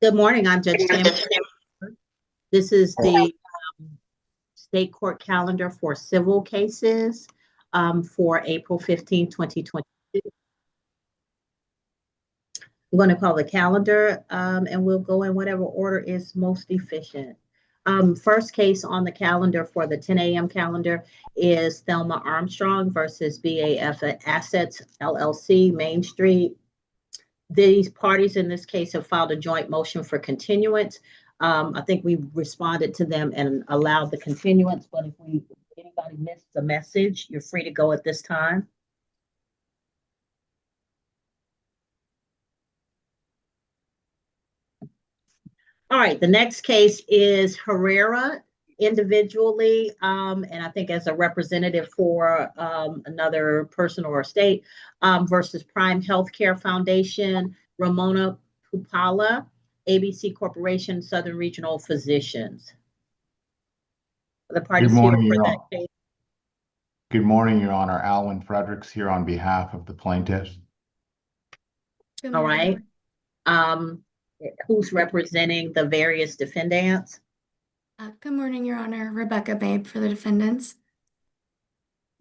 Good morning, I'm Judge Tammy. This is the state court calendar for civil cases for April 15, 2022. I'm going to call the calendar and we'll go in whatever order is most efficient. First case on the calendar for the 10 a.m. calendar is Thelma Armstrong versus BAF Assets LLC, Main Street. These parties in this case have filed a joint motion for continuance. I think we responded to them and allowed the continuance, but if anybody missed the message, you're free to go at this time. All right, the next case is Herrera individually, and I think as a representative for another person or state versus Prime Healthcare Foundation, Ramona Pupala, ABC Corporation, Southern Regional Physicians. The parties here for that case. Good morning, Your Honor. Alwyn Fredericks here on behalf of the plaintiffs. All right. Who's representing the various defendants? Good morning, Your Honor. Rebecca Babe for the defendants.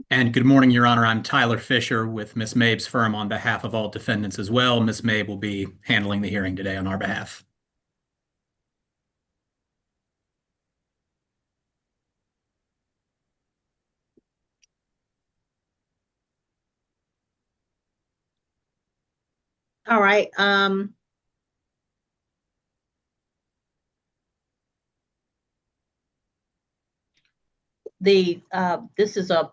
And good morning, Your Honor. I'm Tyler Fisher with Ms. Mabe's firm on behalf of all defendants as well. Ms. Mabe will be handling the hearing today on our behalf. All right. This is a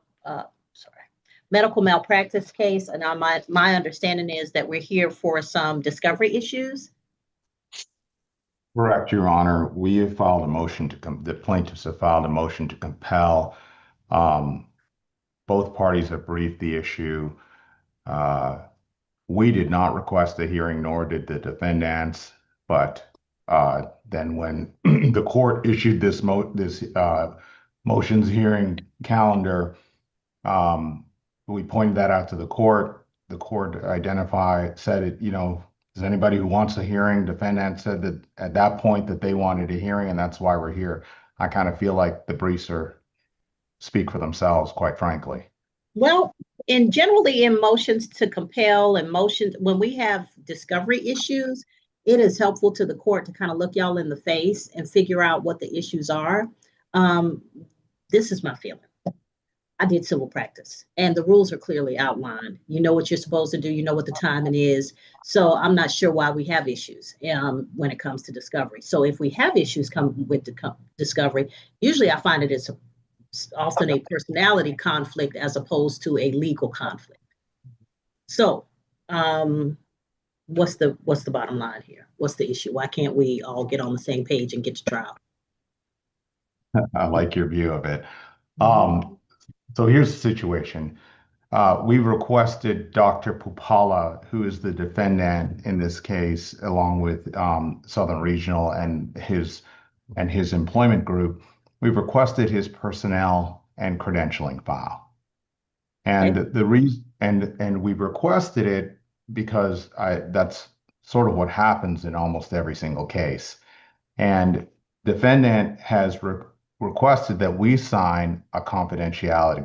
medical malpractice case, and my understanding is that we're here for some discovery issues. Correct, Your Honor. We have filed a motion the plaintiffs have filed a motion to compel. Both parties have briefed the issue. We did not request a hearing, nor did the defendants, but then when the court issued this motions hearing calendar, we pointed that out to the court. The court said it, is anybody who wants a hearing? Defendant said that at that point that they wanted a hearing, and that's why we're here. I kind of feel like the briefs speak for themselves, quite frankly. Well, generally in motions to compel and motions, when we have discovery issues, it is helpful to the court to kind of look y'all in the face and figure out what the issues are. This is my feeling. I did civil practice and the rules are clearly outlined. You know what you're supposed to do. You know what the timing is. So I'm not sure why we have issues when it comes to discovery. So if we have issues come with the discovery, usually I find it's often a personality conflict as opposed to a legal conflict. So what's the bottom line here? What's the issue? Why can't we all get on the same page and get to trial? I like your view of it. So here's the situation. We requested Dr. Pupala, who is the defendant in this case, along with Southern Regional and his employment group. We've requested his personnel and credentialing file. And okay. The reason, and we've requested it because that's sort of what happens in almost every single case. And defendant has requested that we sign a confidentiality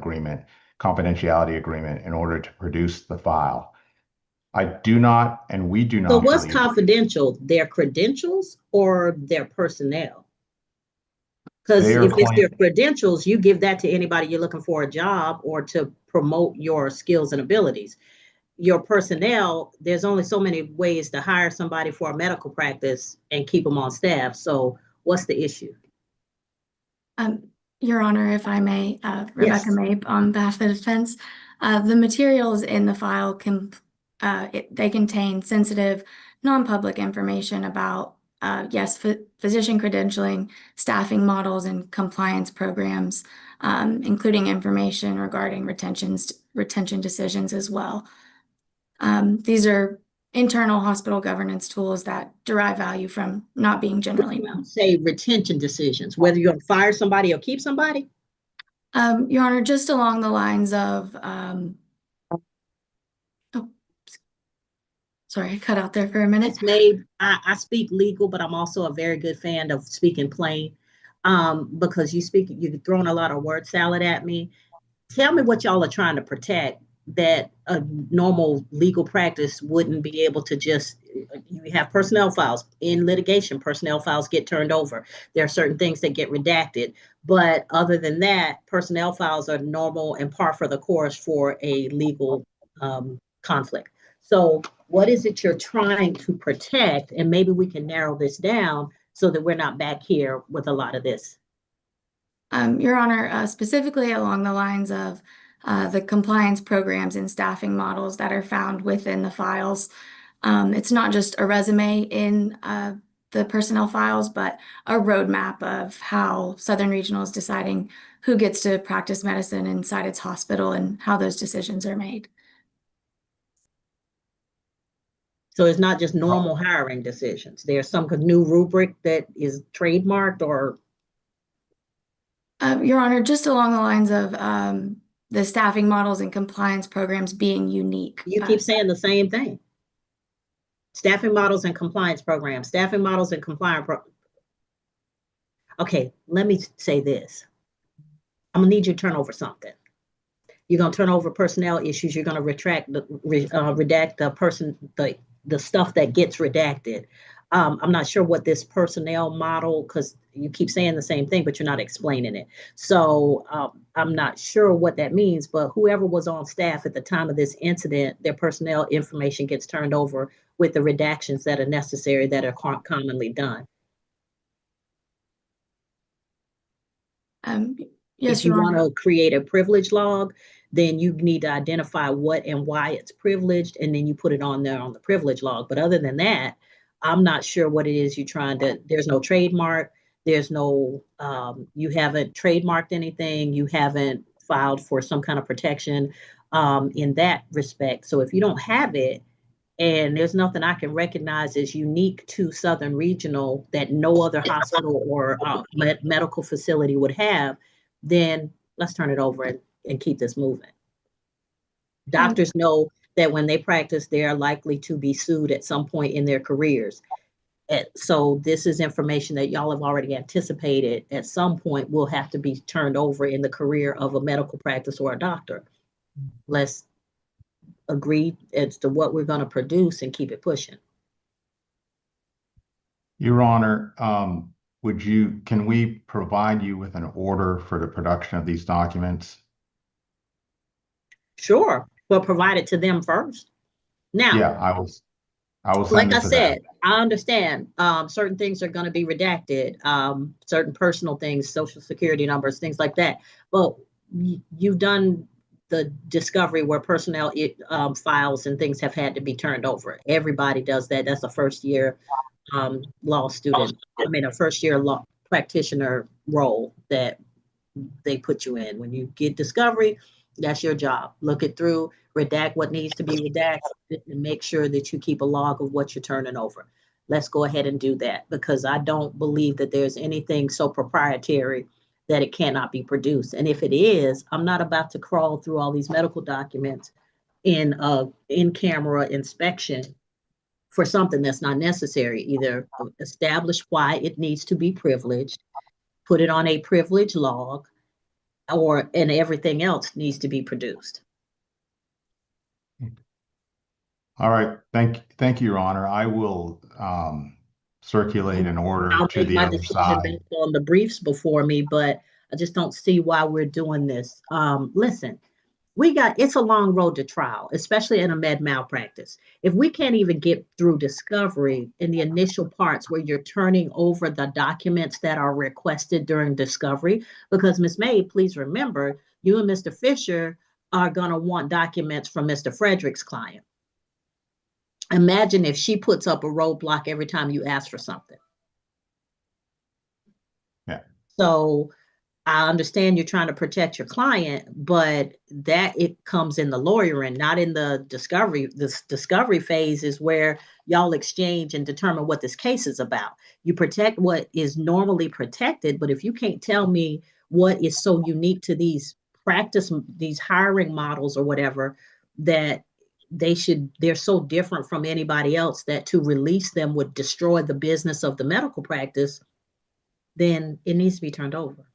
agreement in order to produce the file. I do not, and we do not. So what's confidential? Their credentials or their personnel? Because if it's your credentials, you give that to anybody you're looking for a job or to promote your skills and abilities. Your personnel, there's only so many ways to hire somebody for a medical practice and keep them on staff. So what's the issue? Your Honor, if I may, Rebecca Mabe on behalf of the defense, the materials in the file they contain sensitive, non-public information about physician credentialing, staffing models, and compliance programs, including information regarding retention decisions as well. These are internal hospital governance tools that derive value from not being generally known. Say retention decisions, whether you're going to fire somebody or keep somebody? Your Honor, just along the lines of, Sorry, I cut out there for a minute. Ms. Mabe, I speak legal, but I'm also a very good fan of speaking plain, because you're throwing a lot of word salad at me. Tell me what y'all are trying to protect that a normal legal practice wouldn't be able to just, you have personnel files. In litigation, personnel files get turned over. There are certain things that get redacted. But other than that, personnel files are normal and par for the course for a legal conflict. So what is it you're trying to protect? And maybe we can narrow this down so that we're not back here with a lot of this. Your Honor, specifically along the lines of the compliance programs and staffing models that are found within the files. It's not just a resume in the personnel files, but a roadmap of how Southern Regional is deciding who gets to practice medicine inside its hospital and how those decisions are made. So it's not just normal hiring decisions. There's some new rubric that is trademarked or? Your Honor, just along the lines of the staffing models and compliance programs being unique. You keep saying the same thing. Staffing models and compliance programs, staffing models and compliance. Okay, let me say this. I'm gonna need you to turn over something. You're gonna turn over personnel issues. You're gonna redact the stuff that gets redacted. I'm not sure what this personnel model, because you keep saying the same thing, but you're not explaining it. So I'm not sure what that means, but whoever was on staff at the time of this incident, their personnel information gets turned over with the redactions that are necessary that are commonly done. Yes, if you Your want Honor. to create a privilege log, then you need to identify what and why it's privileged, and then you put it on there on the privilege log. But other than that, I'm not sure what it is you're trying to, there's no trademark, there's no, you haven't trademarked anything, you haven't filed for some kind of protection in that respect. So if you don't have it, and there's nothing I can recognize as unique to Southern Regional that no other hospital or medical facility would have, then let's turn it over and keep this moving. Doctors know that when they practice, they are likely to be sued at some point in their careers. So this is information that y'all have already anticipated at some point will have to be turned over in the career of a medical practice or a doctor. Let's agree as to what we're going to produce and keep it pushing. Your Honor, can we provide you with an order for the production of these documents? Sure, but provide it to them first. Now, yeah, I will like I said, I understand certain things are going to be redacted, certain personal things, social security numbers, things like that. But you've done the discovery where personnel files and things have had to be turned over. Everybody does that. That's a first year law student. I mean, a first year law practitioner role that they put you in. When you get discovery, that's your job. Look it through, redact what needs to be redacted, and make sure that you keep a log of what you're turning over. Let's go ahead and do that, because I don't believe that there's anything so proprietary that it cannot be produced. And if it is, I'm not about to crawl through all these medical documents in in-camera inspection for something that's not necessary. Either establish why it needs to be privileged, put it on a privilege log, and everything else needs to be produced. All right, thank you, Your Honor. I will circulate an order to the other side. Based on the briefs before me, but I just don't see why we're doing this. Listen, it's a long road to trial, especially in a med malpractice. If we can't even get through discovery in the initial parts where you're turning over the documents that are requested during discovery, because Ms. May, please remember, you and Mr. Fisher are going to want documents from Mr. Frederick's client. Imagine if she puts up a roadblock every time you ask for something. Yeah. So I understand you're trying to protect your client, but it comes in the lawyering, not in the discovery. This discovery phase is where y'all exchange and determine what this case is about. You protect what is normally protected, but if you can't tell me what is so unique to these hiring models or whatever, that they're so different from anybody else that to release them would destroy the business of the medical practice, then it needs to be turned over.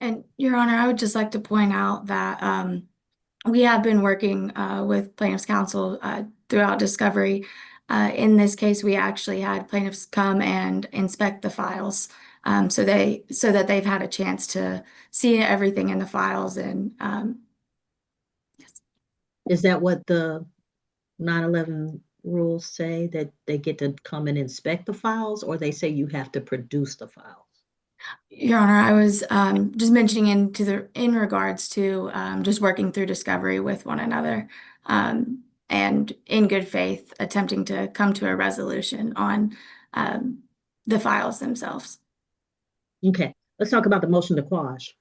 And Your Honor, I would just like to point out that we have been working with plaintiff's counsel throughout discovery. In this case, we actually had plaintiffs come and inspect the files so that they've had a chance to see everything in the files. And yes. Is that what the 9/11 rules say, that they get to come and inspect the files, or they say you have to produce the files? Your Honor, I was just mentioning in regards to just working through discovery with one another and in good faith attempting to come to a resolution on the files themselves. Okay, let's talk about the motion to quash.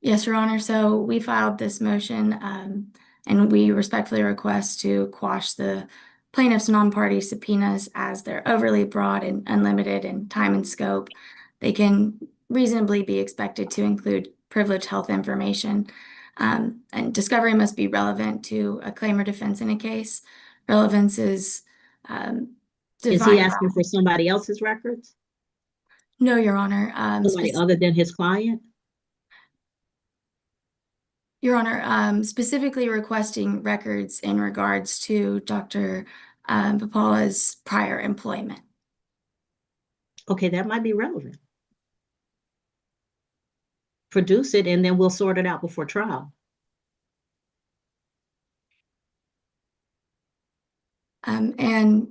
Yes, Your Honor. So we filed this motion and we respectfully request to quash the plaintiff's non-party subpoenas as they're overly broad and unlimited in time and scope. They can reasonably be expected to include privileged health information. And discovery must be relevant to a claim or defense in a case. Relevance is Is he asking for somebody else's records? No, Your Honor. Somebody other than his client? Your Honor, specifically requesting records in regards to Dr. Popala's prior employment. Okay, that might be relevant. Produce it and then we'll sort it out before trial. And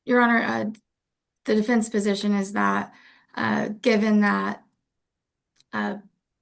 Your Honor, the defense position is that given that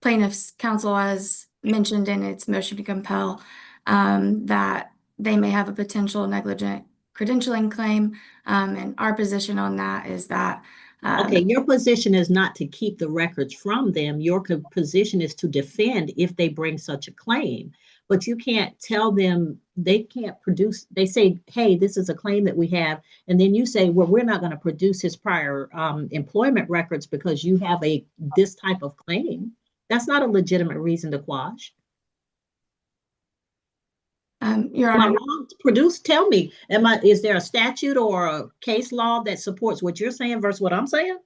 plaintiff's counsel has mentioned in its motion to compel that they may have a potential negligent credentialing claim, and our position on that is that okay, your position is not to keep the records from them. Your position is to defend if they bring such a claim. But you can't tell them, they can't produce, they say, hey, this is a claim that we have. And then you say, well, we're not going to produce his prior employment records because you have this type of claim. That's not a legitimate reason to quash. Your Honor, tell me, is there a statute or a case law that supports what you're saying versus what I'm saying?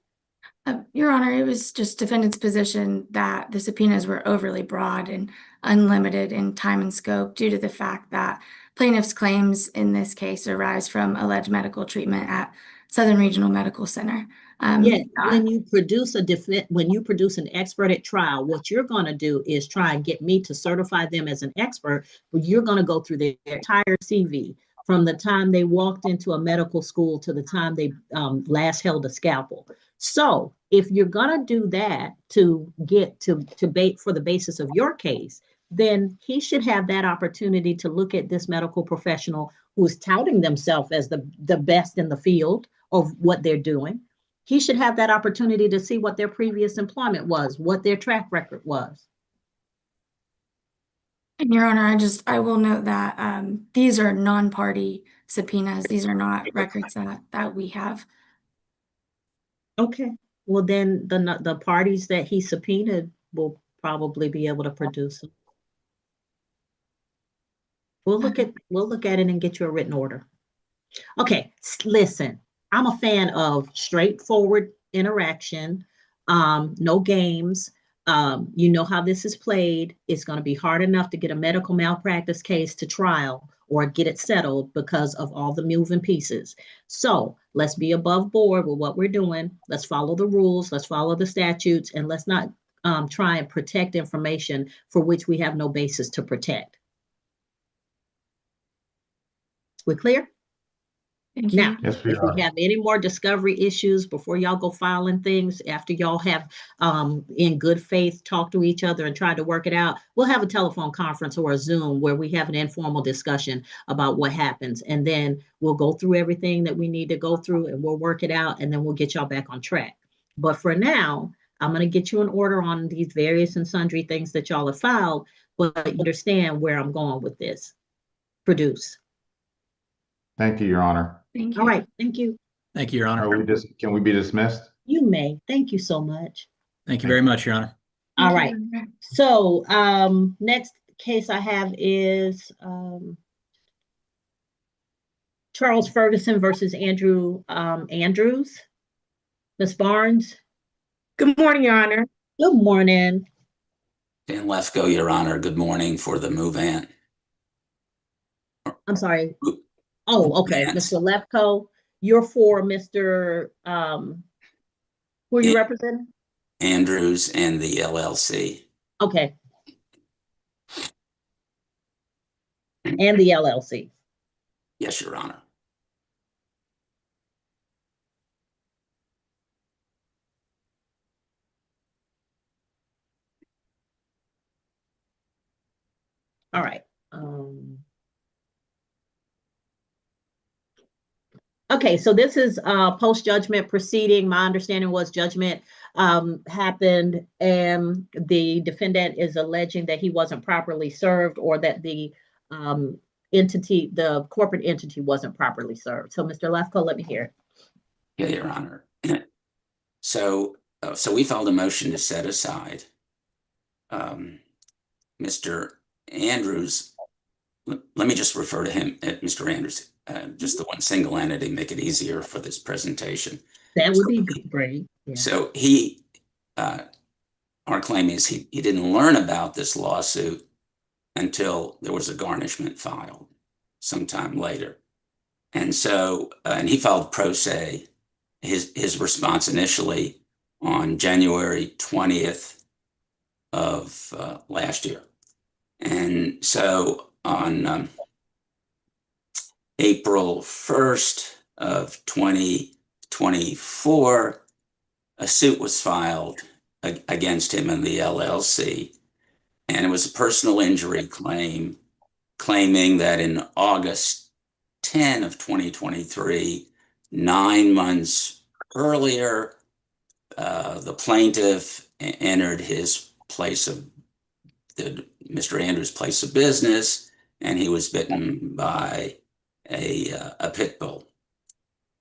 Your Honor, it was just defendant's position that the subpoenas were overly broad and unlimited in time and scope due to the fact that plaintiff's claims in this case arise from alleged medical treatment at Southern Regional Medical Center. When you produce an expert at trial, what you're going to do is try and get me to certify them as an expert, but you're going to go through their entire CV from the time they walked into a medical school to the time they last held a scalpel. So if you're going to do that to get to bait for the basis of your case, then he should have that opportunity to look at this medical professional who is touting themselves as the best in the field of what they're doing. He should have that opportunity to see what their previous employment was, what their track record was. And Your Honor, I will note that these are non-party subpoenas. These are not records that we have. Okay, well then the parties that he subpoenaed will probably be able to produce them. We'll look at it and get you a written order. Okay, listen, I'm a fan of straightforward interaction, no games. You know how this is played. It's going to be hard enough to get a medical malpractice case to trial or get it settled because of all the moving pieces. So let's be above board with what we're doing. Let's follow the rules. Let's follow the statutes, and let's not try and protect information for which we have no basis to protect. We're clear? Thank you. Now, if we have any more discovery issues before y'all go filing things, after y'all have in good faith talked to each other and tried to work it out, we'll have a telephone conference or a Zoom where we have an informal discussion about what happens. And then we'll go through everything that we need to go through and we'll work it out, and then we'll get y'all back on track. But for now, I'm going to get you an order on these various and sundry things that y'all have filed, but you understand where I'm going with this. Produce. Thank you, Your Honor. Thank you. All right, thank you. Thank you, Your Honor. Can we be dismissed? You may. Thank you so much. Thank you very much, Your Honor. All right. So next case I have is Charles Ferguson versus Andrew Andrews. Ms. Barnes. Good morning, Your Honor. Good morning. Dan Lefkoe, Your Honor. Good morning for the move-in. I'm sorry. Oh, okay. Mr. Lefkoe, you're for Mr. Who are you representing? Andrews and the LLC. Okay. And the LLC. Yes, Your Honor. All right. Okay, so this is post-judgment proceeding. My understanding was judgment happened and the defendant is alleging that he wasn't properly served or that the entity, the corporate entity wasn't properly served. So Mr. Lefkoe, let me hear it. Yeah, Your Honor. So we filed a motion to set aside Mr. Andrews. Let me just refer to him, Mr. Andrews, just the one single entity, make it easier for this presentation. That would be great. Yeah. So our claim is he didn't learn about this lawsuit until there was a garnishment filed sometime later. And so, and he filed pro se, his response initially on January 20th of last year. And so on April 1st of 2024, a suit was filed against him and the LLC. And it was a personal injury claim, claiming that in August 10 of 2023, 9 months earlier, the plaintiff entered his place of Mr. Andrews' place of business, and he was bitten by a pit bull.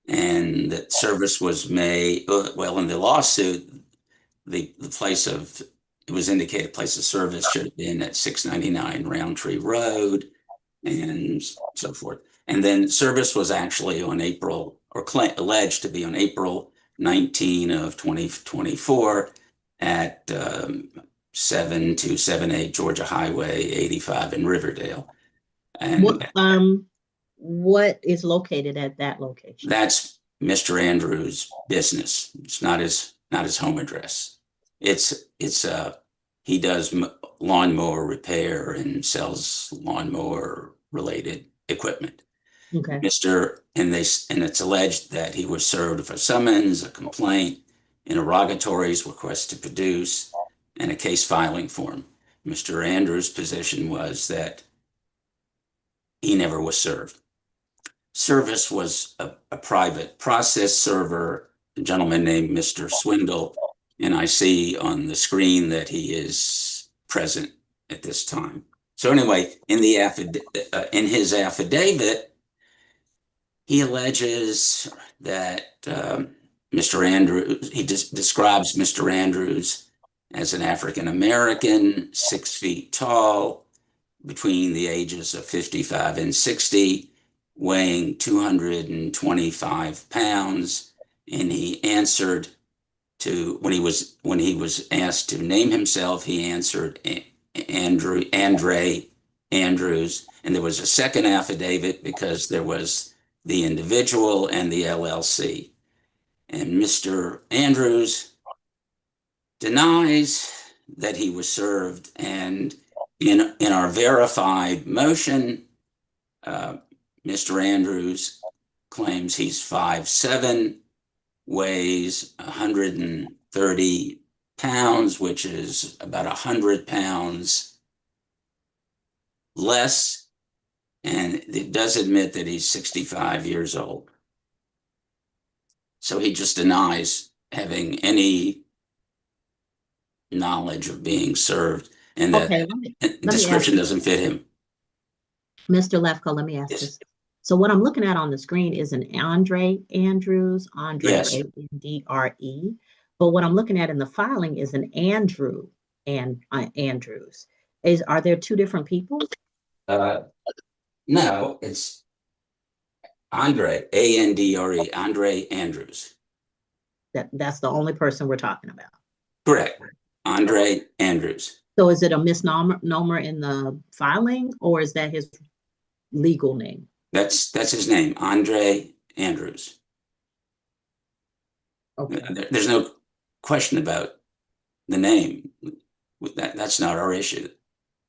And that service was made, well, in the lawsuit, the place of, it was indicated place of service should have been at 699 Roundtree Road and so forth. And then service was actually on April, or alleged to be on April 19 of 2024 at 7278 Georgia Highway 85 in Riverdale. And what is located at that location? That's Mr. Andrews' business. It's not his home address. He does lawnmower repair and sells lawnmower related equipment. Okay. And it's alleged that he was served with a summons, a complaint, interrogatories, request to produce, and a case filing form. Mr. Andrews' position was that he never was served. Service was a private process server, a gentleman named Mr. Swindle, and I see on the screen that he is present at this time. So anyway, in his affidavit, he alleges that Mr. Andrews, he describes Mr. Andrews as an African-American, 6 feet tall, between the ages of 55 and 60, weighing 225 pounds. And he answered to, when he was asked to name himself, he answered Andre Andrews. And there was a second affidavit because there was the individual and the LLC. And Mr. Andrews denies that he was served. And in our verified motion, Mr. Andrews claims he's 5'7", weighs 130 pounds, which is about 100 pounds less. And it does admit that he's 65 years old. So he just denies having any knowledge of being served, and that description doesn't fit him. Mr. Lefkoe, let me ask this. So what I'm looking at on the screen is an Andre Andrews, Yes. Andre, but what I'm looking at in the filing is an Andrew Andrews. Are there two different people? No, it's Andre, Andre, Andre Andrews. That's the only person we're talking about. Correct. Andre Andrews. So is it a misnomer in the filing, or is that his legal name? That's his name, Andre Andrews. Okay. There's no question about the name. That's not our issue.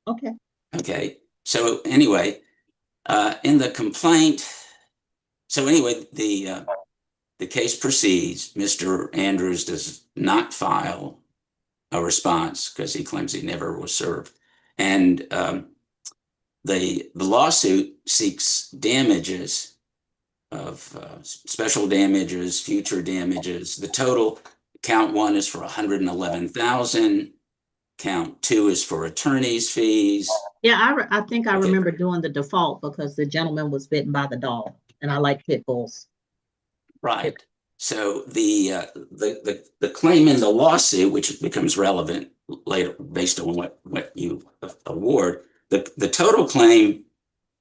Okay. Okay. So anyway, in the complaint, the case proceeds. Mr. Andrews does not file a response because he claims he never was served. And the lawsuit seeks damages of special damages, future damages. The total, count one is for $111,000. Count two is for attorney's fees. Yeah, I think I Okay. remember doing the default because the gentleman was bitten by the dog, and I like pit bulls. Right. So the claim in the lawsuit, which becomes relevant later based on what you award, the total claim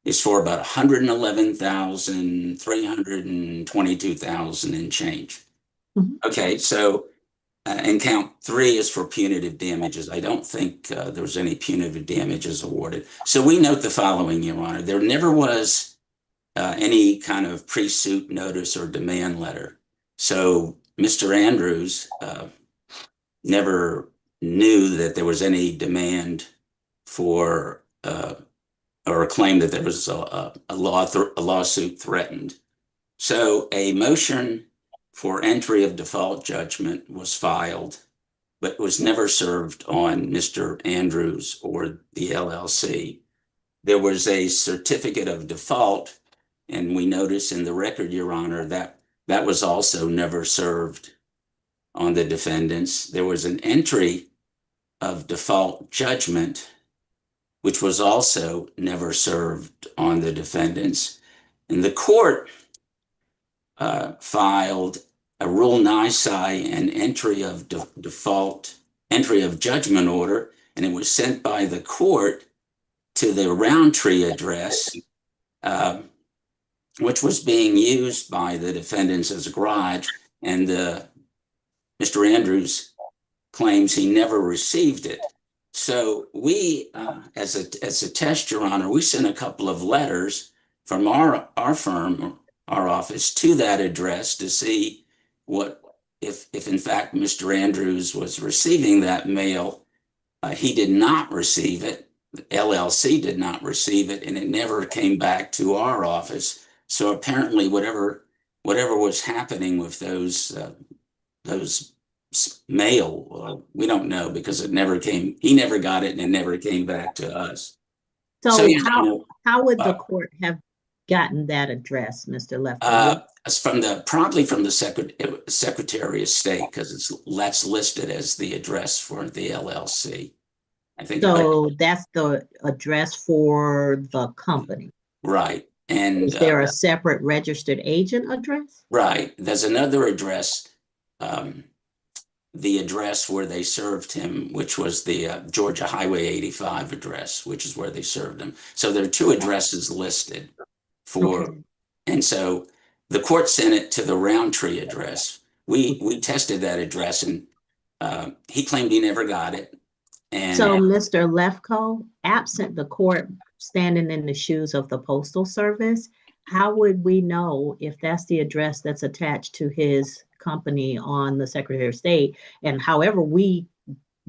is for about $111,000, $322,000 and change. Mhm. Okay, so and count three is for punitive damages. I don't think there was any punitive damages awarded. So we note the following, Your Honor. There never was any kind of pre-suit notice or demand letter. So Mr. Andrews never knew that there was any demand for or a claim that there was a lawsuit threatened. So a motion for entry of default judgment was filed, but was never served on Mr. Andrews or the LLC. There was a certificate of default, and we notice in the record, Your Honor, that that was also never served on the defendants. There was an entry of default judgment, which was also never served on the defendants. And the court filed a Rule nisi and entry of default, entry of judgment order, and it was sent by the court to the Roundtree address, which was being used by the defendants as a garage, and Mr. Andrews claims he never received it. So we, as a test, Your Honor, we sent a couple of letters from our firm, our office, to that address to see what, if in fact Mr. Andrews was receiving that mail. He did not receive it. The LLC did not receive it, and it never came back to our office. So apparently, whatever was happening with those mail, we don't know, because it never came. He never got it, and it never came back to us. So you how would the court have gotten that address, Mr. Lefkoe? Probably from the Secretary of State, because that's listed as the address for the LLC. I think so. That's the address for the company, right? And is there a separate registered agent address? Right. There's another address, the address where they served him, which was the Georgia Highway 85 address, which is where they served him. So there are two addresses listed for, Okay. And so the court sent it to the Roundtree address. We tested that address, and he claimed he never got it. And So, Mr. Lefkoe, absent the court standing in the shoes of the Postal Service, how would we know if that's the address that's attached to his company on the Secretary of State? And however we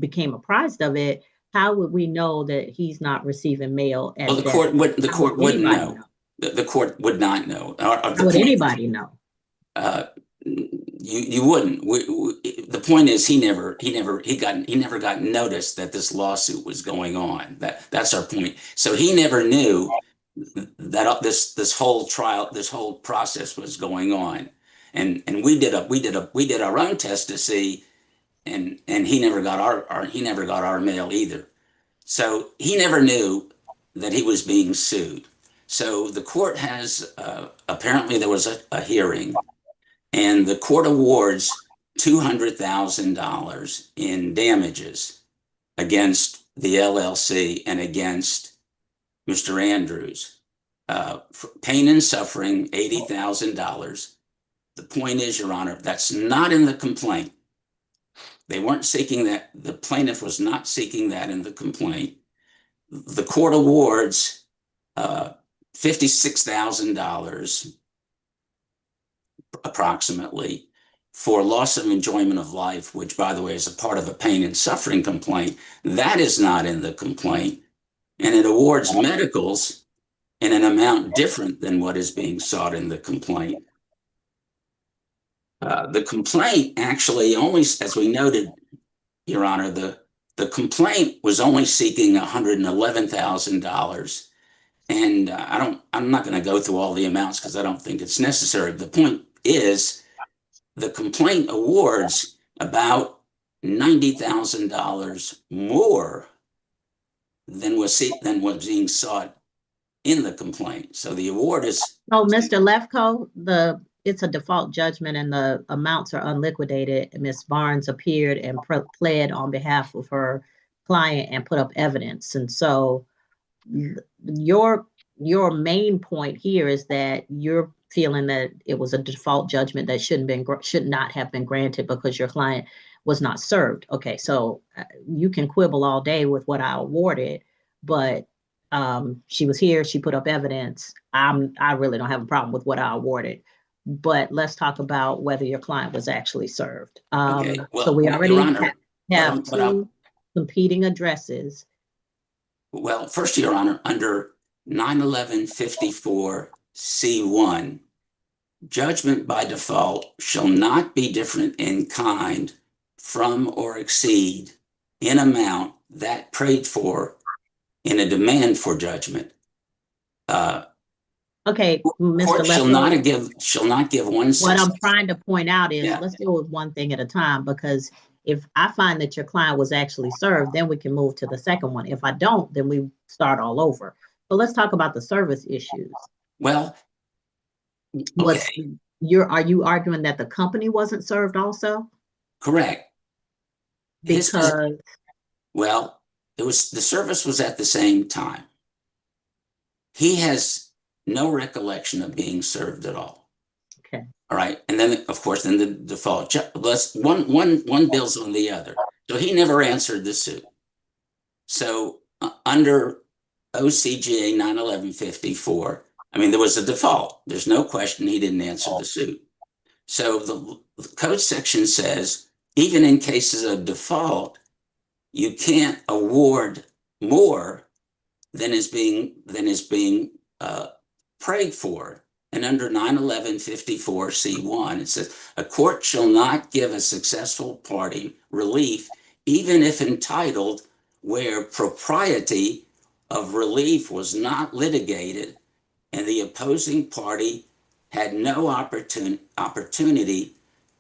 became apprised of it, how would we know that he's not receiving mail? well, the court wouldn't know. The court would not know. How would anybody know? You wouldn't. The point is, he never got notice that this lawsuit was going on. That's our point. So he never knew that this whole trial, this whole process was going on, and we did our own test to see, and he never got our mail either. So he never knew that he was being sued. So the court has apparently there was a hearing. And the court awards $200,000 in damages against the LLC and against Mr. Andrews. For pain and suffering, $80,000. The point is, Your Honor, that's not in the complaint. They weren't seeking that. The plaintiff was not seeking that in the complaint. The court awards $56,000 approximately for loss of enjoyment of life, which, by the way, is a part of a pain and suffering complaint. That is not in the complaint. And it awards medicals in an amount different than what is being sought in the complaint. The complaint actually only, as we noted, Your Honor, the complaint was only seeking $111,000. And I'm not going to go through all the amounts because I don't think it's necessary. The point is, the complaint awards about $90,000 more than was being sought in the complaint. So the award is. Oh, Mr. Lefkoe, it's a default judgment and the amounts are unliquidated. Ms. Barnes appeared and pled on behalf of her client and put up evidence. And so your main point here is that you're feeling that it was a default judgment that should not have been granted because your client was not served. Okay, so you can quibble all day with what I awarded, but she was here, she put up evidence. I really don't have a problem with what I awarded, but let's talk about whether your client was actually served. Okay, well, so we already Your Honor, have two competing addresses. Well, first, Your Honor, under 91154C1, judgment by default shall not be different in kind from or exceed in amount that prayed for in a demand for judgment. Okay, Mr. Court shall not give one. What I'm trying to point out is, let's deal with one thing at a time, because if I find that your client was actually served, then we can move to the second one. If I don't, then we start all over. But let's talk about the service issues. Well, okay. Are you arguing that the company wasn't served also? Correct. Because well, the service was at the same time. He has no recollection of being served at all. Okay. All right. And then, of course, then the default, one builds on the other. So he never answered the suit. So under OCGA 91154, I mean, there was a default. There's no question he didn't answer the suit. So the code section says, even in cases of default, you can't award more than is being prayed for. And under 91154C1, it says a court shall not give a successful party relief, even if entitled, where propriety of relief was not litigated and the opposing party had no opportunity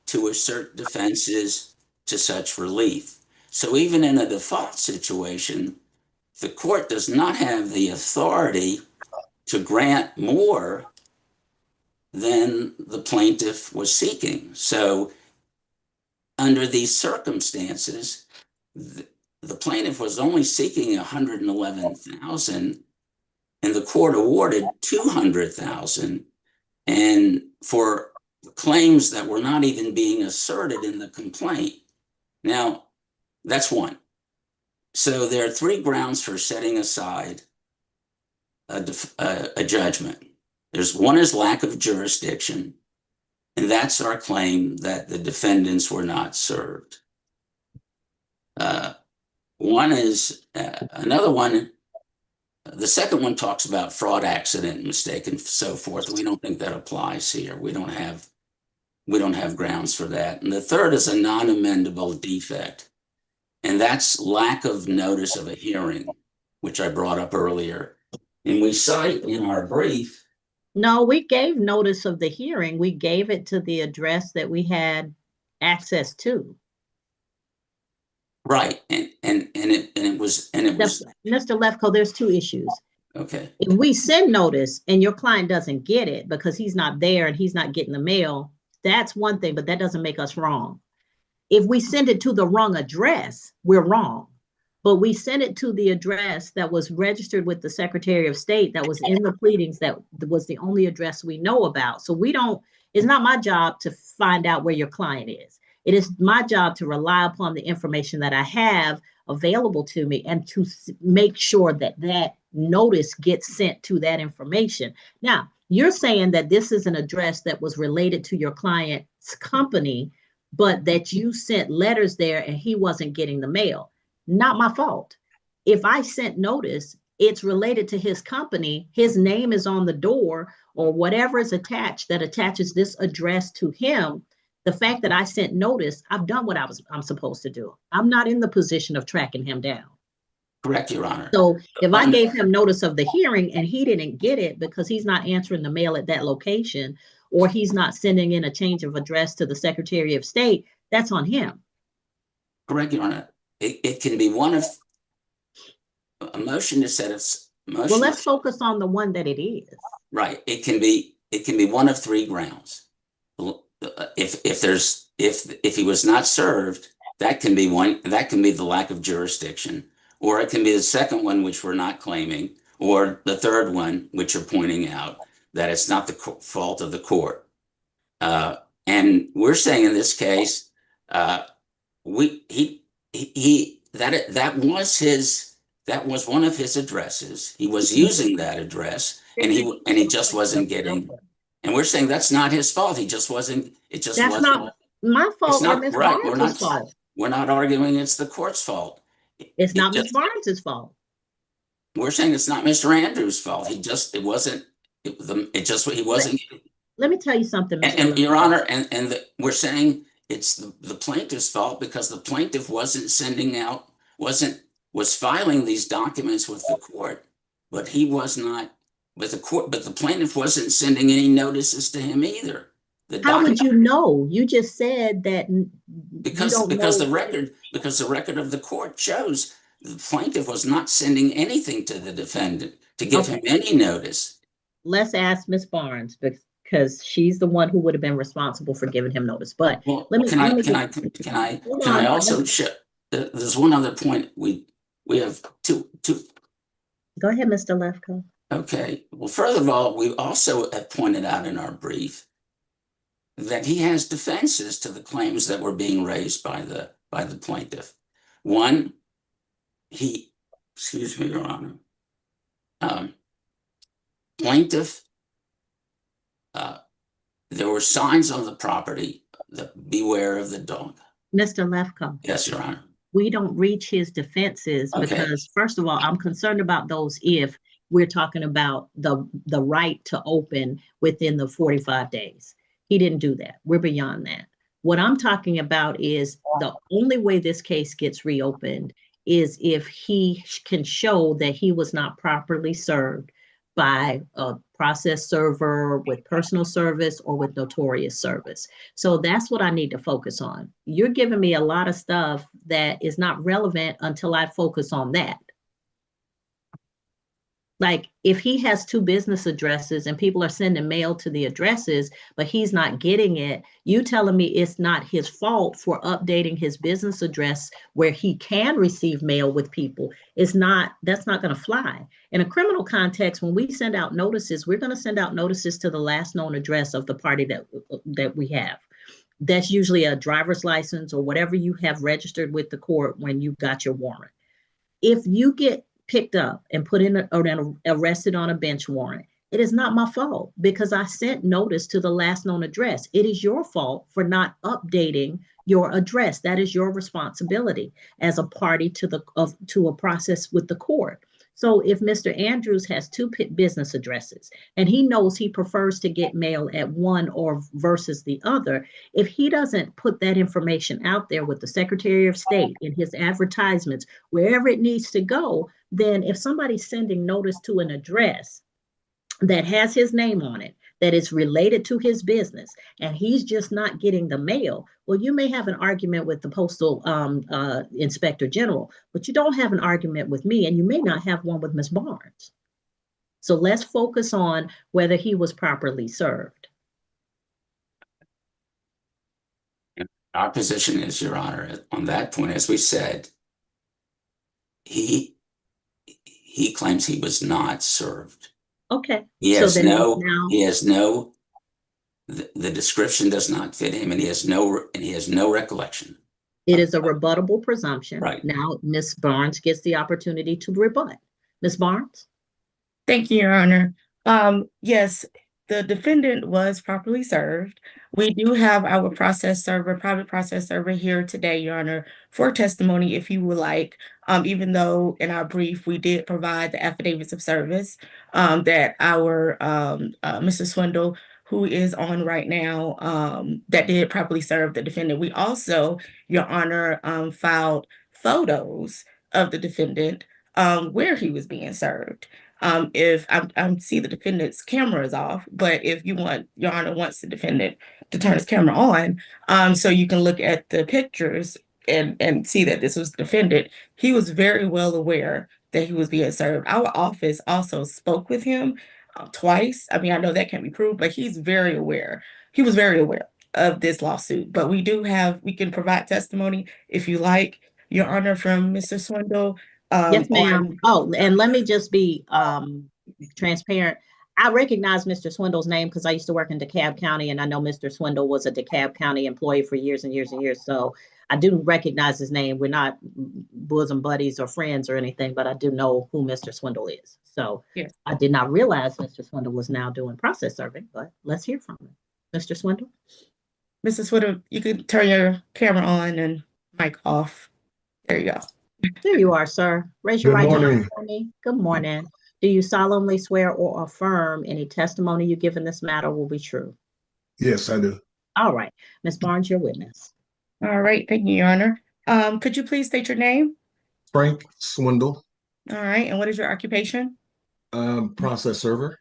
to assert defenses to such relief. So even in a default situation, the court does not have the authority to grant more than the plaintiff was seeking. So under these circumstances, the plaintiff was only seeking $111,000 and the court awarded $200,000, and for claims that were not even being asserted in the complaint. Now, that's one. So there are three grounds for setting aside a judgment. One is lack of jurisdiction, and that's our claim that the defendants were not served. One is another one. The second one talks about fraud, accident, mistake, and so forth. We don't think that applies here. We don't have grounds for that. And the third is a non-amendable defect, and that's lack of notice of a hearing, which I brought up earlier. And we cite in our brief. No, we gave notice of the hearing. We gave it to the address that we had access to. Right, and it was Mr. Lefkoe, there's two issues. Okay. If we send notice and your client doesn't get it because he's not there and he's not getting the mail, that's one thing, but that doesn't make us wrong. If we send it to the wrong address, we're wrong. but we sent it to the address that was registered with the Secretary of State, that was in the pleadings, that was the only address we know about. So it's not my job to find out where your client is. It is my job to rely upon the information that I have available to me and to make sure that that notice gets sent to that information. Now, you're saying that this is an address that was related to your client's company, but that you sent letters there and he wasn't getting the mail. Not my fault. If I sent notice, it's related to his company, his name is on the door, or whatever is attached that attaches this address to him. The fact that I sent notice, I've done what I'm supposed to do. I'm not in the position of tracking him down. Correct, Your Honor. So if I gave him notice of the hearing and he didn't get it because he's not answering the mail at that location, or he's not sending in a change of address to the Secretary of State, that's on him. Correct, Your Honor. It can be one of a motion to set its motion. Well, let's focus on the one that it is. Right. It can be one of three grounds. If he was not served, that can be one. That can be the lack of jurisdiction, or it can be the second one, which we're not claiming, or the third one, which you're pointing out, that it's not the fault of the court. And we're saying in this case, that was one of his addresses. He was using that address, and he just wasn't getting. And we're saying that's not his fault. He just wasn't. It just that's wasn't. Not my fault. It's not or Ms. right. Barnes' fault. We're not arguing it's the court's fault. It's not Ms. Barnes' fault. We're saying it's not Mr. Andrews' fault. He wasn't. He wasn't. Let me tell you something, Mr. And Your Honor, we're saying it's the plaintiff's fault because the plaintiff wasn't sending out, was filing these documents with the court, but he was not. But the plaintiff wasn't sending any notices to him either. How would you know? You just said that because the record of the court shows the plaintiff was not sending anything to the defendant to give him any notice. Let's ask Ms. Barnes because she's the one who would have been responsible for giving him notice. But can I also show? There's one other point. We have two. Go ahead, Mr. Lefkoe. Okay. Well, further of all, we also have pointed out in our brief that he has defenses to the claims that were being raised by the plaintiff. One, excuse me, Your Honor, plaintiff, there were signs on the property that beware of the dog. Mr. Lefkoe. Yes, Your Honor. We don't reach his defenses because, first of all, I'm concerned about those if we're talking about the right to open within the 45 days. He didn't do that. We're beyond that. What I'm talking about is the only way this case gets reopened is if he can show that he was not properly served by a process server with personal service or with notorious service. So that's what I need to focus on. You're giving me a lot of stuff that is not relevant until I focus on that. Like if he has 2 business addresses and people are sending mail to the addresses, but he's not getting it, you telling me it's not his fault for updating his business address where he can receive mail with people. That's not going to fly. In a criminal context, when we send out notices, we're going to send out notices to the last known address of the party that we have. That's usually a driver's license or whatever you have registered with the court when you got your warrant. If you get picked up and put in arrested on a bench warrant, it is not my fault because I sent notice to the last known address. It is your fault for not updating your address. That is your responsibility as a party to a process with the court. So if Mr. Andrews has 2 business addresses and he knows he prefers to get mail at one or versus the other, if he doesn't put that information out there with the Secretary of State in his advertisements, wherever it needs to go, then if somebody's sending notice to an address that has his name on it, that is related to his business, and he's just not getting the mail, well, you may have an argument with the Postal Inspector General, but you don't have an argument with me, and you may not have one with Ms. Barnes. So let's focus on whether he was properly served. Our position is, Your Honor, on that point, as we said, he claims he was not served. Okay. He So has then no, the description does not fit him, and he has no recollection. it is a rebuttable presumption. Right. Now, Ms. Barnes gets the opportunity to rebut. Ms. Barnes? Thank you, Your Honor. Yes, the defendant was properly served. We do have our private process server here today, Your Honor, for testimony if you would like. Even though in our brief, we did provide the affidavits of service that our Mr. Swindle, who is on right now, that did properly serve the defendant. We also, Your Honor, filed photos of the defendant where he was being served. If I see the defendant's camera is off, but if you want, Your Honor wants the defendant to turn his camera on, so you can look at the pictures and see that this was the defendant, he was very well aware that he was being served. Our office also spoke with him twice. I mean, I know that can't be proved, but he's very aware. He was very aware of this lawsuit. But we can provide testimony if you like, Your Honor, from Mr. Swindle. Yes, ma'am. Oh, and let me just be transparent. I recognize Mr. Swindle's name because I used to work in DeKalb County, and I know Mr. Swindle was a DeKalb County employee for years and years and years. So I do recognize his name. We're not bosom buddies or friends or anything, but I do know who Mr. Swindle is. So Yes. I did not realize Mr. Swindle was now doing process serving, but let's hear from him. Mr. Swindle? Mr. Swindle, you can turn your camera on and mic off. There you go. There you are, sir. Raise your Good right morning. hand for me. Good morning. Do you solemnly swear or affirm any testimony you give in this matter will be true? Yes, I do. All right. Ms. Barnes, your witness. All right, thank you, Your Honor. Could you please state your name? Frank Swindle, All right, and what is your occupation? process server,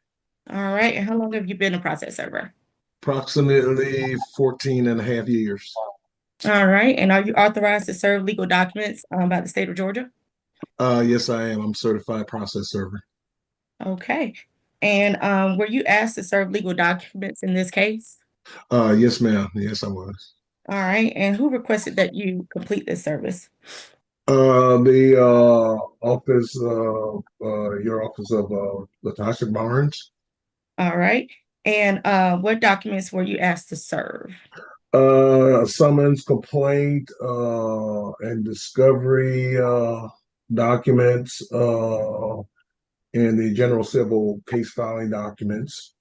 All right, and how long have you been a process server? approximately 14 and a half years. All right, and are you authorized to serve legal documents by the state of Georgia? Yes, I am. I'm certified process server. Okay, and were you asked to serve legal documents in this case? Yes, ma'am. Yes, I was. All right, and who requested that you complete this service? The office, your office of Latasha Barnes. All right, and what documents were you asked to serve? Summons, complaint, and discovery documents, and the general civil case filing documents.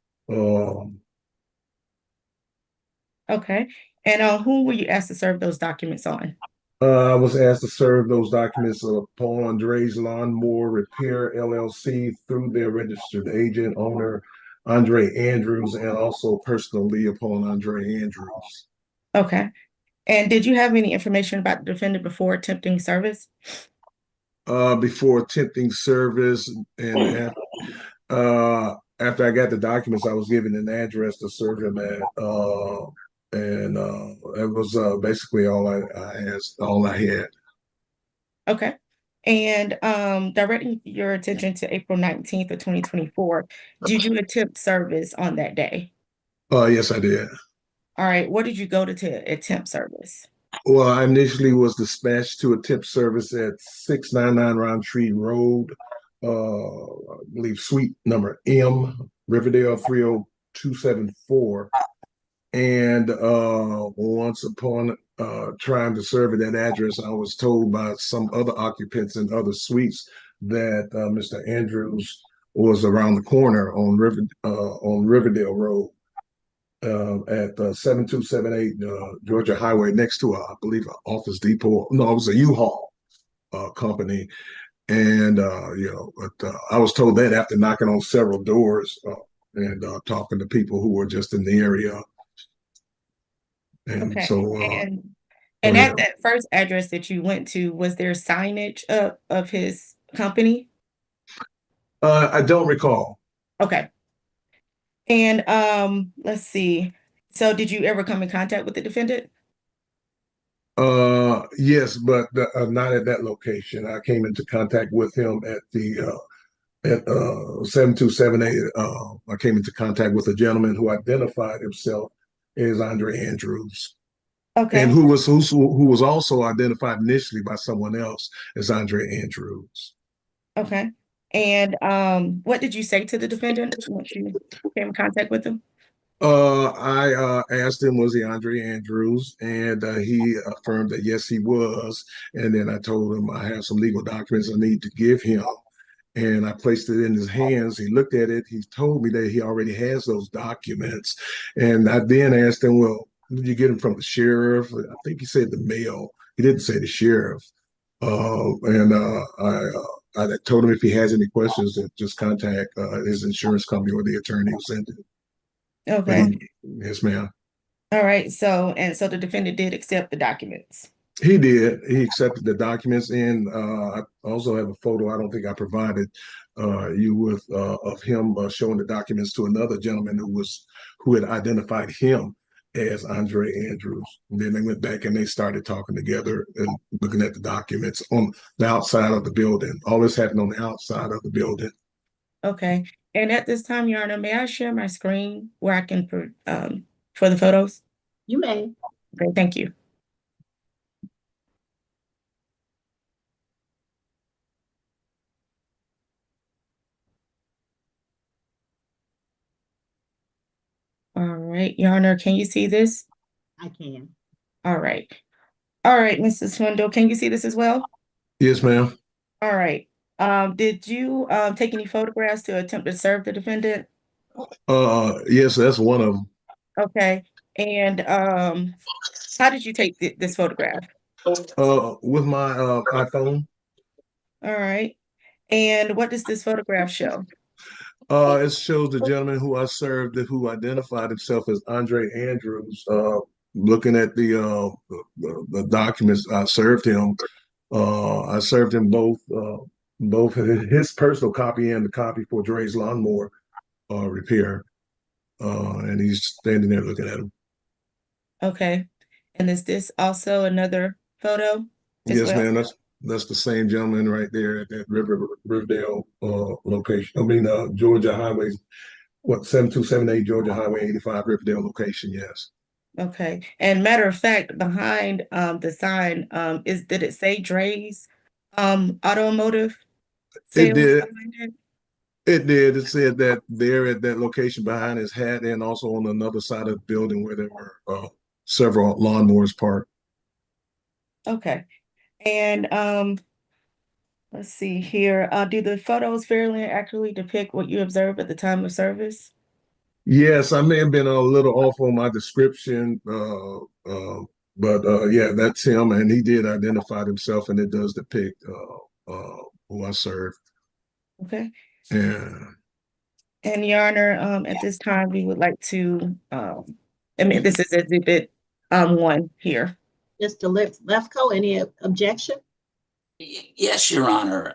Okay, and who were you asked to serve those documents on? I was asked to serve those documents upon Dre's Lawnmower Repair LLC through their registered agent owner, Andre Andrews, and also personally upon Andre Andrews. Okay, and did you have any information about the defendant before attempting service? Before attempting service and after I got the documents, I was given an address to serve him at, and that was basically all I had. Okay, and directing your attention to April 19th of 2024, did you attempt service on that day? Yes, I did. All right, what did you go to attempt service? Well, I initially was dispatched to attempt service at 699 Roundtree Road, I believe suite number M, Riverdale 30274. And once upon trying to serve at that address, I was told by some other occupants in other suites that Mr. Andrews was around the corner on Riverdale Road at 7278 Georgia Highway, next to I believe an Office Depot. No, it was a U-Haul company. And but I was told that after knocking on several doors and talking to people who were just in the area. And Okay, so and at that first address that you went to, was there signage of his company? I don't recall. Okay. And let's see. So did you ever come in contact with the defendant? Yes, but not at that location. I came into contact with him at the at 7278. I came into contact with a gentleman who identified himself as Andre Andrews. Okay. and who was also identified initially by someone else as Andre Andrews. Okay. And what did you say to the defendant once you came in contact with him? I asked him, was he Andre Andrews? And he affirmed that yes, he was. And then I told him I have some legal documents I need to give him. And I placed it in his hands. He looked at it. He told me that he already has those documents. And I then asked him, well, did you get them from the sheriff? I think he said the mail. He didn't say the sheriff. I told him if he has any questions, to just contact his insurance company or the attorney who sent it. Okay. Yes, ma'am. All right. So the defendant did accept the documents. He did. He accepted the documents, and I also have a photo. I don't think I provided you with of him showing the documents to another gentleman who had identified him as Andre Andrews. And then they went back and they started talking together and looking at the documents on the outside of the building. All this happened on the outside of the building. Okay. And at this time, Your Honor, may I share my screen where I can for the photos? You may. Okay. Thank you. All right, Your Honor, can you see this? I can. All right. All right, Mrs. Swindle, can you see this as well? Yes, ma'am. All right. Did you take any photographs to attempt to serve the defendant? Yes, that's one of them. Okay. And how did you take this photograph? With my iPhone. All right. And what does this photograph show? It shows the gentleman who I served, who identified himself as Andre Andrews. Looking at the documents, I served him. I served him both his personal copy and the copy for Dre's lawnmower repair. And he's standing there looking at him. Okay. And is this also another photo as Yes, well? ma'am. That's the same gentleman right there at that Riverdale location. I mean, Georgia Highway, 7278 Georgia Highway 85 Riverdale location. Yes. Okay. And matter of fact, behind the sign, did it say Dre's automotive sales It did. behind it? It did. It said that there at that location behind his hat, and also on another side of the building where there were several lawnmowers parked. Okay. And let's see here. Do the photos fairly and accurately depict what you observed at the time of service? Yes, I may have been a little off on my description, but yeah, that's him, and he did identify himself, and it does depict who I served. Okay. Yeah. And Your Honor, at this time, we would like to, this is exhibit 1 here. Mr. Lefkoe, any objection? Yes, Your Honor.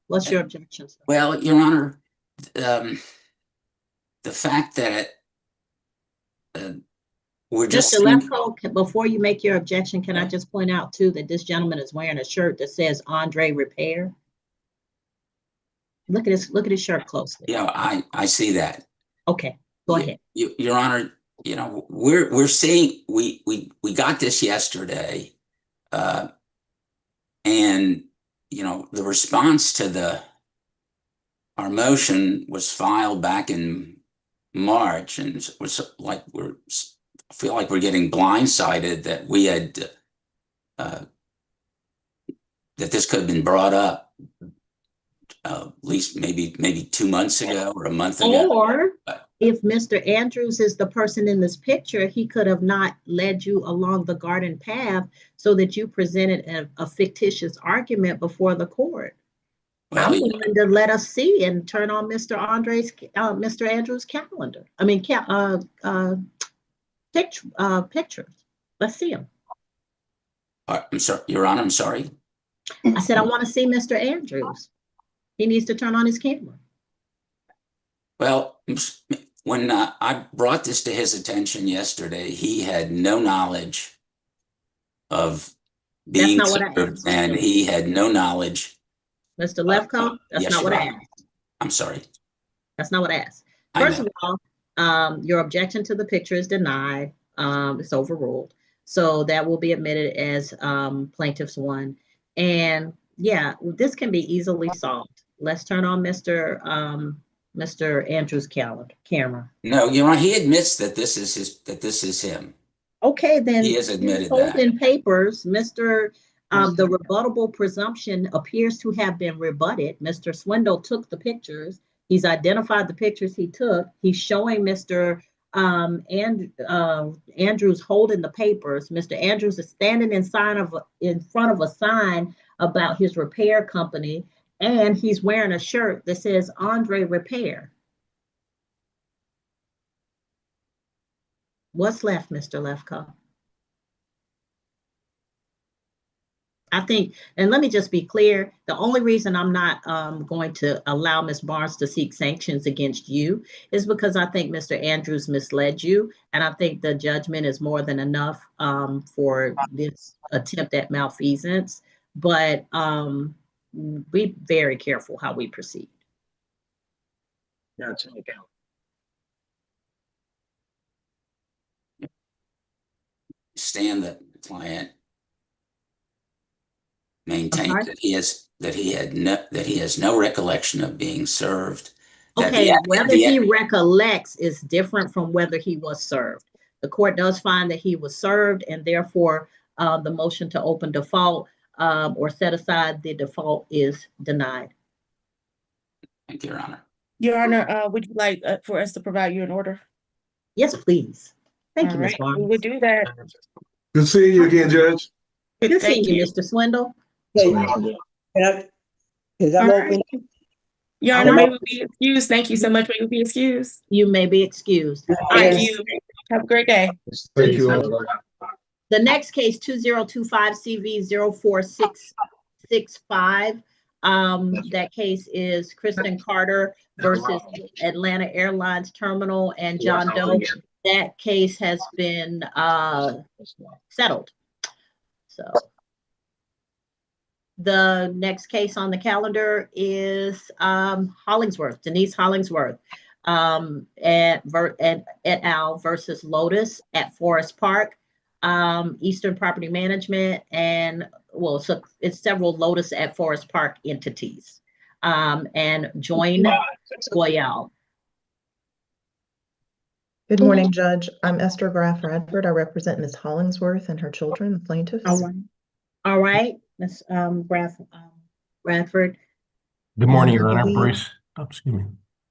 What's your objection, sir? Well, Your Honor, the fact that we're just Mr. Lefkoe, before you make your objection, can I just point out too that this gentleman is wearing a shirt that says Andre Repair? Look at his shirt closely. Yeah, I see that. Okay, go ahead. Your Honor, we're seeing we got this yesterday, and the response to our motion was filed back in March, and it was like I feel like we're getting blindsided that we had that this could have been brought up at least maybe 2 months ago or a month ago. Or if Mr. Andrews is the person in this picture, he could have not led you along the garden path so that you presented a fictitious argument before the court. Well, I'm willing to let us see and turn on Mr. Andrews' calendar. I mean, pictures. Let's see them. I'm sorry, Your Honor, I'm sorry. I said I want to see Mr. Andrews. He needs to turn on his camera. Well, when I brought this to his attention yesterday, he had no knowledge of being served, and he had no knowledge. Mr. Lefkoe, that's yes, not what Your I Honor. asked. I'm sorry. That's not what I asked. First of all, your objection to the picture is denied. It's overruled. So that will be admitted as plaintiff's one. And yeah, this can be easily solved. Let's turn on Mr. Andrews' camera. No, Your Honor, he admits that this is him. Okay, then He has he's admitted that. holding papers. The rebuttable presumption appears to have been rebutted. Mr. Swindle took the pictures. He's identified the pictures he took. He's showing Mr. Andrews holding the papers. Mr. Andrews is standing in front of a sign about his repair company, and he's wearing a shirt that says Andre Repair. What's left, Mr. Lefkoe? I think, and let me just be clear, the only reason I'm not going to allow Ms. Barnes to seek sanctions against you is because I think Mr. Andrews misled you, and I think the judgment is more than enough for this attempt at malfeasance, but be very careful how we proceed. Stand that the client maintains that he has no recollection of being served. Okay, whether he recollects is different from whether he was served. The court does find that he was served, and therefore the motion to open default or set aside the default is denied. Thank you, Your Honor. Your Honor, would you like for us to provide you an order? Yes, please. Thank you, All Ms. right, Barnes. we would do that. Good seeing you again, Judge. Good Thank seeing you, you. Mr. Swindle. Okay, Yes, because I'm All open. right. Your Honor, may we be excused? Thank you so much. May we be excused? You may be excused. Thank you. Have a great day. Thank you. The next case, 2025 CV 04665. That case is Kristen Carter versus Atlanta Airlines Terminal and John Doe. That case has been settled. So the next case on the calendar is Hollingsworth, Denise Hollingsworth, et al. Versus Lotus at Forest Park, Eastern Property Management, and well, so it's several Lotus at Forest Park entities, and join Goyal. Good morning, Judge. I'm Esther Graff Radford. I represent Ms. Hollingsworth and her children, the plaintiffs. All right, Ms. Radford. Good morning, And Your I Honor. believe- Bruce. Oh, excuse me.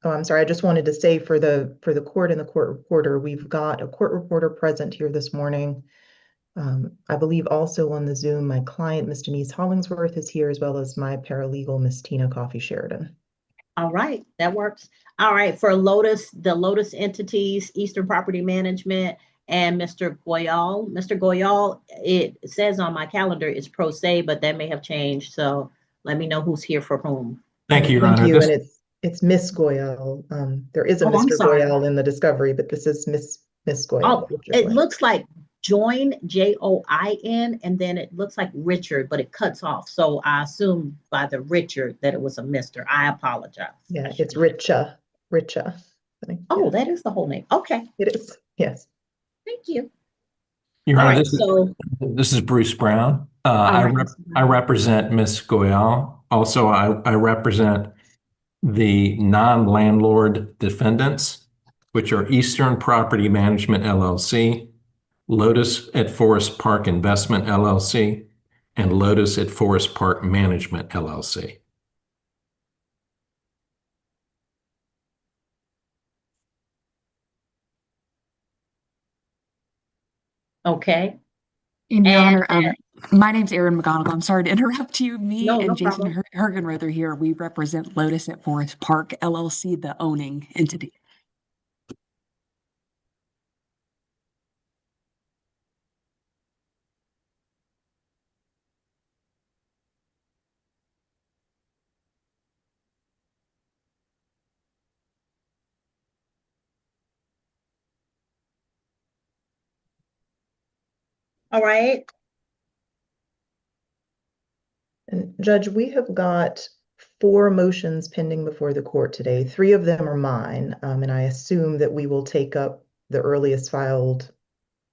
Oh, I'm sorry. I just wanted to say for the court and the court reporter, we've got a court reporter present here this morning. I believe also on the Zoom, my client, Ms. Denise Hollingsworth, is here, as well as my paralegal, Ms. Tina Coffey Sheridan. All right, that works. All right, for Lotus, the Lotus entities, Eastern Property Management, and Mr. Goyal. Mr. Goyal, it says on my calendar is pro se, but that may have changed. So let me know who's here for whom. Thank you, Your Thank Honor. you, and it's Miss Goyal. There is a Oh, I'm Mr. sorry. Goyal in the discovery, but this is Miss Goyal. Oh, Richard it Goyal. looks like join, Join, and then it looks like Richard, but it cuts off. So I assume by the Richard that it was a Mr. I apologize. Yeah, it's Richa. Oh, that is the whole name. Okay, It is, yes. thank you. Your All Honor, right, this is Bruce Brown. right, Mr. I represent Ms. Goyal. Also, I represent the non-landlord defendants, which are Eastern Property Management LLC, Lotus at Forest Park Investment LLC, and Lotus at Forest Park Management LLC. Okay. In Your And- Honor, my name's Erin McGonigal. I'm sorry to interrupt you. Me No, and no Jason problem. Hergenrother here, we represent Lotus at Forest Park LLC, the owning entity. All right. And Judge, we have got 4 motions pending before the court today. 3 of them are mine, and I assume that we will take up the earliest filed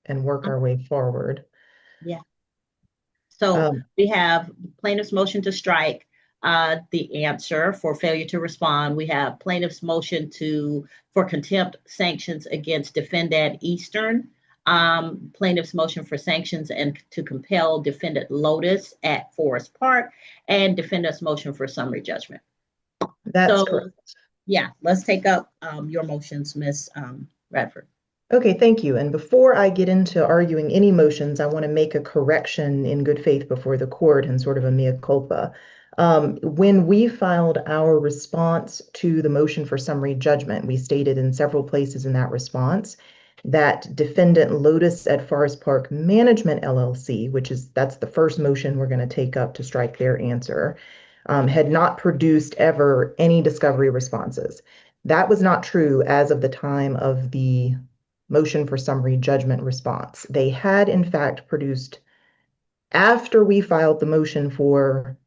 and work our way forward. Yeah. So we have plaintiff's motion to strike the answer for failure to respond. We have plaintiff's motion for contempt sanctions against defendant Eastern, plaintiff's motion for sanctions and to compel defendant Lotus at Forest Park, and defendant's motion for summary judgment. That's correct. Yeah, let's take up your motions, Ms. Radford. Okay, thank you. And before I get into arguing any motions, I want to make a correction in good faith before the court and sort of a mea culpa. When we filed our response to the motion for summary judgment, we stated in several places in that response that defendant Lotus at Forest Park Management LLC, that's the first motion we're going to take up to strike their answer, had not produced ever any discovery responses. That was not true as of the time of the motion for summary judgment response. They had, in fact, produced, after we filed the motion for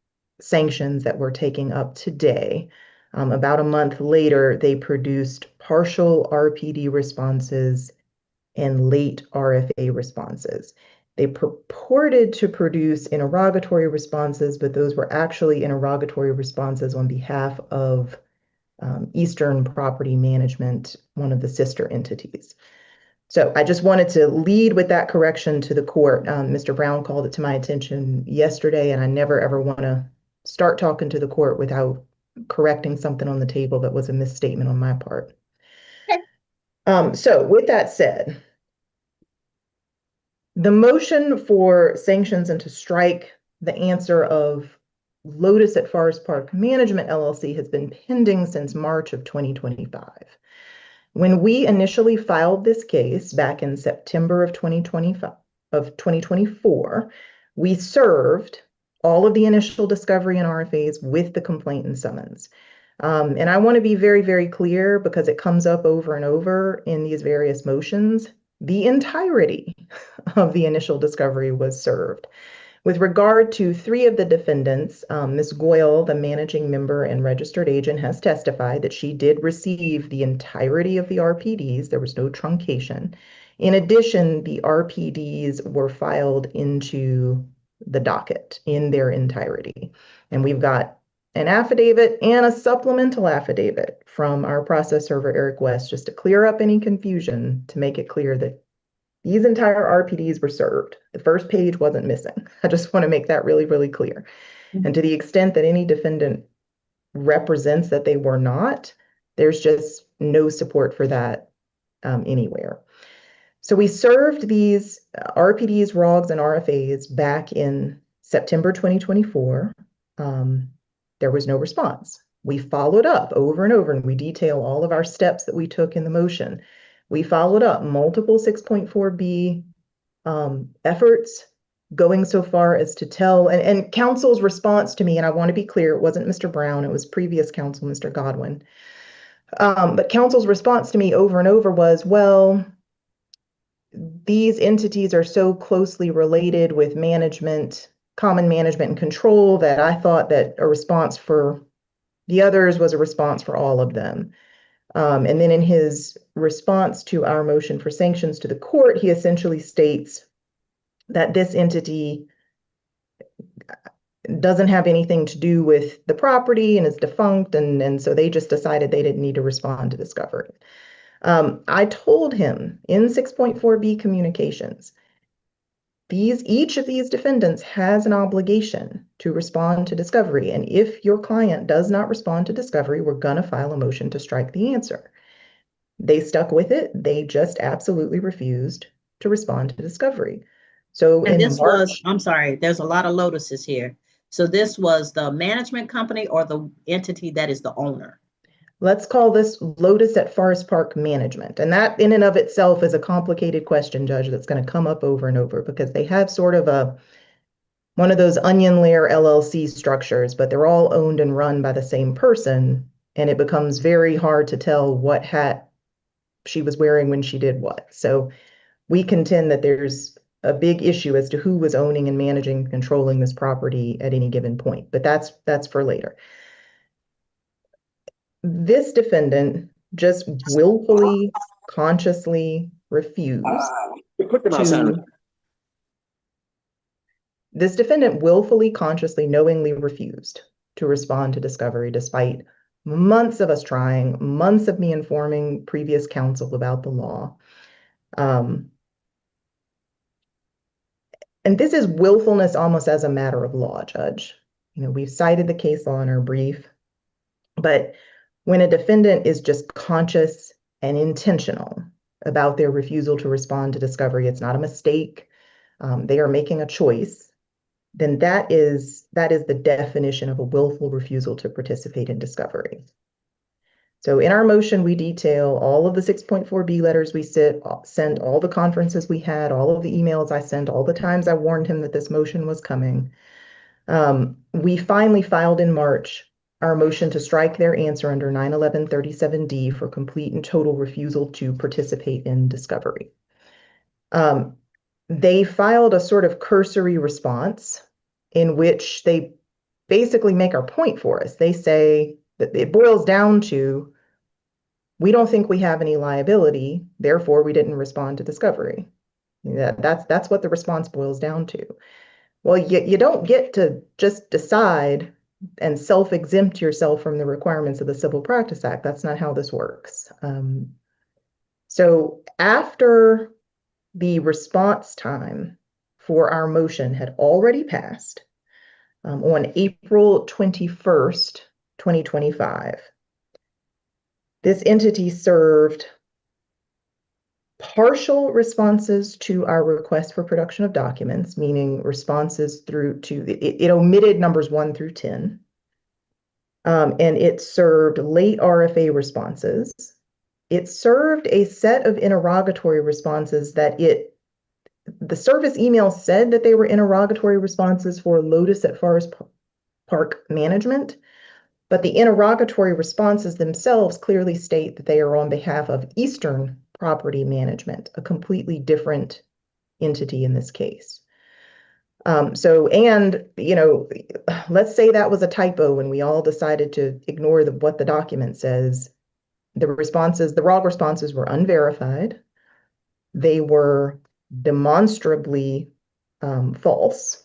sanctions that we're taking up today, about a month later, they produced partial RPD responses and late RFA responses. They purported to produce interrogatory responses, but those were actually interrogatory responses on behalf of Eastern Property Management, one of the sister entities. So I just wanted to lead with that correction to the court. Mr. Brown called it to my attention yesterday, and I never ever want to start talking to the court without correcting something on the table that was a misstatement on my part. Okay. So with that said, the motion for sanctions and to strike the answer of Lotus at Forest Park Management LLC has been pending since March of 2025. When we initially filed this case back in September of 2024, we served all of the initial discovery and RFAs with the complaint and summons. And I want to be very, very clear because it comes up over and over in these various motions. The entirety of the initial discovery was served. With regard to 3 of the defendants, Ms. Goyle, the managing member and registered agent, has testified that she did receive the entirety of the RPDs. There was no truncation. In addition, the RPDs were filed into the docket in their entirety. And we've got an affidavit and a supplemental affidavit from our process server, Eric West, just to clear up any confusion, to make it clear that these entire RPDs were served. The first page wasn't missing. I just want to make that really, really clear. And to the extent that any defendant represents that they were not, there's just no support for that anywhere. So we served these RPDs, ROGs, and RFAs back in September 2024. There was no response. We followed up over and over, and we detail all of our steps that we took in the motion. We followed up multiple 6.4B efforts, going so far as to tell, and counsel's response to me, and I want to be clear, it wasn't Mr. Brown, it was previous counsel, Mr. Godwin. But counsel's response to me over and over was, well, these entities are so closely related with management, common management and control, that I thought that a response for the others was a response for all of them. And then in his response to our motion for sanctions to the court, he essentially states that this entity doesn't have anything to do with the property and is defunct, and so they just decided they didn't need to respond to discovery. I told him in 6.4B communications, each of these defendants has an obligation to respond to discovery. And if your client does not respond to discovery, we're going to file a motion to strike the answer. They stuck with it. They just absolutely refused to respond to discovery. So and in this March, was, I'm sorry, there's a lot of Lotuses here. So this was the management company or the entity that is the owner? Let's call this Lotus at Forest Park Management. And that in and of itself is a complicated question, Judge, that's going to come up over and over because they have sort of one of those onion layer LLC structures, but they're all owned and run by the same person. And it becomes very hard to tell what hat she was wearing when she did what. So we contend that there's a big issue as to who was owning and managing and controlling this property at any given point, but that's for later. This defendant just willfully, consciously refused This defendant willfully, consciously, knowingly refused to respond to discovery despite months of us trying, months of me informing previous counsel about the law. And this is willfulness almost as a matter of law, Judge. We've cited the case law in our brief, but when a defendant is just conscious and intentional about their refusal to respond to discovery, it's not a mistake, they are making a choice, then that is the definition of a willful refusal to participate in discovery. So in our motion, we detail all of the 6.4b letters we sent, all the conferences we had, all of the emails I sent, all the times I warned him that this motion was coming. We finally filed in March our motion to strike their answer under 91137D for complete and total refusal to participate in discovery. They filed a sort of cursory response in which they basically make our point for us. They say that it boils down to, we don't think we have any liability, therefore we didn't respond to discovery. That's what the response boils down to. Well, you don't get to just decide and self-exempt yourself from the requirements of the Civil Practice Act. That's not how this works. So after the response time for our motion had already passed, on April 21st, 2025, this entity served partial responses to our request for production of documents, meaning responses through to, it omitted numbers 1 through 10. And it served late RFA responses. It served a set of interrogatory responses that the service email said that they were interrogatory responses for Lotus at Forest Park Management, but the interrogatory responses themselves clearly state that they are on behalf of Eastern Property Management, a completely different entity in this case. Let's say that was a typo and we all decided to ignore what the document says. The ROG responses were unverified. They were demonstrably false.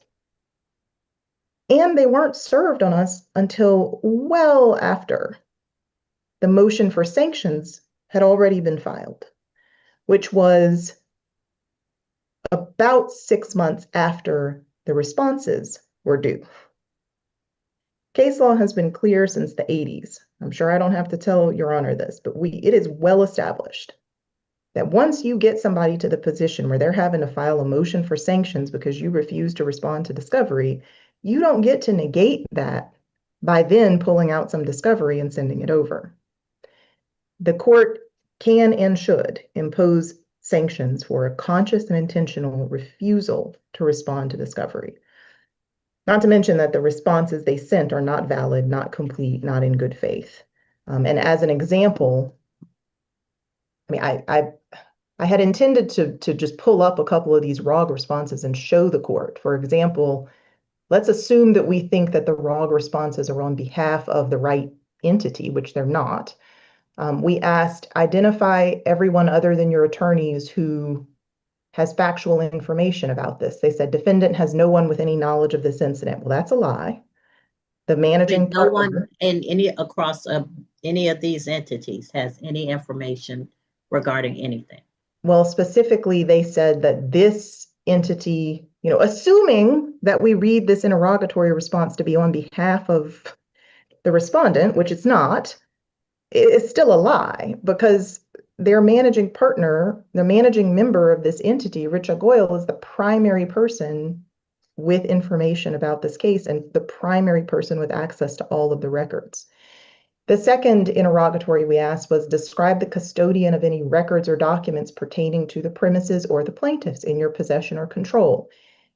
And they weren't served on us until well after the motion for sanctions had already been filed, which was about 6 months after the responses were due. Case law has been clear since the 80s. I'm sure I don't have to tell Your Honor this, but it is well established that once you get somebody to the position where they're having to file a motion for sanctions because you refuse to respond to discovery, you don't get to negate that by then pulling out some discovery and sending it over. The court can and should impose sanctions for a conscious and intentional refusal to respond to discovery. Not to mention that the responses they sent are not valid, not complete, not in good faith. And as an example, I had intended to just pull up a couple of these ROG responses and show the court. For example, let's assume that we think that the ROG responses are on behalf of the right entity, which they're not. We asked, identify everyone other than your attorneys who has factual information about this. They said, defendant has no one with any knowledge of this incident. Well, that's a lie. The managing no one partner, in across any of these entities has any information regarding anything. Well, specifically, they said that this entity, assuming that we read this interrogatory response to be on behalf of the respondent, which it's not, it's still a lie because their managing partner, the managing member of this entity, Richa Goyal, is the primary person with information about this case and the primary person with access to all of the records. The second interrogatory we asked was, describe the custodian of any records or documents pertaining to the premises or the plaintiffs in your possession or control.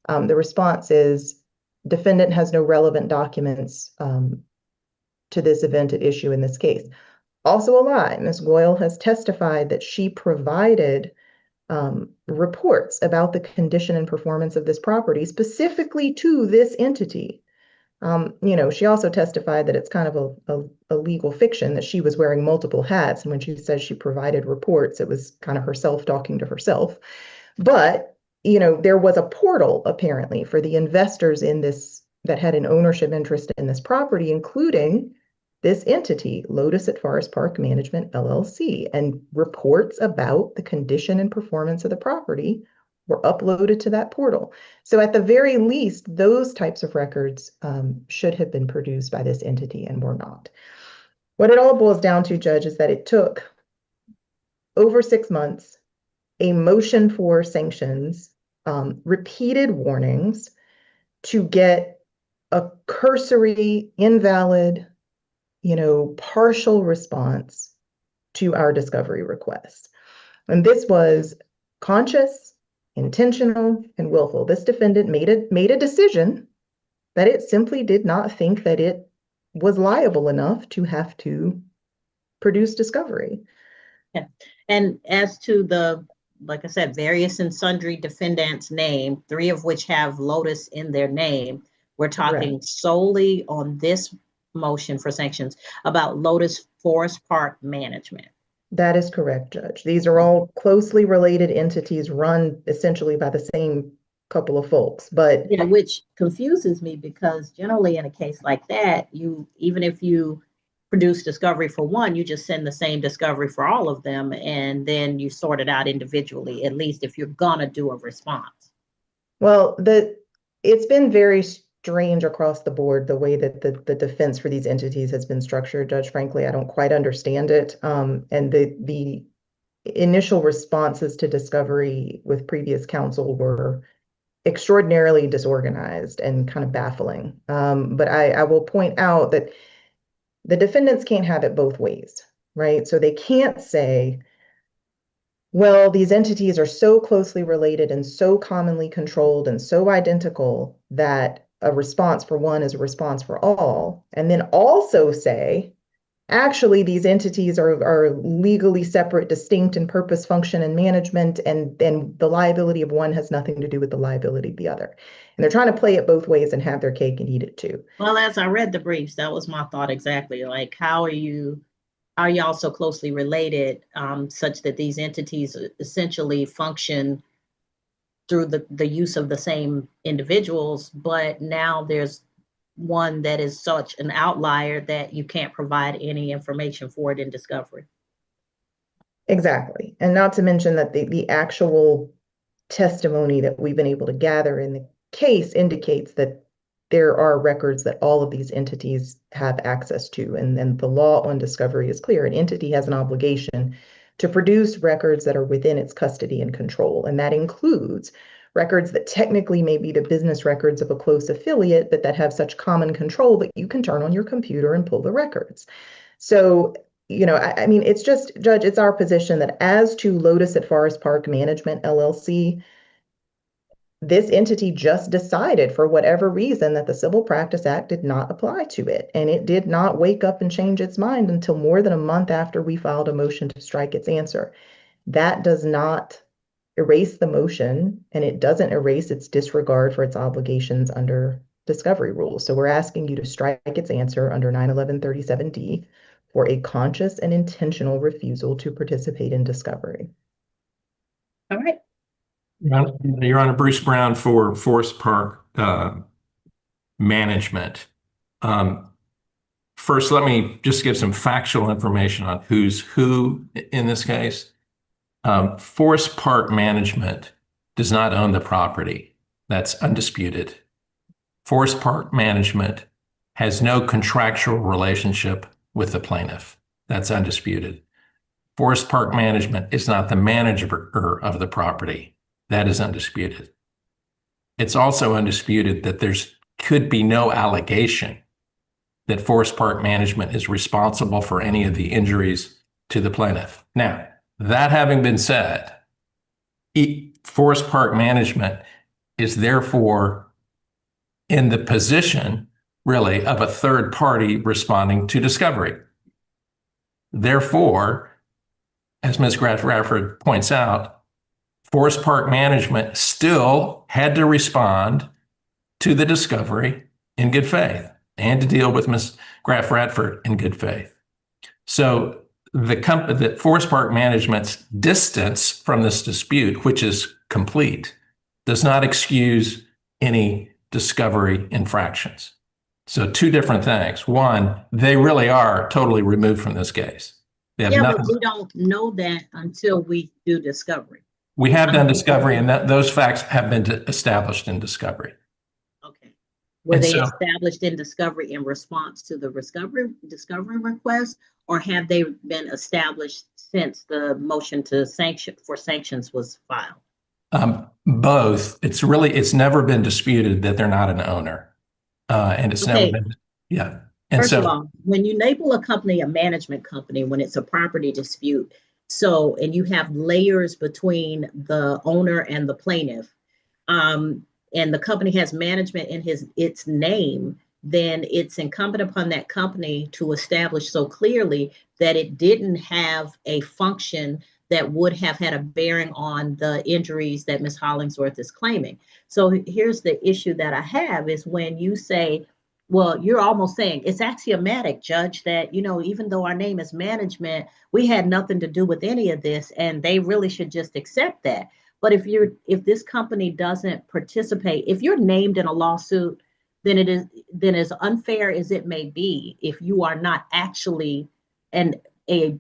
The response is, defendant has no relevant documents to this event at issue in this case. Also a lie. Ms. Goyal has testified that she provided reports about the condition and performance of this property specifically to this entity. She also testified that it's kind of a legal fiction that she was wearing multiple hats. And when she says she provided reports, it was kind of herself talking to herself. But, there was a portal apparently for the investors in this that had an ownership interest in this property, including this entity, Lotus at Forest Park Management LLC, and reports about the condition and performance of the property were uploaded to that portal. So at the very least, those types of records should have been produced by this entity and were not. What it all boils down to, Judge, is that it took over 6 months, a motion for sanctions, repeated warnings to get a cursory, invalid, partial response to our discovery requests. And this was conscious, intentional, and willful. This defendant made a decision that it simply did not think that it was liable enough to have to produce discovery. Yeah. And as to the, like I said, various and sundry defendants' name, 3 of which have Lotus in their name, we're talking solely on this motion for sanctions about Lotus Forest Park Management. That is correct, Judge. These are all closely related entities run essentially by the same couple of folks, but which confuses me because generally in a case like that, even if you produce discovery for one, you just send the same discovery for all of them, and then you sort it out individually, at least if you're gonna do a response. Well, it's been very strange across the board, the way that the defense for these entities has been structured, Judge. Frankly, I don't quite understand it. And the initial responses to discovery with previous counsel were extraordinarily disorganized and kind of baffling. But I will point out that the defendants can't have it both ways, right? So they can't say, well, these entities are so closely related and so commonly controlled and so identical that a response for one is a response for all, and then also say, actually, these entities are legally separate, distinct in purpose, function, and management, and the liability of one has nothing to do with the liability of the other. And they're trying to play it both ways and have their cake and eat it too. Well, as I read the briefs, that was my thought exactly. Like, how are y'all so closely related, such that these entities essentially function through the use of the same individuals, but now there's one that is such an outlier that you can't provide any information for it in discovery. Exactly. And not to mention that the actual testimony that we've been able to gather in the case indicates that there are records that all of these entities have access to. And then the law on discovery is clear. An entity has an obligation to produce records that are within its custody and control. And that includes records that technically may be the business records of a close affiliate, but that have such common control that you can turn on your computer and pull the records. So, I mean, it's just, Judge, it's our position that as to Lotus at Forest Park Management LLC, this entity just decided for whatever reason that the Civil Practice Act did not apply to it. And it did not wake up and change its mind until more than a month after we filed a motion to strike its answer. That does not erase the motion, and it doesn't erase its disregard for its obligations under discovery rules. So we're asking you to strike its answer under 91137D for a conscious and intentional refusal to participate in discovery. All right. Your Honor, Bruce Brown for Forest Park Management. First, let me just give some factual information on who's who in this case. Forest Park Management does not own the property. That's undisputed. Forest Park Management has no contractual relationship with the plaintiff. That's undisputed. Forest Park Management is not the manager of the property. That is undisputed. It's also undisputed that could be no allegation that Forest Park Management is responsible for any of the injuries to the plaintiff. Now, that having been said, Forest Park Management is therefore in the position, really, of a third party responding to discovery. Therefore, as Ms. Graff-Radford points out, Forest Park Management still had to respond to the discovery in good faith and to deal with Ms. Graff-Radford in good faith. So the Forest Park Management's distance from this dispute, which is complete does not excuse any discovery infractions. So two different things. One, they really are totally removed from this case. They have Yeah, nothing. but we don't know that until we do discovery. We have done discovery, and those facts have been established in discovery. Okay. Were And they so- established in discovery in response to the discovery request, or have they been established since the motion to sanctions was filed? Both. It's never been disputed that they're not an owner. And it's never Okay. been, yeah. And First of so, all, when you label a company a management company, when it's a property dispute, and you have layers between the owner and the plaintiff, and the company has management in its name, then it's incumbent upon that company to establish so clearly that it didn't have a function that would have had a bearing on the injuries that Ms. Hollingsworth is claiming. So here's the issue that I have is when you say, well, you're almost saying it's axiomatic, Judge, that, even though our name is management, we had nothing to do with any of this, and they really should just accept that. But if this company doesn't participate, if you're named in a lawsuit, then as unfair as it may be, if you are not actually a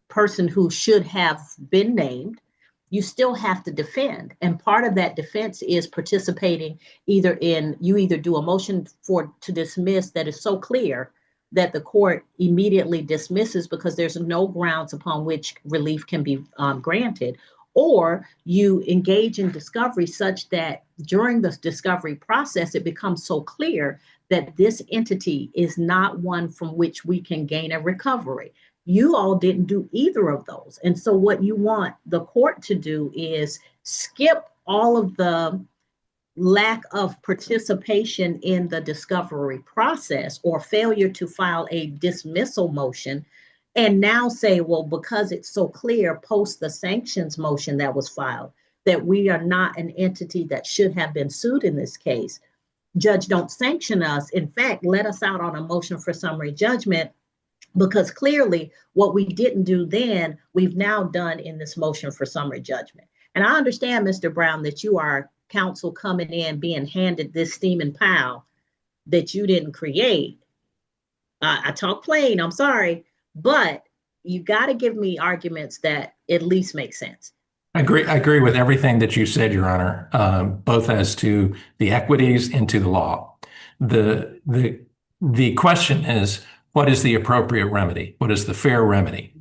person who should have been named, you still have to defend. And part of that defense is participating you either do a motion to dismiss that is so clear that the court immediately dismisses because there's no grounds upon which relief can be granted, or you engage in discovery such that during the discovery process, it becomes so clear that this entity is not one from which we can gain a recovery. You all didn't do either of those. And so what you want the court to do is skip all of the lack of participation in the discovery process or failure to file a dismissal motion, and now say, well, because it's so clear post the sanctions motion that was filed that we are not an entity that should have been sued in this case. Judge, don't sanction us. In fact, let us out on a motion for summary judgment, because clearly what we didn't do then, we've now done in this motion for summary judgment. And I understand, Mr. Brown, that you are counsel coming in being handed this steaming pile that you didn't create. I talk plain, I'm sorry, but you got to give me arguments that at least make sense. I agree with everything that you said, Your Honor, both as to the equities and to the law. The question is, what is the appropriate remedy? What is the fair remedy?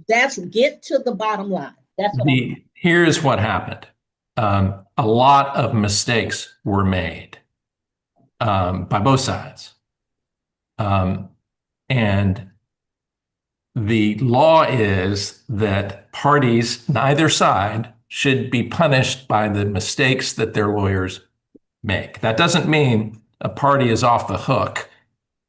Get to the bottom line. That's what Here's what happened. A lot of mistakes were made by both sides. And the law is that parties, neither side, should be punished by the mistakes that their lawyers make. That doesn't mean a party is off the hook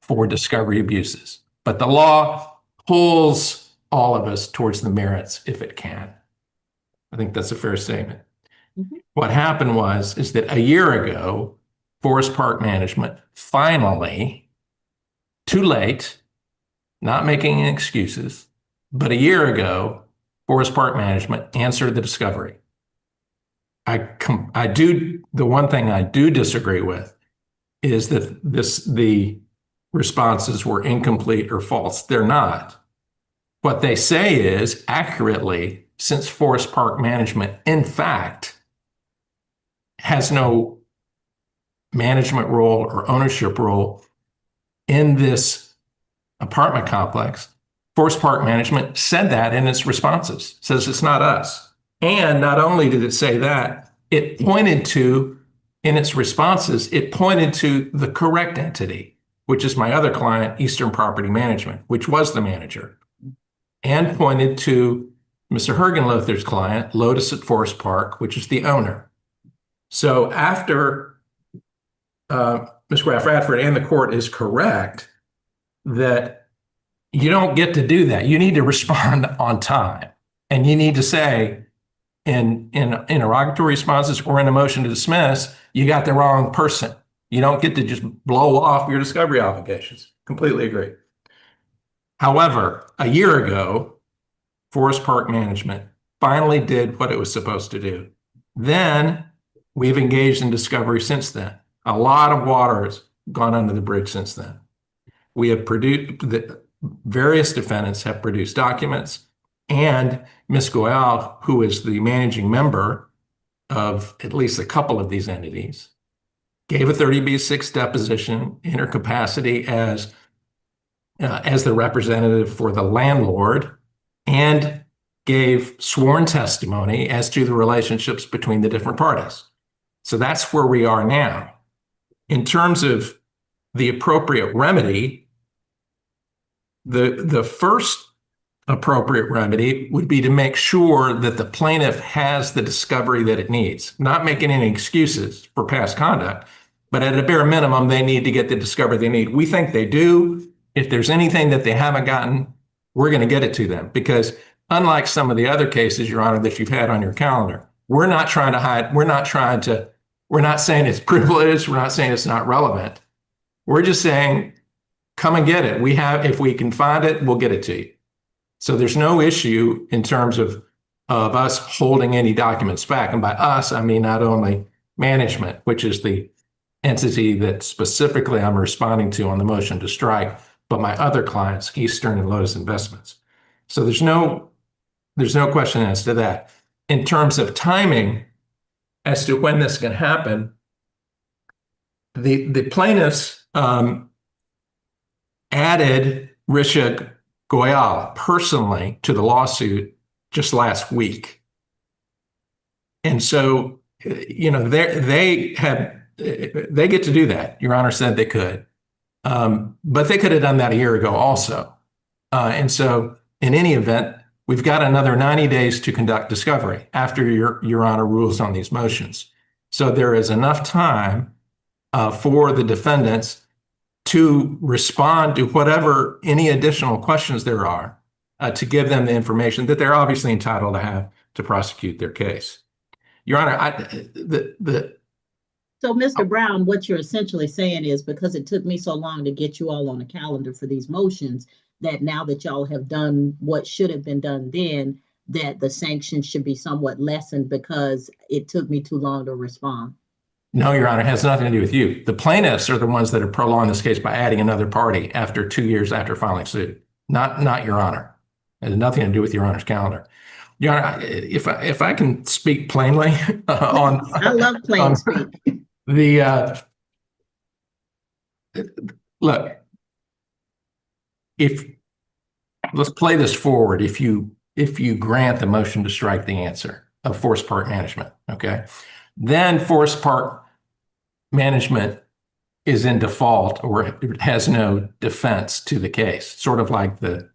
for discovery abuses, but the law pulls all of us towards the merits if it can. I think that's a fair statement. Mm-hmm. What happened is that a year ago, Forest Park Management finally, too late, not making any excuses, but a year ago, Forest Park Management answered the discovery. The one thing I do disagree with is that the responses were incomplete or false. They're not. What they say is accurately, since Forest Park Management, in fact, has no management role or ownership role in this apartment complex, Forest Park Management said that in its responses, says it's not us. And not only did it say that, it pointed to, in its responses, it pointed to the correct entity, which is my other client, Eastern Property Management, which was the manager, and pointed to Mr. Hergenlother's client, Lotus at Forest Park, which is the owner. So after Ms. Graff Radford and the court is correct that you don't get to do that. You need to respond on time. And you need to say in interrogatory responses or in a motion to dismiss, you got the wrong person. You don't get to just blow off your discovery obligations. Completely agree. However, a year ago, Forest Park Management finally did what it was supposed to do. Then we've engaged in discovery since then. A lot of water has gone under the bridge since then. We have produced, various defendants have produced documents, and Ms. Goyal, who is the managing member of at least a couple of these entities, gave a 30B6 deposition in her capacity as the representative for the landlord, and gave sworn testimony as to the relationships between the different parties. So that's where we are now. In terms of the appropriate remedy, the first appropriate remedy would be to make sure that the plaintiff has the discovery that it needs, not making any excuses for past conduct, but at a bare minimum, they need to get the discovery they need. We think they do. If there's anything that they haven't gotten, we're going to get it to them, because unlike some of the other cases, Your Honor, that you've had on your calendar, we're not trying to hide. We're not saying it's privileged. We're not saying it's not relevant. We're just saying, come and get it. If we can find it, we'll get it to you. So there's no issue in terms of us holding any documents back. And by us, I mean not only management, which is the entity that specifically I'm responding to on the motion to strike, but my other clients, Eastern and Lotus Investments. So there's no question as to that. In terms of timing, as to when this can happen, the plaintiffs added Risha Goyal personally to the lawsuit just last week. And so, they get to do that. Your Honor said they could. But they could have done that a year ago also. And so in any event, we've got another 90 days to conduct discovery after Your Honor rules on these motions. So there is enough time for the defendants to respond to whatever any additional questions there are, to give them the information that they're obviously entitled to have to prosecute their case. Your Honor, So, Mr. Brown, what you're essentially saying is, because it took me so long to get you all on the calendar for these motions, that now that y'all have done what should have been done then, that the sanctions should be somewhat lessened because it took me too long to respond. No, Your Honor, it has nothing to do with you. The plaintiffs are the ones that have prolonged this case by adding another party after 2 years after filing suit. Not Your Honor. It has nothing to do with Your Honor's calendar. Your Honor, if I can speak plainly on, I love plain speak. Look, let's play this forward. If you grant the motion to strike the answer of Forest Park Management, okay, then Forest Park Management is in default, or it has no defense to the case, sort of like the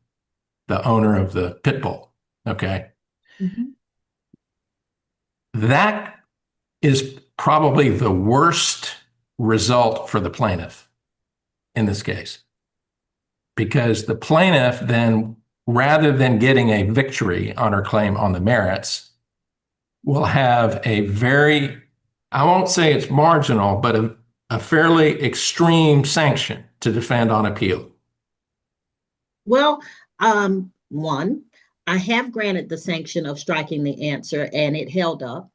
owner of the pit bull, okay? Mm-hmm. That is probably the worst result for the plaintiff in this case, because the plaintiff then, rather than getting a victory on her claim on the merits, will have a very, I won't say it's marginal, but a fairly extreme sanction to defend on appeal. Well, one, I have granted the sanction of striking the answer and it held up.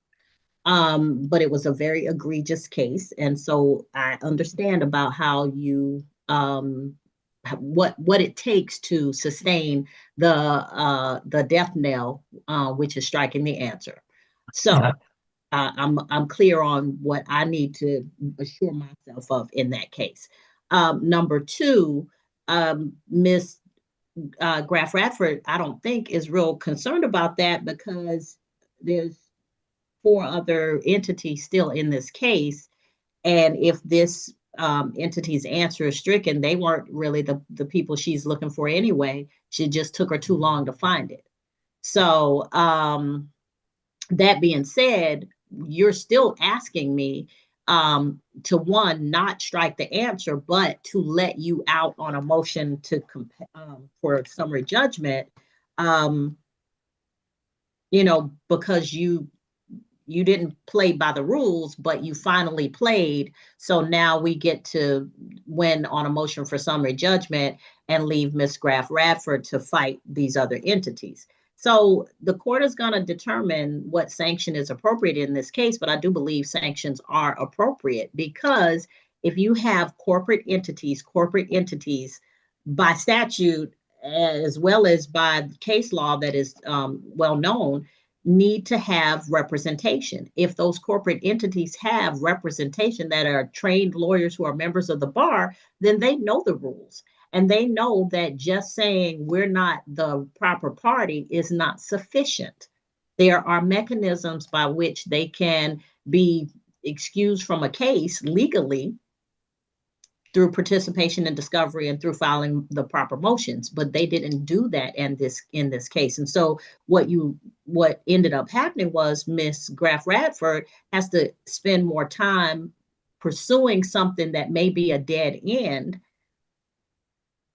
But it was a very egregious case. And so I understand about how you, what it takes to sustain the death knell, which is striking the answer. So I'm clear on what I need to assure myself of in that case. Number two, Ms. Graf Radford, I don't think is real concerned about that, because there's 4 other entities still in this case. And if this entity's answer is stricken, they weren't really the people she's looking for anyway. She just took her too long to find it. So that being said, you're still asking me to, one, not strike the answer, but to let you out on a motion to for summary judgment, because you didn't play by the rules, but you finally played. So now we get to win on a motion for summary judgment and leave Ms. Graf Radford to fight these other entities. So the court is going to determine what sanction is appropriate in this case, but I do believe sanctions are appropriate because if you have corporate entities by statute, as well as by case law that is well known, need to have representation. If those corporate entities have representation that are trained lawyers who are members of the bar, then they know the rules. And they know that just saying we're not the proper party is not sufficient. There are mechanisms by which they can be excused from a case legally through participation in discovery and through filing the proper motions, but they didn't do that in this case. And so what ended up happening was Miss Graf Radford has to spend more time pursuing something that may be a dead end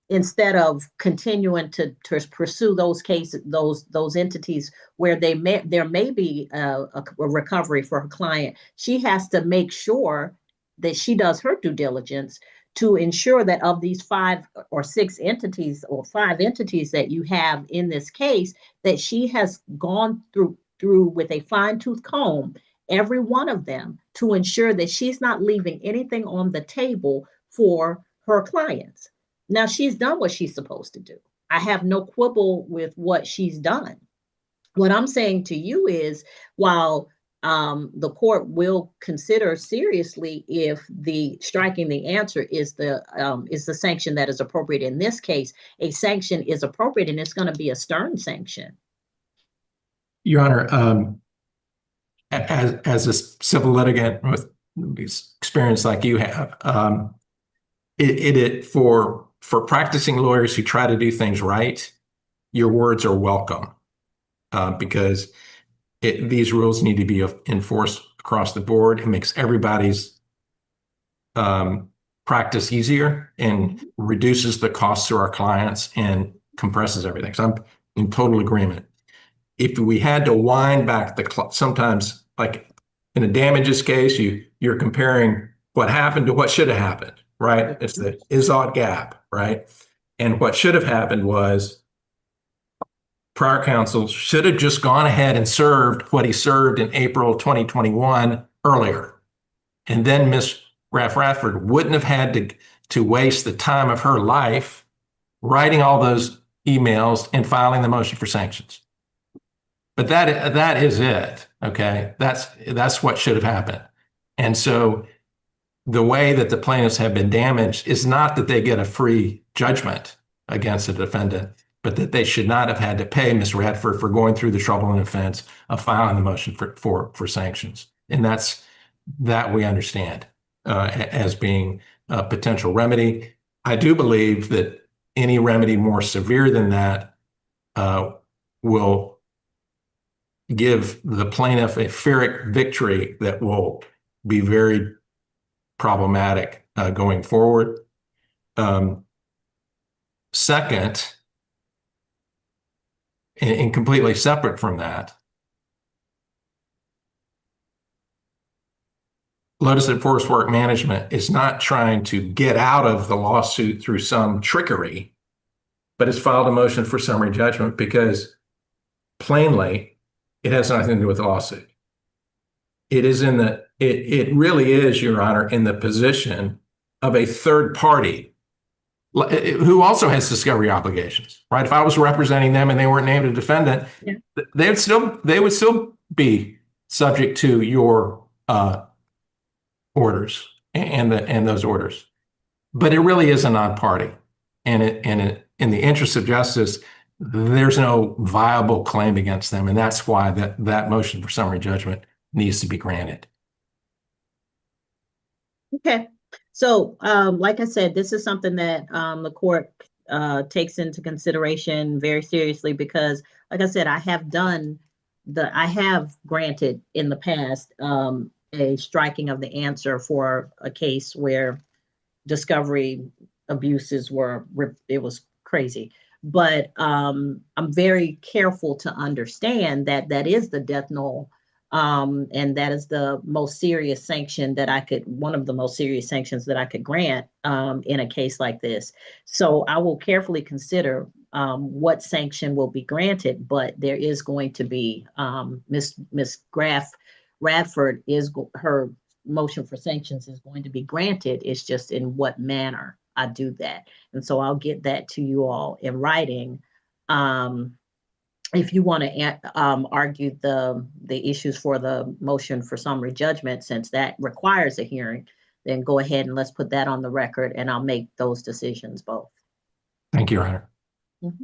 instead of continuing to pursue those cases, those entities where there may be a recovery for her client. She has to make sure that she does her due diligence to ensure that of these 5 or 6 entities or 5 entities that you have in this case, that she has gone through with a fine-tooth comb every one of them to ensure that she's not leaving anything on the table for her clients. Now, she's done what she's supposed to do. I have no quibble with what she's done. What I'm saying to you is, while the court will consider seriously if the striking the answer is the sanction that is appropriate in this case, a sanction is appropriate and it's going to be a stern sanction. Your Honor, as a civil litigant with experience like you have, for practicing lawyers who try to do things right, your words are welcome because these rules need to be enforced across the board. It makes everybody's practice easier and reduces the costs to our clients and compresses everything. So I'm in total agreement. If we had to wind back the clock, sometimes like in a damages case, you're comparing what happened to what should have happened. Right? It's the is-ought gap, right? And what should have happened was prior counsel should have just gone ahead and served what he served in April 2021 earlier. And then Ms. Graf Radford wouldn't have had to waste the time of her life writing all those emails and filing the motion for sanctions. But that is it, okay? That's what should have happened. And so the way that the plaintiffs have been damaged is not that they get a free judgment against the defendant, but that they should not have had to pay Ms. Radford for going through the trouble and offense of filing the motion for sanctions. And that we understand as being a potential remedy. I do believe that any remedy more severe than that will give the plaintiff a Pyrrhic victory that will be very problematic going forward. Second, and completely separate from that, Lotus at Forest Work Management is not trying to get out of the lawsuit through some trickery, but has filed a motion for summary judgment because plainly it has nothing to do with the lawsuit. It is it really is, Your Honor, in the position of a third party who also has discovery obligations, right? If I was representing them and they weren't named a defendant, they would still be subject to your orders and those orders. But it really is a non-party, and in the interest of justice, there's no viable claim against them, and that's why that motion for summary judgment needs to be granted. Okay. So, like I said, this is something that the court takes into consideration very seriously because, like I said, I have granted in the past a striking of the answer for a case where discovery abuses it was crazy. But I'm very careful to understand that is the death knell. And that is the most serious sanction one of the most serious sanctions that I could grant in a case like this. So I will carefully consider what sanction will be granted, but there is going to be Miss Radford her motion for sanctions is going to be granted. It's just in what manner I do that. And so I'll get that to you all in writing. If you want to argue the issues for the motion for summary judgment, since that requires a hearing, then go ahead and let's put that on the record, and I'll make those decisions both. Thank you, Your Honor.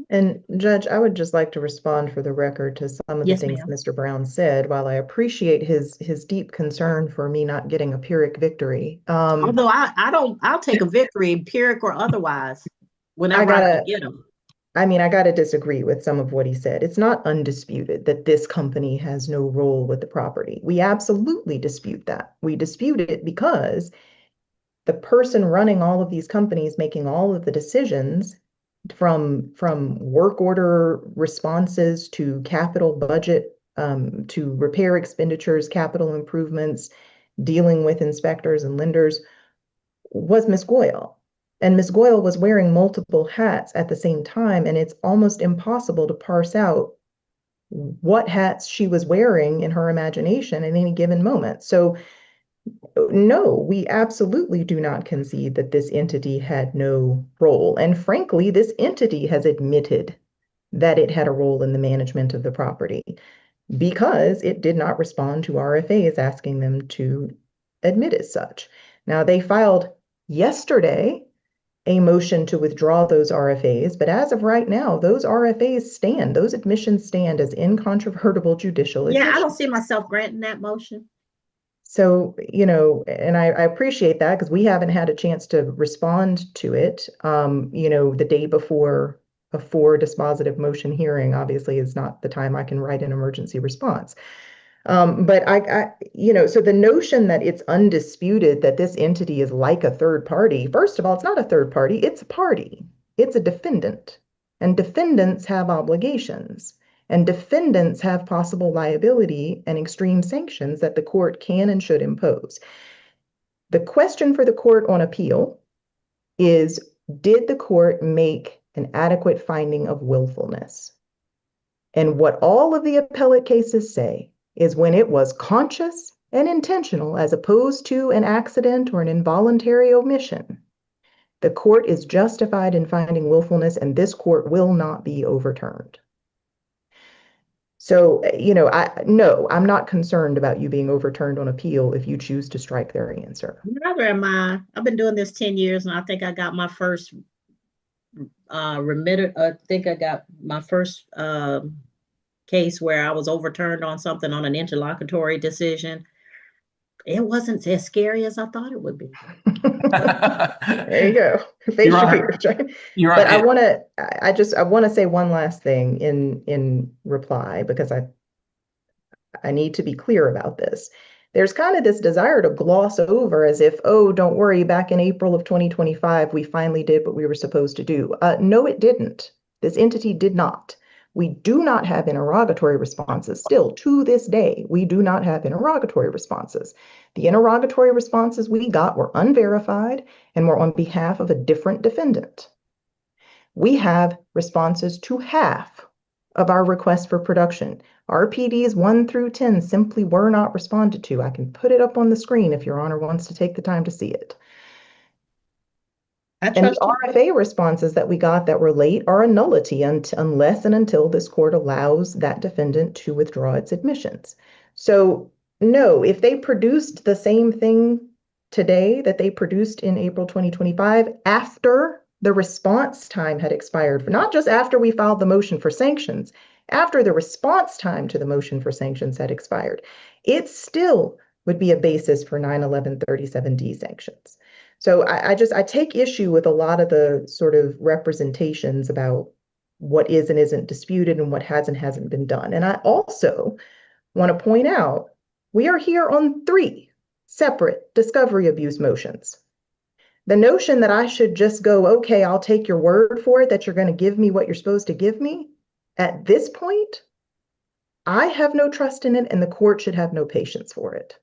And Judge, I would just like to respond for the record to some of the things Mr. Brown said. While I appreciate his deep concern for me not getting a Pyrrhic victory, although I'll take a victory, Pyrrhic or otherwise, whenever I can get them. I mean, I got to disagree with some of what he said. It's not undisputed that this company has no role with the property. We absolutely dispute that. We dispute it because the person running all of these companies, making all of the decisions, from work order responses to capital budget, to repair expenditures, capital improvements, dealing with inspectors and lenders, was Ms. Goyle. And Ms. Goyle was wearing multiple hats at the same time, and it's almost impossible to parse out what hats she was wearing in her imagination at any given moment. So no, we absolutely do not concede that this entity had no role. And frankly, this entity has admitted that it had a role in the management of the property because it did not respond to RFAs asking them to admit as such. Now, they filed yesterday a motion to withdraw those RFAs, but as of right now, those RFAs stand, those admissions stand as incontrovertible judicial admissions. Yeah, I don't see myself granting that motion. So, and I appreciate that because we haven't had a chance to respond to it. The day before a 4 dispositive motion hearing obviously is not the time I can write an emergency response. But so the notion that it's undisputed that this entity is like a third party, first of all, it's not a third party, it's a party. It's a defendant. And defendants have obligations. And defendants have possible liability and extreme sanctions that the court can and should impose. The question for the court on appeal is, did the court make an adequate finding of willfulness? And what all of the appellate cases say is when it was conscious and intentional as opposed to an accident or an involuntary omission, the court is justified in finding willfulness, and this court will not be overturned. So, no, I'm not concerned about you being overturned on appeal if you choose to strike their answer. Neither am I. I've been doing this 10 years, and I think I got my first case where I was overturned on something on an interlocutory decision. It wasn't as scary as I thought it would be. There you go. Face your fears, right? But I want to say one last thing in reply, because I need to be clear about this. There's kind of this desire to gloss over as if, oh, don't worry, back in April of 2025, we finally did what we were supposed to do. No, it didn't. This entity did not. We do not have interrogatory responses. Still, to this day, we do not have interrogatory responses. The interrogatory responses we got were unverified and were on behalf of a different defendant. We have responses to half of our requests for production. RPDs 1 through 10 simply were not responded to. I can put it up on the screen if Your Honor wants to take the time to see it. And the RFA responses that we got that were late are a nullity unless and until this court allows that defendant to withdraw its admissions. So no, if they produced the same thing today that they produced in April 2025 after the response time had expired, not just after we filed the motion for sanctions, after the response time to the motion for sanctions had expired, it still would be a basis for 9/11/37D sanctions. So I take issue with a lot of the sort of representations about what is and isn't disputed and what has and hasn't been done. And I also want to point out, we are here on 3 separate discovery abuse motions. The notion that I should just go, okay, I'll take your word for it, that you're going to give me what you're supposed to give me, at this point, I have no trust in it, and the court should have no patience for it.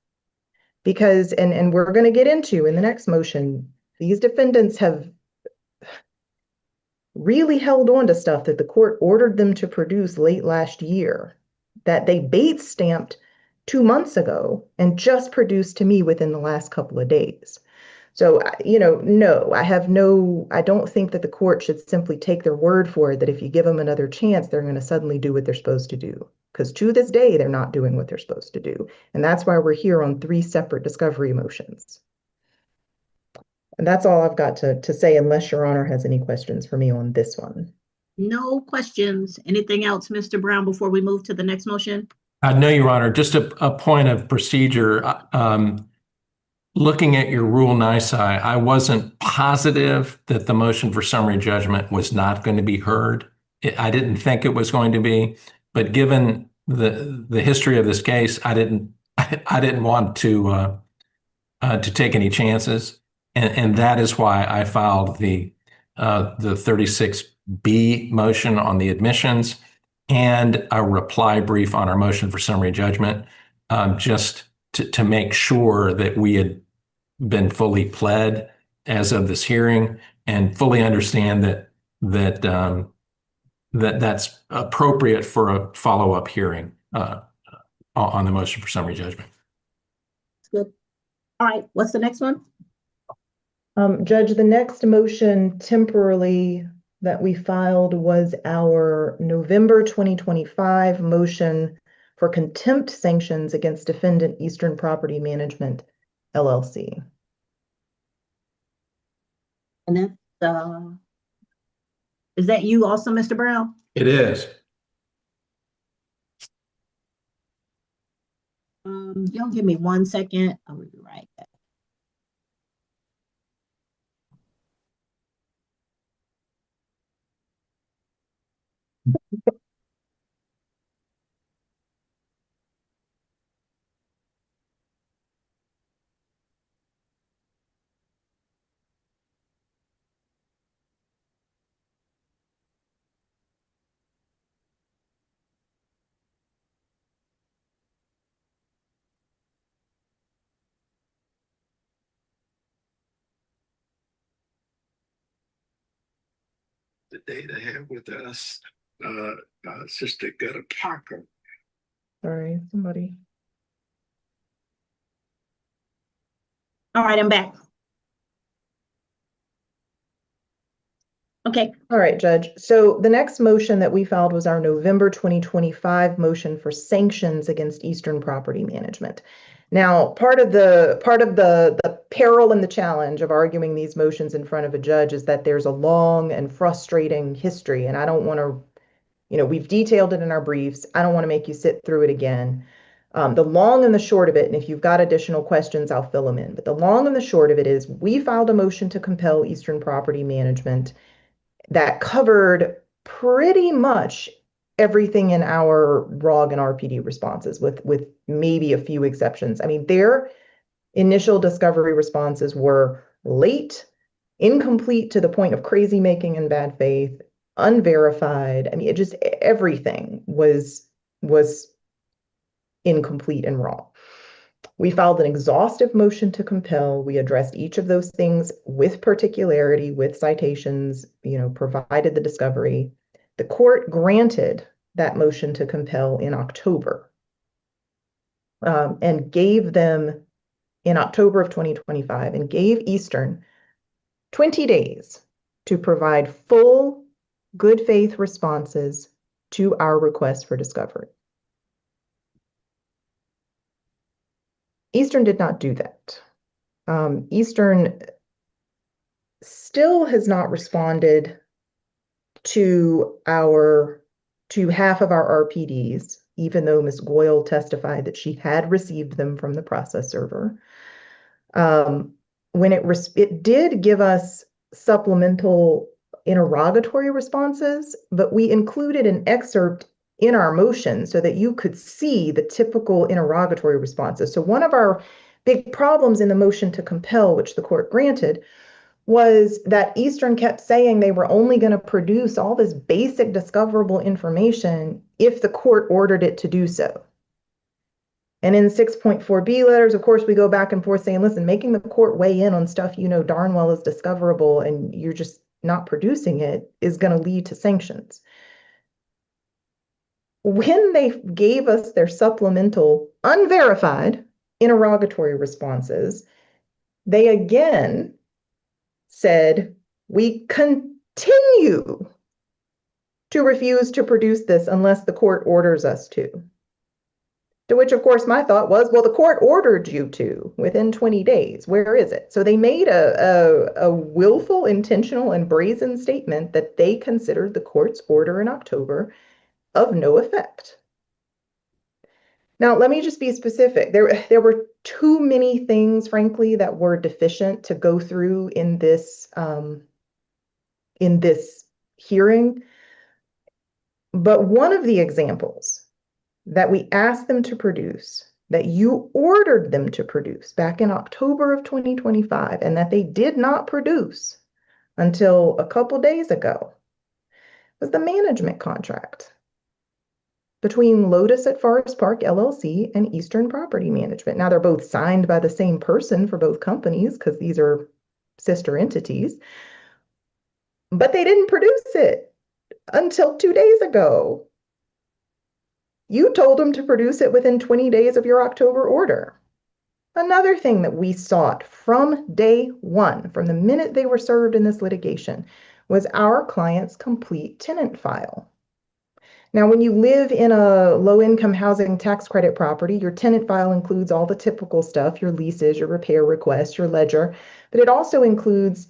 Because, and we're going to get into in the next motion, these defendants have, really held on to stuff that the court ordered them to produce late last year that they bait stamped 2 months ago and just produced to me within the last couple of days. So, no, I don't think that the court should simply take their word for it that if you give them another chance, they're going to suddenly do what they're supposed to do. Because to this day, they're not doing what they're supposed to do. And that's why we're here on 3 separate discovery motions. And that's all I've got to say, unless Your Honor has any questions for me on this one. No questions. Anything else, Mr. Brown, before we move to the next motion? No, Your Honor, just a point of procedure. Looking at your rule nisi, I wasn't positive that the motion for summary judgment was not going to be heard. I didn't think it was going to be, but given the history of this case, I didn't want to take any chances, and that is why I filed the 36B motion on the admissions and a reply brief on our motion for summary judgment, just to make sure that we had been fully pled as of this hearing and fully understand that's appropriate for a follow-up hearing on the motion for summary judgment. Good. All right, what's the next one? Judge, the next motion temporarily that we filed was our November 2025 motion for contempt sanctions against defendant Eastern Property Management, LLC. And that's, is that you also, Mr. Brown? It is. Y'all give me 1 second. I will be right back. The data have with us, Sister Gutta Parker. Sorry, somebody. All right, I'm back. Okay. All right, Judge. So the next motion that we filed was our November 2025 motion for sanctions against Eastern Property Management. Now, part of the peril and the challenge of arguing these motions in front of a judge is that there's a long and frustrating history, and I don't want to, we've detailed it in our briefs. I don't want to make you sit through it again. The long and the short of it, and if you've got additional questions, I'll fill them in. But the long and the short of it is we filed a motion to compel Eastern Property Management that covered pretty much everything in our ROG and RPD responses, with maybe a few exceptions. I mean, their initial discovery responses were late, incomplete to the point of crazy making and bad faith, unverified. I mean, it just, everything was incomplete and wrong. We filed an exhaustive motion to compel. We addressed each of those things with particularity, with citations, provided the discovery. The court granted that motion to compel in October, and gave them, in October of 2025, and gave Eastern 20 days to provide full good faith responses to our request for discovery. Eastern did not do that. Eastern still has not responded to half of our RPDs, even though Ms. Goyle testified that she had received them from the process server. When it did give us supplemental interrogatory responses, but we included an excerpt in our motion so that you could see the typical interrogatory responses. So one of our big problems in the motion to compel, which the court granted, was that Eastern kept saying they were only going to produce all this basic discoverable information if the court ordered it to do so. And in 6.4b letters, of course, we go back and forth saying, listen, making the court weigh in on stuff you know darn well is discoverable, and you're just, not producing it is going to lead to sanctions. When they gave us their supplemental, unverified interrogatory responses, they again said, we continue to refuse to produce this unless the court orders us to. To which, of course, my thought was, well, the court ordered you to within 20 days. Where is it? So they made a willful, intentional, and brazen statement that they considered the court's order in October of no effect. Now, let me just be specific. There were too many things, frankly, that were deficient to go through in this hearing. But one of the examples that we asked them to produce, that you ordered them to produce back in October of 2025, and that they did not produce until a couple days ago, was the management contract between Lotus at Forest Park LLC and Eastern Property Management. Now, they're both signed by the same person for both companies because these are sister entities, but they didn't produce it until 2 days ago. You told them to produce it within 20 days of your October order. Another thing that we sought from day one, from the minute they were served in this litigation, was our client's complete tenant file. Now, when you live in a low-income housing tax credit property, your tenant file includes all the typical stuff, your leases, your repair requests, your ledger, but it also includes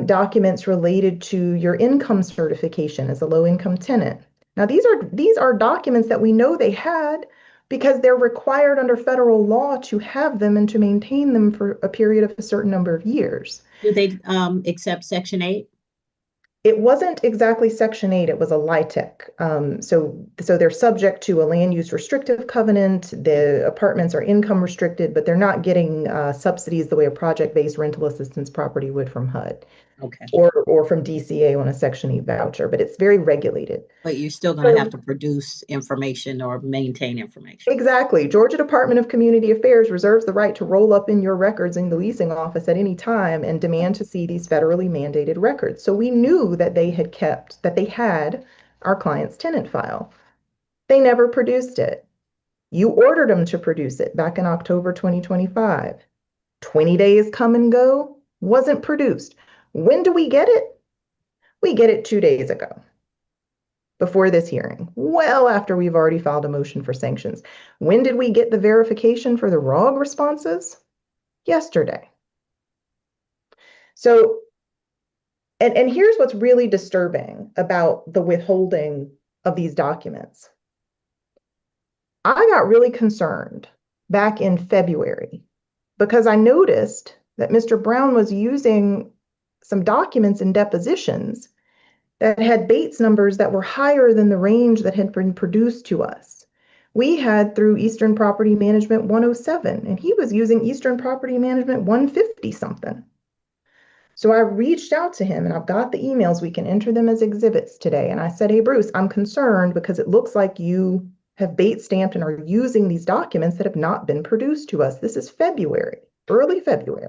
documents related to your income certification as a low-income tenant. Now, these are documents that we know they had because they're required under federal law to have them and to maintain them for a period of a certain number of years. Do they accept Section 8? It wasn't exactly Section 8, it was a LIHTC. So they're subject to a land use restrictive covenant. The apartments are income restricted, but they're not getting subsidies the way a project-based rental assistance property would from HUD. Okay. Or from DCA on a Section 8 voucher, but it's very regulated. But you're still going to have to produce information or maintain information. Exactly. Georgia Department of Community Affairs reserves the right to roll up in your records in the leasing office at any time and demand to see these federally mandated records. So we knew that they had our client's tenant file. They never produced it. You ordered them to produce it back in October 2025. 20 days come and go, wasn't produced. When do we get it? We get it 2 days ago, before this hearing, well after we've already filed a motion for sanctions. When did we get the verification for the ROG responses? Yesterday. So, and here's what's really disturbing about the withholding of these documents. I got really concerned back in February because I noticed that Mr. Brown was using some documents and depositions that had Bates numbers that were higher than the range that had been produced to us. We had through Eastern Property Management 107, and he was using Eastern Property Management 150 something. So I reached out to him, and I've got the emails. We can enter them as exhibits today. And I said, hey, Bruce, I'm concerned because it looks like you have Bates stamped and are using these documents that have not been produced to us. This is February, early February.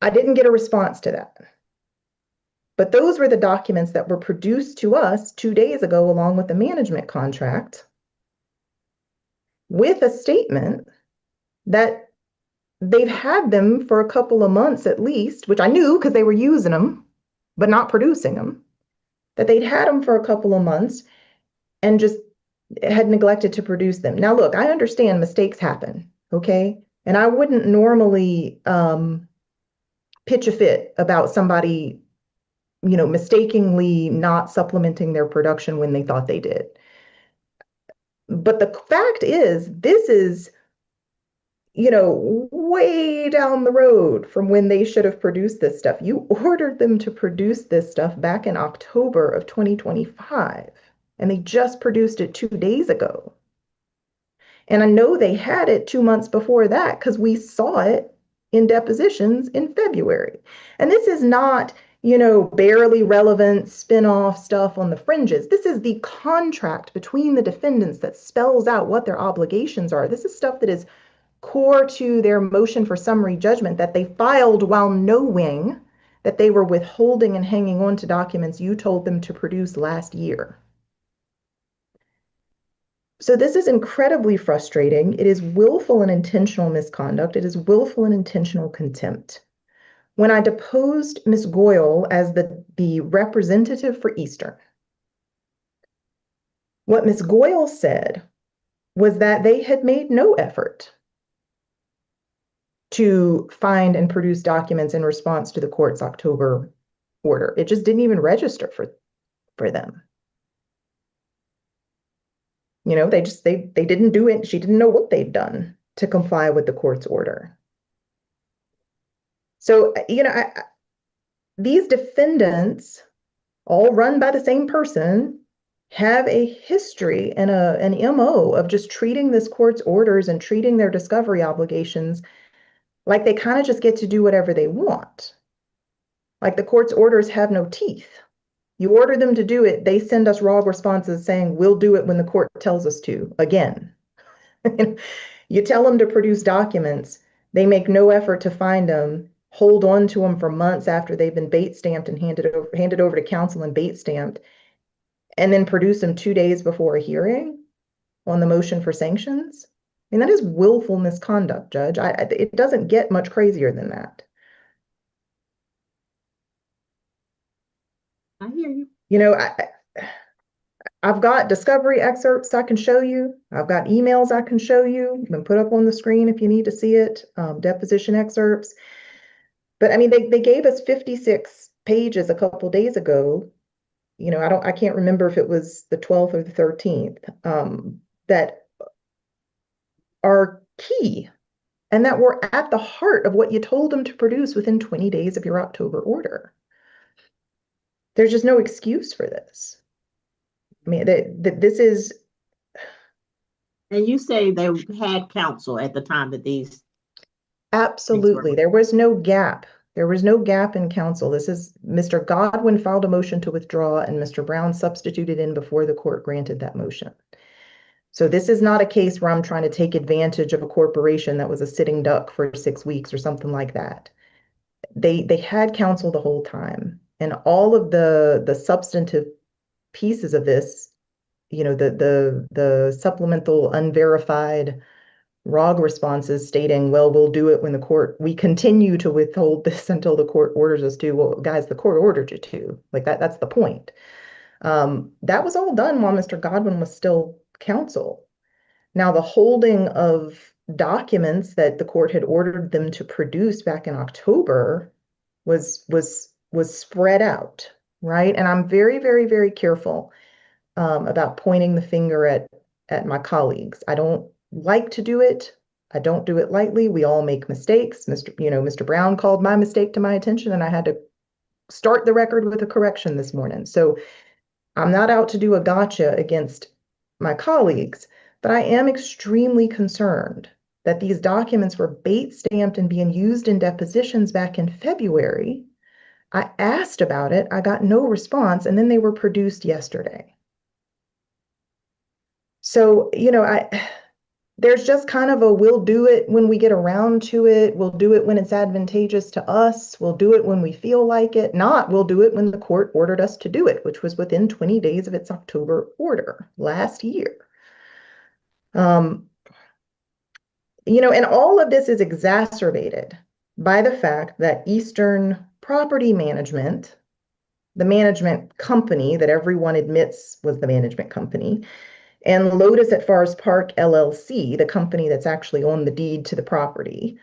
I didn't get a response to that. But those were the documents that were produced to us 2 days ago, along with the management contract, with a statement that they've had them for a couple of months at least, which I knew because they were using them, but not producing them, that they'd had them for a couple of months and just had neglected to produce them. Now, look, I understand mistakes happen, okay? And I wouldn't normally pitch a fit about somebody, mistakenly not supplementing their production when they thought they did. But the fact is, this is, way down the road from when they should have produced this stuff. You ordered them to produce this stuff back in October of 2025, and they just produced it 2 days ago. And I know they had it 2 months before that because we saw it in depositions in February. And this is not, barely relevant spin-off stuff on the fringes. This is the contract between the defendants that spells out what their obligations are. This is stuff that is core to their motion for summary judgment that they filed while knowing that they were withholding and hanging on to documents you told them to produce last year. So this is incredibly frustrating. It is willful and intentional misconduct. It is willful and intentional contempt. When I deposed Ms. Goyle as the representative for Eastern, what Ms. Goyle said was that they had made no effort to find and produce documents in response to the court's October order. It just didn't even register for them. You know, they didn't do it. She didn't know what they'd done to comply with the court's order. So, you know, these defendants, all run by the same person, have a history and an MO of just treating this court's orders and treating their discovery obligations like they kind of just get to do whatever they want. Like the court's orders have no teeth. You order them to do it, they send us raw responses saying, we'll do it when the court tells us to, again. You tell them to produce documents, they make no effort to find them, hold on to them for months after they've been bait stamped and handed over to counsel and bait stamped, and then produce them 2 days before a hearing on the motion for sanctions. I mean, that is willful misconduct, Judge. It doesn't get much crazier than that. I hear you. You know, I've got discovery excerpts I can show you. I've got emails I can show you. Been put up on the screen if you need to see it, deposition excerpts. But I mean, they gave us 56 pages a couple days ago. You know, I can't remember if it was the 12th or the 13th, that are key and that were at the heart of what you told them to produce within 20 days of your October order. There's just no excuse for this. I mean, this is. And you say they had counsel at the time that these. Absolutely. There was no gap. There was no gap in counsel. This is Mr. Godwin filed a motion to withdraw and Mr. Brown substituted in before the court granted that motion. So this is not a case where I'm trying to take advantage of a corporation that was a sitting duck for 6 weeks or something like that. They had counsel the whole time, and all of the substantive pieces of this, you know, the supplemental unverified ROG responses stating, well, we'll do it when we continue to withhold this until the court orders us to. Well, guys, the court ordered you to. Like that's the point. That was all done while Mr. Godwin was still counsel. Now, the holding of documents that the court had ordered them to produce back in October was spread out, right? And I'm very, very, very careful about pointing the finger at my colleagues. I don't like to do it. I don't do it lightly. We all make mistakes. Mr. Brown called my mistake to my attention, and I had to start the record with a correction this morning. So I'm not out to do a gotcha against my colleagues, but I am extremely concerned that these documents were bait stamped and being used in depositions back in February. I asked about it, I got no response, and then they were produced yesterday. So, you know, there's just kind of a we'll do it when we get around to it. We'll do it when it's advantageous to us. We'll do it when we feel like it. Not we'll do it when the court ordered us to do it, which was within 20 days of its October order last year. You know, and all of this is exacerbated by the fact that Eastern Property Management, the management company that everyone admits was the management company, and Lotus at Forest Park LLC, the company that's actually on the deed to the property,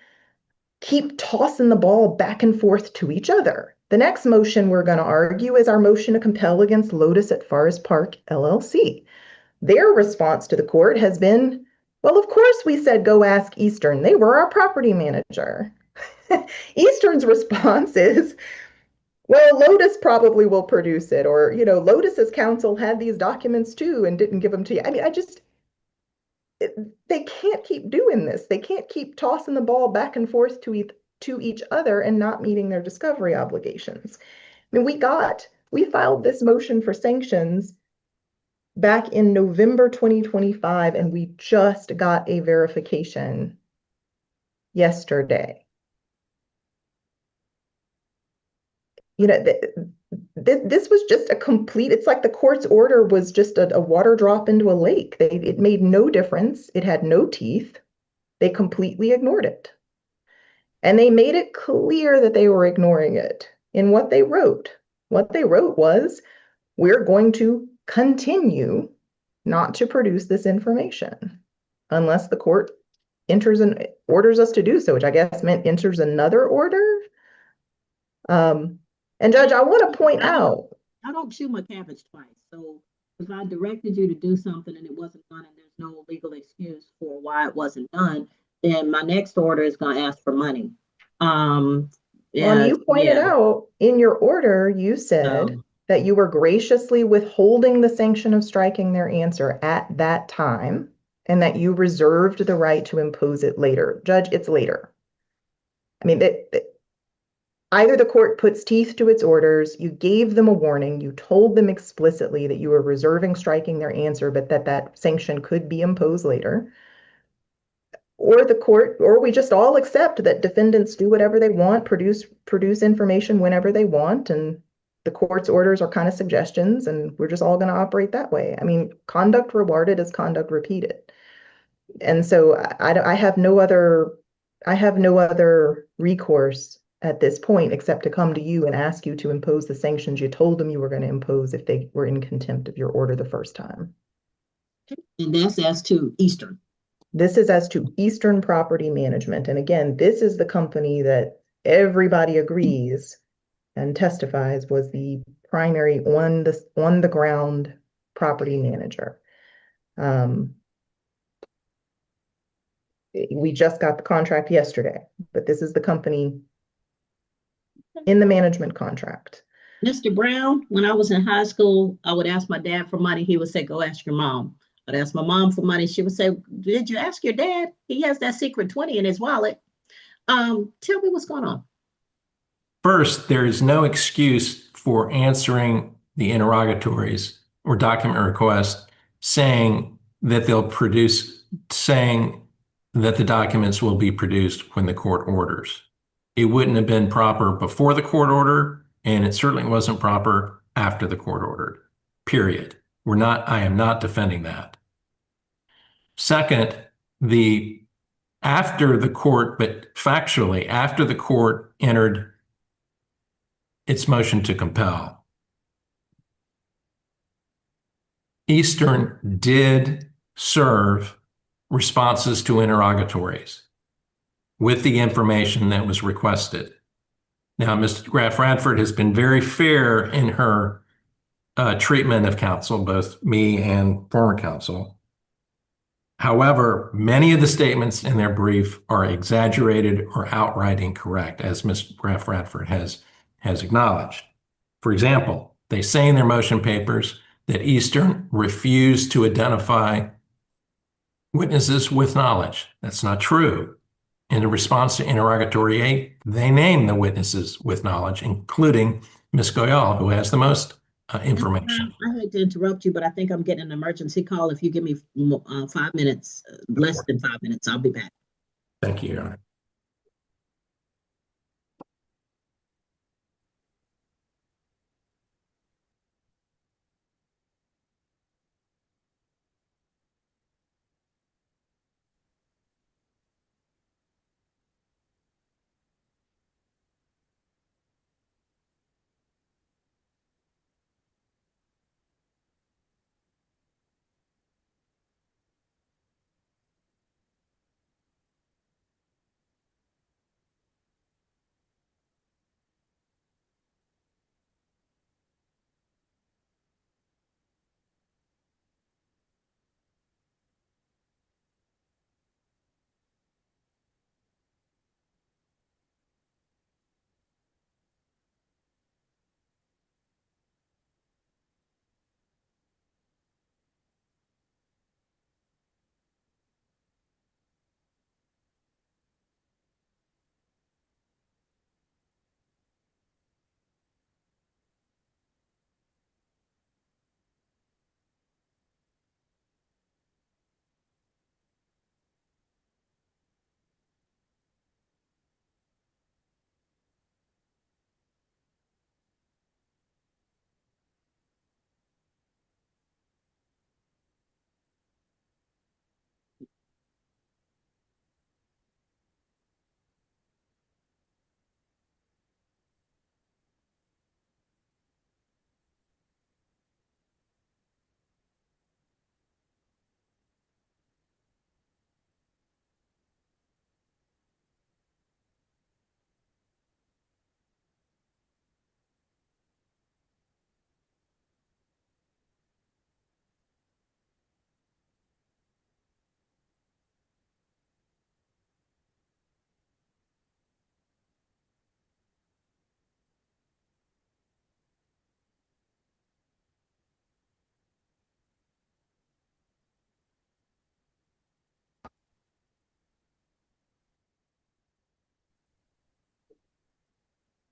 keep tossing the ball back and forth to each other. The next motion we're going to argue is our motion to compel against Lotus at Forest Park LLC. Their response to the court has been, well, of course we said go ask Eastern. They were our property manager. Eastern's response is, well, Lotus probably will produce it, or, you know, Lotus's counsel had these documents too and didn't give them to you. I mean, they can't keep doing this. They can't keep tossing the ball back and forth to each other and not meeting their discovery obligations. I mean, we filed this motion for sanctions back in November 2025, and we just got a verification yesterday. you know, this was just a complete, it's like the court's order was just a water drop into a lake. It made no difference. It had no teeth. They completely ignored it. And they made it clear that they were ignoring it in what they wrote. What they wrote was, we're going to continue not to produce this information unless the court enters and orders us to do so, which I guess meant enters another order. And Judge, I want to point out, I don't chew my cabbage twice. So if I directed you to do something and it wasn't done and there's no legal excuse for why it wasn't done, then my next order is going to ask for money. you pointed out in your order, you said that you were graciously withholding the sanction of striking their answer at that time, and that you reserved the right to impose it later. Judge, it's later. I mean, either the court puts teeth to its orders, you gave them a warning, you told them explicitly that you were reserving striking their answer, but that sanction could be imposed later, or we just all accept that defendants do whatever they want, produce information whenever they want, and the court's orders are kind of suggestions, and we're just all going to operate that way. I mean, conduct rewarded is conduct repeated. And so I have no other recourse at this point except to come to you and ask you to impose the sanctions you told them you were going to impose if they were in contempt of your order the first time. And that's as to Eastern. This is as to Eastern Property Management. And again, this is the company that everybody agrees and testifies was the primary on the ground property manager. We just got the contract yesterday, but this is the company in the management contract. Mr. Brown, when I was in high school, I would ask my dad for money. He would say, go ask your mom. I'd ask my mom for money. She would say, did you ask your dad? He has that secret 20 in his wallet. Tell me what's going on. First, there is no excuse for answering the interrogatories or document requests saying that the documents will be produced when the court orders. It wouldn't have been proper before the court order, and it certainly wasn't proper after the court ordered, period. I am not defending that. Second, after the court entered its motion to compel, Eastern did serve responses to interrogatories with the information that was requested. Now, Ms. Graff Radford has been very fair in her treatment of counsel, both me and former counsel. However, many of the statements in their brief are exaggerated or outright incorrect, as Ms. Graff Radford has acknowledged. For example, they say in their motion papers that Eastern refused to identify witnesses with knowledge. That's not true. In the response to interrogatory 8, they name the witnesses with knowledge, including Ms. Goyal, who has the most information. I hate to interrupt you, but I think I'm getting an emergency call. If you give me 5 minutes, less than 5 minutes, I'll be back. Thank you, Your Honor.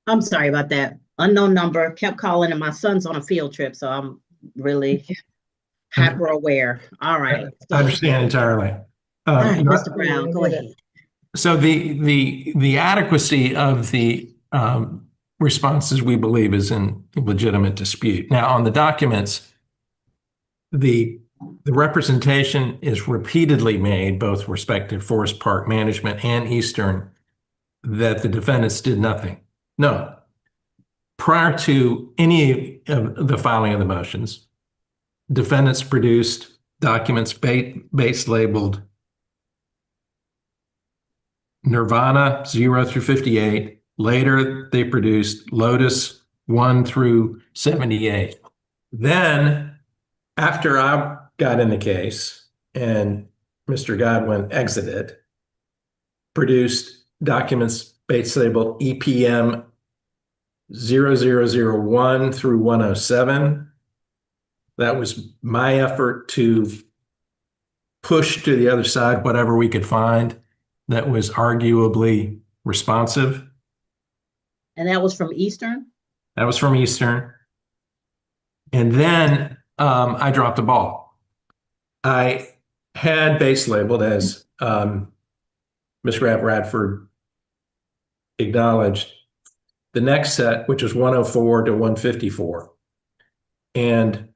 I'm sorry about that. Unknown number, kept calling, and my son's on a field trip, so I'm really hyper aware. All right. I understand entirely. All right, You know, Mr. Brown, go ahead. So the adequacy of the responses, we believe, is in legitimate dispute. Now, on the documents, the representation is repeatedly made, both respective Forest Park Management and Eastern, that the defendants did nothing. No. Prior to any of the filing of the motions, defendants produced documents base labeled Nirvana 0 through 58. Later, they produced Lotus 1 through 78. Then, after I got in the case and Mr. Godwin exited, produced documents base labeled EPM 0001 through 107. That was my effort to push to the other side whatever we could find that was arguably responsive. And that was from Eastern? That was from Eastern. And then I dropped the ball. I had base labeled, as Ms. Radford acknowledged, the next set, which was 104 to 154. And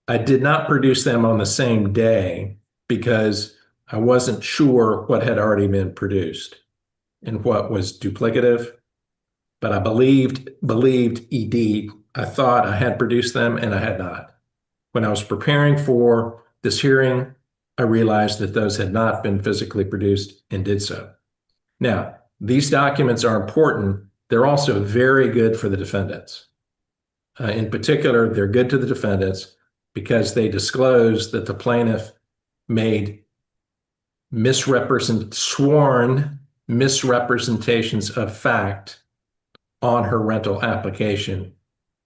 I did not produce them on the same day because I wasn't sure what had already been produced and what was duplicative. But I believed ED. I thought I had produced them and I had not. When I was preparing for this hearing, I realized that those had not been physically produced and did so. Now, these documents are important. They're also very good for the defendants. In particular, they're good to the defendants because they disclose that the plaintiff made sworn misrepresentations of fact on her rental application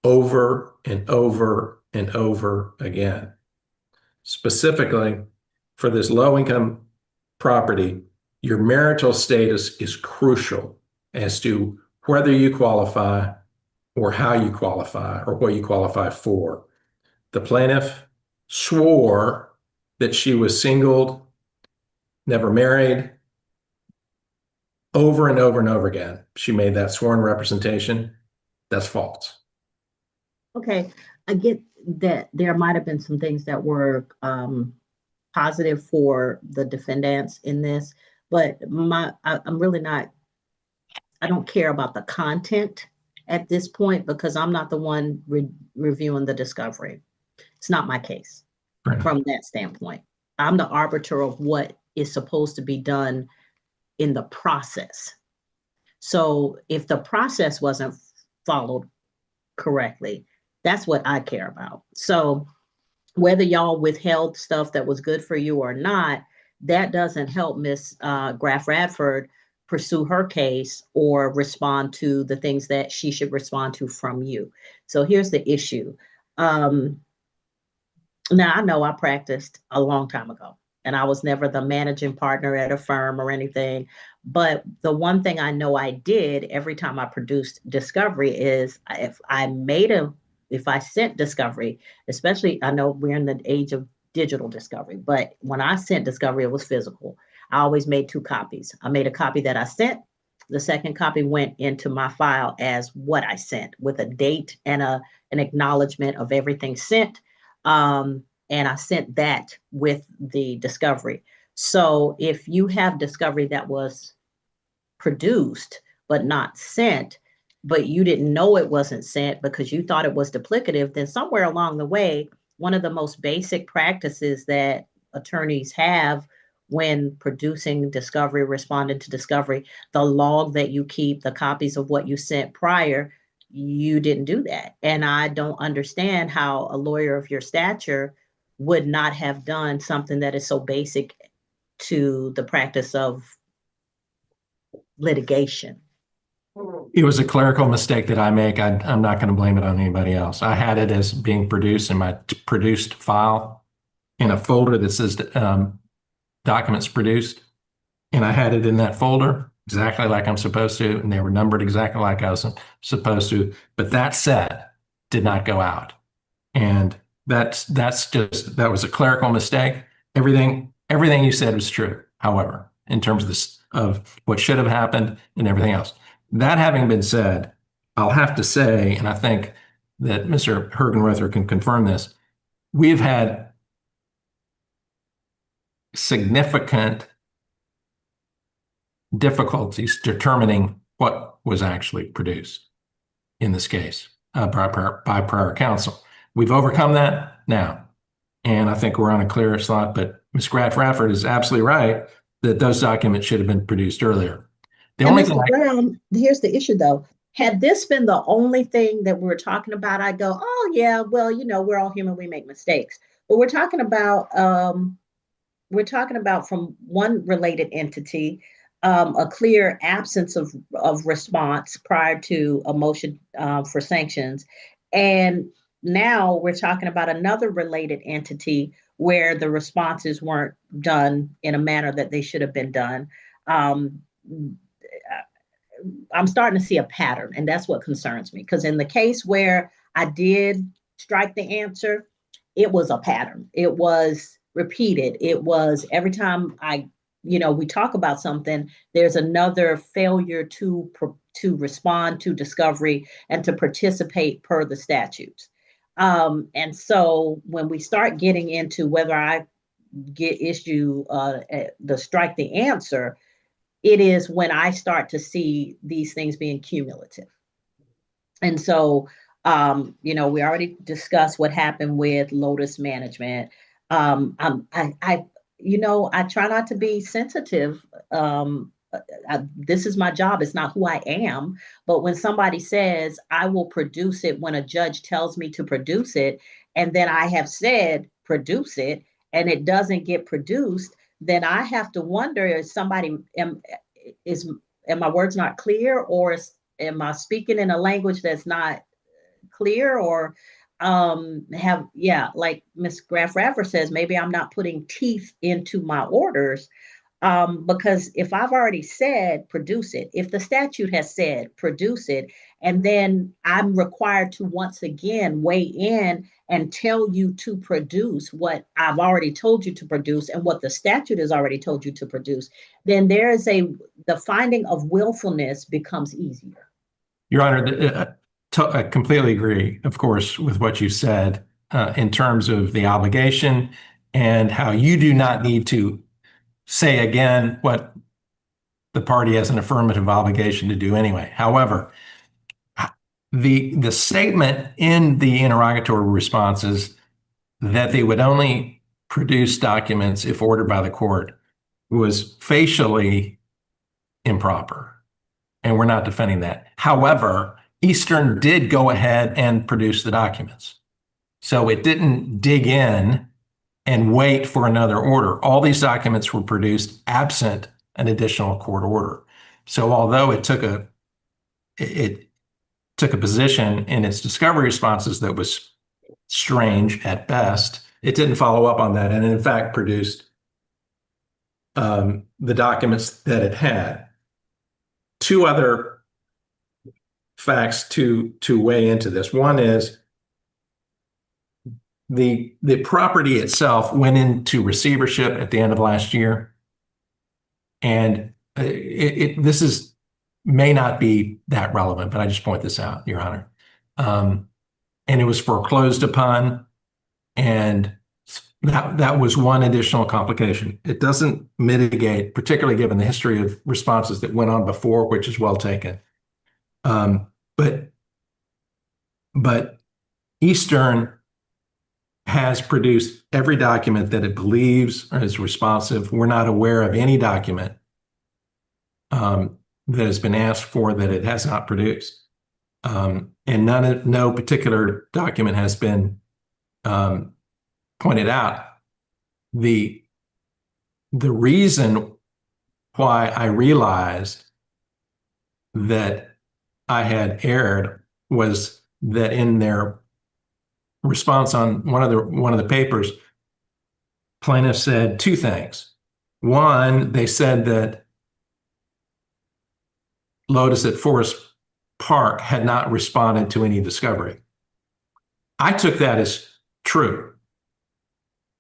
over and over and over again. Specifically, for this low-income property, your marital status is crucial as to whether you qualify or how you qualify or what you qualify for. The plaintiff swore that she was single, never married. Over and over and over again, she made that sworn representation. That's false. Okay, I get that there might have been some things that were positive for the defendants in this, but I'm really not, I don't care about the content at this point because I'm not the one reviewing the discovery. It's not my case from that standpoint. I'm the arbiter of what is supposed to be done in the process. So if the process wasn't followed correctly, that's what I care about. So whether y'all withheld stuff that was good for you or not, that doesn't help Miss Graf Radford pursue her case or respond to the things that she should respond to from you. So here's the issue. Now, I know I practiced a long time ago, and I was never the managing partner at a firm or anything. But the one thing I know I did every time I produced discovery is if I sent discovery, especially, I know we're in the age of digital discovery, but when I sent discovery, it was physical. I always made 2 copies. I made a copy that I sent. The second copy went into my file as what I sent with a date and an acknowledgement of everything sent. And I sent that with the discovery. So if you have discovery that was produced but not sent, but you didn't know it wasn't sent because you thought it was duplicative, then somewhere along the way, one of the most basic practices that attorneys have when producing discovery, responding to discovery, the log that you keep, the copies of what you sent prior, you didn't do that. And I don't understand how a lawyer of your stature would not have done something that is so basic to the practice of litigation. It was a clerical mistake that I make. I'm not going to blame it on anybody else. I had it as being produced in my produced file in a folder that says documents produced. And I had it in that folder. exactly like I'm supposed to, and they were numbered exactly like I was supposed to. But that set did not go out. And that was a clerical mistake. Everything you said was true, however, in terms of this, of what should have happened and everything else. That having been said, I'll have to say, and I think that Mr. Hergenrother can confirm this, we've had significant difficulties determining what was actually produced in this case by prior counsel. We've overcome that now, and I think we're on a clear slot, but Ms. Graff-Rafford is absolutely right that those documents should have been produced earlier. The And only Mr. thing Brown, here's the issue though. Had this been the only thing that we were talking about, I'd go, oh yeah, well, we're all human, we make mistakes. But we're talking about from one related entity, a clear absence of response prior to a motion for sanctions. And now we're talking about another related entity where the responses weren't done in a manner that they should have been done. I'm starting to see a pattern, and that's what concerns me. Because in the case where I did strike the answer, it was a pattern. It was repeated. It was every time we talk about something, there's another failure to respond to discovery and to participate per the statutes. And so when we start getting into whether I issue the strike the answer, it is when I start to see these things being cumulative. And so, we already discussed what happened with Lotus Management. I try not to be sensitive. This is my job. It's not who I am. But when somebody says, I will produce it when a judge tells me to produce it, and then I have said, produce it, and it doesn't get produced, then I have to wonder, am my words not clear, or am I speaking in a language that's not clear, or like Ms. Graff-Rafford says, maybe I'm not putting teeth into my orders. Because if I've already said produce it, if the statute has said produce it, and then I'm required to once again weigh in and tell you to produce what I've already told you to produce and what the statute has already told you to produce, then the finding of willfulness becomes easier. Your Honor, I completely agree, of course, with what you said in terms of the obligation and how you do not need to say again what the party has an affirmative obligation to do anyway. However, the statement in the interrogatory responses that they would only produce documents if ordered by the court was facially improper, and we're not defending that. However, Eastern did go ahead and produce the documents. So it didn't dig in and wait for another order. All these documents were produced absent an additional court order. So although it took a position in its discovery responses that was strange at best, it didn't follow up on that, and in fact produced the documents that it had. Two other facts to weigh into this. One is the property itself went into receivership at the end of last year, and this may not be that relevant, but I just point this out, Your Honor. And it was foreclosed upon, and that was one additional complication. It doesn't mitigate, particularly given the history of responses that went on before, which is well taken. But Eastern has produced every document that it believes is responsive. We're not aware of any document that has been asked for that it has not produced. And no particular document has been pointed out. The reason why I realized that I had erred was that in their response on one of the papers, plaintiffs said two things. One, they said that Lotus at Forest Park had not responded to any discovery. I took that as true.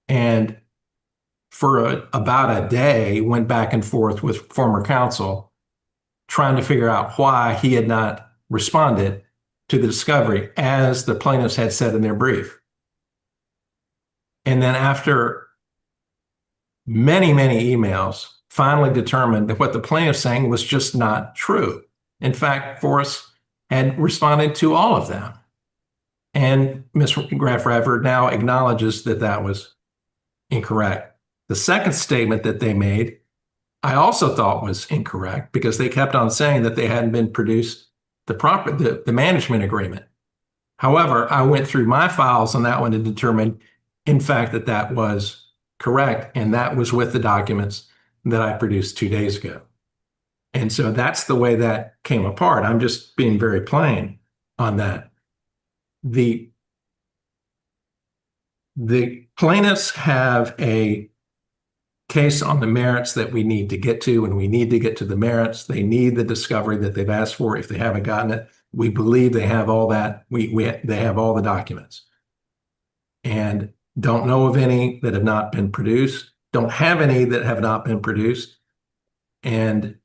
And for about a day, went back and forth with former counsel, trying to figure out why he had not responded to the discovery, as the plaintiffs had said in their brief. And then after many, many emails, finally determined that what the plaintiffs saying was just not true. In fact, Forrest had responded to all of them. And Ms. Graff-Radford now acknowledges that that was incorrect. The second statement that they made, I also thought was incorrect, because they kept on saying that they hadn't been produced the management agreement. However, I went through my files on that one and determined, in fact, that that was correct. And that was with the documents that I produced 2 days ago. And so that's the way that came apart. I'm just being very plain on that. The plaintiffs have a case on the merits that we need to get to, and we need to get to the merits. They need the discovery that they've asked for. If they haven't gotten it, we believe they have all that. They have all the documents, and don't know of any that have not been produced. Don't have any that have not been produced. And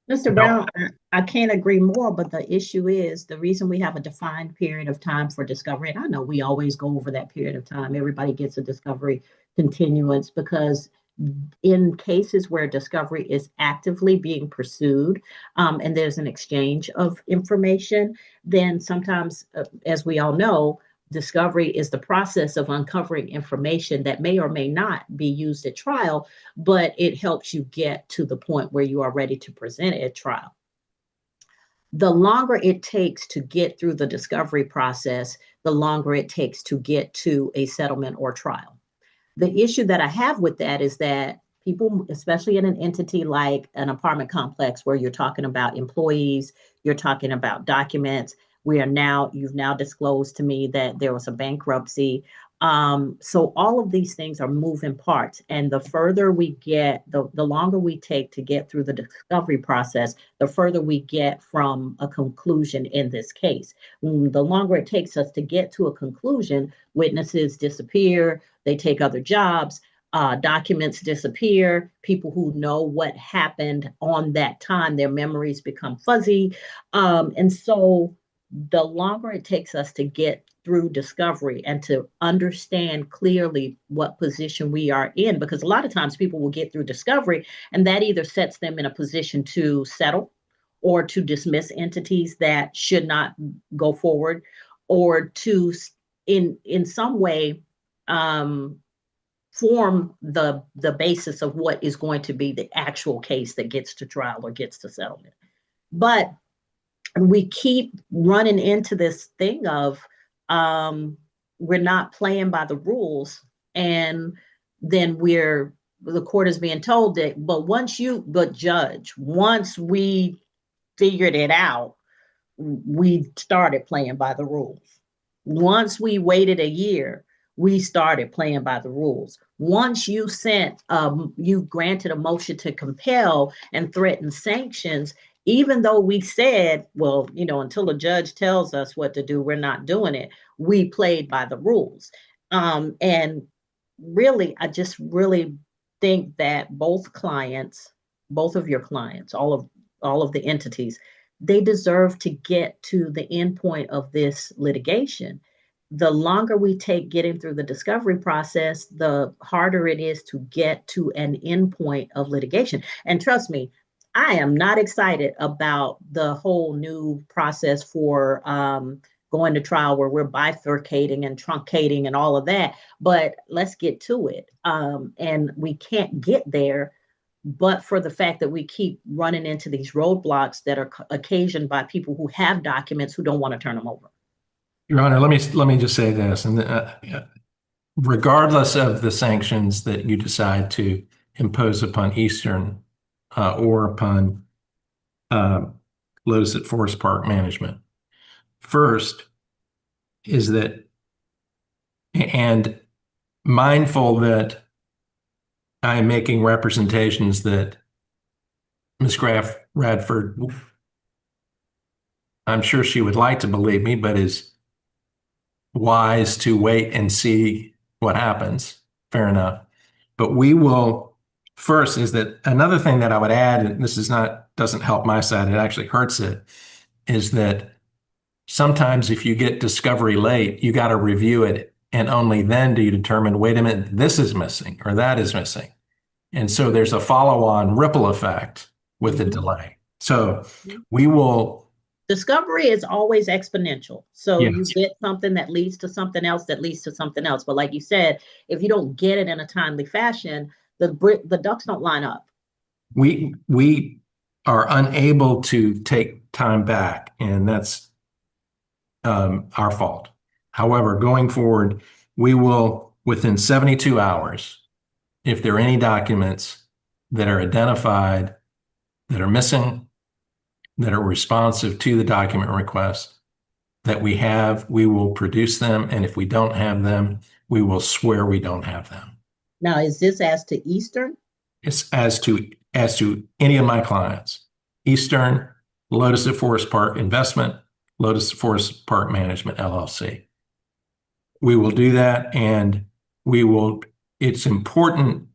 Mr. Brown, I can't agree more, but the issue is the reason we have a defined period of time for discovery, and I know we always go over that period of time, everybody gets a discovery continuance, because in cases where discovery is actively being pursued, and there's an exchange of information, then sometimes, as we all know, discovery is the process of uncovering information that may or may not be used at trial, but it helps you get to the point where you are ready to present it at trial. The longer it takes to get through the discovery process, the longer it takes to get to a settlement or trial. The issue that I have with that is that people, especially in an entity like an apartment complex where you're talking about employees, you're talking about documents, you've now disclosed to me that there was a bankruptcy. So all of these things are moving parts. And the further we get, the longer we take to get through the discovery process, the further we get from a conclusion in this case. The longer it takes us to get to a conclusion, witnesses disappear, they take other jobs, documents disappear, people who know what happened on that time, their memories become fuzzy. And so the longer it takes us to get through discovery and to understand clearly what position we are in, because a lot of times people will get through discovery and that either sets them in a position to settle or to dismiss entities that should not go forward, or to in some way form the basis of what is going to be the actual case that gets to trial or gets to settlement. But we keep running into this thing of we're not playing by the rules, and then the court is being told that, judge, once we figured it out, we started playing by the rules. Once we waited a year, we started playing by the rules. Once you granted a motion to compel and threatened sanctions, even though we said, well, until the judge tells us what to do, we're not doing it. We played by the rules. And really, I just really think that both of your clients, all of the entities, they deserve to get to the end point of this litigation. The longer we take getting through the discovery process, the harder it is to get to an end point of litigation. And trust me, I am not excited about the whole new process for going to trial where we're bifurcating and truncating and all of that, but let's get to it. And we can't get there but for the fact that we keep running into these roadblocks that are occasioned by people who have documents who don't want to turn them over. Your Honor, let me just say this, and regardless of the sanctions that you decide to impose upon Eastern or upon Lotus at Forest Park Management, first is that, and mindful that I am making representations that Ms. Graff Radford, I'm sure she would like to believe me, but is wise to wait and see what happens. Fair enough. But we will first is that another thing that I would add, and this is not, doesn't help my side, it actually hurts it, is that sometimes if you get discovery late, you got to review it. And only then do you determine, wait a minute, this is missing or that is missing. And so there's a follow-on ripple effect with the delay. So we will. Discovery is always exponential. So you Yes. get something that leads to something else that leads to something else. But like you said, if you don't get it in a timely fashion, the ducks don't line up. We are unable to take time back, and that's our fault. However, going forward, we will, within 72 hours, if there are any documents that are identified that are missing, that are responsive to the document request that we have, we will produce them. And if we don't have them, we will swear we don't have them. Now, is this as to Eastern? It's as to any of my clients, Eastern, Lotus at Forest Park Investment, Lotus at Forest Park Management, LLC. We will do that, and we will, it's important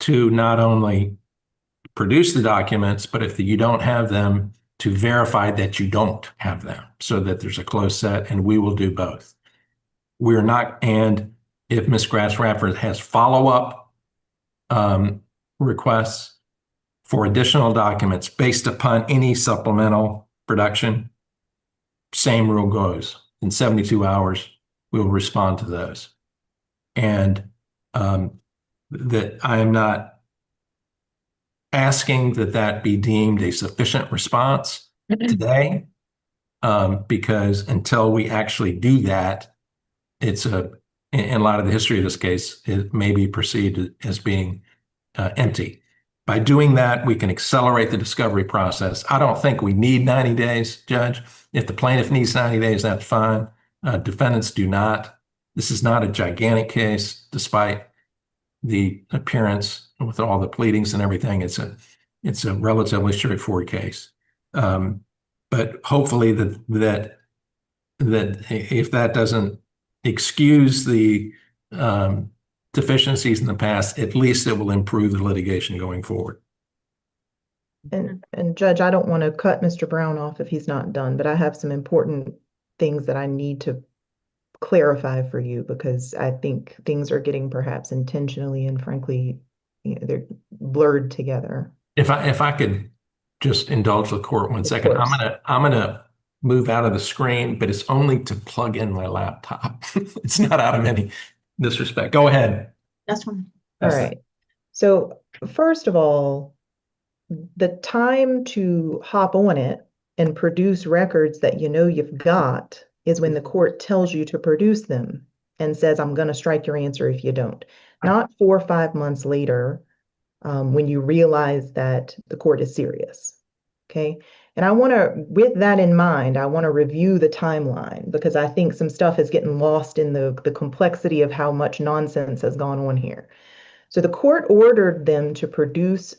to not only produce the documents, but if you don't have them, to verify that you don't have them so that there's a closed set, and we will do both. We're not, and if Ms. Grass-Radford has follow-up requests for additional documents based upon any supplemental production, same rule goes. In 72 hours, we will respond to those. And that I am not asking that be deemed a sufficient response today, because until we actually do that, it's in a lot of the history of this case, it may be perceived as being empty. By doing that, we can accelerate the discovery process. I don't think we need 90 days, Judge. If the plaintiff needs 90 days, that's fine. Defendants do not. This is not a gigantic case, despite the appearance with all the pleadings and everything. It's a relatively straightforward case. But hopefully that if that doesn't excuse the deficiencies in the past, at least it will improve the litigation going forward. And Judge, I don't want to cut Mr. Brown off if he's not done, but I have some important things that I need to clarify for you, because I think things are getting perhaps intentionally and frankly, they're blurred together. If I could just indulge the court 1 second, I'm gonna move out of the screen, but it's only to plug in my laptop. It's not out of any disrespect. Go ahead. That's fine. All right. So first of all, the time to hop on it and produce records that you know you've got is when the court tells you to produce them and says, I'm going to strike your answer if you don't. Not 4 or 5 months later, when you realize that the court is serious. Okay. And I want to, with that in mind, I want to review the timeline, because I think some stuff is getting lost in the complexity of how much nonsense has gone on here. So the court ordered them to produce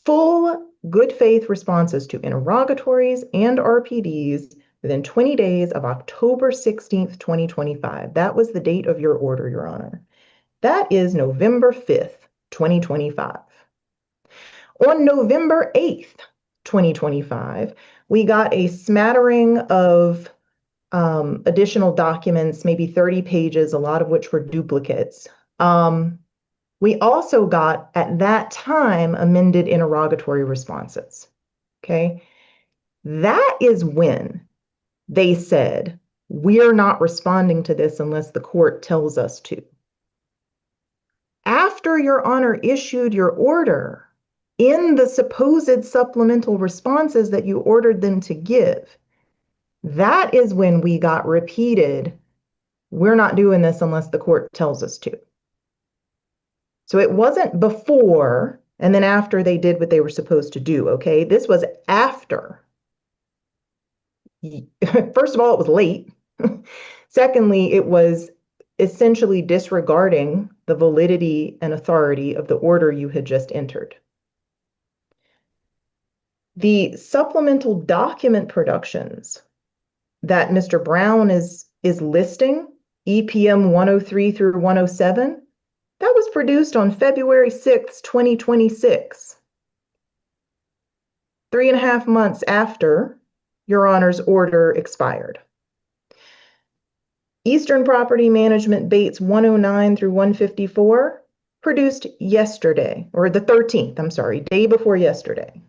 full good faith responses to interrogatories and RPDs within 20 days of October 16th, 2025. That was the date of your order, Your Honor. That is November 5th, 2025. On November 8th, 2025, we got a smattering of additional documents, maybe 30 pages, a lot of which were duplicates. We also got, at that time, amended interrogatory responses. Okay. That is when they said, we're not responding to this unless the court tells us to. After Your Honor issued your order, in the supposed supplemental responses that you ordered them to give, that is when we got repeated, we're not doing this unless the court tells us to. So it wasn't before and then after they did what they were supposed to do, okay? This was after. First of all, it was late. Secondly, it was essentially disregarding the validity and authority of the order you had just entered. The supplemental document productions that Mr. Brown is listing, EPM 103 through 107, that was produced on February 6, 2026. 3.5 months after Your Honor's order expired. Eastern Property Management Bates 109 through 154 produced yesterday, or the 13th, I'm sorry, day before yesterday.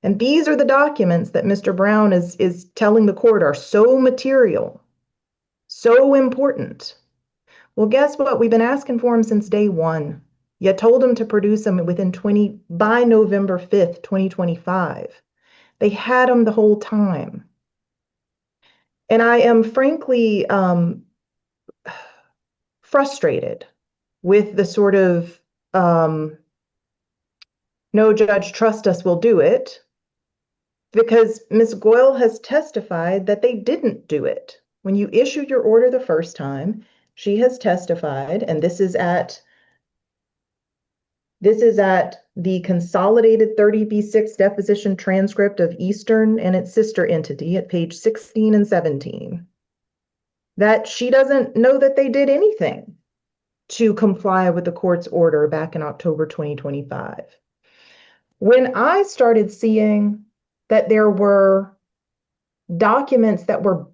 And these are the documents that Mr. Brown is telling the court are so material, so important. Well, guess what? We've been asking for them since day one. You told them to produce them by November 5th, 2025. They had them the whole time. And I am frankly frustrated with the sort of, no, judge, trust us, we'll do it. Because Ms. Goyle has testified that they didn't do it. When you issued your order the first time, she has testified, and this is at the consolidated 30B6 deposition transcript of Eastern and its sister entity at page 16 and 17, that she doesn't know that they did anything to comply with the court's order back in October 2025. When I started seeing that there were documents that were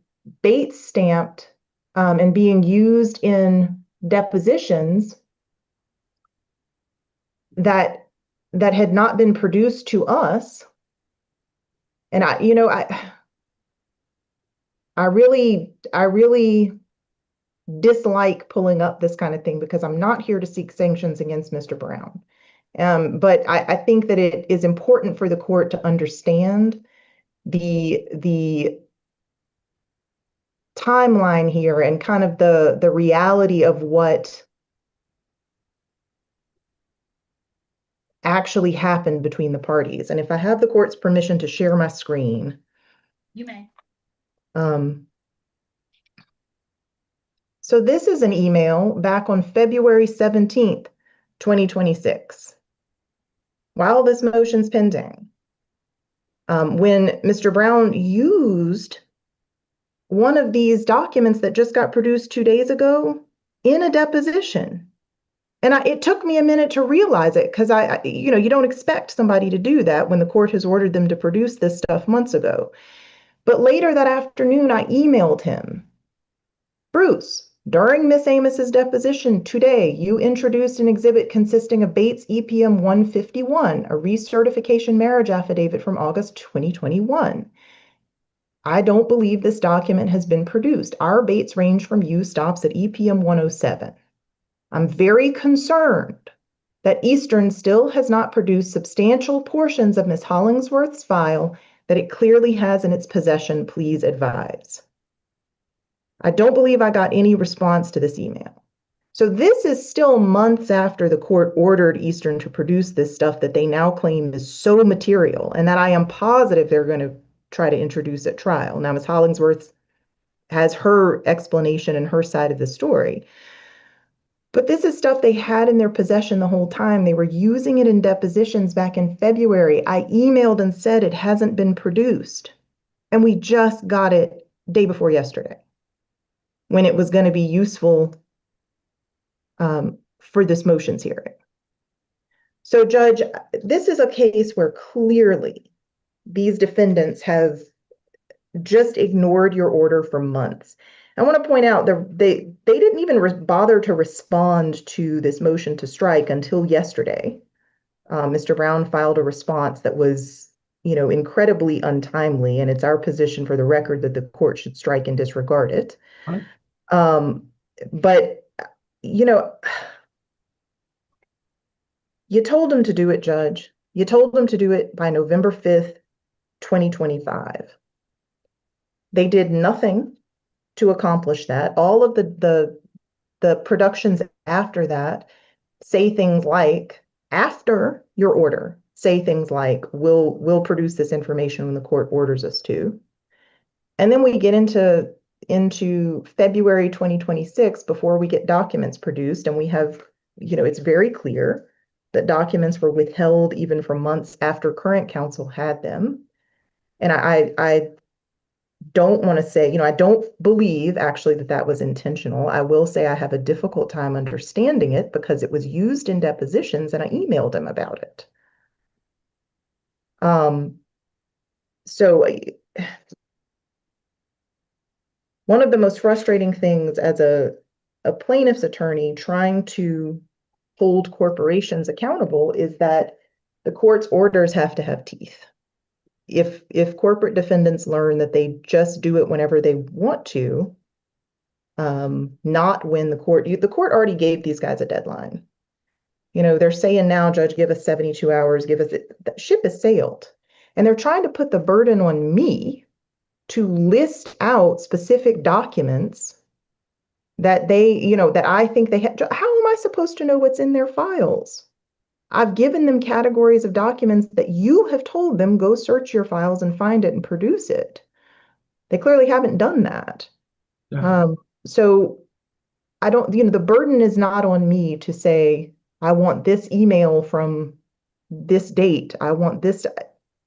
Bates stamped and being used in depositions that had not been produced to us, and I really dislike pulling up this kind of thing because I'm not here to seek sanctions against Mr. Brown. But I think that it is important for the court to understand the timeline here and kind of the reality of what actually happened between the parties. And if I have the court's permission to share my screen. You may. So this is an email back on February 17th, 2026. While this motion's pending, when Mr. Brown used one of these documents that just got produced 2 days ago in a deposition. And it took me a minute to realize it because you don't expect somebody to do that when the court has ordered them to produce this stuff months ago. But later that afternoon, I emailed him, Bruce, during Miss Amos's deposition today, you introduced an exhibit consisting of Bates EPM 151, a recertification marriage affidavit from August 2021. I don't believe this document has been produced. Our Bates range from you stops at EPM 107. I'm very concerned that Eastern still has not produced substantial portions of Ms. Hollingsworth's file that it clearly has in its possession. Please advise. I don't believe I got any response to this email. So this is still months after the court ordered Eastern to produce this stuff that they now claim is so material and that I am positive they're going to try to introduce at trial. Now, Ms. Hollingsworth has her explanation and her side of the story. But this is stuff they had in their possession the whole time. They were using it in depositions back in February. I emailed and said it hasn't been produced. And we just got it day before yesterday when it was going to be useful for this motions hearing. So, Judge, this is a case where clearly these defendants have just ignored your order for months. I want to point out that they didn't even bother to respond to this motion to strike until yesterday. Mr. Brown filed a response that was, incredibly untimely, and it's our position for the record that the court should strike and disregard it. Right. But, you told them to do it, Judge. You told them to do it by November 5th, 2025. They did nothing to accomplish that. All of the productions after that say things like, after your order, say things like, we'll produce this information when the court orders us to. And then we get into February 2026 before we get documents produced, and we have, it's very clear that documents were withheld even for months after current counsel had them. And I don't want to say, I don't believe actually that was intentional. I will say I have a difficult time understanding it because it was used in depositions and I emailed him about it. So one of the most frustrating things as a plaintiff's attorney trying to hold corporations accountable is that the court's orders have to have teeth. If corporate defendants learn that they just do it whenever they want to, not when the court already gave these guys a deadline. They're saying now, Judge, give us 72 hours, give us it. The ship has sailed. And they're trying to put the burden on me to list out specific documents that that I think they have. How am I supposed to know what's in their files? I've given them categories of documents that you have told them, go search your files and find it and produce it. They clearly haven't done that. So I don't, the burden is not on me to say, I want this email from this date. I want this.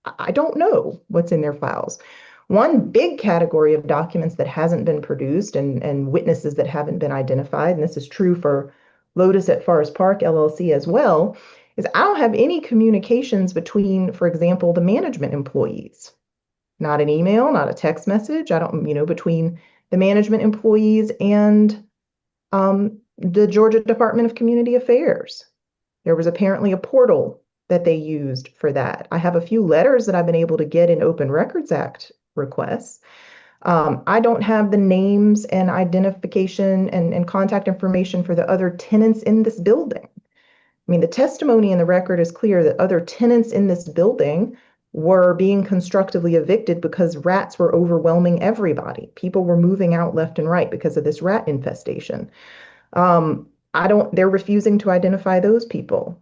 I don't know what's in their files. One big category of documents that hasn't been produced and witnesses that haven't been identified, and this is true for Lotus at Forest Park LLC as well, is I don't have any communications between, for example, the management employees. Not an email, not a text message. I don't, between the management employees and the Georgia Department of Community Affairs. There was apparently a portal that they used for that. I have a few letters that I've been able to get in Open Records Act requests. I don't have the names and identification and contact information for the other tenants in this building. I mean, the testimony in the record is clear that other tenants in this building were being constructively evicted because rats were overwhelming everybody. People were moving out left and right because of this rat infestation. They're refusing to identify those people,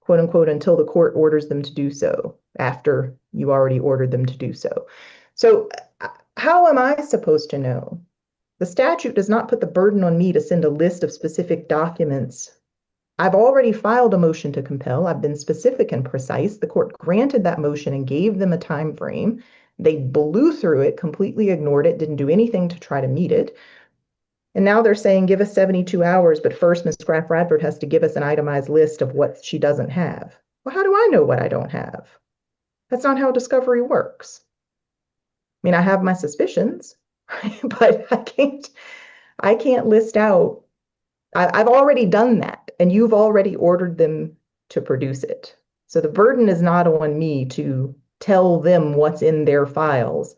quote unquote, until the court orders them to do so, after you already ordered them to do so. So how am I supposed to know? The statute does not put the burden on me to send a list of specific documents. I've already filed a motion to compel. I've been specific and precise. The court granted that motion and gave them a time frame. They blew through it, completely ignored it, didn't do anything to try to meet it. And now they're saying, give us 72 hours, but first Ms. Graff Radford has to give us an itemized list of what she doesn't have. Well, how do I know what I don't have? That's not how discovery works. I mean, I have my suspicions, but I can't list out. I've already done that, and you've already ordered them to produce it. So the burden is not on me to tell them what's in their files.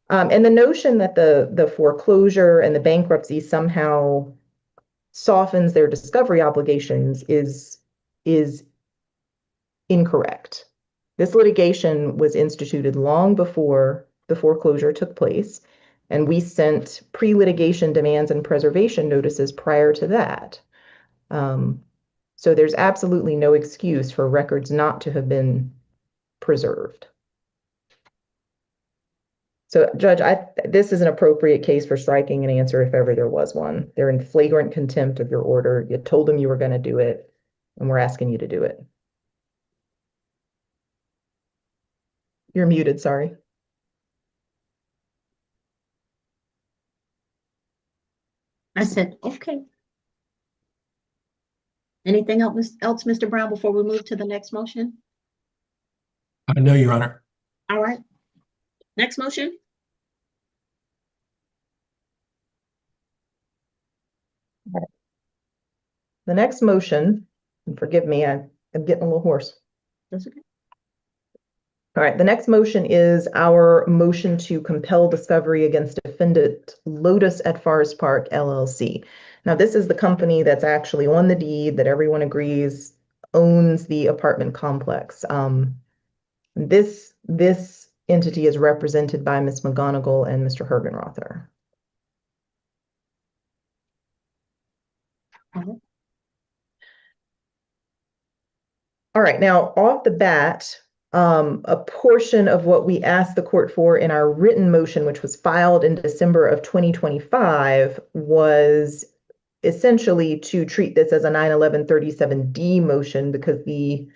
And the notion that the foreclosure and the bankruptcy somehow softens their discovery obligations is incorrect. This litigation was instituted long before the foreclosure took place, and we sent pre-litigation demands and preservation notices prior to that. So there's absolutely no excuse for records not to have been preserved. So, Judge, this is an appropriate case for striking an answer if ever there was one. They're in flagrant contempt of your order. You told them you were going to do it, and we're asking you to do it. You're muted, sorry. I said, okay. Anything else, Mr. Brown, before we move to the next motion? No, Your Honor. All right. Next motion. The next motion, and forgive me, I'm getting a little hoarse. That's okay. All right, the next motion is our motion to compel discovery against defendant Lotus at Forest Park LLC. Now, this is the company that's actually on the deed that everyone agrees owns the apartment complex. This entity is represented by Ms. McGonigal and Mr. Hergenrother. All right, now off the bat, a portion of what we asked the court for in our written motion, which was filed in December of 2025, was essentially to treat this as a 9/11/37D motion because the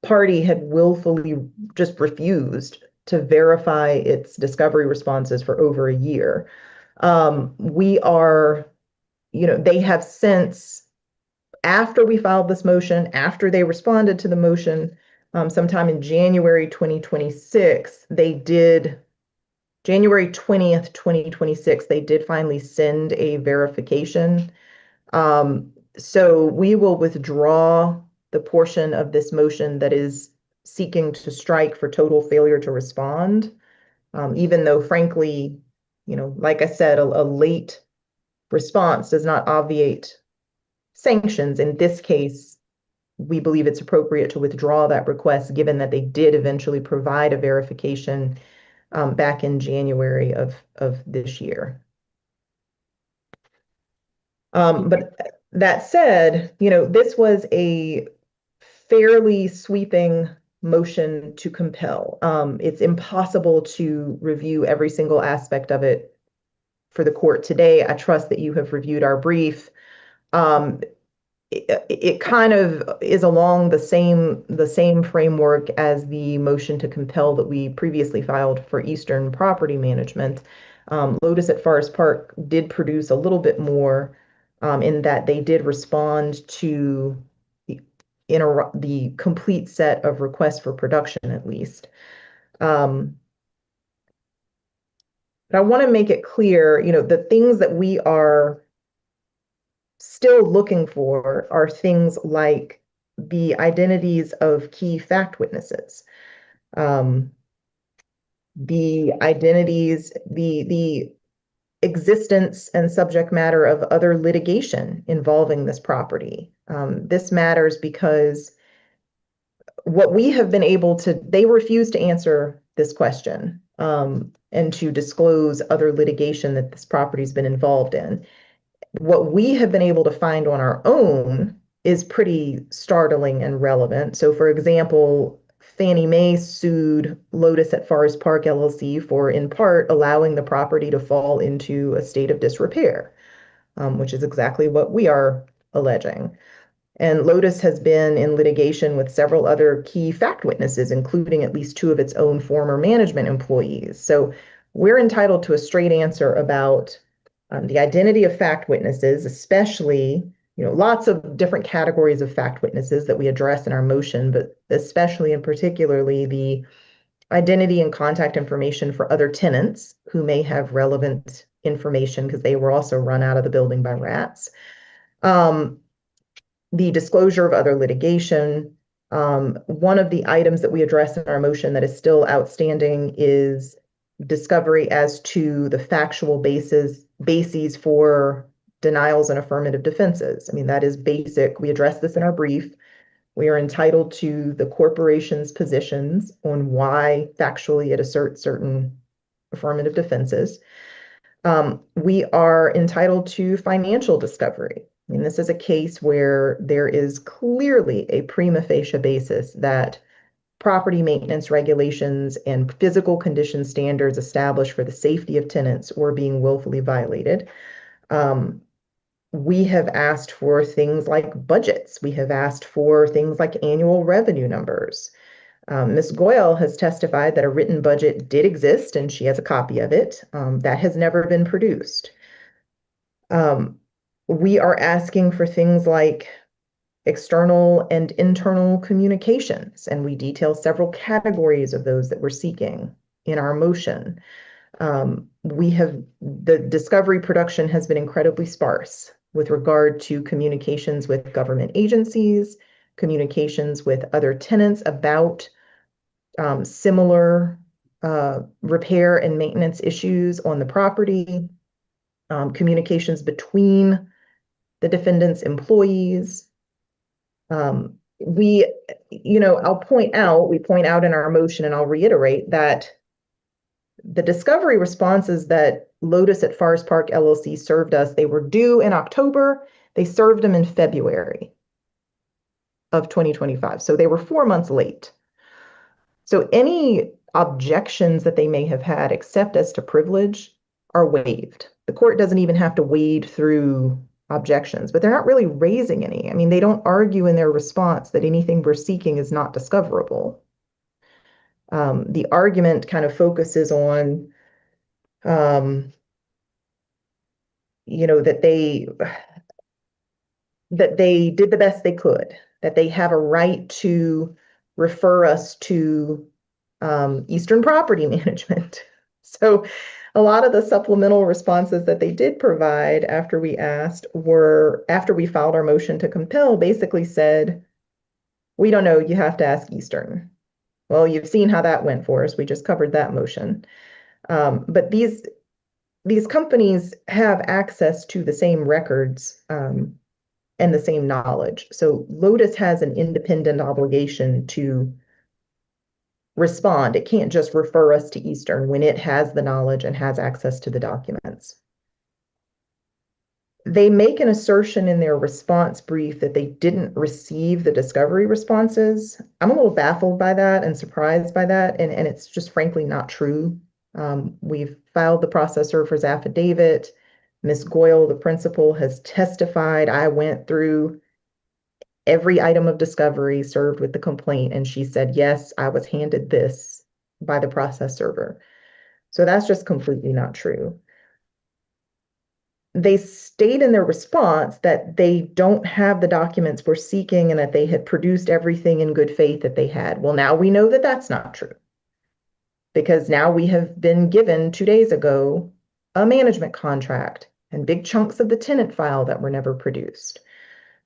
party had willfully just refused to verify its discovery responses for over a year. We are, they have since, after we filed this motion, after they responded to the motion, sometime in January 2026, January 20th, 2026, they did finally send a verification. So we will withdraw the portion of this motion that is seeking to strike for total failure to respond, even though frankly, like I said, a late response does not obviate sanctions. In this case, we believe it's appropriate to withdraw that request, given that they did eventually provide a verification back in January of this year. But that said, this was a fairly sweeping motion to compel. It's impossible to review every single aspect of it for the court today. I trust that you have reviewed our brief. It kind of is along the same framework as the motion to compel that we previously filed for Eastern Property Management. Lotus at Forest Park did produce a little bit more in that they did respond to the complete set of requests for production, at least. But I want to make it clear, the things that we are still looking for are things like the identities of key fact witnesses, the identities, the existence and subject matter of other litigation involving this property. This matters because what we have been able to, they refuse to answer this question and to disclose other litigation that this property's been involved in. What we have been able to find on our own is pretty startling and relevant. So for example, Fannie Mae sued Lotus at Forest Park LLC for, in part, allowing the property to fall into a state of disrepair, which is exactly what we are alleging. And Lotus has been in litigation with several other key fact witnesses, including at least 2 of its own former management employees. So we're entitled to a straight answer about the identity of fact witnesses, especially, lots of different categories of fact witnesses that we address in our motion, but especially and particularly the identity and contact information for other tenants who may have relevant information because they were also run out of the building by rats. The disclosure of other litigation. One of the items that we address in our motion that is still outstanding is discovery as to the factual bases for denials and affirmative defenses. I mean, that is basic. We address this in our brief. We are entitled to the corporation's positions on why factually it asserts certain affirmative defenses. We are entitled to financial discovery. I mean, this is a case where there is clearly a prima facie basis that property maintenance regulations and physical condition standards established for the safety of tenants were being willfully violated. We have asked for things like budgets. We have asked for things like annual revenue numbers. Ms. Goyle has testified that a written budget did exist and she has a copy of it. That has never been produced. We are asking for things like external and internal communications, and we detail several categories of those that we're seeking in our motion. The discovery production has been incredibly sparse with regard to communications with government agencies, communications with other tenants about similar repair and maintenance issues on the property, communications between the defendant's employees. We point out in our motion, and I'll reiterate that the discovery responses that Lotus at Forest Park LLC served us, they were due in October. They served them in February of 2025. So they were 4 months late. So any objections that they may have had, except as to privilege, are waived. The court doesn't even have to wade through objections, but they're not really raising any. I mean, they don't argue in their response that anything we're seeking is not discoverable. The argument kind of focuses on, you know, that they did the best they could, that they have a right to refer us to Eastern Property Management. So a lot of the supplemental responses that they did provide after we asked were, after we filed our motion to compel, basically said, we don't know, you have to ask Eastern. Well, you've seen how that went for us. We just covered that motion. But these companies have access to the same records and the same knowledge. So Lotus has an independent obligation to respond. It can't just refer us to Eastern when it has the knowledge and has access to the documents. They make an assertion in their response brief that they didn't receive the discovery responses. I'm a little baffled by that and surprised by that, and it's just frankly not true. We've filed the process server's affidavit. Ms. Goyle, the principal, has testified. I went through every item of discovery served with the complaint, and she said, yes, I was handed this by the process server. So that's just completely not true. They state in their response that they don't have the documents we're seeking and that they had produced everything in good faith that they had. Well, now we know that that's not true, because now we have been given 2 days ago a management contract and big chunks of the tenant file that were never produced.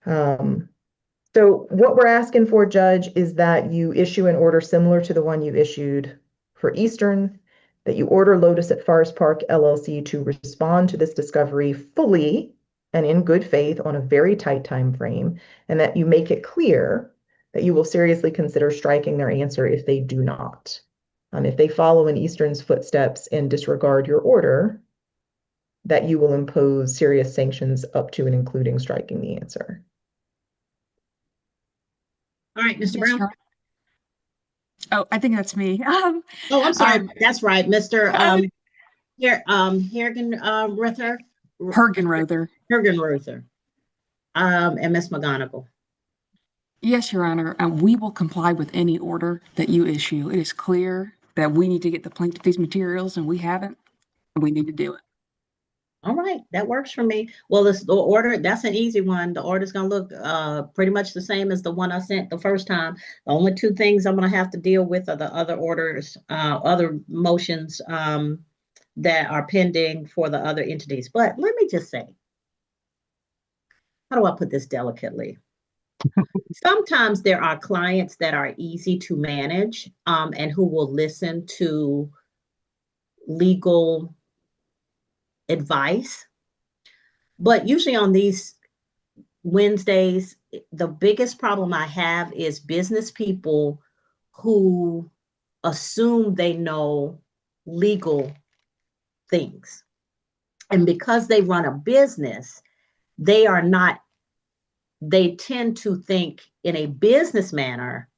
So what we're asking for, Judge, is that you issue an order similar to the one you issued for Eastern, that you order Lotus at Forest Park LLC to respond to this discovery fully and in good faith on a very tight time frame, and that you make it clear that you will seriously consider striking their answer if they do not. If they follow in Eastern's footsteps and disregard your order, that you will impose serious sanctions up to and including striking the answer. All right, Mr. Yes, Brown. Your- Oh, I think that's me. Oh, I'm sorry. That's right, Mr. Hergenruther. Hergenrother. And Ms. McGonigal. Yes, Your Honor. We will comply with any order that you issue. It is clear that we need to get the plaintiff these materials, and we haven't. And we need to do it. All right, that works for me. Well, the order, that's an easy one. The order's gonna look pretty much the same as the one I sent the first time. The only two things I'm gonna have to deal with are the other orders, other motions that are pending for the other entities. But let me just say, how do I put this delicately? Sometimes there are clients that are easy to manage and who will listen to legal advice. But usually on these Wednesdays, the biggest problem I have is business people who assume they know legal things. And because they run a business, they tend to think in a business manner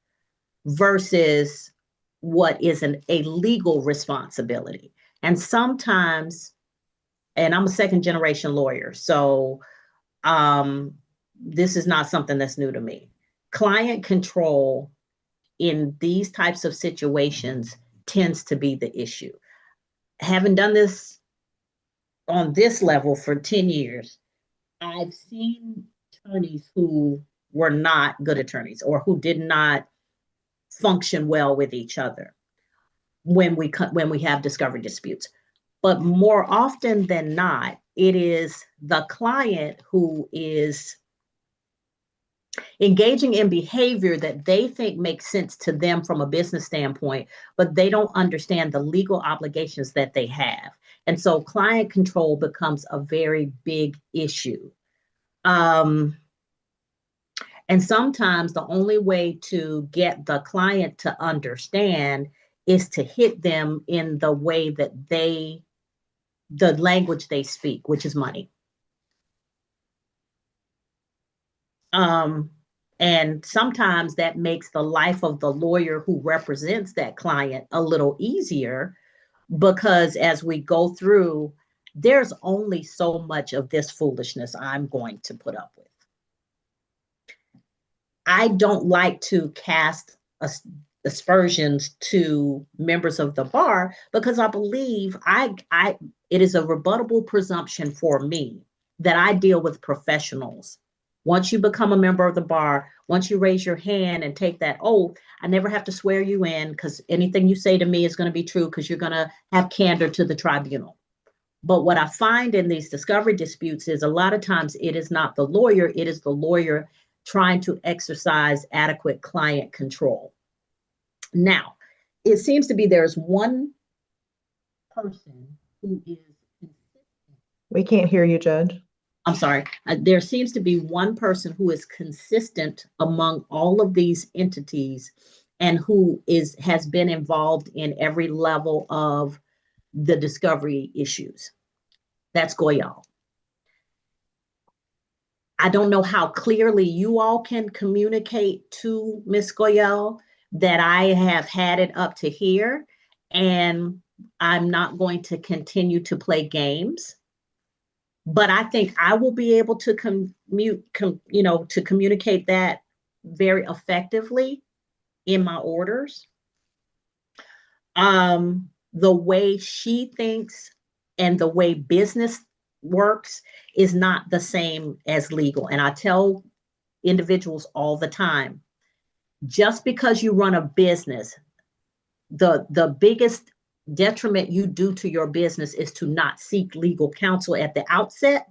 versus what is a legal responsibility. And sometimes, and I'm a second generation lawyer, so this is not something that's new to me. Client control in these types of situations tends to be the issue. Having done this on this level for 10 years, I've seen attorneys who were not good attorneys or who did not function well with each other when we have discovery disputes. But more often than not, it is the client who is engaging in behavior that they think makes sense to them from a business standpoint, but they don't understand the legal obligations that they have. And so client control becomes a very big issue. And sometimes the only way to get the client to understand is to hit them in the way that the language they speak, which is money. And sometimes that makes the life of the lawyer who represents that client a little easier, because as we go through, there's only so much of this foolishness I'm going to put up with. I don't like to cast aspersions to members of the bar, because I believe it is a rebuttable presumption for me that I deal with professionals. Once you become a member of the bar, once you raise your hand and take that oath, I never have to swear you in, because anything you say to me is going to be true, because you're going to have candor to the tribunal. But what I find in these discovery disputes is a lot of times it is not the lawyer, it is the lawyer trying to exercise adequate client control. Now, it seems to be there's one person who is consistent. We can't hear you, Judge. I'm sorry. There seems to be one person who is consistent among all of these entities and who has been involved in every level of the discovery issues. That's Goyal. I don't know how clearly you all can communicate to Ms. Goyal that I have had it up to here, and I'm not going to continue to play games. But I think I will be able to communicate that very effectively in my orders. The way she thinks and the way business works is not the same as legal. And I tell individuals all the time, just because you run a business, the biggest detriment you do to your business is to not seek legal counsel at the outset.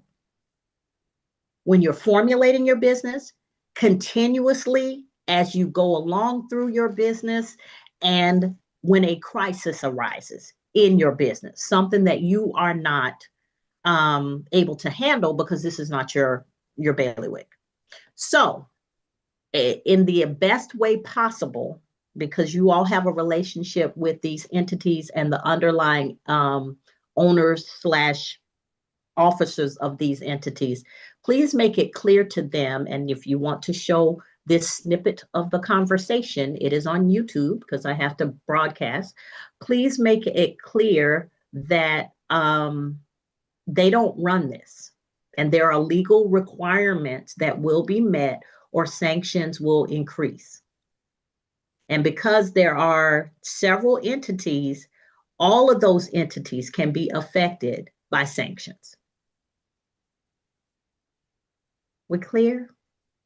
When you're formulating your business, continuously as you go along through your business, and when a crisis arises in your business, something that you are not able to handle because this is not your bailiwick. So in the best way possible, because you all have a relationship with these entities and the underlying owners / officers of these entities, please make it clear to them. And if you want to show this snippet of the conversation, it is on YouTube because I have to broadcast. Please make it clear that they don't run this, and there are legal requirements that will be met or sanctions will increase. And because there are several entities, all of those entities can be affected by sanctions. We clear?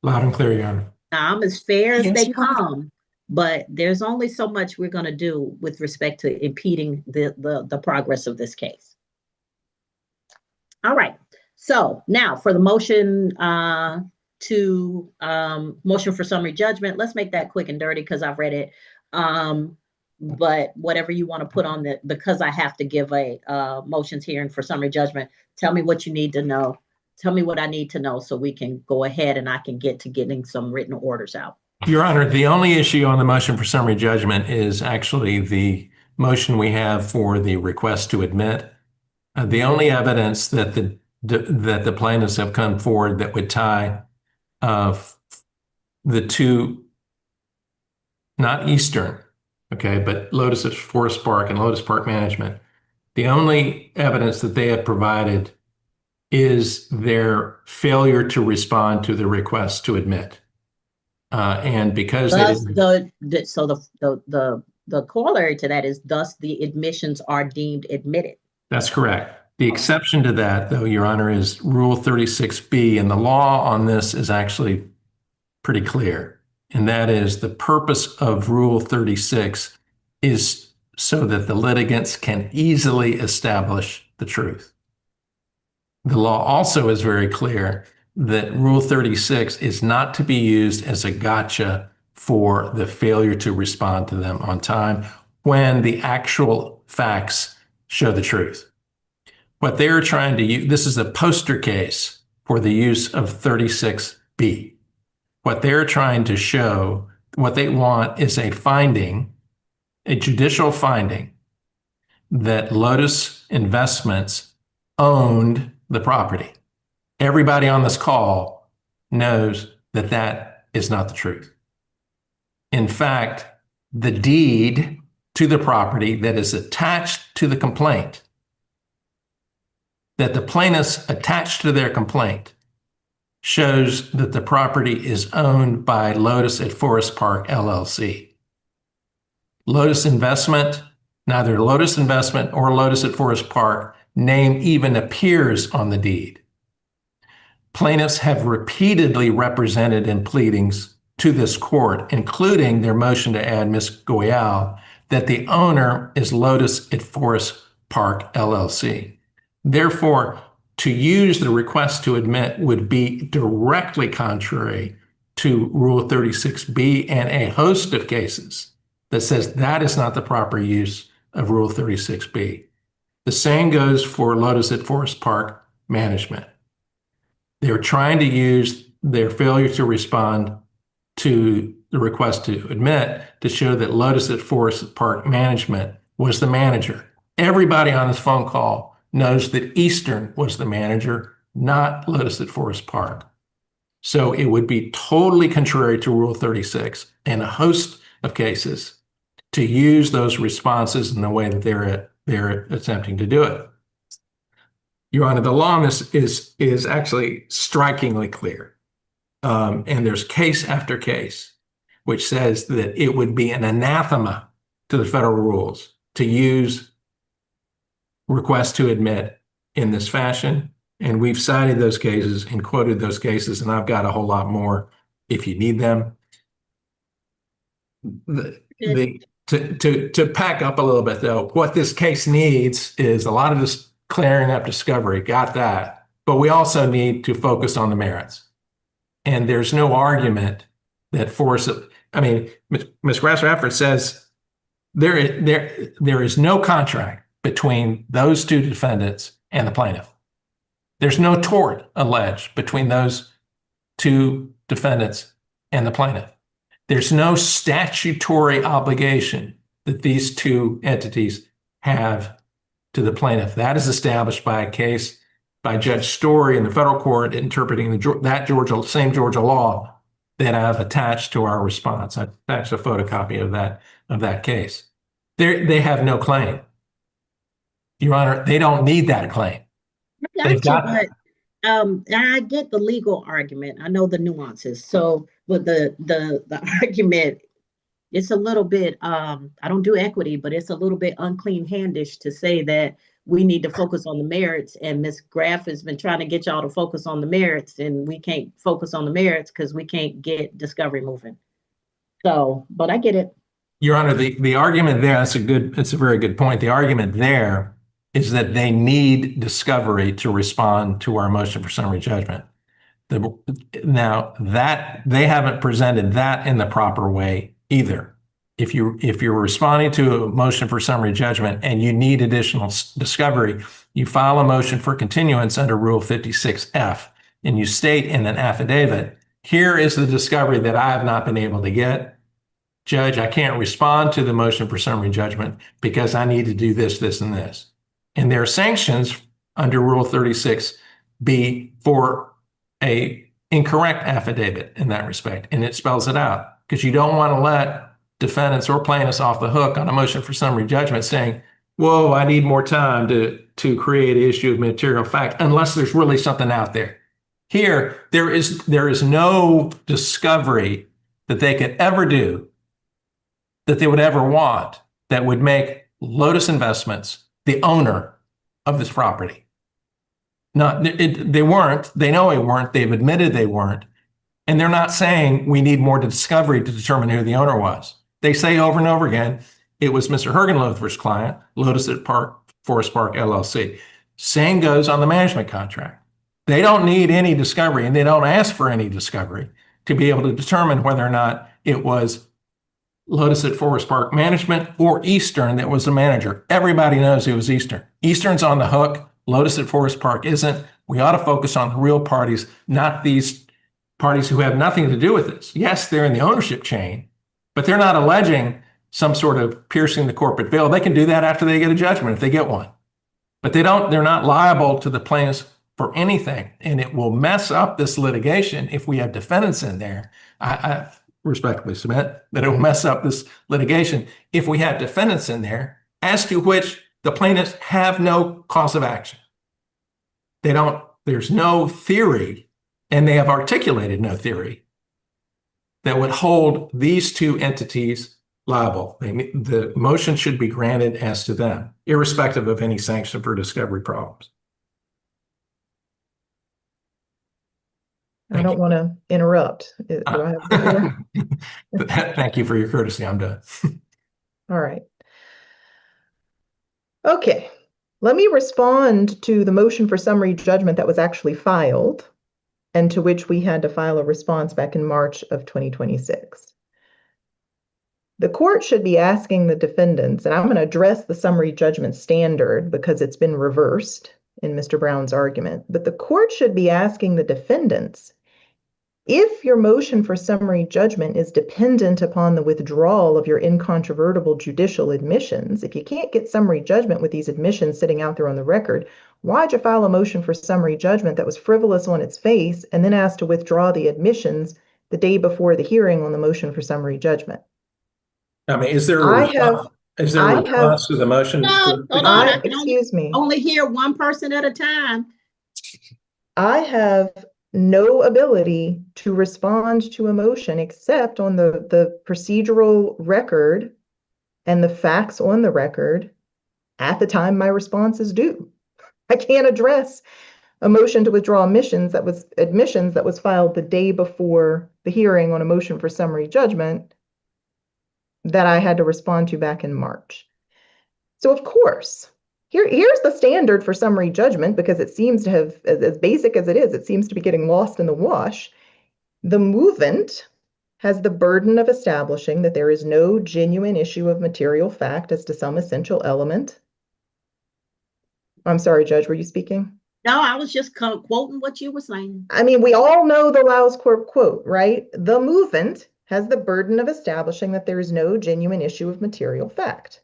Loud and clear, Your Honor. Now, I'm as fair as Yes, they you are. come, but there's only so much we're going to do with respect to impeding the progress of this case. All right. So now for the motion motion for summary judgment, let's make that quick and dirty because I've read it. But whatever you want to put on that, because I have to give a motions hearing for summary judgment, tell me what you need to know. Tell me what I need to know so we can go ahead and I can get to getting some written orders out. Your Honor, the only issue on the motion for summary judgment is actually the motion we have for the request to admit. The only evidence that the plaintiffs have come forward that would tie the two, not Eastern, okay, but Lotus Forest Park and Lotus Park Management, the only evidence that they have provided is their failure to respond to the request to admit. And because the corollary to that is thus the admissions are deemed admitted. That's correct. The exception to that, though, Your Honor, is Rule 36B, and the law on this is actually pretty clear. And that is the purpose of Rule 36 is so that the litigants can easily establish the truth. The law also is very clear that Rule 36 is not to be used as a gotcha for the failure to respond to them on time when the actual facts show the truth. What they're trying to use, this is a poster case for the use of 36B. What they're trying to show, what they want is a finding, a judicial finding, that Lotus Investments owned the property. Everybody on this call knows that that is not the truth. In fact, the deed to the property that is attached to the complaint, that the plaintiffs attached to their complaint, shows that the property is owned by Lotus at Forest Park, LLC. Lotus Investment, neither Lotus Investment or Lotus at Forest Park name even appears on the deed. Plaintiffs have repeatedly represented in pleadings to this court, including their motion to add Ms. Goyal, that the owner is Lotus at Forest Park LLC. Therefore, to use the request to admit would be directly contrary to Rule 36B and a host of cases that says that is not the proper use of Rule 36B. The same goes for Lotus at Forest Park Management. They're trying to use their failure to respond to the request to admit to show that Lotus at Forest Park Management was the manager. Everybody on this phone call knows that Eastern was the manager, not Lotus at Forest Park. So it would be totally contrary to Rule 36 and a host of cases to use those responses in the way that they're attempting to do it. Your Honor, the law on this is actually strikingly clear. And there's case after case which says that it would be an anathema to the federal rules to use requests to admit in this fashion. And we've cited those cases and quoted those cases, and I've got a whole lot more if you need them. To pack up a little bit, though, what this case needs is a lot of this clearing up discovery, got that, but we also need to focus on the merits. And there's no argument that Ms. Grasser-Efford says there is no contract between those two defendants and the plaintiff. There's no tort alleged between those two defendants and the plaintiff. There's no statutory obligation that these two entities have to the plaintiff. That is established by a case by Judge Story in the federal court interpreting that same Georgia law that I've attached to our response. I attached a photocopy of that case. They have no claim. Your Honor, they don't need that claim. I get the legal argument. I know the nuances. So, but the argument, it's a little bit, I don't do equity, but it's a little bit unclean-handish to say that we need to focus on the merits, and Ms. Graff has been trying to get y'all to focus on the merits, and we can't focus on the merits because we can't get discovery moving. So, but I get it. Your Honor, the argument there, it's a very good point. The argument there is that they need discovery to respond to our motion for summary judgment. Now, that they haven't presented that in the proper way either. If you're responding to a motion for summary judgment and you need additional discovery, you file a motion for continuance under Rule 56F, and you state in an affidavit, here is the discovery that I have not been able to get. Judge, I can't respond to the motion for summary judgment because I need to do this, this, and this. And there are sanctions under Rule 36B for a incorrect affidavit in that respect, and it spells it out because you don't want to let defendants or plaintiffs off the hook on a motion for summary judgment saying, whoa, I need more time to create an issue of material fact, unless there's really something out there. Here, there is no discovery that they could ever do, that they would ever want, that would make Lotus Investments the owner of this property. They weren't. They know they weren't. They've admitted they weren't. And they're not saying we need more discovery to determine who the owner was. They say over and over again, it was Mr. Hergenloth's client, Lotus at Forest Park LLC. Same goes on the management contract. They don't need any discovery, and they don't ask for any discovery to be able to determine whether or not it was Lotus at Forest Park Management or Eastern that was the manager. Everybody knows it was Eastern. Eastern's on the hook. Lotus at Forest Park isn't. We ought to focus on the real parties, not these parties who have nothing to do with this. Yes, they're in the ownership chain, but they're not alleging some sort of piercing the corporate veil. They can do that after they get a judgment if they get one. But they're not liable to the plaintiffs for anything. And it will mess up this litigation if we have defendants in there. I respectfully submit that it will mess up this litigation if we have defendants in there as to which the plaintiffs have no cause of action. There's no theory, and they have articulated no theory that would hold these two entities liable. The motion should be granted as to them, irrespective of any sanction for discovery problems. I don't want to interrupt. Do I have the floor? Thank you for your courtesy. I'm done. All right. Okay. Let me respond to the motion for summary judgment that was actually filed and to which we had to file a response back in March of 2026. The court should be asking the defendants, and I'm going to address the summary judgment standard because it's been reversed in Mr. Brown's argument, but the court should be asking the defendants, if your motion for summary judgment is dependent upon the withdrawal of your incontrovertible judicial admissions, if you can't get summary judgment with these admissions sitting out there on the record, why'd you file a motion for summary judgment that was frivolous on its face and then ask to withdraw the admissions the day before the hearing on the motion for summary judgment? I mean, is there a response to the motion? No, hold on. I can excuse me. Only hear one person at a time. I have no ability to respond to a motion except on the procedural record and the facts on the record at the time my response is due. I can't address a motion to withdraw admissions that was filed the day before the hearing on a motion for summary judgment that I had to respond to back in March. So of course, here's the standard for summary judgment, because it seems to have, as basic as it is, it seems to be getting lost in the wash. The movant has the burden of establishing that there is no genuine issue of material fact as to some essential element. I'm sorry, Judge, were you speaking? No, I was just quoting what you were saying. I mean, we all know the Laos Court quote, right? The movant has the burden of establishing that there is no genuine issue of material fact.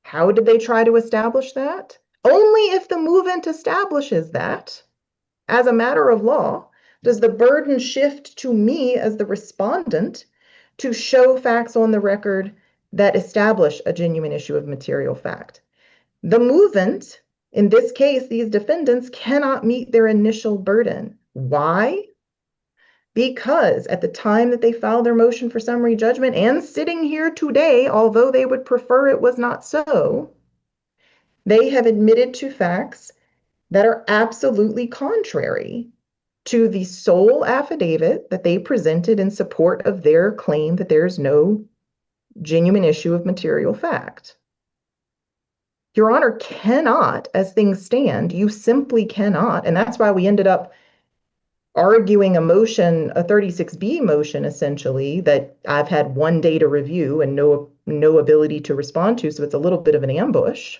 How did they try to establish that? Only if the movant establishes that, as a matter of law, does the burden shift to me as the respondent to show facts on the record that establish a genuine issue of material fact. The movant, in this case, these defendants, cannot meet their initial burden. Why? Because at the time that they filed their motion for summary judgment and sitting here today, although they would prefer it was not so, they have admitted to facts that are absolutely contrary to the sole affidavit that they presented in support of their claim that there's no genuine issue of material fact. Your Honor cannot, as things stand, you simply cannot, and that's why we ended up arguing a motion, a 36B motion, essentially, that I've had 1 day to review and no ability to respond to, so it's a little bit of an ambush.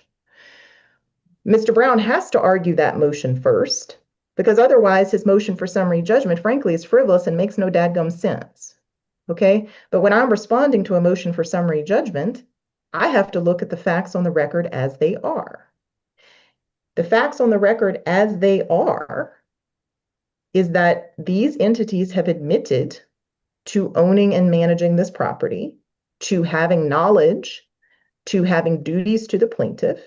Mr. Brown has to argue that motion first, because otherwise his motion for summary judgment, frankly, is frivolous and makes no dadgum sense. Okay? But when I'm responding to a motion for summary judgment, I have to look at the facts on the record as they are. The facts on the record as they are is that these entities have admitted to owning and managing this property, to having knowledge, to having duties to the plaintiff.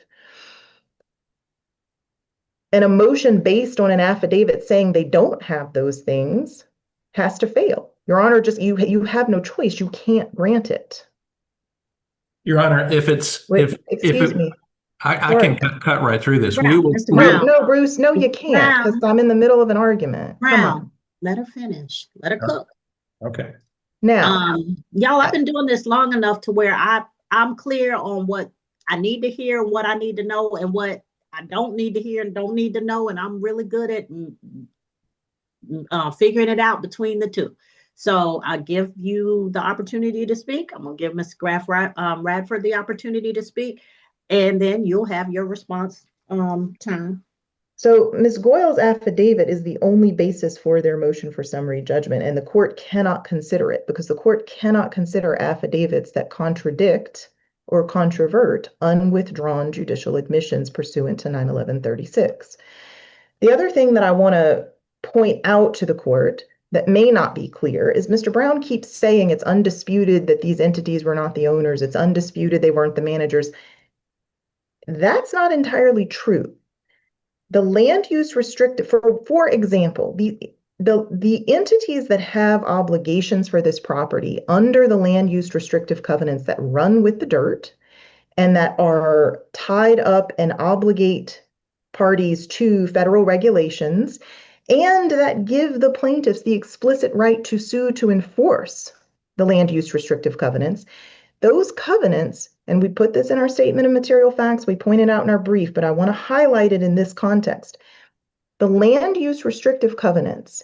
And a motion based on an affidavit saying they don't have those things has to fail. Your Honor, just you have no choice. You can't grant it. Your Honor, excuse me. I can cut right through this. Brown, No, Bruce, no, you can't, because I'm in the middle of an argument. Brown, come on. let her finish. Let her cook. Okay. Now, y'all, I've been doing this long enough to where I'm clear on what I need to hear, what I need to know, and what I don't need to hear and don't need to know, and I'm really good at figuring it out between the two. So I give you the opportunity to speak. I'm gonna give Ms. Radford the opportunity to speak, and then you'll have your response time. So Ms. Goyle's affidavit is the only basis for their motion for summary judgment, and the court cannot consider it because the court cannot consider affidavits that contradict or controvert unwithdrawn judicial admissions pursuant to 9/11/36. The other thing that I want to point out to the court that may not be clear is Mr. Brown keeps saying it's undisputed that these entities were not the owners. It's undisputed they weren't the managers. That's not entirely true. The land use restricted, for example, the entities that have obligations for this property under the land use restrictive covenants that run with the dirt and that are tied up and obligate parties to federal regulations and that give the plaintiffs the explicit right to sue to enforce the land use restrictive covenants, those covenants, and we put this in our statement of material facts, we point it out in our brief, but I want to highlight it in this context. The land use restrictive covenants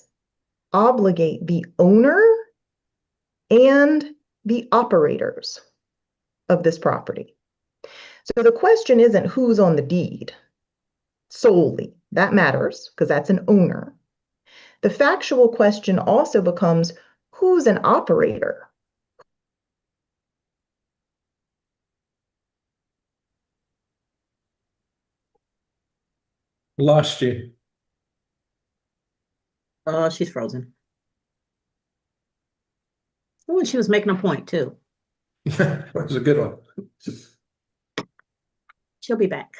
obligate the owner and the operators of this property. So the question isn't who's on the deed solely. That matters because that's an owner. The factual question also becomes who's an operator? Lost you. She's frozen. Oh, and she was making a point too. That was a good one. She'll be back.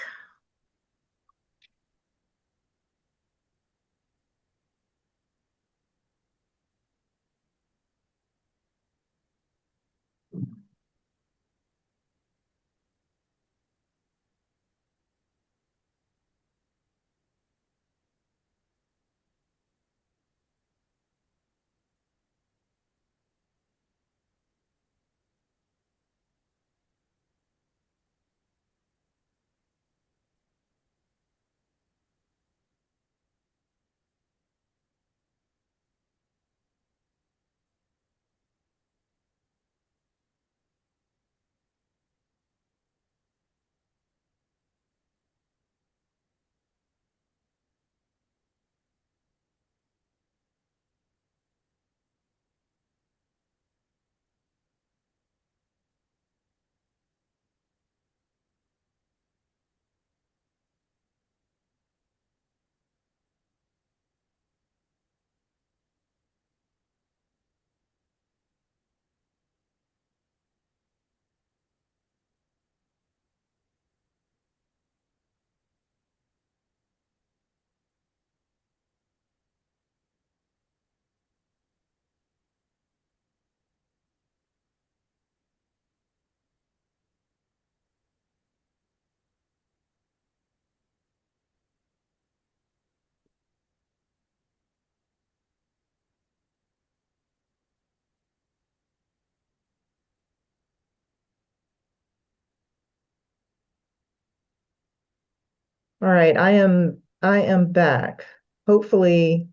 All right, I am back. Hopefully.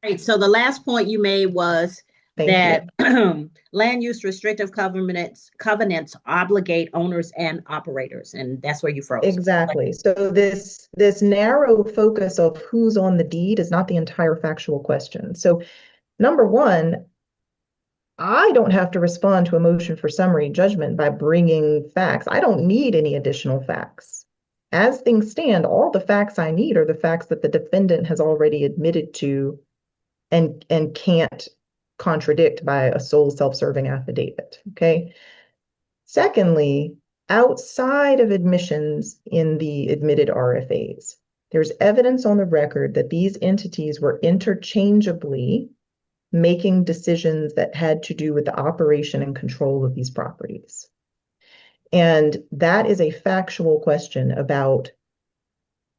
Right. So the last point you made was Thank that land use restrictive covenants obligate owners and operators, and that's where you froze. Exactly. So this narrow focus of who's on the deed is not the entire factual question. So number one, I don't have to respond to a motion for summary judgment by bringing facts. I don't need any additional facts. As things stand, all the facts I need are the facts that the defendant has already admitted to and can't contradict by a sole self-serving affidavit, okay? Secondly, outside of admissions in the admitted RFAs, there's evidence on the record that these entities were interchangeably making decisions that had to do with the operation and control of these properties. And that is a factual question about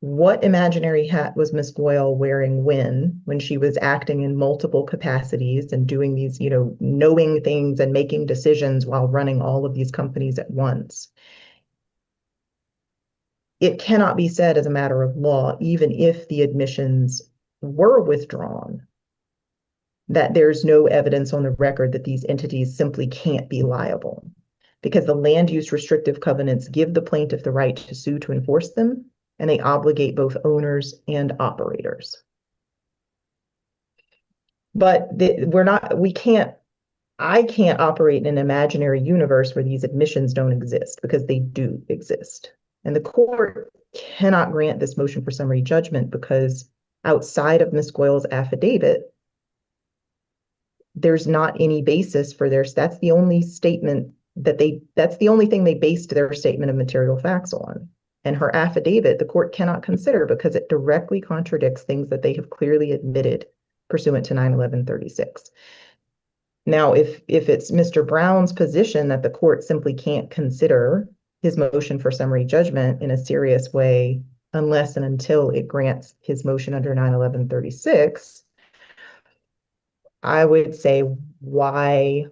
what imaginary hat was Miss Goyle wearing when she was acting in multiple capacities and doing these, knowing things and making decisions while running all of these companies at once. It cannot be said as a matter of law, even if the admissions were withdrawn, that there's no evidence on the record that these entities simply can't be liable, because the land use restrictive covenants give the plaintiff the right to sue to enforce them, and they obligate both owners and operators. But I can't operate in an imaginary universe where these admissions don't exist, because they do exist. And the court cannot grant this motion for summary judgment because outside of Ms. Goyle's affidavit, there's not any basis for that's the only statement that's the only thing they based their statement of material facts on. And her affidavit, the court cannot consider because it directly contradicts things that they have clearly admitted pursuant to 9/11/36. Now, if it's Mr. Brown's position that the court simply can't consider his motion for summary judgment in a serious way unless and until it grants his motion under 9/11/36, I would say, why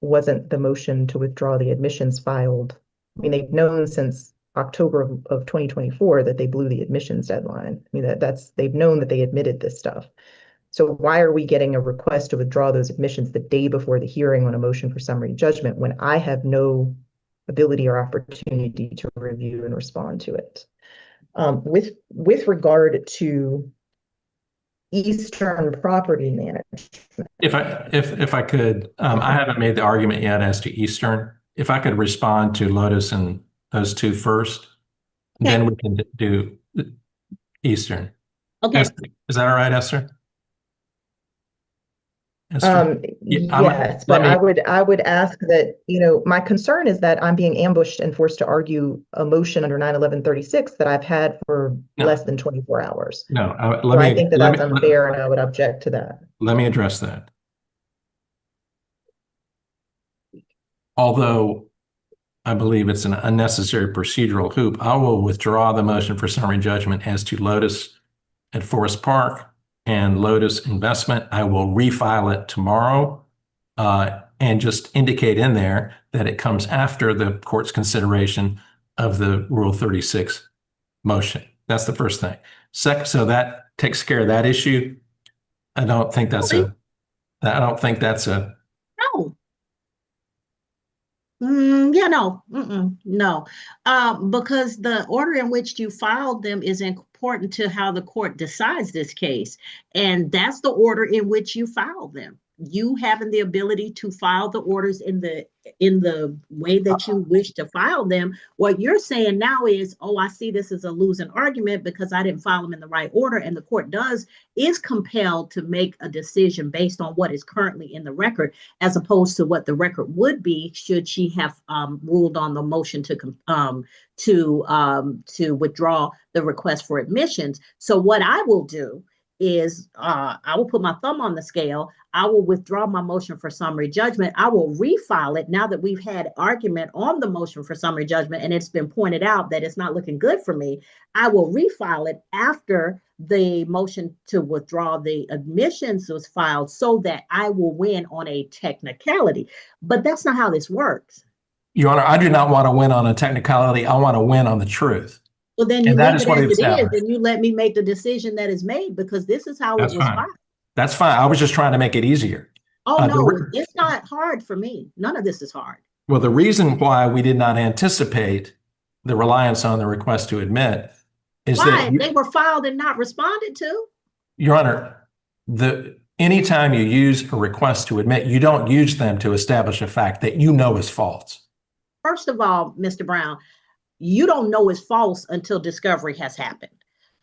wasn't the motion to withdraw the admissions filed? I mean, they've known since October of 2024 that they blew the admissions deadline. I mean, they've known that they admitted this stuff. So why are we getting a request to withdraw those admissions the day before the hearing on a motion for summary judgment when I have no ability or opportunity to review and respond to it? With regard to Eastern Property Management. If I could, I haven't made the argument yet as to Eastern. If I could respond to Lotus and those two first, then we can do Eastern. Okay. Esther, is that all right, Esther? Yes, but I would ask that, my concern is that I'm being ambushed and forced to argue a motion under 9/11/36 that I've had for less than 24 hours. No, I think that's unfair, and I would object to that. Let me address that. Although I believe it's an unnecessary procedural hoop, I will withdraw the motion for summary judgment as to Lotus at Forest Park and Lotus Investment. I will refile it tomorrow and just indicate in there that it comes after the court's consideration of the Rule 36 motion. That's the first thing. Second, so that takes care of that issue. I don't think that's No. No. Because the order in which you filed them is important to how the court decides this case. And that's the order in which you filed them. You having the ability to file the orders in the way that you wish to file them. What you're saying now is, oh, I see this as a losing argument because I didn't file them in the right order. And the court is compelled to make a decision based on what is currently in the record, as opposed to what the record would be should she have ruled on the motion to withdraw the request for admissions. So what I will do is I will put my thumb on the scale. I will withdraw my motion for summary judgment. I will refile it now that we've had argument on the motion for summary judgment and it's been pointed out that it's not looking good for me. I will refile it after the motion to withdraw the admissions was filed so that I will win on a technicality. But that's not how this works. Your Honor, I do not want to win on a technicality. I want to win on the truth. Well, then you leave it as it is, and you let me make the decision that is made because this is how it was filed. That's fine. I was just trying to make it easier. Oh, no, it's not hard for me. None of this is hard. Well, the reason why we did not anticipate the reliance on the request to admit is that they were filed and not responded to. Your Honor, anytime you use a request to admit, you don't use them to establish a fact that you know is false. First of all, Mr. Brown, you don't know it's false until discovery has happened.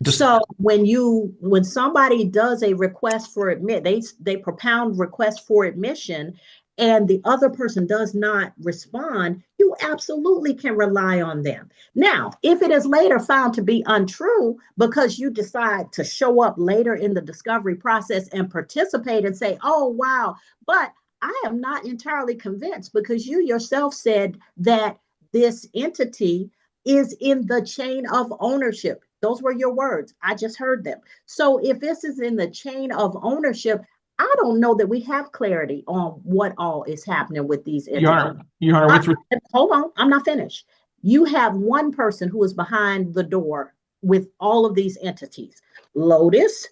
So when somebody does a request for they propound request for admission and the other person does not respond, you absolutely can rely on them. Now, if it is later found to be untrue because you decide to show up later in the discovery process and participate and say, oh, wow, but I am not entirely convinced because you yourself said that this entity is in the chain of ownership. Those were your words. I just heard them. So if this is in the chain of ownership, I don't know that we have clarity on what all is happening with these entities. Your Honor, hold on, I'm not finished. You have one person who is behind the door with all of these entities. Lotus,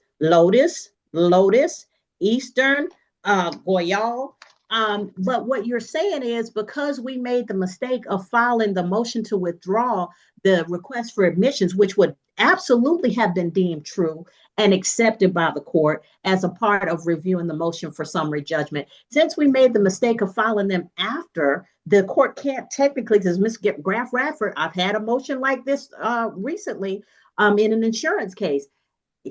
Eastern, Goyal. But what you're saying is because we made the mistake of filing the motion to withdraw the request for admissions, which would absolutely have been deemed true and accepted by the court as a part of reviewing the motion for summary judgment. Since we made the mistake of filing them after, the court can't technically, because Ms. Graf Radford, I've had a motion like this recently in an insurance case.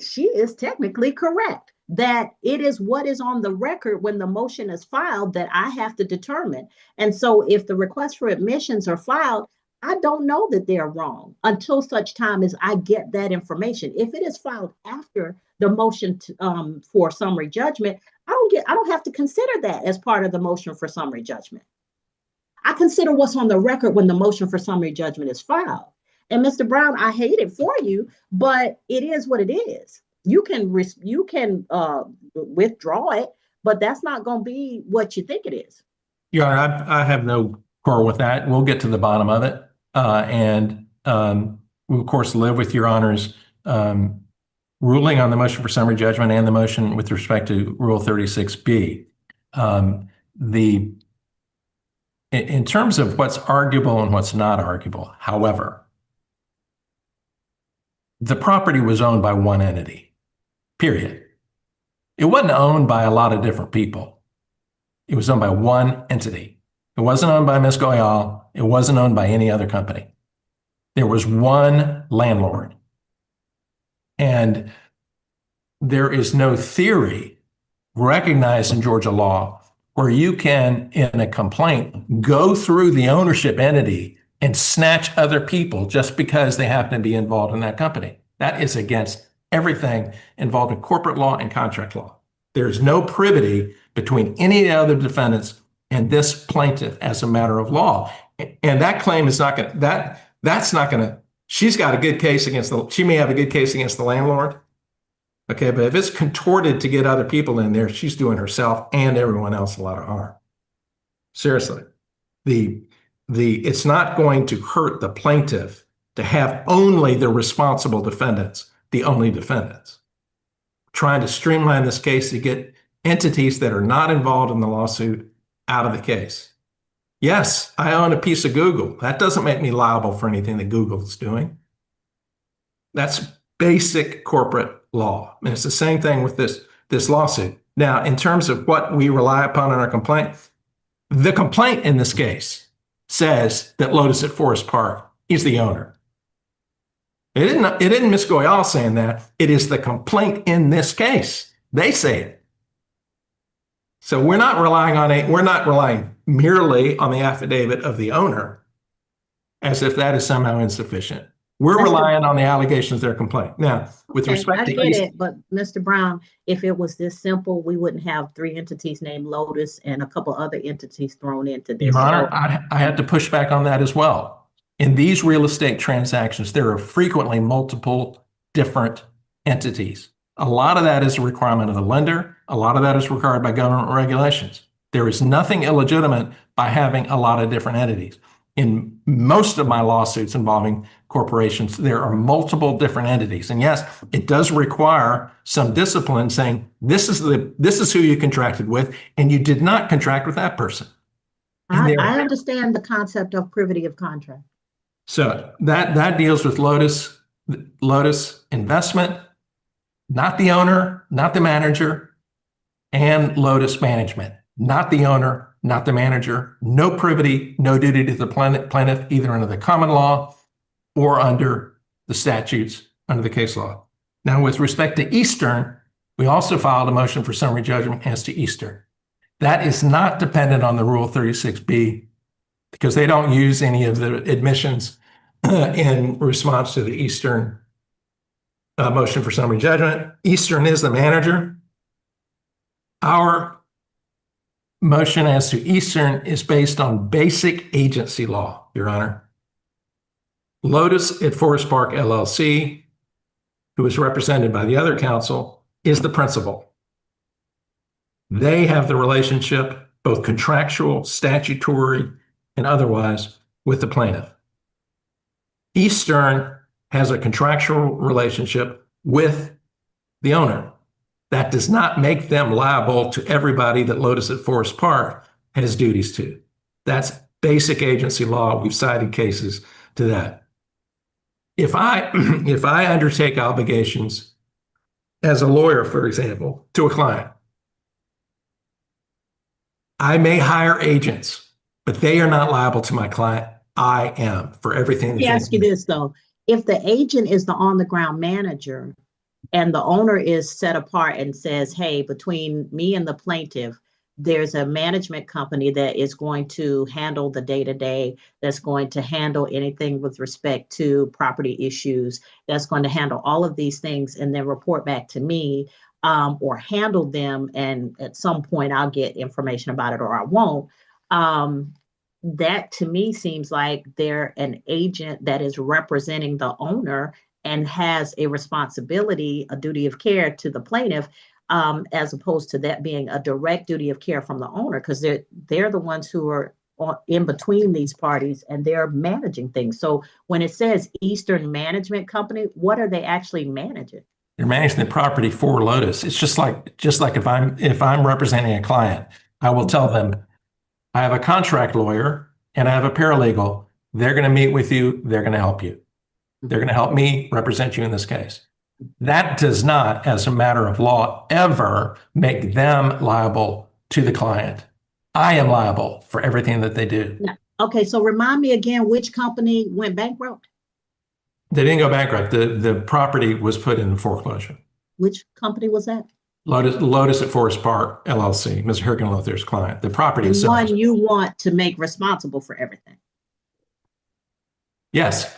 She is technically correct that it is what is on the record when the motion is filed that I have to determine. And so if the requests for admissions are filed, I don't know that they're wrong until such time as I get that information. If it is filed after the motion for summary judgment, I don't have to consider that as part of the motion for summary judgment. I consider what's on the record when the motion for summary judgment is filed. And Mr. Brown, I hate it for you, but it is what it is. You can withdraw it, but that's not going to be what you think it is. Your Honor, I have no quarrel with that. We'll get to the bottom of it. We'll, of course, live with Your Honor's ruling on the motion for summary judgment and the motion with respect to Rule 36B. In terms of what's arguable and what's not arguable, however, the property was owned by one entity, period. It wasn't owned by a lot of different people. It was owned by one entity. It wasn't owned by Ms. Goyal. It wasn't owned by any other company. There was one landlord. And there is no theory recognized in Georgia law where you can, in a complaint, go through the ownership entity and snatch other people just because they happen to be involved in that company. That is against everything involved in corporate law and contract law. There's no privity between any other defendants and this plaintiff as a matter of law. And that claim is not going to, that's not going to, she's got a good case against she may have a good case against the landlord. Okay, but if it's contorted to get other people in there, she's doing herself and everyone else a lot of harm. Seriously. It's not going to hurt the plaintiff to have only the responsible defendants, the only defendants. Trying to streamline this case to get entities that are not involved in the lawsuit out of the case. Yes, I own a piece of Google. That doesn't make me liable for anything that Google is doing. That's basic corporate law. And it's the same thing with this lawsuit. Now, in terms of what we rely upon in our complaint, the complaint in this case says that Lotus at Forest Park is the owner. It isn't Ms. Goyal saying that. It is the complaint in this case. They say it. So we're not relying merely on the affidavit of the owner as if that is somehow insufficient. We're relying on the allegations of their complaint. Now, with respect to it, but Mr. Brown, if it was this simple, we wouldn't have three entities named Lotus and a couple other entities thrown into this. Your Honor, I had to push back on that as well. In these real estate transactions, there are frequently multiple different entities. A lot of that is a requirement of the lender. A lot of that is required by government regulations. There is nothing illegitimate by having a lot of different entities. In most of my lawsuits involving corporations, there are multiple different entities. And yes, it does require some discipline saying, this is who you contracted with, and you did not contract with that person. I understand the concept of privity of contract. So that deals with Lotus Investment, not the owner, not the manager, and Lotus Management, not the owner, not the manager, no privity, no duty to the plaintiff, either under the common law or under the statutes, under the case law. Now, with respect to Eastern, we also filed a motion for summary judgment as to Eastern. That is not dependent on the Rule 36B because they don't use any of the admissions in response to the Eastern motion for summary judgment. Eastern is the manager. Our motion as to Eastern is based on basic agency law, Your Honor. Lotus at Forest Park LLC, who is represented by the other counsel, is the principal. They have the relationship, both contractual, statutory, and otherwise, with the plaintiff. Eastern has a contractual relationship with the owner. That does not make them liable to everybody that Lotus at Forest Park has duties to. That's basic agency law. We've cited cases to that. If I undertake obligations as a lawyer, for example, to a client, I may hire agents, but they are not liable to my client. I am for everything. Let me ask you this, though. If the agent is the on-the-ground manager and the owner is set apart and says, hey, between me and the plaintiff, there's a management company that is going to handle the day-to-day, that's going to handle anything with respect to property issues, that's going to handle all of these things and then report back to me, or handle them. And at some point I'll get information about it or I won't. That to me seems like they're an agent that is representing the owner and has a responsibility, a duty of care to the plaintiff, as opposed to that being a direct duty of care from the owner, because they're the ones who are in between these parties and they're managing things. So when it says Eastern Management Company, what are they actually managing? They're managing the property for Lotus. It's just like if I'm representing a client, I will tell them I have a contract lawyer and I have a paralegal. They're going to meet with you. They're going to help you. They're going to help me represent you in this case. That does not, as a matter of law, ever make them liable to the client. I am liable for everything that they do. No. Okay, so remind me again, which company went bankrupt? They didn't go bankrupt. The property was put in foreclosure. Which company was that? Lotus at Forest Park, LLC, Mr. Hergenlother's client. The property The itself. one you want to make responsible for everything. Yes,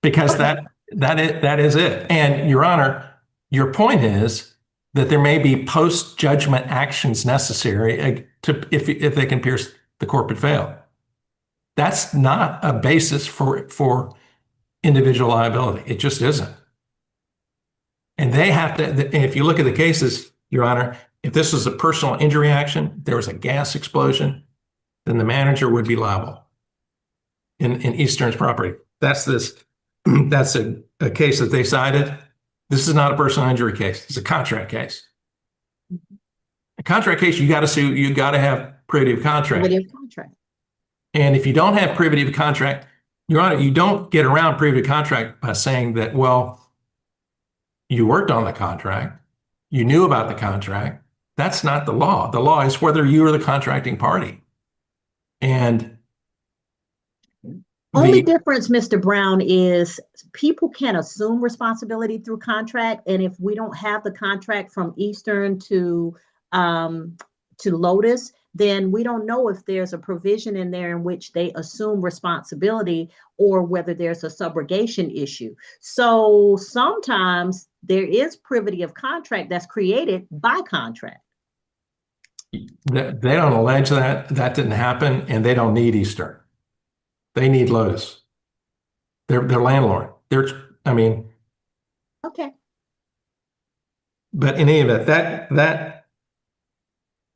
because that is it. And Your Honor, your point is that there may be post-judgment actions necessary if they can pierce the corporate veil. That's not a basis for individual liability. It just isn't. And they have to, if you look at the cases, Your Honor, if this was a personal injury action, there was a gas explosion, then the manager would be liable in Eastern's property. That's a case that they cited. This is not a personal injury case. It's a contract case. A contract case, you got to sue, you got to have privity of contract. Privity of contract. And if you don't have privity of contract, Your Honor, you don't get around privity of contract by saying that, well, you worked on the contract, you knew about the contract. That's not the law. The law is whether you are the contracting party. And only difference, Mr. Brown, is people can assume responsibility through contract. And if we don't have the contract from Eastern to Lotus, then we don't know if there's a provision in there in which they assume responsibility or whether there's a subrogation issue. So sometimes there is privity of contract that's created by contract. they don't allege that didn't happen, and they don't need Eastern. They need Lotus. They're landlord. Okay. But in any event, that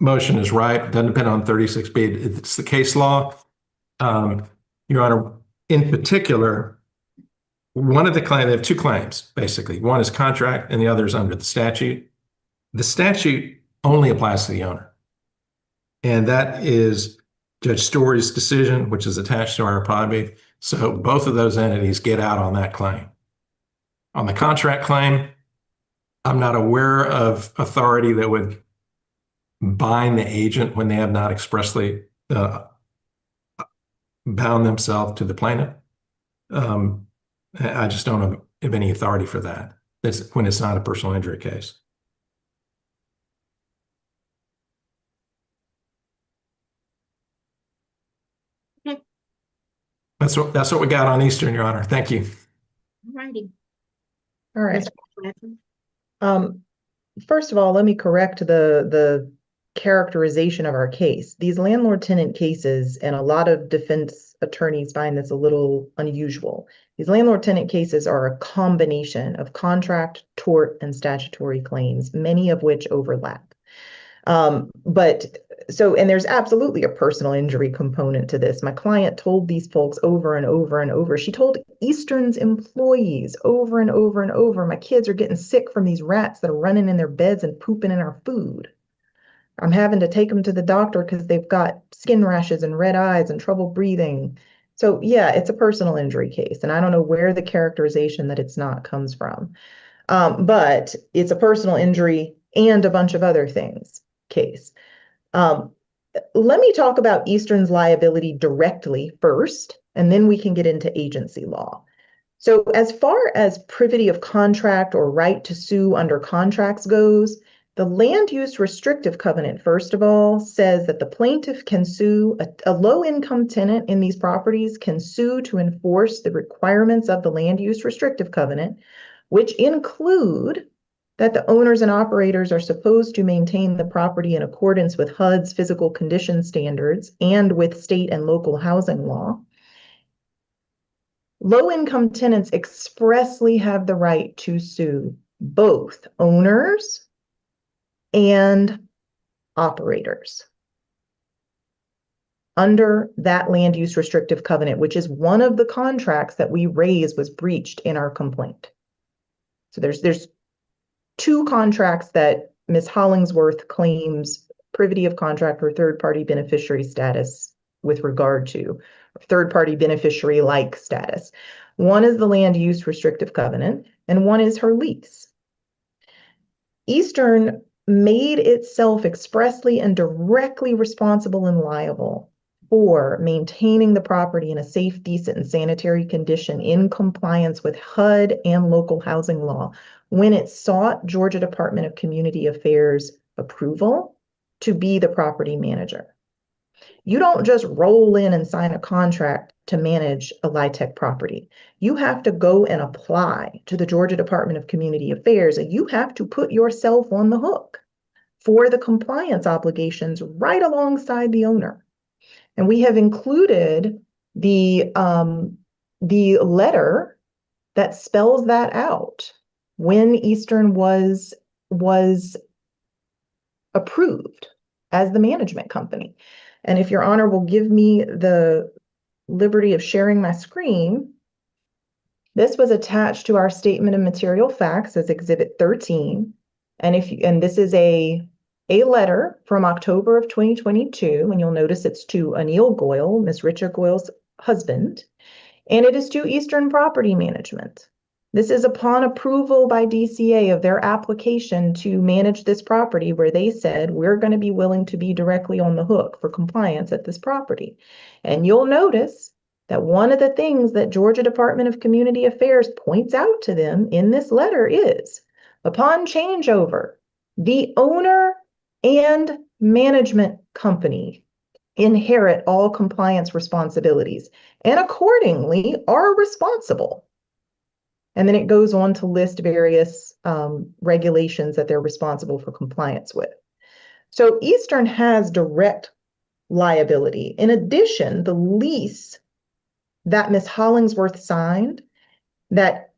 motion is right. It doesn't depend on 36B. It's the case law. Your Honor, in particular, one of the claims, they have two claims, basically. One is contract and the other is under the statute. The statute only applies to the owner. And that is Judge Story's decision, which is attached to our apology. So both of those entities get out on that claim. On the contract claim, I'm not aware of authority that would bind the agent when they have not expressly bound themselves to the plaintiff. I just don't know of any authority for that. That's when it's not a personal injury case. Okay. That's what we got on Eastern, Your Honor. Thank you. All righty. All right. First of all, let me correct the characterization of our case. These landlord-tenant cases, and a lot of defense attorneys find this a little unusual. These landlord-tenant cases are a combination of contract, tort, and statutory claims, many of which overlap. And there's absolutely a personal injury component to this. My client told these folks over and over and over. She told Eastern's employees over and over and over, my kids are getting sick from these rats that are running in their beds and pooping in our food. I'm having to take them to the doctor because they've got skin rashes and red eyes and trouble breathing. So yeah, it's a personal injury case. And I don't know where the characterization that it's not comes from. But it's a personal injury and a bunch of other things case. Let me talk about Eastern's liability directly first, and then we can get into agency law. So as far as privity of contract or right to sue under contracts goes, The land use restrictive covenant, first of all, says that the plaintiff can sue, a low-income tenant in these properties can sue to enforce the requirements of the land use restrictive covenant, which include that the owners and operators are supposed to maintain the property in accordance with HUD's physical condition standards and with state and local housing law. Low-income tenants expressly have the right to sue both owners and operators under that land use restrictive covenant, which is one of the contracts that we raise was breached in our complaint. So there's two contracts that Ms. Hollingsworth claims privity of contract or third-party beneficiary status with regard to, third-party beneficiary-like status. One is the land use restrictive covenant, and one is her lease. Eastern made itself expressly and directly responsible and liable for maintaining the property in a safe, decent, and sanitary condition in compliance with HUD and local housing law when it sought Georgia Department of Community Affairs approval to be the property manager. You don't just roll in and sign a contract to manage a LIHTC property. You have to go and apply to the Georgia Department of Community Affairs, and you have to put yourself on the hook for the compliance obligations right alongside the owner. And we have included the letter that spells that out when Eastern was approved as the management company. And if Your Honor will give me the liberty of sharing my screen, this was attached to our statement of material facts as Exhibit 13. And this is a letter from October of 2022, and you'll notice it's to Anil Goyal, Ms. Richa Goyal's husband, and it is to Eastern Property Management. This is upon approval by DCA of their application to manage this property, where they said, we're going to be willing to be directly on the hook for compliance at this property. And you'll notice that one of the things that Georgia Department of Community Affairs points out to them in this letter is, upon changeover, the owner and management company inherit all compliance responsibilities and accordingly are responsible. And then it goes on to list various regulations that they're responsible for compliance with. So Eastern has direct liability. In addition, the lease that Ms. Hollingsworth signed, that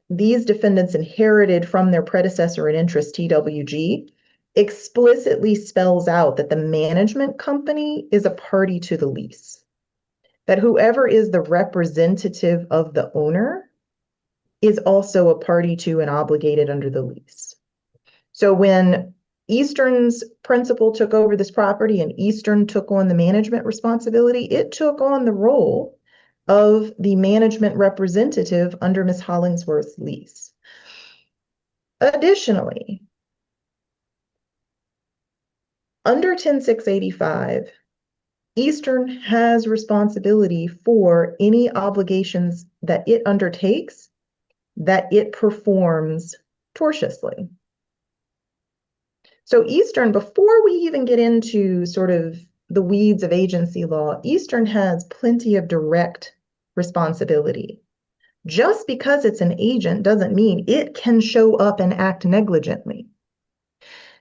these defendants inherited from their predecessor in interest, TWG, explicitly spells out that the management company is a party to the lease, that whoever is the representative of the owner is also a party to and obligated under the lease. So when Eastern's principal took over this property and Eastern took on the management responsibility, it took on the role of the management representative under Ms. Hollingsworth's lease. Additionally, under 10685, Eastern has responsibility for any obligations that it undertakes that it performs tortiously. So Eastern, before we even get into sort of the weeds of agency law, Eastern has plenty of direct responsibility. Just because it's an agent doesn't mean it can show up and act negligently.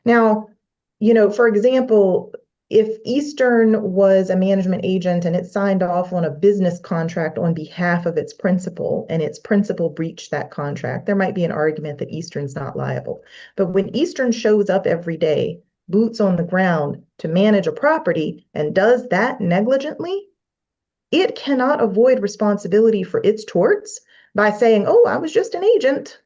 Now, for example, if Eastern was a management agent and it signed off on a business contract on behalf of its principal and its principal breached that contract, there might be an argument that Eastern's not liable. But when Eastern shows up every day, boots on the ground to manage a property and does that negligently, it cannot avoid responsibility for its torts by saying, oh, I was just an agent.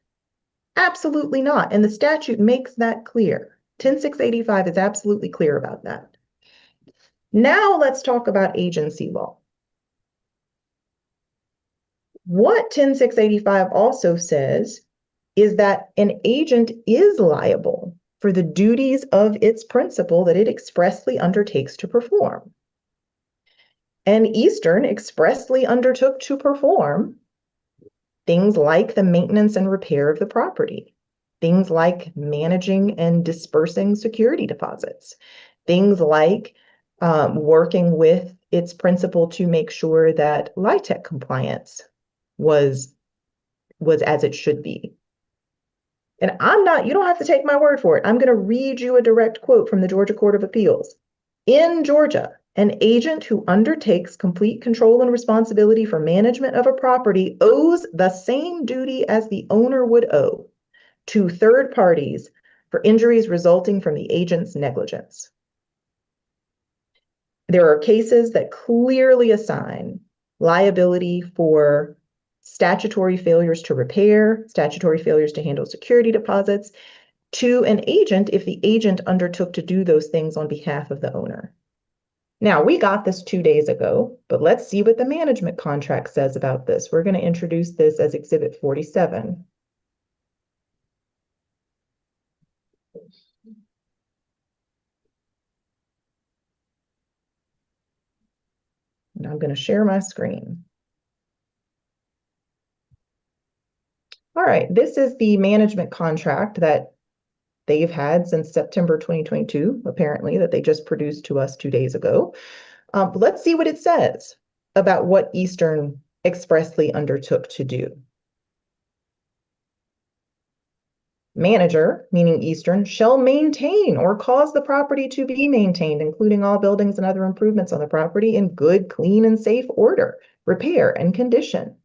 Absolutely not. And the statute makes that clear. 10685 is absolutely clear about that. Now let's talk about agency law. What 10685 also says is that an agent is liable for the duties of its principal that it expressly undertakes to perform. And Eastern expressly undertook to perform things like the maintenance and repair of the property. things like managing and dispersing security deposits, things like working with its principal to make sure that LIHTC compliance was as it should be. And you don't have to take my word for it. I'm going to read you a direct quote from the Georgia Court of Appeals. In Georgia, an agent who undertakes complete control and responsibility for management of a property owes the same duty as the owner would owe to third parties for injuries resulting from the agent's negligence. There are cases that clearly assign liability for statutory failures to repair, statutory failures to handle security deposits to an agent if the agent undertook to do those things on behalf of the owner. Now, we got this 2 days ago, but let's see what the management contract says about this. We're going to introduce this as Exhibit 47. And I'm going to share my screen. All right, this is the management contract that they've had since September 2022, apparently, that they just produced to us 2 days ago. Let's see what it says about what Eastern expressly undertook to do. Manager, meaning Eastern, shall maintain or cause the property to be maintained, including all buildings and other improvements on the property, in good, clean, and safe order, repair, and condition.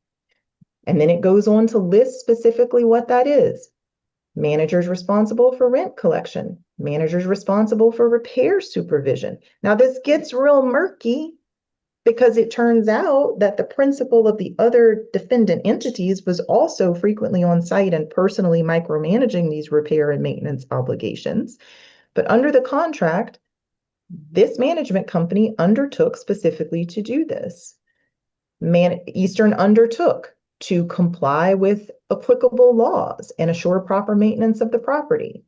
And then it goes on to list specifically what that is. Managers responsible for rent collection. Managers responsible for repair supervision. Now this gets real murky because it turns out that the principal of the other defendant entities was also frequently on site and personally micromanaging these repair and maintenance obligations. But under the contract, this management company undertook specifically to do this. Eastern undertook to comply with applicable laws and assure proper maintenance of the property.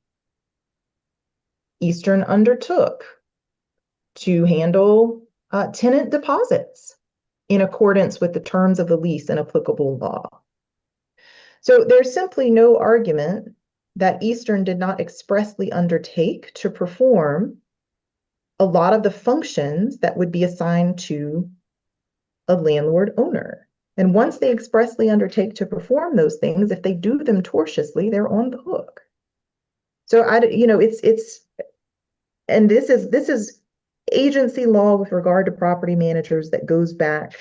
Eastern undertook to handle tenant deposits in accordance with the terms of the lease and applicable law. So there's simply no argument that Eastern did not expressly undertake to perform a lot of the functions that would be assigned to a landlord owner. And once they expressly undertake to perform those things, if they do them tortiously, they're on the hook. So and this is agency law with regard to property managers that goes back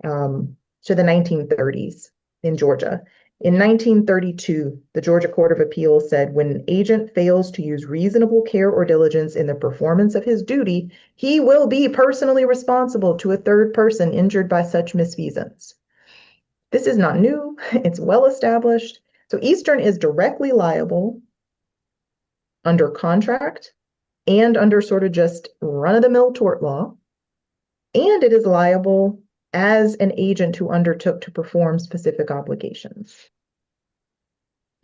to the 1930s in Georgia. In 1932, the Georgia Court of Appeals said, when an agent fails to use reasonable care or diligence in the performance of his duty, he will be personally responsible to a third person injured by such misfeasance. This is not new. It's well established. So Eastern is directly liable under contract and under sort of just run-of-the-mill tort law. And it is liable as an agent who undertook to perform specific obligations.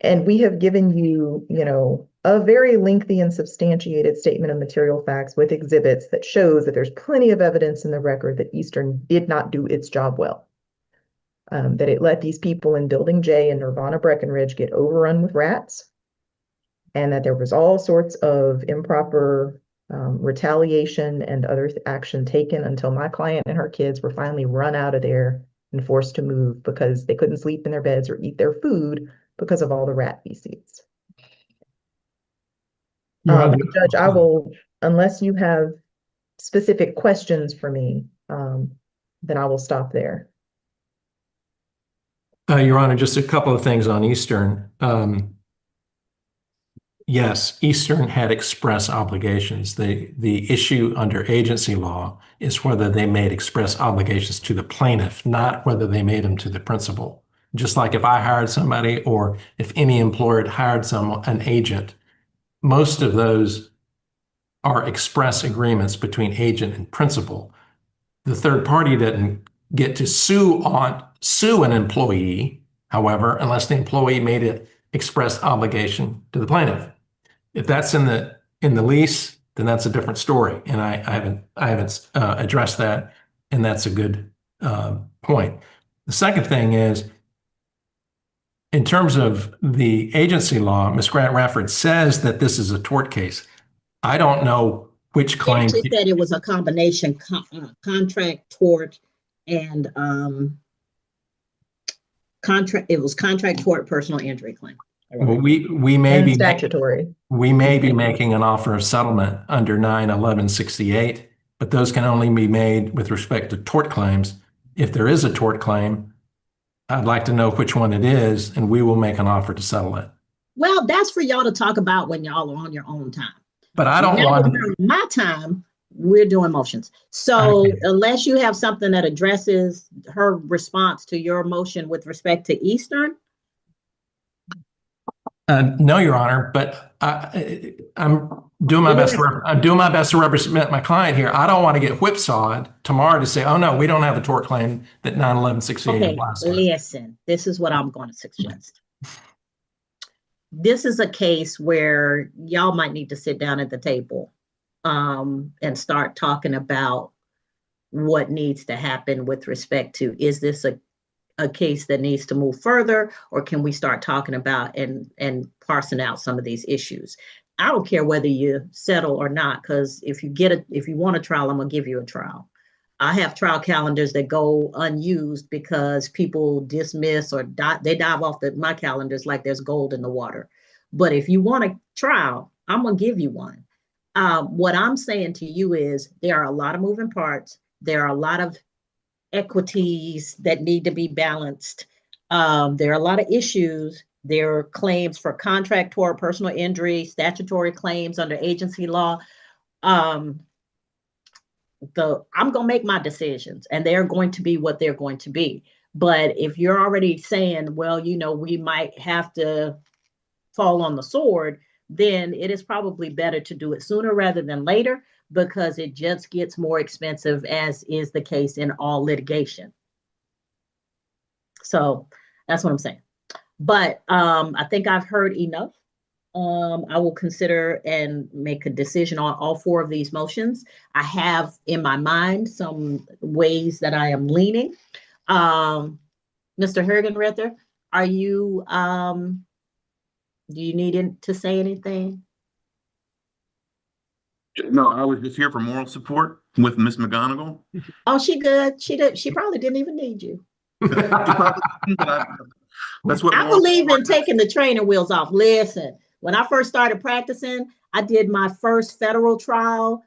And we have given you, a very lengthy and substantiated statement of material facts with exhibits that shows that there's plenty of evidence in the record that Eastern did not do its job well. That it let these people in Building J and Nirvana Breckenridge get overrun with rats, and that there was all sorts of improper retaliation and other action taken until my client and her kids were finally run out of there and forced to move because they couldn't sleep in their beds or eat their food because of all the rat feces. Judge, I will, unless you have specific questions for me, then I will stop there. Your Honor, just a couple of things on Eastern. Yes, Eastern had express obligations. The issue under agency law is whether they made express obligations to the plaintiff, not whether they made them to the principal. Just like if I hired somebody or if any employer had hired an agent, most of those are express agreements between agent and principal. The third party doesn't get to sue an employee, however, unless the employee made an express obligation to the plaintiff. If that's in the lease, then that's a different story, and I haven't addressed that, and that's a good point. The second thing is in terms of the agency law, Ms. Grant Rafford says that this is a tort case. I don't know which claim. She said it was a combination contract, tort, and contract. It was contract, tort, personal injury claim. Well, we may And be statutory. we may be making an offer of settlement under 9/11/68, but those can only be made with respect to tort claims. If there is a tort claim, I'd like to know which one it is, and we will make an offer to settle it. Well, that's for y'all to talk about when y'all are on your own time. But I don't Now want that we're on my time. We're doing motions. So Okay. unless you have something that addresses her response to your motion with respect to Eastern. No, Your Honor, but I'm doing my best. I'm doing my best to represent my client here. I don't want to get whipsawed tomorrow to say, "Oh no, we don't have a tort claim that 9/11/68 Okay, applies to." listen, this is what I'm going to suggest. This is a case where y'all might need to sit down at the table and start talking about what needs to happen with respect to, is this a case that needs to move further, or can we start talking about and parsing out some of these issues? I don't care whether you settle or not, because if you want a trial, I'm gonna give you a trial. I have trial calendars that go unused because people dismiss or they dive off my calendars like there's gold in the water. But if you want a trial, I'm gonna give you one. What I'm saying to you is there are a lot of moving parts. There are a lot of equities that need to be balanced. There are a lot of issues. There are claims for contract, tort, personal injury, statutory claims under agency law. I'm going to make my decisions, and they're going to be what they're going to be. But if you're already saying, well, we might have to fall on the sword, then it is probably better to do it sooner rather than later, because it just gets more expensive, as is the case in all litigation. So that's what I'm saying. But I think I've heard enough. I will consider and make a decision on all four of these motions. I have in my mind some ways that I am leaning. Mr. Hergenrether, are you, do you need to say anything? No, I was just here for moral support with Miss McGonigal. Oh, she good. She probably didn't even need you. That's what I believe in taking the training wheels off. Listen, when I first started practicing, I did my first federal trial.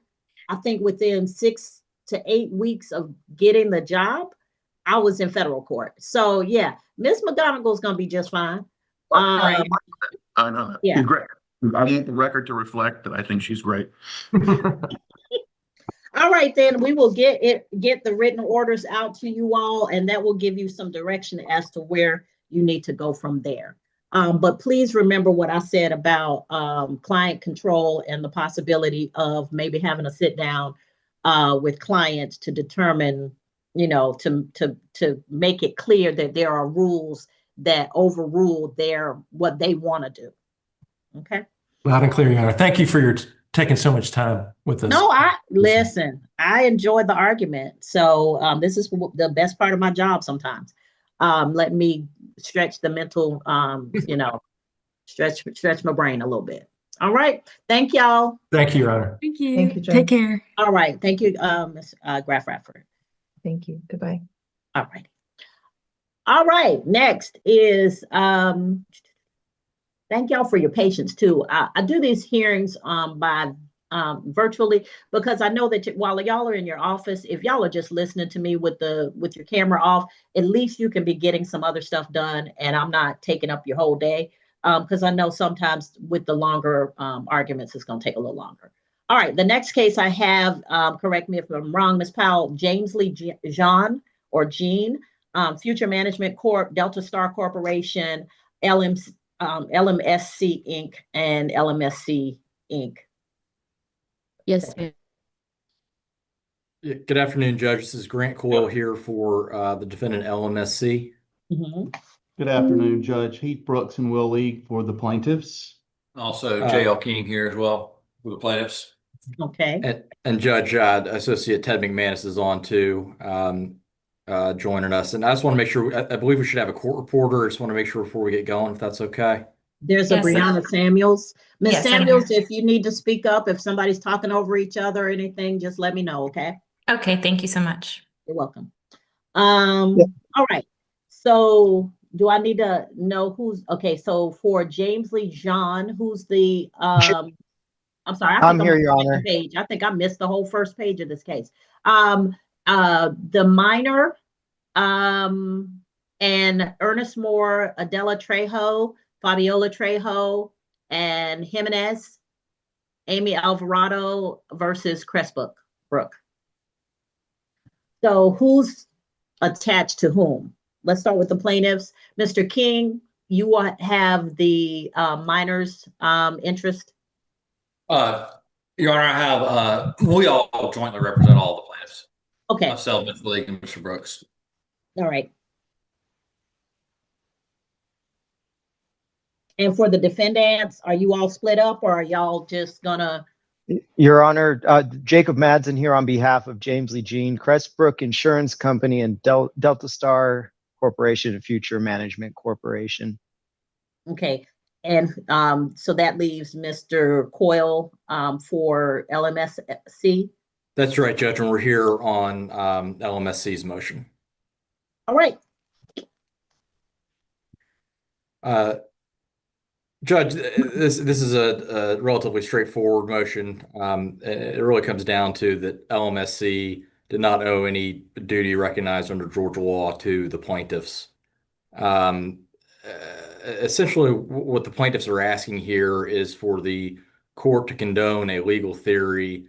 I think within 6 to 8 weeks of getting the job, I was in federal court. So yeah, Miss McGonigal's gonna be just fine. I know that. Yeah. She's great. I want the record to reflect that I think she's great. All right, then we will get the written orders out to you all, and that will give you some direction as to where you need to go from there. But please remember what I said about client control and the possibility of maybe having a sit down with clients to determine, to make it clear that there are rules that overrule what they want to do. Okay. Loud and clear, Your Honor. Thank you for taking so much time with us. No, listen, I enjoyed the argument. So this is the best part of my job sometimes. Let me stretch the mental, stretch my brain a little bit. All right. Thank y'all. Thank you, Your Honor. Thank you. Thank you, Judge. Take care. All right. Thank you, Ms. Graf Radford. Thank you. Goodbye. All right. All right. Next is, thank y'all for your patience too. I do these hearings by virtually, because I know that while y'all are in your office, if y'all are just listening to me with your camera off, at least you can be getting some other stuff done, and I'm not taking up your whole day, because I know sometimes with the longer arguments, it's going to take a little longer. All right, the next case I have, correct me if I'm wrong, Ms. Powell, James Lee Jean or Jean, Future Management Corp, Delta Star Corporation, LMSC Inc. and LMSC Inc. Yes, ma'am. Good afternoon, Judge. This is Grant Coyle here for the defendant LMSC. Mm-hmm. Good afternoon, Judge. Heath Brooks and Will League for the plaintiffs. Also, J.L. King here as well for the plaintiffs. Okay. And Judge, Associate Ted McManus is on too. joining us. And I just want to make sure, I believe we should have a court reporter. I just want to make sure before we get going, if that's okay. There's a Yes, Brianna Samuels. Miss Yes, I'm Samuels, here. if you need to speak up, if somebody's talking over each other or anything, just let me know, okay? Okay, thank you so much. You're welcome. All right. So do I need to know who's okay? So for James Lee John, who's the I'm sorry, I'm here, Your on the Honor. second page. I think I missed the whole first page of this case. The minor, and Ernest Moore, Adela Trejo, Fabiola Trejo, and Jimenez, Amy Alvarado versus Crestbrook. So who's attached to whom? Let's start with the plaintiffs. Mr. King, you have the minors' interest. Your Honor, I have, we all jointly represent all the plaintiffs. Okay. Myself, Mr. League, and Mr. Brooks. All right. And for the defendants, are you all split up or are y'all just gonna? Your Honor, Jacob Madsen here on behalf of James Lee Jean, Crestbrook Insurance Company, and Delta Star Corporation and Future Management Corporation. Okay. And so that leaves Mr. Coyle for LMSC. That's right, Judge, and we're here on LMSC's motion. All right. Judge, this is a relatively straightforward motion. It really comes down to that LMSC did not owe any duty recognized under Georgia law to the plaintiffs. Essentially, what the plaintiffs are asking here is for the court to condone a legal theory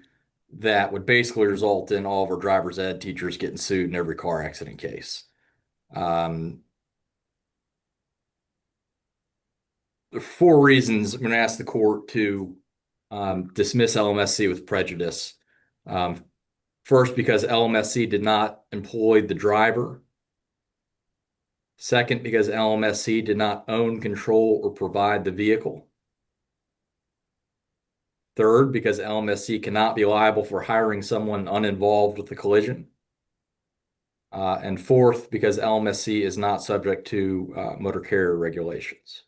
that would basically result in all of our driver's ed teachers getting sued in every car accident case. For reasons, I'm going to ask the court to dismiss LMSC with prejudice. First, because LMSC did not employ the driver. Second, because LMSC did not own, control, or provide the vehicle. Third, because LMSC cannot be liable for hiring someone uninvolved with the collision. And fourth, because LMSC is not subject to motor carrier regulations.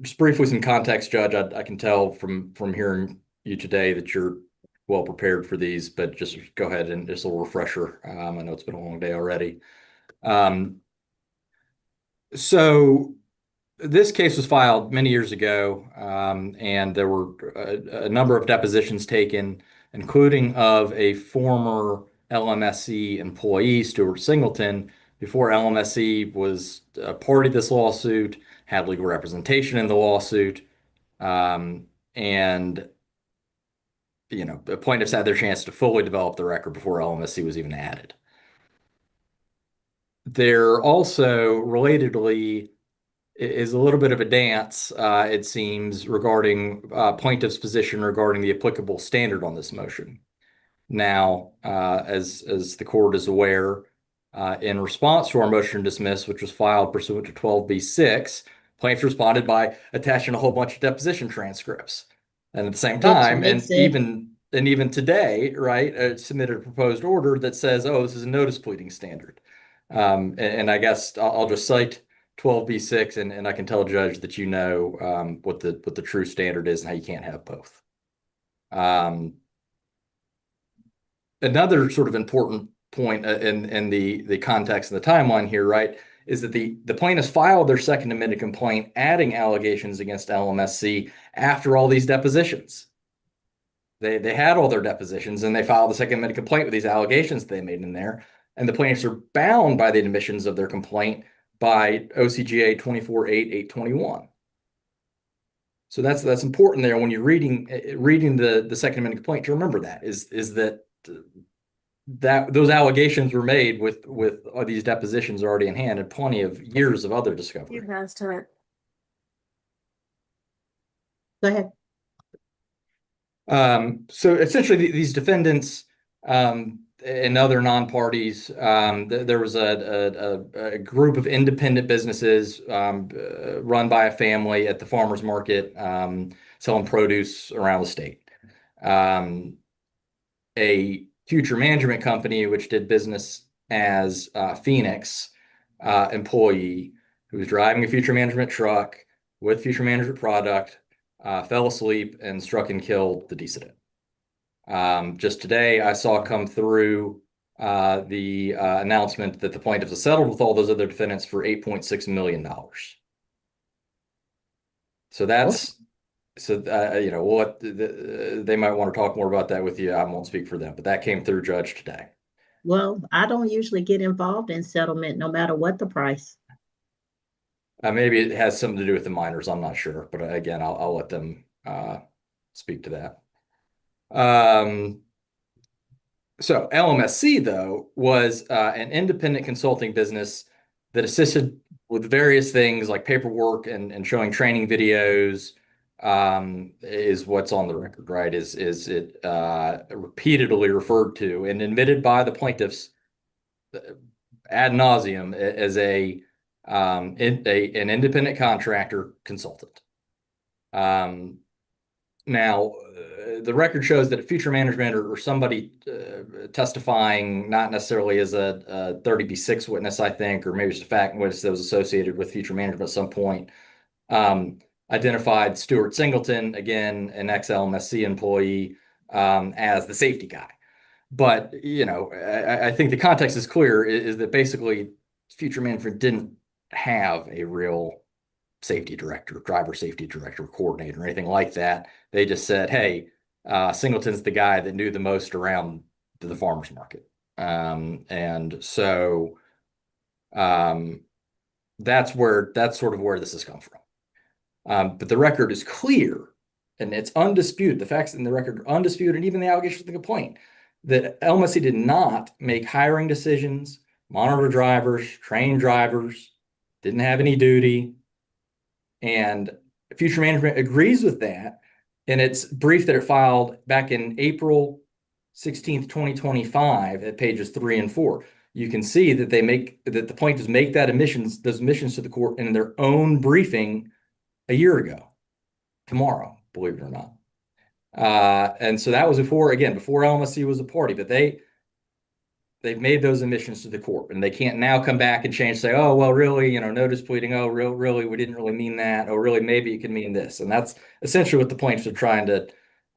Just briefly, some context, Judge. I can tell from hearing you today that you're well prepared for these, but just go ahead and just a little refresher. I know it's been a long day already. So this case was filed many years ago, and there were a number of depositions taken, including of a former LMSC employee, Stuart Singleton, before LMSC was a party to this lawsuit, had legal representation in the lawsuit, and the plaintiffs had their chance to fully develop the record before LMSC was even added. There also, relatedly, is a little bit of a dance, it seems, regarding plaintiff's position regarding the applicable standard on this motion. Now, as the court is aware, in response to our motion to dismiss, which was filed pursuant to 12b-6, plaintiffs responded by attaching a whole bunch of deposition transcripts. And at the same time, and even today, right, submitted a proposed order that says, oh, this is a notice pleading standard. And I guess I'll just cite 12b-6, and I can tell a judge that you know what the true standard is and how you can't have both. Another sort of important point in the context and the timeline here, right, is that the plaintiffs filed their second amended complaint adding allegations against LMSC after all these depositions. They had all their depositions and they filed the second amended complaint with these allegations they made in there. And the plaintiffs are bound by the admissions of their complaint by OCGA 24-8-821. So that's important there when you're reading the second amended complaint to remember that is that those allegations were made with these depositions already in hand and plenty of years of other discovery. You guys to it. Go ahead. So essentially, these defendants and other non-parties, there was a group of independent businesses run by a family at the farmers market selling produce around the state. A Future Management Company, which did business as Phoenix employee who was driving a Future Management truck with Future Management product, fell asleep and struck and killed the decedent. Just today, I saw come through the announcement that the plaintiffs have settled with all those other defendants for $8.6 million. So that's, you know, what they might want to talk more about that with you. I won't speak for them, but that came through, Judge, today. Well, I don't usually get involved in settlement, no matter what the price. Maybe it has something to do with the minors. I'm not sure, but again, I'll let them speak to that. So LMSC, though, was an independent consulting business that assisted with various things like paperwork and showing training videos, is what's on the record, right? Is it repeatedly referred to and admitted by the plaintiffs ad nauseum as an independent contractor consultant. Now, the record shows that a Future Management or somebody testifying, not necessarily as a 30B6 witness, I think, or maybe it's a fact witness that was associated with Future Management at some point, identified Stuart Singleton, again, an ex-LMSC employee, as the safety guy. But, you know, I think the context is clear, is that basically Future Management didn't have a real safety director, driver safety director, coordinator, or anything like that. They just said, hey, Singleton's the guy that knew the most around the farmer's market. And so that's sort of where this has come from. But the record is clear and it's undisputed. The facts in the record are undisputed, and even the allegations of the complaint, that LMSC did not make hiring decisions, monitor drivers, train drivers, didn't have any duty. And Future Management agrees with that in its brief that it filed back in April 16th, 2025 at pages 3 and 4. You can see that the plaintiffs make those admissions to the court in their own briefing a year ago, tomorrow, believe it or not. And so that was before LMSC was a party, but they've made those admissions to the court, and they can't now come back and change, say, oh, well, really, you know, notice pleading, oh, really, we didn't really mean that, or really, maybe it could mean this. And that's essentially what the plaintiffs are trying to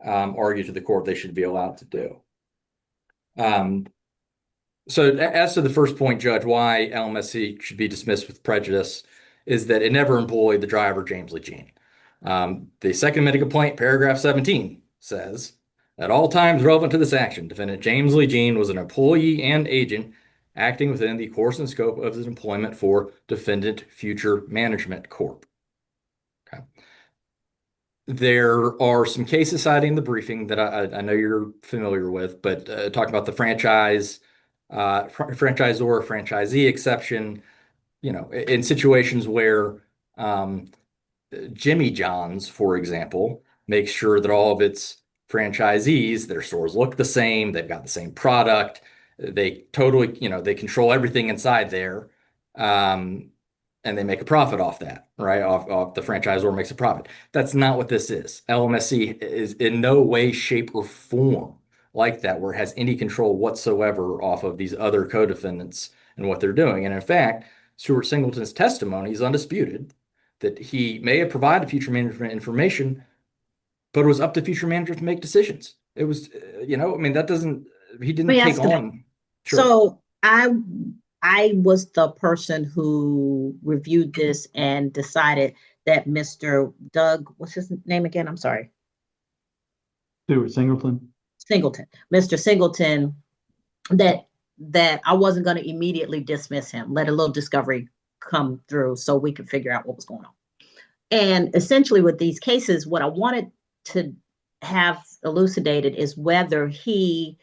argue to the court they should be allowed to do. So as to the first point, Judge, why LMSC should be dismissed with prejudice is that it never employed the driver, James Lee Jean. The second amended complaint, paragraph 17, says, at all times relevant to this action, defendant James Lee Jean was an employee and agent acting within the course and scope of his employment for defendant Future Management Corp. Okay. There are some cases cited in the briefing that I know you're familiar with, but talking about the franchisor, franchisee exception, you know, in situations where Jimmy John's, for example, makes sure that all of its franchisees, their stores look the same, they've got the same product, they totally, you know, they control everything inside there, and they make a profit off that, right? Off the franchisor makes a profit. That's not what this is. LMSC is in no way, shape, or form like that, where it has any control whatsoever off of these other co-defendants and what they're doing. And in fact, Stuart Singleton's testimony is undisputed that he may have provided Future Management information, but it was up to Future Management to make decisions. It was, you know, I mean, he didn't take on. Sure. So I was the person who reviewed this and decided that Mr. Doug, what's his name again? I'm sorry. Stuart Singleton. Mr. Singleton, that I wasn't going to immediately dismiss him, let a little discovery come through so we could figure out what was going on. And essentially with these cases, what I wanted to have elucidated is whether he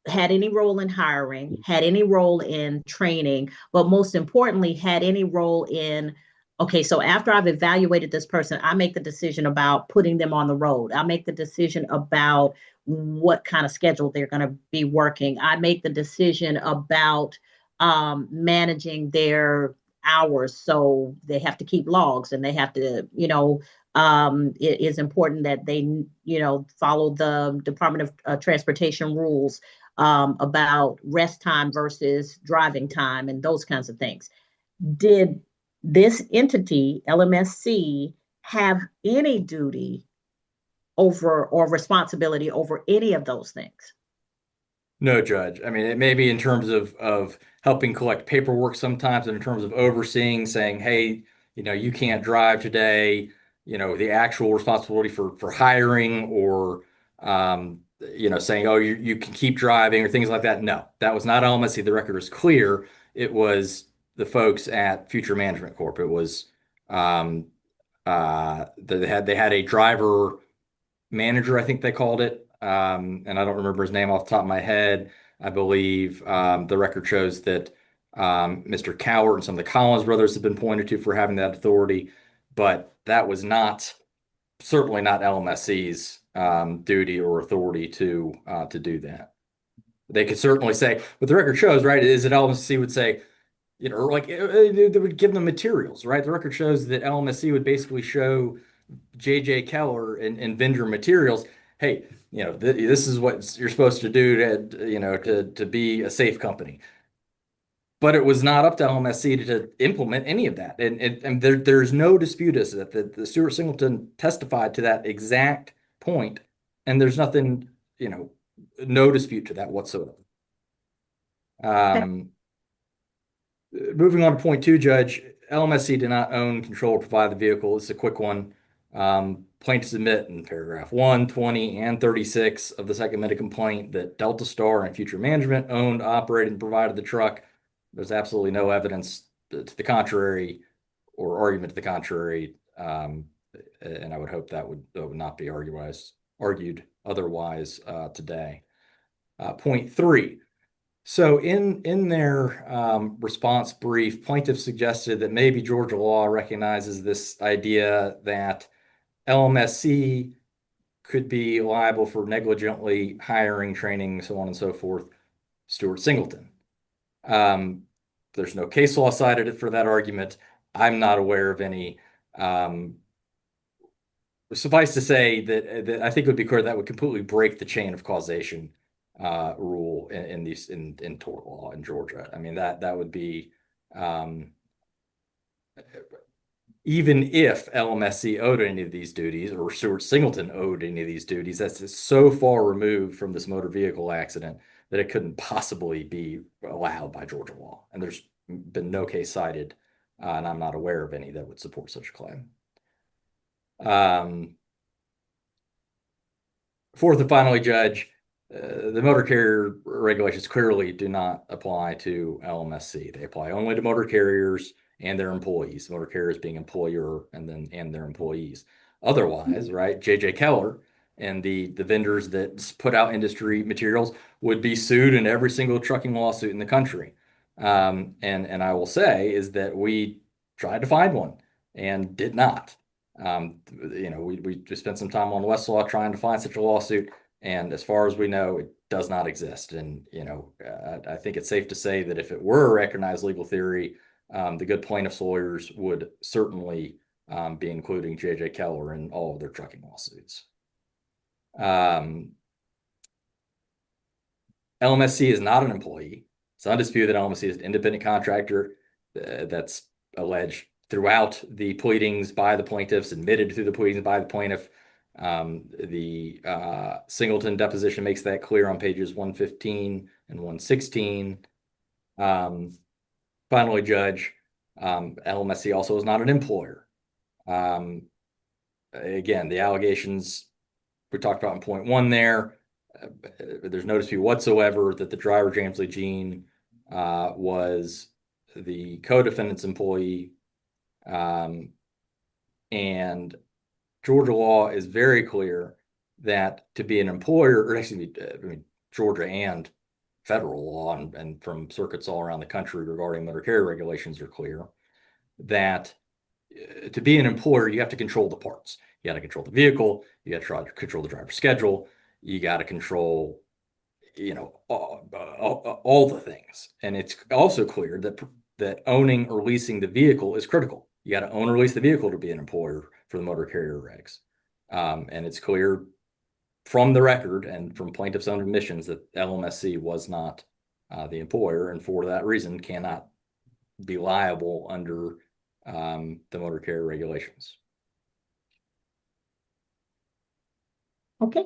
had any role in hiring, had any role in training, but most importantly, had any role in, okay, so after I've evaluated this person, I make the decision about putting them on the road. I make the decision about what kind of schedule they're going to be working. I make the decision about managing their hours. So they have to keep logs and they have to, you know, It is important that they, follow the Department of Transportation rules about rest time versus driving time and those kinds of things. Did this entity, LMSC, have any duty over or responsibility over any of those things? No, Judge. I mean, it may be in terms of helping collect paperwork sometimes, and in terms of overseeing, saying, hey, you can't drive today, the actual responsibility for hiring or, saying, oh, you can keep driving or things like that. No, that was not LMSC. The record is clear. It was the folks at Future Management Corp. It was, they had a driver manager, I think they called it. And I don't remember his name off the top of my head. I believe the record shows that Mr. Cowart and some of the Collins brothers have been pointed to for having that authority, but that was certainly not LMSC's duty or authority to do that. They could certainly say, but the record shows, right, is that LMSC would say, or like they would give them materials, right? The record shows that LMSC would basically show J.J. Keller and vendor materials. Hey, this is what you're supposed to do to be a safe company. But it was not up to LMSC to implement any of that. And there's no dispute as that the Stuart Singleton testified to that exact point, and there's nothing, no dispute to that whatsoever. Moving on to point 2, Judge, LMSC did not own, control, or provide the vehicle. It's a quick one. Plaintiffs admit in paragraph 1, 20, and 36 of the second amended complaint that Delta Star and Future Management owned, operated, and provided the truck. There's absolutely no evidence to the contrary or argument to the contrary, and I would hope that would not be argued otherwise today. Point 3. So in their response brief, plaintiffs suggested that maybe Georgia law recognizes this idea that LMSC could be liable for negligently hiring, training, so on and so forth, Stuart Singleton. There's no case law cited for that argument. I'm not aware of any. Suffice to say that I think it would be clear that would completely break the chain of causation rule in tort law in Georgia. I mean, that would be even if LMSC owed any of these duties or Stuart Singleton owed any of these duties, that's so far removed from this motor vehicle accident that it couldn't possibly be allowed by Georgia law. And there's been no case cited, and I'm not aware of any that would support such a claim. Fourth and finally, Judge, the motor carrier regulations clearly do not apply to LMSC. They apply only to motor carriers and their employees, motor carriers being employer and their employees. Otherwise, right, J.J. Keller and the vendors that put out industry materials would be sued in every single trucking lawsuit in the country. And I will say is that we tried to find one and did not. We just spent some time on Westlaw trying to find such a lawsuit, and as far as we know, it does not exist. And I think it's safe to say that if it were a recognized legal theory, the good plaintiffs' lawyers would certainly be including J.J. Keller in all of their trucking lawsuits. LMSC is not an employee. It's undisputed that LMSC is an independent contractor that's alleged throughout the pleadings by the plaintiffs, admitted through the pleadings by the plaintiff. The Singleton deposition makes that clear on pages 115 and 116. Finally, Judge, LMSC also is not an employer. Again, the allegations we talked about in point 1 there, there's no dispute whatsoever that the driver, James Lee Jean, was the co-defendant's employee. And Georgia law is very clear that to be an employer, or actually, Georgia and federal law and from circuits all around the country regarding motor carrier regulations are clear that to be an employer, you have to control the parts. You got to control the vehicle. You got to try to control the driver's schedule. You got to control, all the things. And it's also clear that owning or leasing the vehicle is critical. You got to own or lease the vehicle to be an employer for the motor carrier regs. And it's clear from the record and from plaintiff's own admissions that LMSC was not the employer, and for that reason cannot be liable under the motor carrier regulations. Okay.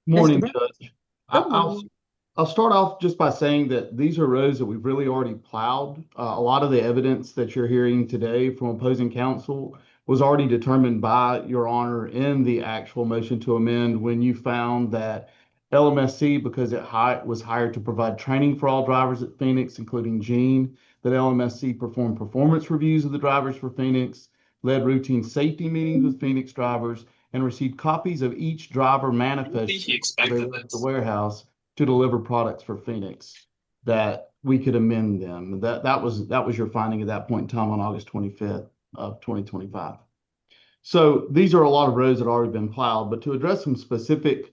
Morning, Mr. Judge. Good morning. I'll start off just by saying that these are roads that we've really already plowed. A lot of the evidence that you're hearing today from opposing counsel was already determined by Your Honor in the actual motion to amend when you found that LMSC, because it was hired to provide training for all drivers at Phoenix, including Gene, that LMSC performed performance reviews of the drivers for Phoenix, led routine safety meetings with Phoenix drivers, and received copies of each driver manifest at the warehouse to deliver products for Phoenix, that we could amend them. That was your finding at that point in time on August 25th of 2025. So these are a lot of roads that have already been plowed, but to address some specific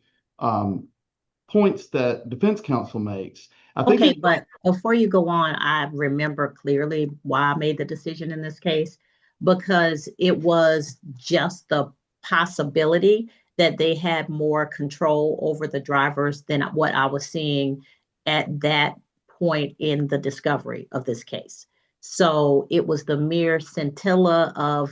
points that defense counsel makes, I think. Okay, but before you go on, I remember clearly why I made the decision in this case, because it was just the possibility that they had more control over the drivers than what I was seeing at that point in the discovery of this case. So it was the mere scintilla of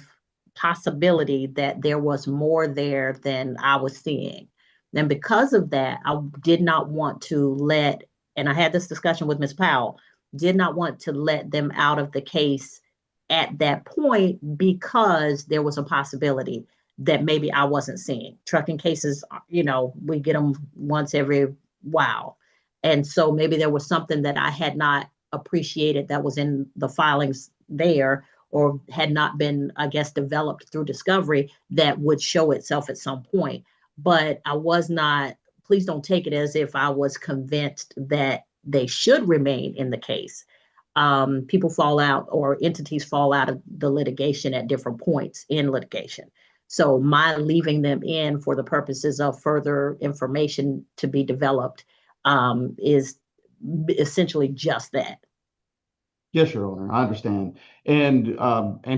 possibility that there was more there than I was seeing. And because of that, I did not want to let, and I had this discussion with Ms. Powell, did not want to let them out of the case at that point because there was a possibility that maybe I wasn't seeing. Trucking cases, we get them once every while. And so maybe there was something that I had not appreciated that was in the filings there, or had not been, I guess, developed through discovery that would show itself at some point. But I was not, please don't take it as if I was convinced that they should remain in the case. People fall out, or entities fall out of the litigation at different points in litigation. So my leaving them in for the purposes of further information to be developed is essentially just that. Yes, Your Honor, I understand. And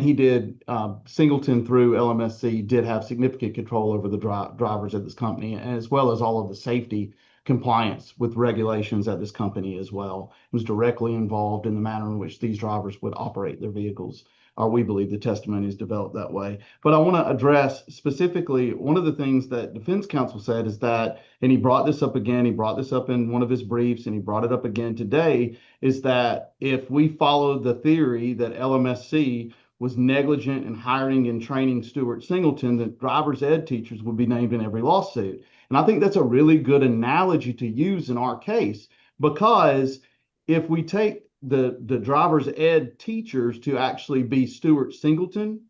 he did, Singleton through LMSC did have significant control over the drivers at this company, as well as all of the safety compliance with regulations at this company as well. He was directly involved in the manner in which these drivers would operate their vehicles. Or we believe the testimony is developed that way. But I want to address specifically one of the things that defense counsel said is that, and he brought this up again, he brought this up in one of his briefs, and he brought it up again today, is that if we follow the theory that LMSC was negligent in hiring and training Stuart Singleton, that driver's ed teachers would be named in every lawsuit. And I think that's a really good analogy to use in our case, because if we take the driver's ed teachers to actually be Stuart Singleton,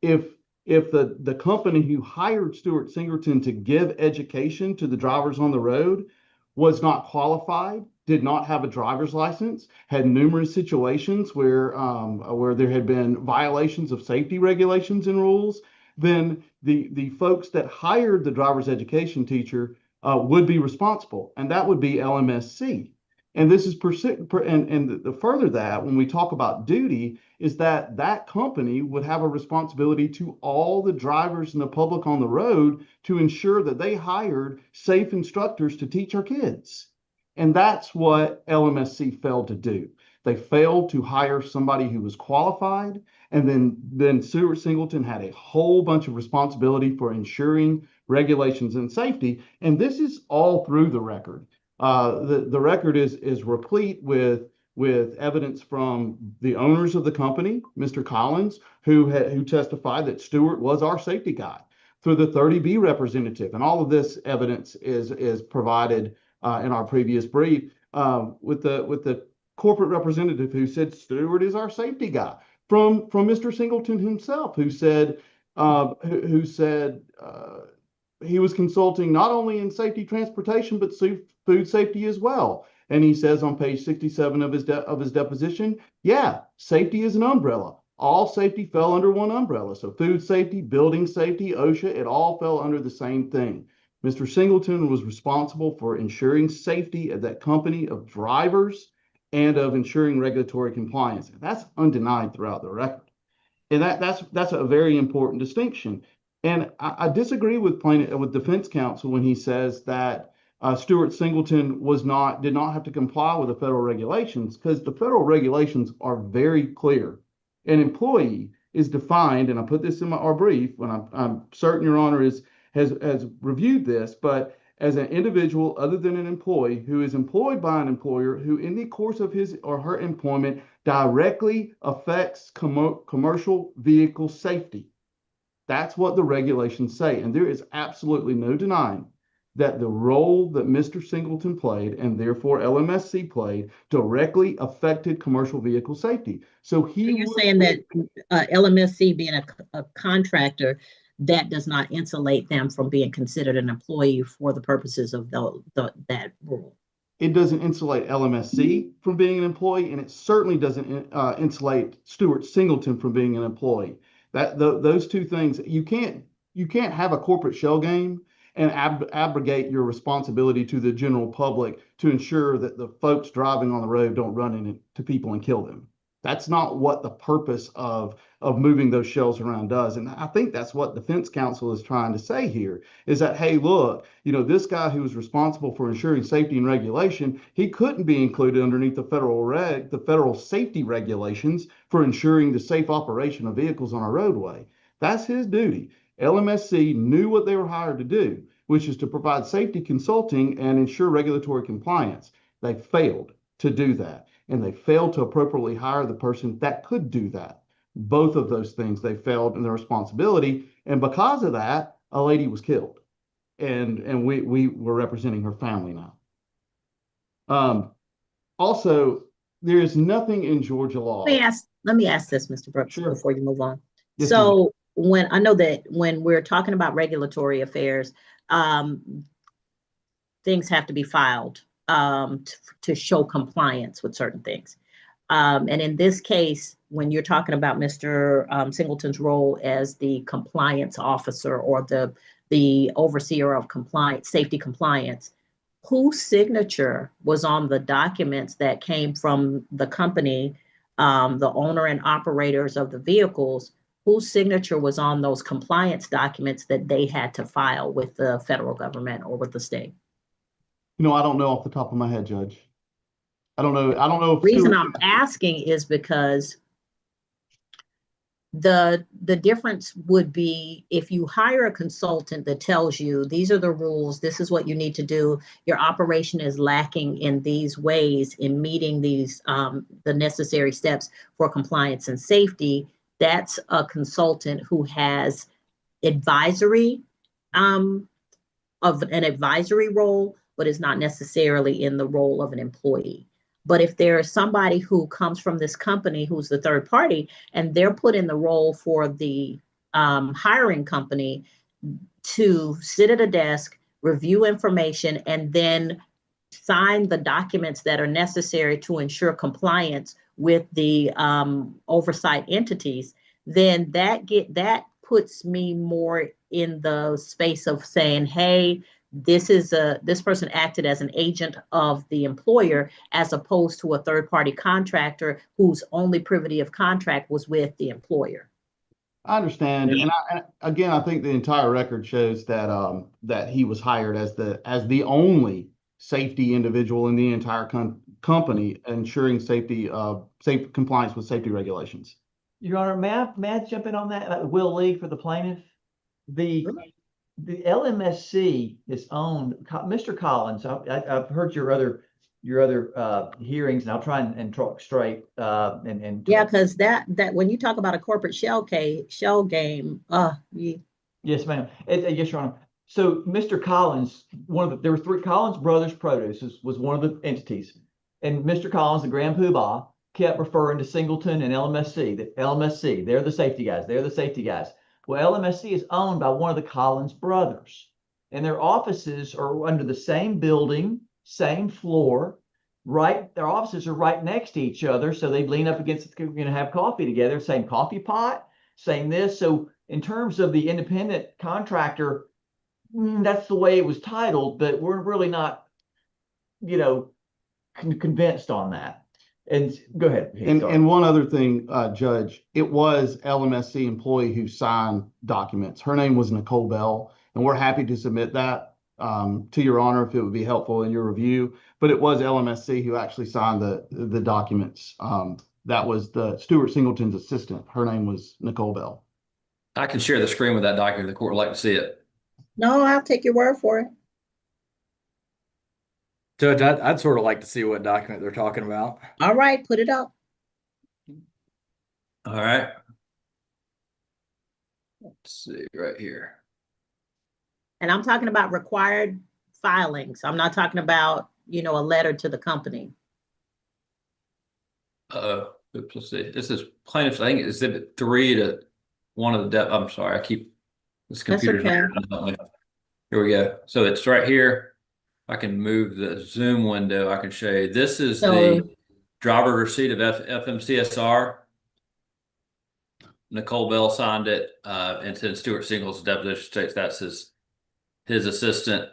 if the company who hired Stuart Singleton to give education to the drivers on the road was not qualified, did not have a driver's license, had numerous situations where there had been violations of safety regulations and rules, then the folks that hired the driver's education teacher would be responsible, and that would be LMSC. And this is and the further that when we talk about duty is that company would have a responsibility to all the drivers and the public on the road to ensure that they hired safe instructors to teach our kids. And that's what LMSC failed to do. They failed to hire somebody who was qualified, and then Stuart Singleton had a whole bunch of responsibility for ensuring regulations and safety. And this is all through the record. The record is replete with evidence from the owners of the company, Mr. Collins, who testified that Stuart was our safety guy, through the 30B representative, and all of this evidence is provided in our previous brief with the corporate representative who said Stuart is our safety guy, from Mr. Singleton himself, who said he was consulting not only in safety transportation, but food safety as well. And he says on page 67 of his deposition, yeah, safety is an umbrella. All safety fell under one umbrella. So food safety, building safety, OSHA, it all fell under the same thing. Mr. Singleton was responsible for ensuring safety at that company of drivers and of ensuring regulatory compliance. That's undenied throughout the record. And that's a very important distinction. And I disagree with defense counsel when he says that Stuart Singleton did not have to comply with the federal regulations, because the federal regulations are very clear. An employee is defined, and I put this in our brief, when I'm certain Your Honor has reviewed this, but as an individual other than an employee who is employed by an employer who in the course of his or her employment directly affects commercial vehicle safety. That's what the regulations say. And there is absolutely no denying that the role that Mr. Singleton played, and therefore LMSC played, directly affected commercial vehicle safety. So you're saying that LMSC being a contractor, that does not insulate them from being considered an employee for the purposes of that rule. It doesn't insulate LMSC from being an employee, and it certainly doesn't insulate Stuart Singleton from being an employee. Those two things, you can't have a corporate shell game and abrogate your responsibility to the general public to ensure that the folks driving on the road don't run into people and kill them. That's not what the purpose of moving those shells around does. And I think that's what defense counsel is trying to say here, is that, hey, look, this guy who was responsible for ensuring safety and regulation, he couldn't be included underneath the federal safety regulations for ensuring the safe operation of vehicles on a roadway. That's his duty. LMSC knew what they were hired to do, which is to provide safety consulting and ensure regulatory compliance. They failed to do that. And they failed to appropriately hire the person that could do that. Both of those things, they failed in their responsibility. And because of that, a lady was killed. And we were representing her family now. Also, there is nothing in Georgia law. Let me ask this, Mr. Brooks, Sure. before you move on. Yes, So I know that when we're talking about regulatory affairs, things have to be filed to show compliance with certain things. And in this case, when you're talking about Mr. Singleton's role as the compliance officer or the overseer of safety compliance, whose signature was on the documents that came from the company, the owner and operators of the vehicles, whose signature was on those compliance documents that they had to file with the federal government or with the state? I don't know off the top of my head, Judge. I don't know. The reason I'm asking is because the difference would be if you hire a consultant that tells you these are the rules, this is what you need to do, your operation is lacking in these ways in meeting these the necessary steps for compliance and safety. That's a consultant who has advisory of an advisory role, but is not necessarily in the role of an employee. But if there is somebody who comes from this company who's the third party and they're put in the role for the hiring company to sit at a desk, review information, and then sign the documents that are necessary to ensure compliance with the oversight entities, then that puts me more in the space of saying, hey, this person acted as an agent of the employer as opposed to a third-party contractor whose only privity of contract was with the employer. I understand, and again, I think the entire record shows that that he was hired as the only safety individual in the entire company, ensuring safe compliance with safety regulations. Your Honor, may I jump in on that? Will Lee for the plaintiff. The LMSC is owned. Mr. Collins, I've heard your other hearings, and I'll try and talk straight. Yeah, because that when you talk about a corporate shell game, Yes, ma'am. Yes, Your Honor. So Mr. Collins, there were three. Collins Brothers Produce was one of the entities, and Mr. Collins, the Grand Poobah, kept referring to Singleton and LMSC. That LMSC, they're the safety guys. They're the safety guys. Well, LMSC is owned by one of the Collins brothers, and their offices are under the same building, same floor. Right, their offices are right next to each other, so they lean up against, have coffee together. Same coffee pot, same this. So in terms of the independent contractor, that's the way it was titled, but we're really not, convinced on that. And go ahead. And one other thing, Judge, it was LMSC employee who signed documents. Her name was Nicole Bell, and we're happy to submit that to Your Honor if it would be helpful in your review. But it was LMSC who actually signed the documents. That was the Stuart Singleton's assistant. Her name was Nicole Bell. I can share the screen with that document if the court would like to see it. No, I'll take your word for it. Judge, I'd sort of like to see what document they're talking about. All right, put it up. All right. Let's see right here. And I'm talking about required filings. I'm not talking about, a letter to the company. Oops, let's see. This is plaintiff's, I think it's exhibit 3 to one of the I'm sorry, this computer's okay. Here we go. So it's right here. I can move the Zoom window. I can show you. This is the driver receipt of FMCSR. Nicole Bell signed it, and then Stuart Singleton's deposition states that's his assistant.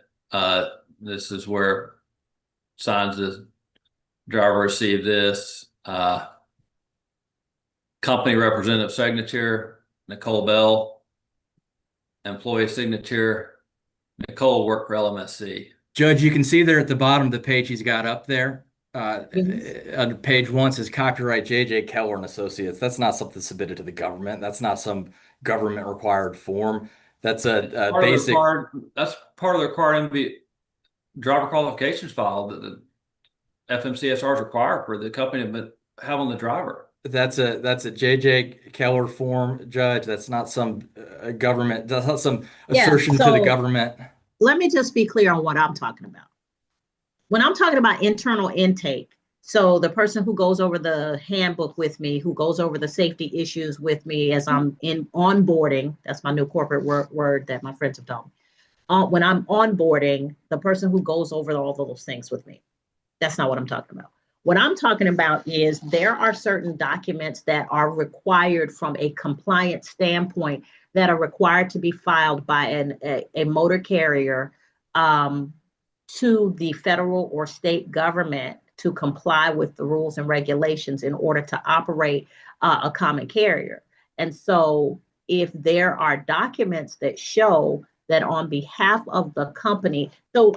This is where signs the driver received this. Company representative signature, Nicole Bell. Employee signature, Nicole worked for LMSC. Judge, you can see there at the bottom of the page he's got up there. On page 1 says copyright J.J. Keller and Associates. That's not something submitted to the government. That's not some government required form. That's a basic. That's part of the required driver qualifications file that the FMCSR is required for the company to have on the driver. That's a J.J. Keller form, Judge. That's not some government. That's not some assertion to the government. Let me just be clear on what I'm talking about. When I'm talking about internal intake, so the person who goes over the handbook with me, who goes over the safety issues with me as I'm in onboarding, that's my new corporate word that my friends have taught me. When I'm onboarding, the person who goes over all those things with me, that's not what I'm talking about. What I'm talking about is there are certain documents that are required from a compliance standpoint that are required to be filed by a motor carrier to the federal or state government to comply with the rules and regulations in order to operate a common carrier. And so if there are documents that show that on behalf of the company, so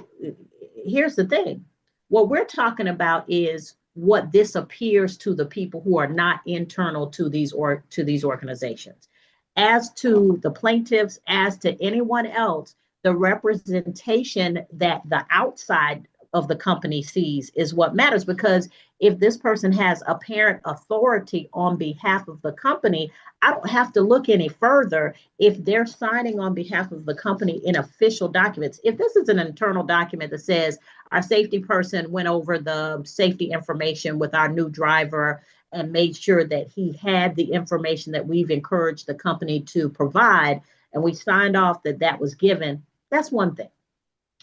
here's the thing. What we're talking about is what this appears to the people who are not internal to these organizations. As to the plaintiffs, as to anyone else, the representation that the outside of the company sees is what matters, because if this person has apparent authority on behalf of the company, I don't have to look any further if they're signing on behalf of the company in official documents. If this is an internal document that says our safety person went over the safety information with our new driver and made sure that he had the information that we've encouraged the company to provide, and we signed off that that was given, that's one thing.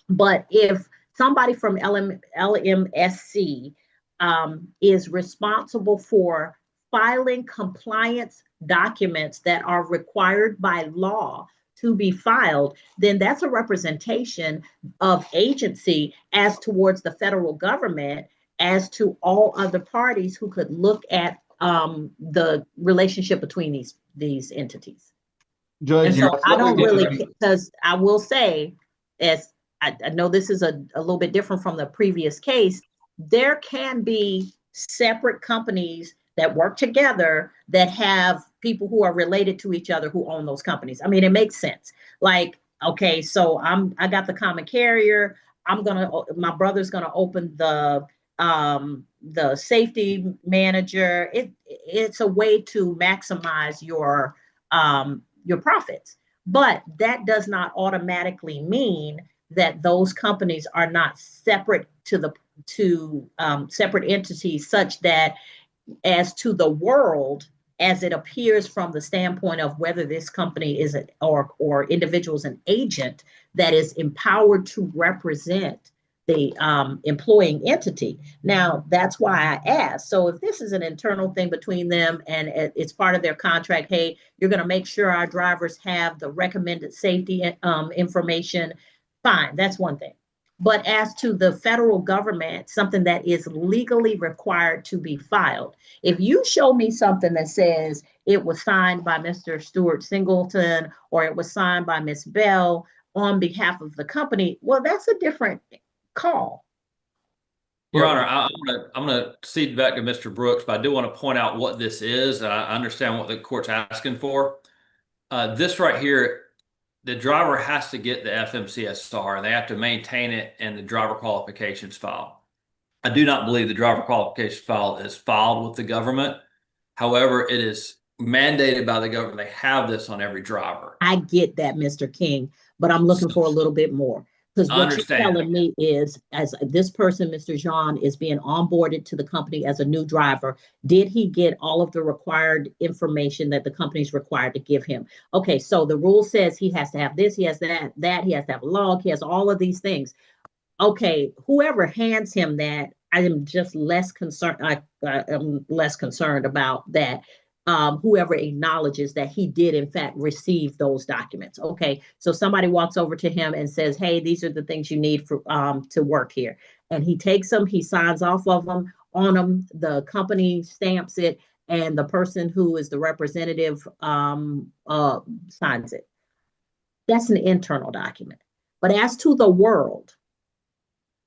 But if somebody from LMSC is responsible for filing compliance documents that are required by law to be filed, then that's a representation of agency as towards the federal government, as to all other parties who could look at the relationship between these entities. Judge, so I don't really, because I will say, as I know this is a little bit different from the previous case, there can be separate companies that work together that have people who are related to each other who own those companies. I mean, it makes sense. Like, okay, so I got the common carrier. My brother's gonna open the safety manager. It's a way to maximize your profits, but that does not automatically mean that those companies are not separate to separate entities, such that as to the world, as it appears from the standpoint of whether this company is or individual is an agent that is empowered to represent the employing entity. Now, that's why I asked. So if this is an internal thing between them and it's part of their contract, hey, you're going to make sure our drivers have the recommended safety information, fine, that's one thing. But as to the federal government, something that is legally required to be filed, if you show me something that says it was signed by Mr. Stuart Singleton or it was signed by Ms. Bell on behalf of the company, well, that's a different call. Your Honor, I'm gonna cede back to Mr. Brooks, but I do want to point out what this is. And I understand what the court's asking for. This right here, the driver has to get the FMCSR and they have to maintain it in the driver qualifications file. I do not believe the driver qualifications file is filed with the government. However, it is mandated by the government. They have this on every driver. I get that, Mr. King, but I'm looking for a little bit more. Because what you're telling me is, as this person, Mr. Jean, is being onboarded to the company as a new driver, did he get all of the required information that the company is required to give him? Okay, so the rule says he has to have this, he has that, he has to have a log, he has all of these things. Okay, whoever hands him that, I am just less concerned. I'm less concerned about that. Whoever acknowledges that he did in fact receive those documents. Okay, so somebody walks over to him and says, "Hey, these are the things you need for to work here," and he takes them, he signs off of them on them. The company stamps it, and the person who is the representative signs it. That's an internal document. But as to the world,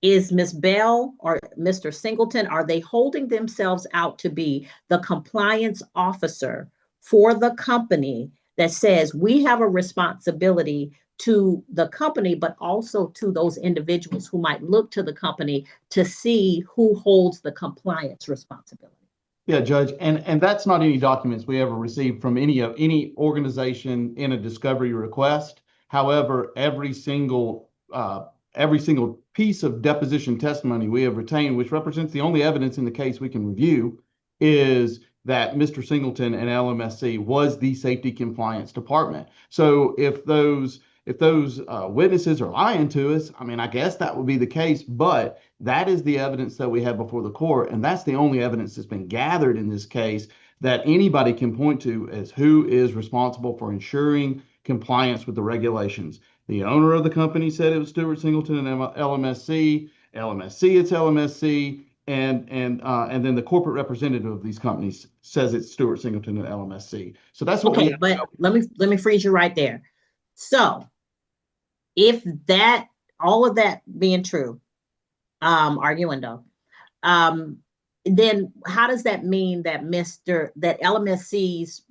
is Ms. Bell or Mr. Singleton, are they holding themselves out to be the compliance officer for the company that says we have a responsibility to the company, but also to those individuals who might look to the company to see who holds the compliance responsibility? Yeah, Judge, and that's not any documents we ever received from any organization in a discovery request. However, every single piece of deposition testimony we have retained, which represents the only evidence in the case we can review, is that Mr. Singleton and LMSC was the safety compliance department. So if those witnesses are lying to us, I mean, I guess that would be the case, but that is the evidence that we have before the court, and that's the only evidence that's been gathered in this case that anybody can point to as who is responsible for ensuring compliance with the regulations. The owner of the company said it was Stuart Singleton and LMSC. LMSC, it's LMSC, and then the corporate representative of these companies says it's Stuart Singleton and LMSC. So that's what. Okay, but let me freeze you right there. So, if that all of that being true, arguendo, then how does that mean that that LMSC's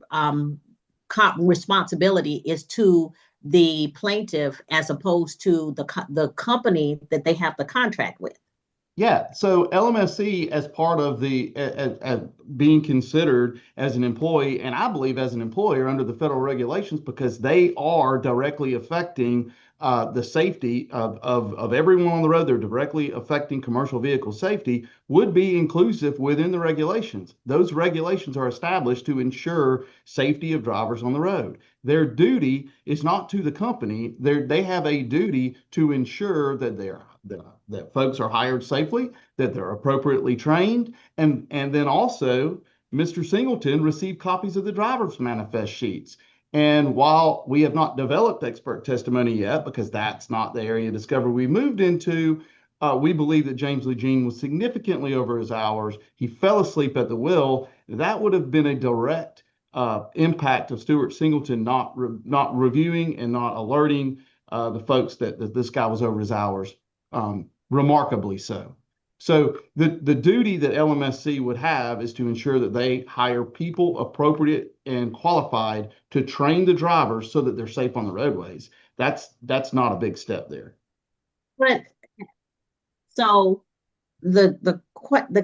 responsibility is to the plaintiff as opposed to the company that they have the contract with? Yeah, so LMSC as part of the being considered as an employee, and I believe as an employer under the federal regulations, because they are directly affecting the safety of everyone on the road. They're directly affecting commercial vehicle safety, would be inclusive within the regulations. Those regulations are established to ensure safety of drivers on the road. Their duty is not to the company. They have a duty to ensure that that folks are hired safely, that they're appropriately trained, and then also Mr. Singleton received copies of the driver's manifest sheets. And while we have not developed expert testimony yet, because that's not the area of discovery we moved into, we believe that James Lee Jean was significantly over his hours. He fell asleep at the wheel. That would have been a direct impact of Stuart Singleton not reviewing and not alerting the folks that this guy was over his hours, remarkably so. So the duty that LMSC would have is to ensure that they hire people appropriate and qualified to train the drivers so that they're safe on the roadways. That's not a big step there. But so the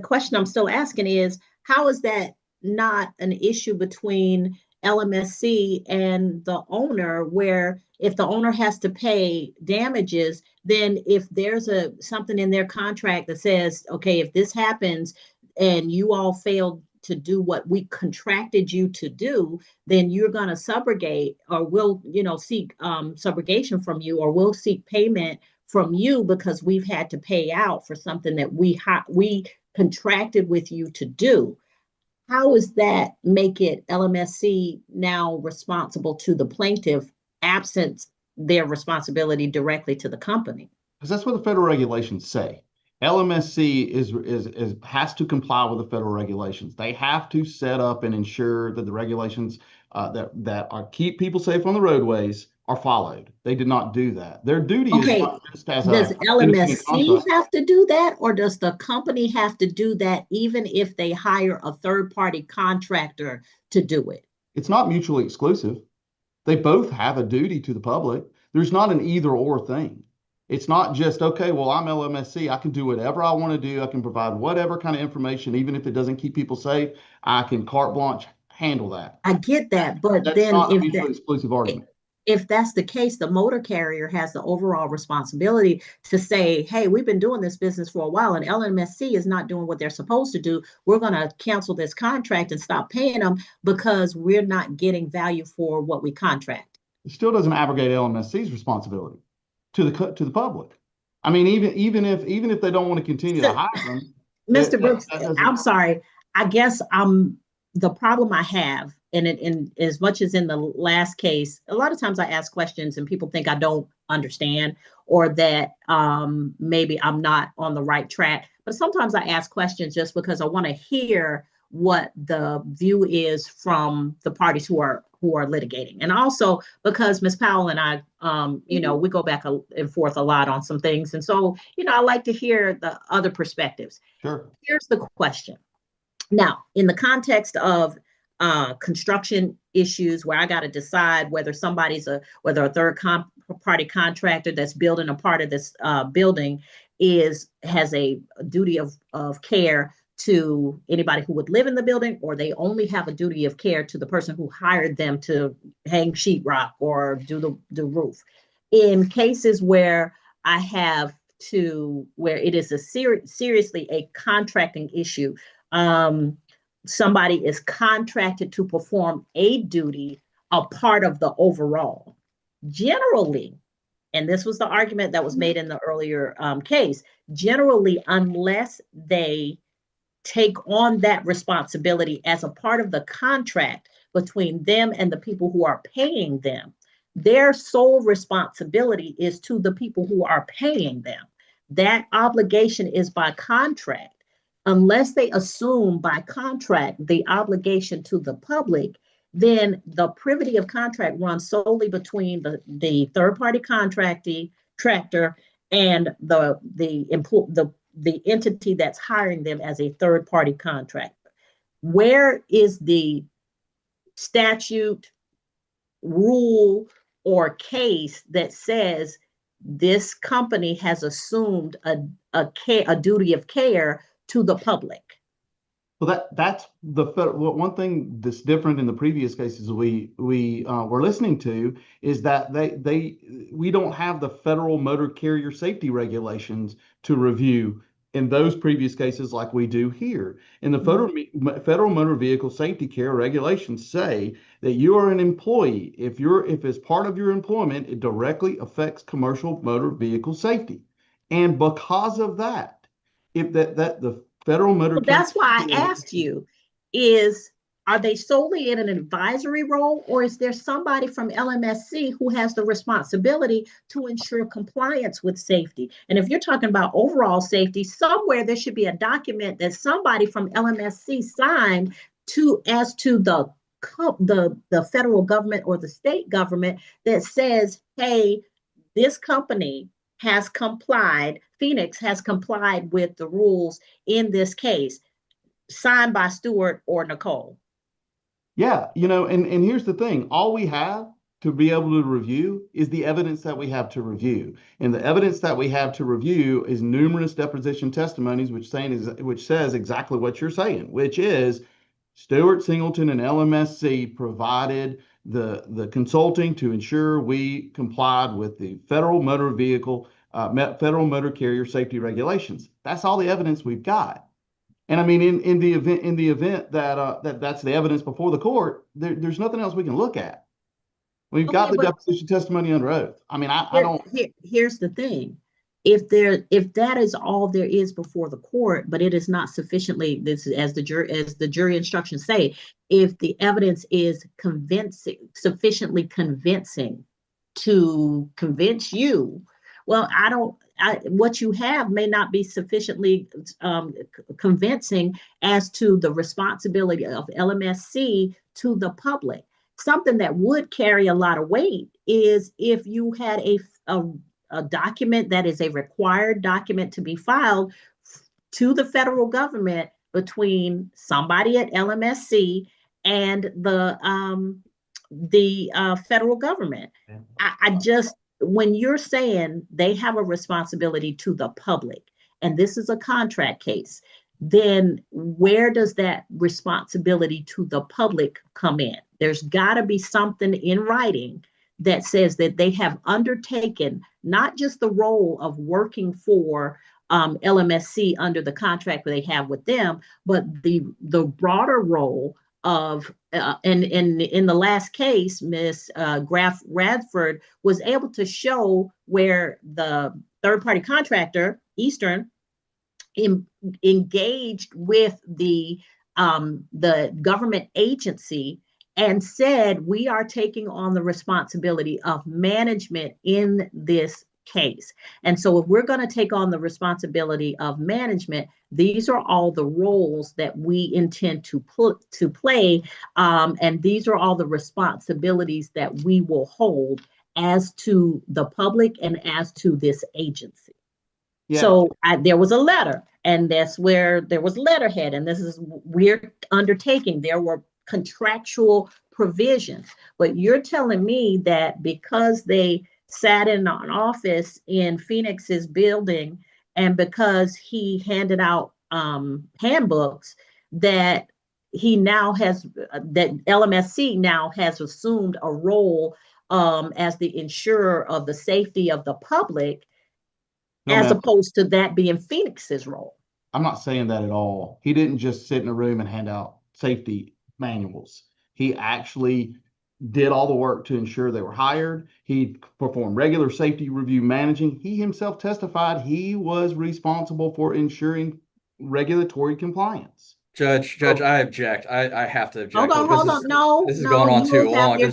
question I'm still asking is, how is that not an issue between LMSC and the owner, where if the owner has to pay damages, then if there's something in their contract that says, okay, if this happens and you all failed to do what we contracted you to do, then you're going to subrogate, or we'll seek subrogation from you, or we'll seek payment from you because we've had to pay out for something that we contracted with you to do. How does that make it LMSC now responsible to the plaintiff, absent their responsibility directly to the company? Because that's what the federal regulations say. LMSC has to comply with the federal regulations. They have to set up and ensure that the regulations that keep people safe on the roadways are followed. They did not do that. Their duty is not just as does a independent LMSC contractor. have to do that, or does the company have to do that even if they hire a third-party contractor to do it? It's not mutually exclusive. They both have a duty to the public. There's not an either or thing. It's not just, okay, well, I'm LMSC. I can do whatever I want to do. I can provide whatever kind of information, even if it doesn't keep people safe. I can carte blanche handle that. I get that, but That's then not a mutually exclusive argument. if that's the case, the motor carrier has the overall responsibility to say, hey, we've been doing this business for a while and LMSC is not doing what they're supposed to do. We're going to cancel this contract and stop paying them because we're not getting value for what we contract. It still doesn't abrogate LMSC's responsibility to the public. I mean, even if they don't want to continue to hire them, Mr. Brooks, I'm sorry. I guess the problem I have, and in as much as in the last case, a lot of times I ask questions and people think I don't understand or that maybe I'm not on the right track. But sometimes I ask questions just because I want to hear what the view is from the parties who are litigating. And also because Ms. Powell and I, we go back and forth a lot on some things. And so, I like to hear the other perspectives. Sure. Here's the question. Now, in the context of construction issues where I got to decide whether whether a third party contractor that's building a part of this building has a duty of care to anybody who would live in the building, or they only have a duty of care to the person who hired them to hang sheetrock or do the roof. In cases where where it is seriously a contracting issue, somebody is contracted to perform a duty, a part of the overall. Generally, and this was the argument that was made in the earlier case, generally, unless they take on that responsibility as a part of the contract between them and the people who are paying them, their sole responsibility is to the people who are paying them. That obligation is by contract. Unless they assume by contract the obligation to the public, then the privity of contract runs solely between the third-party contractor and the entity that's hiring them as a third-party contractor. Where is the statute, rule, or case that says this company has assumed a duty of care to the public? Well, that's one thing that's different in the previous cases we were listening to is that we don't have the federal motor carrier safety regulations to review in those previous cases like we do here. In the federal motor vehicle safety care regulations say that you are an employee. If as part of your employment, it directly affects commercial motor vehicle safety. And because of that, if the federal motor that's why I asked you, are they solely in an advisory role, or is there somebody from LMSC who has the responsibility to ensure compliance with safety? And if you're talking about overall safety, somewhere there should be a document that somebody from LMSC signed as to the federal government or the state government that says, hey, this company has complied, Phoenix has complied with the rules in this case, signed by Stuart or Nicole. Yeah, and here's the thing. All we have to be able to review is the evidence that we have to review. And the evidence that we have to review is numerous deposition testimonies, which says exactly what you're saying, which is Stuart, Singleton, and LMSC provided the consulting to ensure we complied with the federal motor carrier safety regulations. That's all the evidence we've got. And I mean, in the event that that's the evidence before the court, there's nothing else we can look at. We've got the deposition testimony under oath. I mean, I don't. Here's the thing: if that is all there is before the court, but it is not sufficiently, as the jury instructions say, if the evidence is sufficiently convincing to convince you, well, what you have may not be sufficiently convincing as to the responsibility of LMSC to the public. Something that would carry a lot of weight is if you had a document that is a required document to be filed to the federal government between somebody at LMSC and the federal government. I just, when you're saying they have a responsibility to the public, and this is a contract case, then where does that responsibility to the public come in? There's got to be something in writing that says that they have undertaken not just the role of working for LMSC under the contract that they have with them, but the broader role of and in the last case, Ms. Graf Radford was able to show where the third-party contractor, Eastern, engaged with the government agency and said, we are taking on the responsibility of management in this case. And so if we're going to take on the responsibility of management, these are all the roles that we intend to play. And these are all the responsibilities that we will hold as to the public and as to this agency. Yeah. So there was a letter, and that's where there was letterhead, and this is we're undertaking. There were contractual provisions, but you're telling me that because they sat in an office in Phoenix's building and because he handed out handbooks that he now has, that LMSC now has assumed a role as the insurer of the safety of the public, as opposed to that being Phoenix's role. I'm not saying that at all. He didn't just sit in a room and hand out safety manuals. He actually did all the work to ensure they were hired. He performed regular safety review managing. He himself testified he was responsible for ensuring regulatory compliance. Judge, I object. I have to object. Hold on. This is going on too long.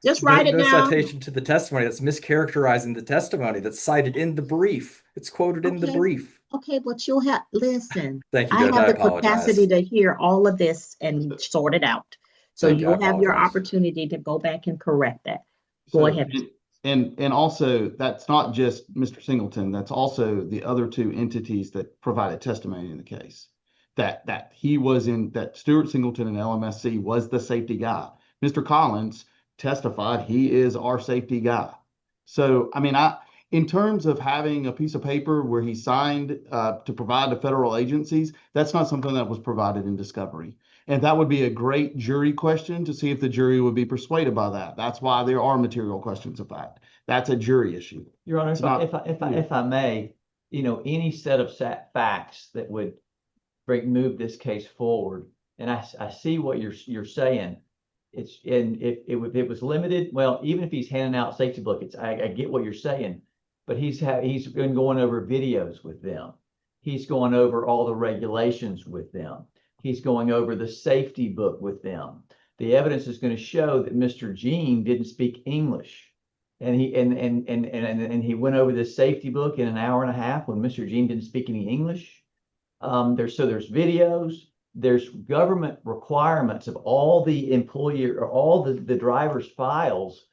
Just write it down. No citation to the testimony. That's mischaracterizing the testimony that's cited in the brief. It's quoted in the brief. Okay, but you'll have, listen. Thank you, Judge. I have the capacity to hear all of this and sort it out. So you'll have your opportunity to go back and correct that. Go ahead. And also, that's not just Mr. Singleton. That's also the other two entities that provided testimony in the case. That he was in, that Stuart Singleton and LMSC was the safety guy. Mr. Collins testified he is our safety guy. So, I mean, in terms of having a piece of paper where he signed to provide to federal agencies, that's not something that was provided in discovery. And that would be a great jury question to see if the jury would be persuaded by that. That's why there are material questions of fact. That's a jury issue. Your Honor, if I may, you know, any set of facts that would move this case forward, and I see what you're saying. If it was limited, well, even if he's handing out safety buckets, I get what you're saying, but he's been going over videos with them. He's going over all the regulations with them. He's going over the safety book with them. The evidence is going to show that Mr. Jean didn't speak English, and he went over this safety book in an hour and a half when Mr. Jean didn't speak any English. There's videos. There's government requirements of all the employer or all the driver's files.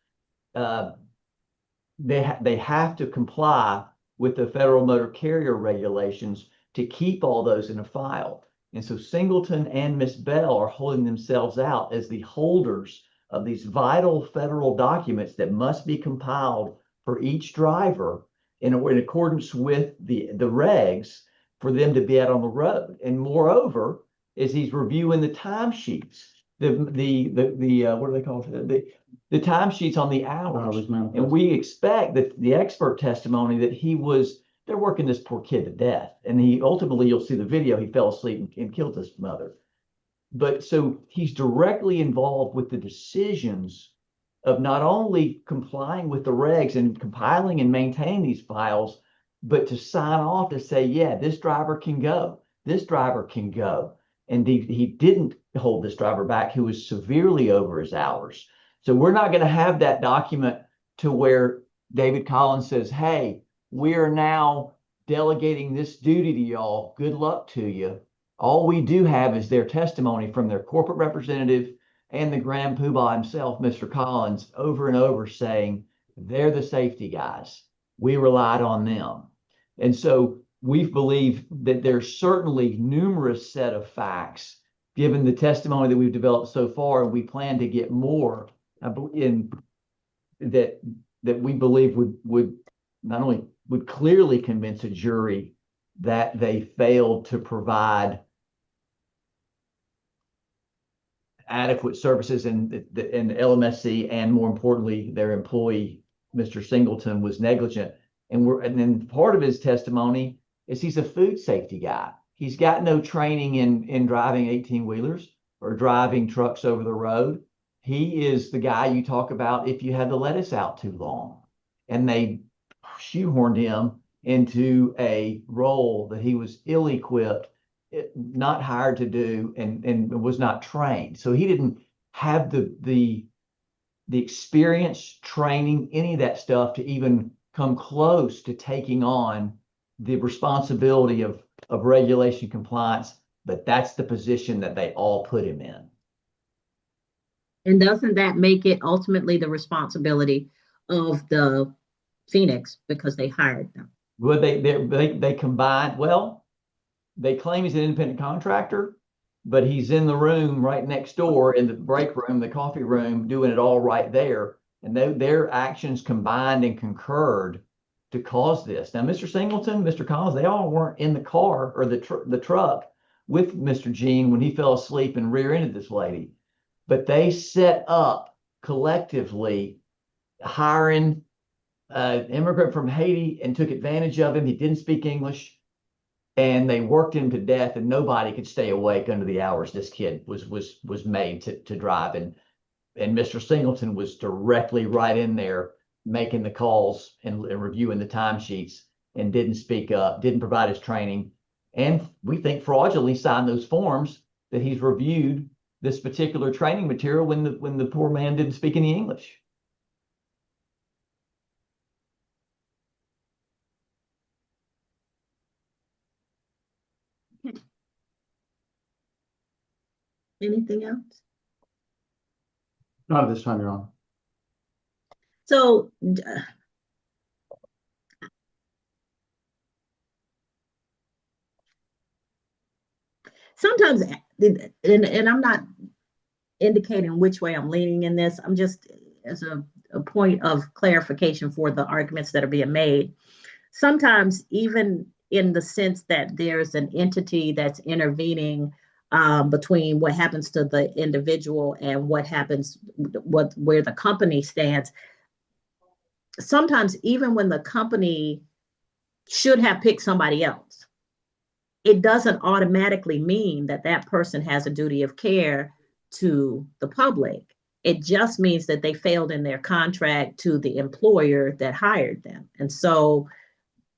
They have to comply with the federal motor carrier regulations to keep all those in a file. And so Singleton and Miss Bell are holding themselves out as the holders of these vital federal documents that must be compiled for each driver in accordance with the regs for them to be out on the road. And moreover, is he's reviewing the timesheets, the what are they called? The timesheets on the hours. And we expect that the expert testimony that they're working this poor kid to death. And he ultimately, you'll see the video, he fell asleep and killed his mother. But so he's directly involved with the decisions of not only complying with the regs and compiling and maintaining these files, but to sign off to say, yeah, this driver can go. This driver can go. And he didn't hold this driver back who was severely over his hours. So we're not going to have that document to where David Collins says, hey, we are now delegating this duty to y'all. Good luck to you. All we do have is their testimony from their corporate representative and the Grand Poobah himself, Mr. Collins, over and over saying they're the safety guys. We relied on them. And so we believe that there's certainly numerous set of facts given the testimony that we've developed so far, and we plan to get more in that we believe would not only would clearly convince a jury that they failed to provide adequate services in the LMSC, and more importantly, their employee, Mr. Singleton, was negligent. And then part of his testimony is he's a food safety guy. He's got no training in driving 18-wheelers or driving trucks over the road. He is the guy you talk about if you had the lettuce out too long. And they shoehorned him into a role that he was ill-equipped, not hired to do, and was not trained. So he didn't have the experience, training, any of that stuff to even come close to taking on the responsibility of regulation compliance. But that's the position that they all put him in. And doesn't that make it ultimately the responsibility of the Phoenix because they hired them? Well, they combined. Well, they claim he's an independent contractor, but he's in the room right next door in the break room, the coffee room, doing it all right there. And their actions combined and concurred to cause this. Now, Mr. Singleton, Mr. Collins, they all weren't in the car or the truck with Mr. Gene when he fell asleep and rear-ended this lady. But they set up collectively hiring an immigrant from Haiti and took advantage of him. He didn't speak English, and they worked him to death, and nobody could stay awake under the hours this kid was made to drive. And Mr. Singleton was directly right in there making the calls and reviewing the timesheets, and didn't speak up, didn't provide his training. And we think fraudulently signed those forms that he's reviewed this particular training material when the poor man didn't speak any English. Anything else? Not at this time, Your Honor. So sometimes, and I'm not indicating which way I'm leaning in this, I'm just as a point of clarification for the arguments that are being made. Sometimes, even in the sense that there's an entity that's intervening between what happens to the individual and what happens, where the company stands. Sometimes, even when the company should have picked somebody else, it doesn't automatically mean that that person has a duty of care to the public. It just means that they failed in their contract to the employer that hired them. And so,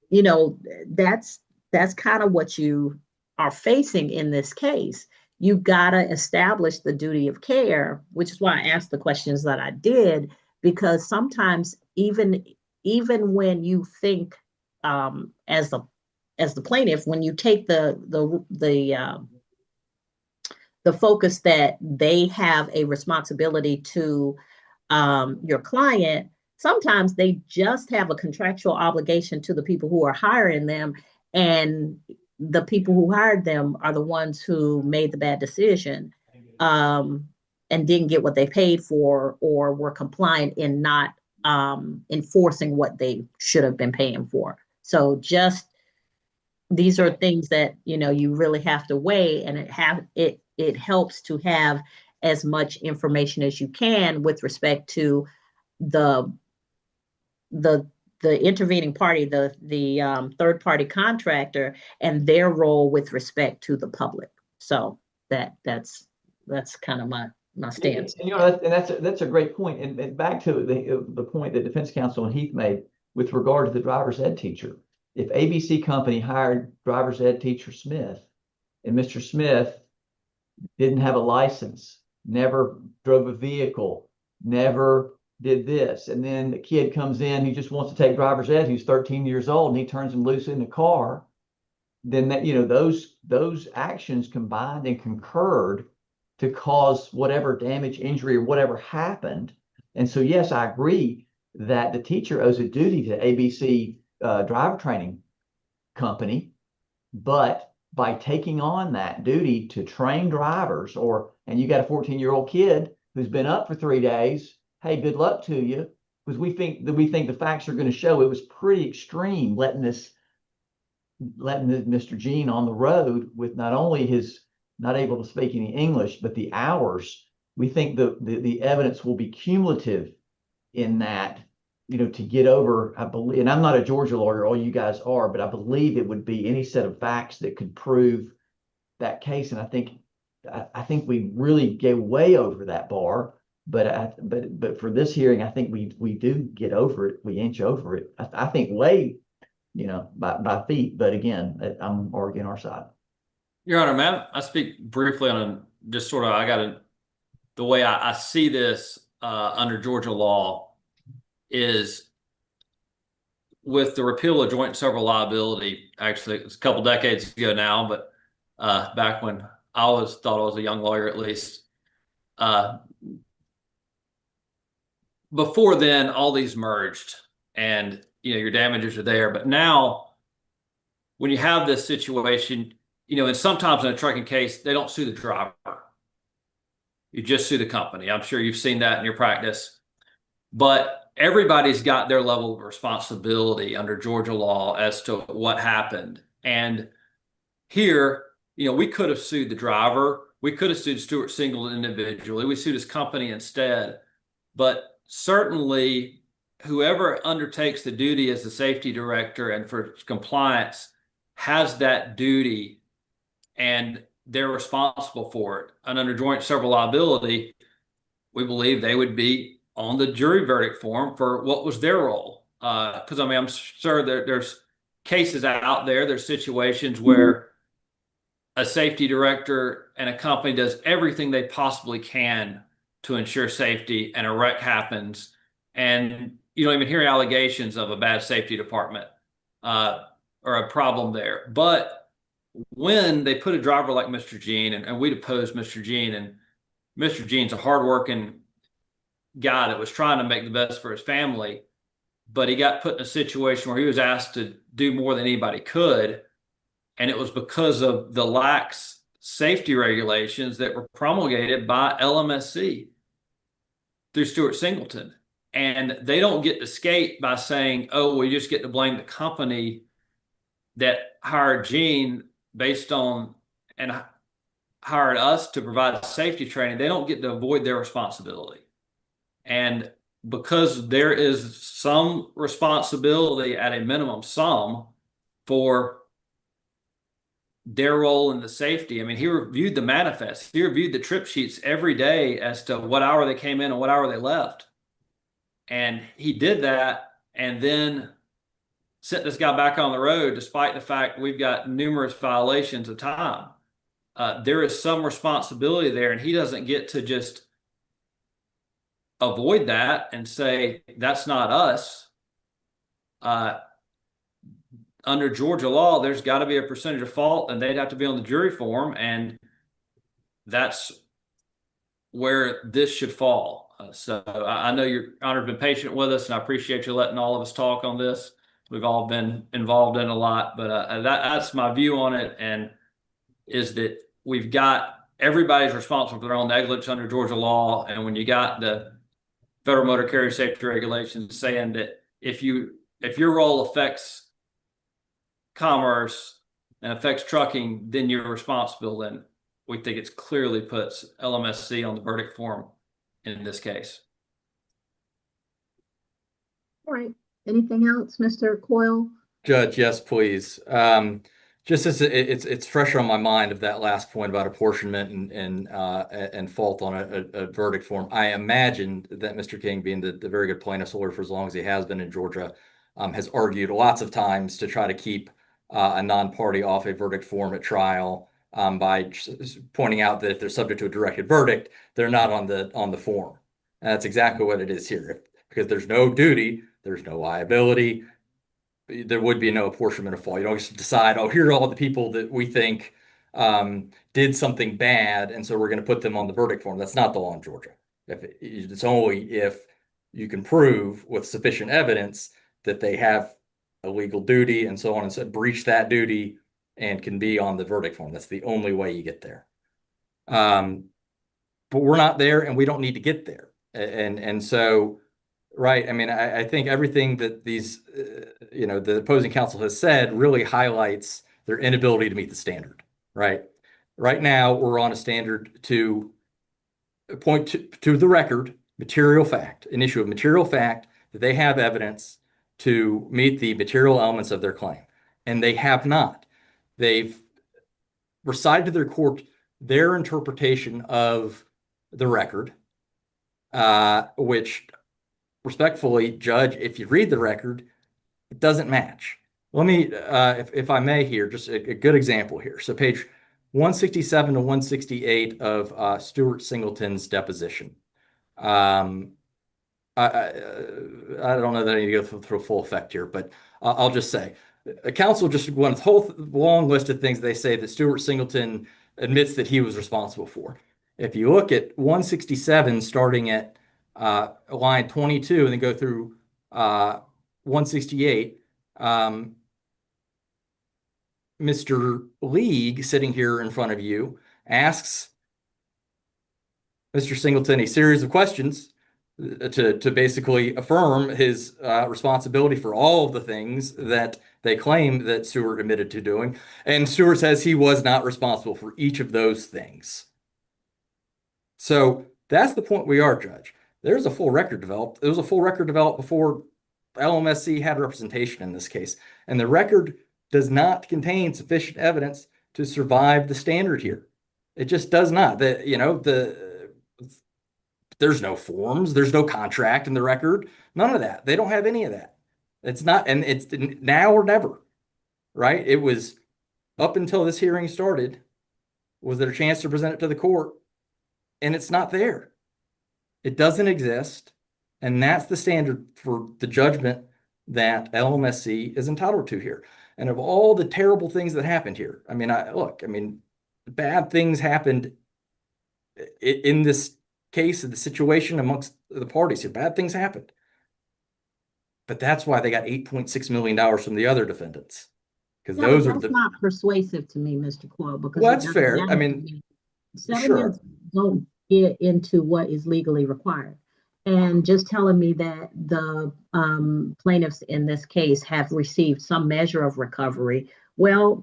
you know, that's kind of what you are facing in this case. You gotta establish the duty of care, which is why I asked the questions that I did, because sometimes even when you think as the plaintiff, when you take the focus that they have a responsibility to your client, sometimes they just have a contractual obligation to the people who are hiring them, and the people who hired them are the ones who made the bad decision and didn't get what they paid for, or were compliant in not enforcing what they should have been paying for. So just these are things that, you know, you really have to weigh, and it helps to have as much information as you can with respect to the intervening party, the third party contractor, and their role with respect to the public. So that's kind of my stance. And, you know, that's a great point. And back to the point that defense counsel and Heath made with regard to the driver's ed teacher. If ABC Company hired driver's ed teacher Smith, and Mr. Smith didn't have a license, never drove a vehicle, never did this. And then the kid comes in, he just wants to take driver's ed, who's 13 years old, and he turns him loose in the car. Then that, those actions combined and concurred to cause whatever damage, injury, or whatever happened. And so, yes, I agree that the teacher owes a duty to ABC driver training company, but by taking on that duty to train drivers, and you got a 14-year-old kid who's been up for 3 days, hey, good luck to you, because we think the facts are going to show it was pretty extreme letting Mr. Gene on the road with not only his not able to speak any English, but the hours. We think the evidence will be cumulative in that, to get over, I believe, and I'm not a Georgia lawyer, all you guys are, but I believe it would be any set of facts that could prove that case. And I think we really go way over that bar. But for this hearing, I think we do get over it. We inch over it. I think way, by feet. But again, I'm arguing our side. Your Honor, ma'am, I speak briefly on just sort of, the way I see this under Georgia law is with the repeal of joint and several liability. Actually, it's a couple decades ago now, but back when I thought I was a young lawyer, at least. Before then, all these merged, and your damages are there. But now, when you have this situation, and sometimes in a trucking case, they don't sue the driver. You just sue the company. I'm sure you've seen that in your practice. But everybody's got their level of responsibility under Georgia law as to what happened. And here, we could have sued the driver. We could have sued Stuart Singleton individually. We sued his company instead. But certainly, whoever undertakes the duty as the safety director and for compliance has that duty, and they're responsible for it. And under joint several liability, we believe they would be on the jury verdict form for what was their role. Because I'm sure there's cases out there, there's situations where a safety director and a company does everything they possibly can to ensure safety, and a wreck happens, and you don't even hear allegations of a bad safety department or a problem there. But when they put a driver like Mr. Gene, and we deposed Mr. Gene, and Mr. Gene's a hardworking guy that was trying to make the best for his family, but he got put in a situation where he was asked to do more than anybody could, and it was because of the lax safety regulations that were promulgated by LMSC through Stuart Singleton. And they don't get to skate by saying, oh, we just get to blame the company that hired Gene based on and hired us to provide safety training. They don't get to avoid their responsibility. And because there is some responsibility at a minimum, some for their role in the safety. I mean, he reviewed the manifest. He reviewed the trip sheets every day as to what hour they came in and what hour they left. And he did that, and then sent this guy back on the road, despite the fact we've got numerous violations of time. There is some responsibility there, and he doesn't get to just avoid that and say, that's not us. Under Georgia law, there's got to be a percentage of fault, and they'd have to be on the jury form, and that's where this should fall. So I know Your Honor has been patient with us, and I appreciate you letting all of us talk on this. We've all been involved in a lot, but that's my view on it, and is that we've got everybody's responsible for their own negligence under Georgia law, and when you got the Federal Motor Carrier Safety Regulations saying that if your role affects commerce and affects trucking, then you're responsible, then we think it's clearly puts LMSC on the verdict form in this case. All right. Anything else, Mr. Coyle? Judge, yes, please. Just as it's fresher on my mind of that last point about apportionment and fault on a verdict form. I imagine that Mr. King, being the very good plaintiff's lawyer for as long as he has been in Georgia, has argued lots of times to try to keep a non-party off a verdict form at trial by pointing out that if they're subject to a directed verdict, they're not on the form. And that's exactly what it is here. because there's no duty, there's no liability, there would be no apportionment of fault. You don't just decide, oh, here are all the people that we think did something bad, and so we're going to put them on the verdict form. That's not the law in Georgia. It's only if you can prove with sufficient evidence that they have a legal duty and so on and so breach that duty and can be on the verdict form. That's the only way you get there. But we're not there, and we don't need to get there. And so, right, I mean, I think everything that these, the opposing counsel has said really highlights their inability to meet the standard, right? Right now, we're on a standard to point to the record, material fact, an issue of material fact, that they have evidence to meet the material elements of their claim. And they have not. They've recited to their court their interpretation of the record, which respectfully, Judge, if you read the record, it doesn't match. Let me, if I may here, just a good example here. So page 167 to 168 of Stuart Singleton's deposition. I don't know that I need to go through full effect here, but I'll just say, counsel just went a whole long list of things they say that Stuart Singleton admits that he was responsible for. If you look at 167, starting at line 22 and then go through 168, Mr. League, sitting here in front of you, asks Mr. Singleton a series of questions to basically affirm his responsibility for all of the things that they claim that Stewart admitted to doing. And Stewart says he was not responsible for each of those things. So that's the point we are, Judge. There's a full record developed. There was a full record developed before LMSC had representation in this case. And the record does not contain sufficient evidence to survive the standard here. It just does not. There's no forms, there's no contract in the record, none of that. They don't have any of that. It's not, and it's now or never, right? It was up until this hearing started, was there a chance to present it to the court? And it's not there. It doesn't exist. And that's the standard for the judgment that LMSC is entitled to here. And of all the terrible things that happened here, I mean, bad things happened in this case, in the situation amongst the parties here. Bad things happened. But that's why they got $8.6 million from the other defendants. Because those are not persuasive to me, Mr. Quo. Because well, that's fair. I mean, settlements don't get into what is legally required. And just telling me that the plaintiffs in this case have received some measure of recovery, well,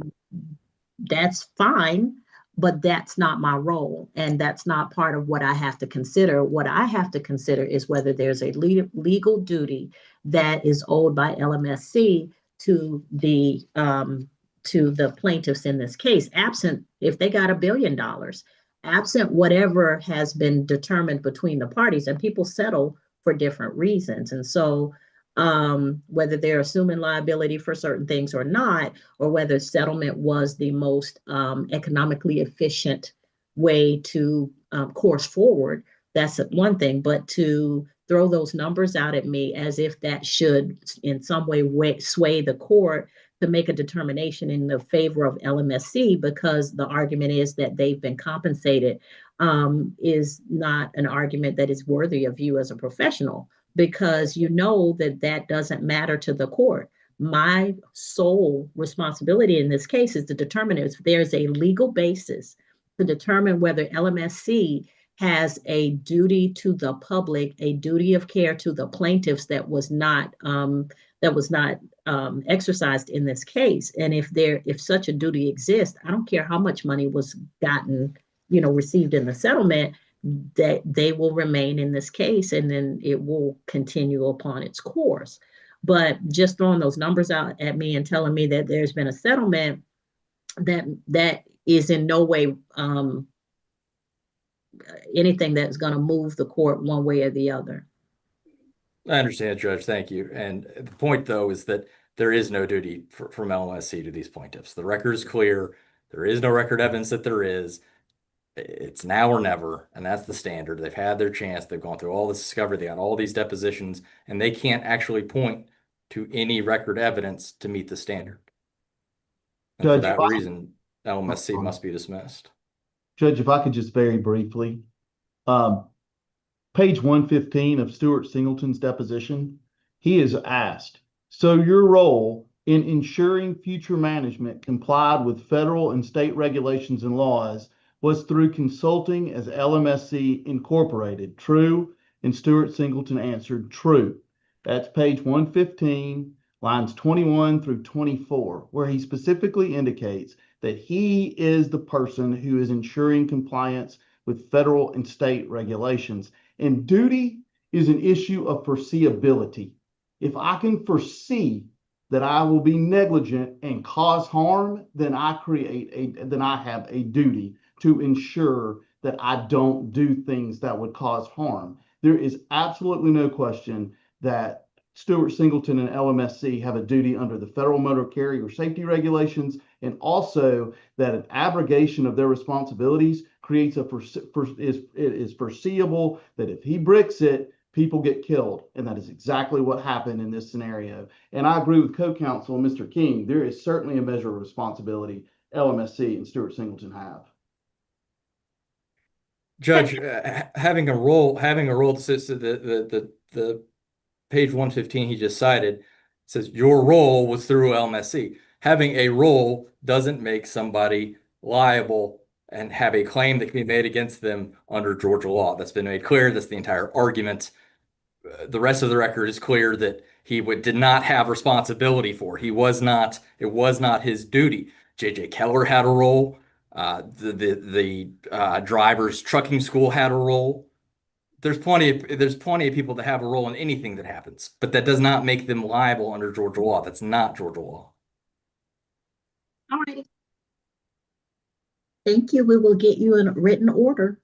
that's fine, but that's not my role. And that's not part of what I have to consider. What I have to consider is whether there's a legal duty that is owed by LMSC to the plaintiffs in this case, absent if they got $1 billion, absent whatever has been determined between the parties, and people settle for different reasons. And so whether they're assuming liability for certain things or not, or whether settlement was the most economically efficient way to course forward, that's one thing. But to throw those numbers out at me as if that should in some way sway the court to make a determination in the favor of LMSC because the argument is that they've been compensated is not an argument that is worthy of you as a professional, because you know that that doesn't matter to the court. My sole responsibility in this case is to determine if there's a legal basis to determine whether LMSC has a duty to the public, a duty of care to the plaintiffs that was not exercised in this case. And if such a duty exists, I don't care how much money was received in the settlement, that they will remain in this case, and then it will continue upon its course. But just throwing those numbers out at me and telling me that there's been a settlement that is in no way anything that's going to move the court one way or the other. I understand, Judge. Thank you. And the point, though, is that there is no duty from LMSC to these plaintiffs. The record is clear. There is no record evidence that there is. It's now or never, and that's the standard. They've had their chance. They've gone through all this discovery. They got all these depositions, and they can't actually point to any record evidence to meet the standard. And for Judge, that reason, LMSC must be dismissed. Judge, if I could just very briefly, page 115 of Stuart Singleton's deposition, he is asked, so your role in ensuring future management complied with federal and state regulations and laws was through consulting as LMSC Incorporated, true? And Stuart Singleton answered, true. That's page 115, lines 21 through 24, where he specifically indicates that he is the person who is ensuring compliance with federal and state regulations. And duty is an issue of foreseeability. If I can foresee that I will be negligent and cause harm, then I have a duty to ensure that I don't do things that would cause harm. There is absolutely no question that Stuart Singleton and LMSC have a duty under the Federal Motor Carrier Safety Regulations, and also that an abrogation of their responsibilities creates it is foreseeable that if he bricks it, people get killed. And that is exactly what happened in this scenario. And I agree with co-counsel Mr. King. There is certainly a measure of responsibility LMSC and Stuart Singleton have. Judge, having a role that sits at the page 115 he just cited says your role was through LMSC. Having a role doesn't make somebody liable and have a claim that can be made against them under Georgia law. That's been made clear. That's the entire argument. The rest of the record is clear that he did not have responsibility for. It was not his duty. J.J. Keller had a role. The driver's trucking school had a role. There's plenty of people that have a role in anything that happens, but that does not make them liable under Georgia law. That's not Georgia law. All right. Thank you. We will get you in written order.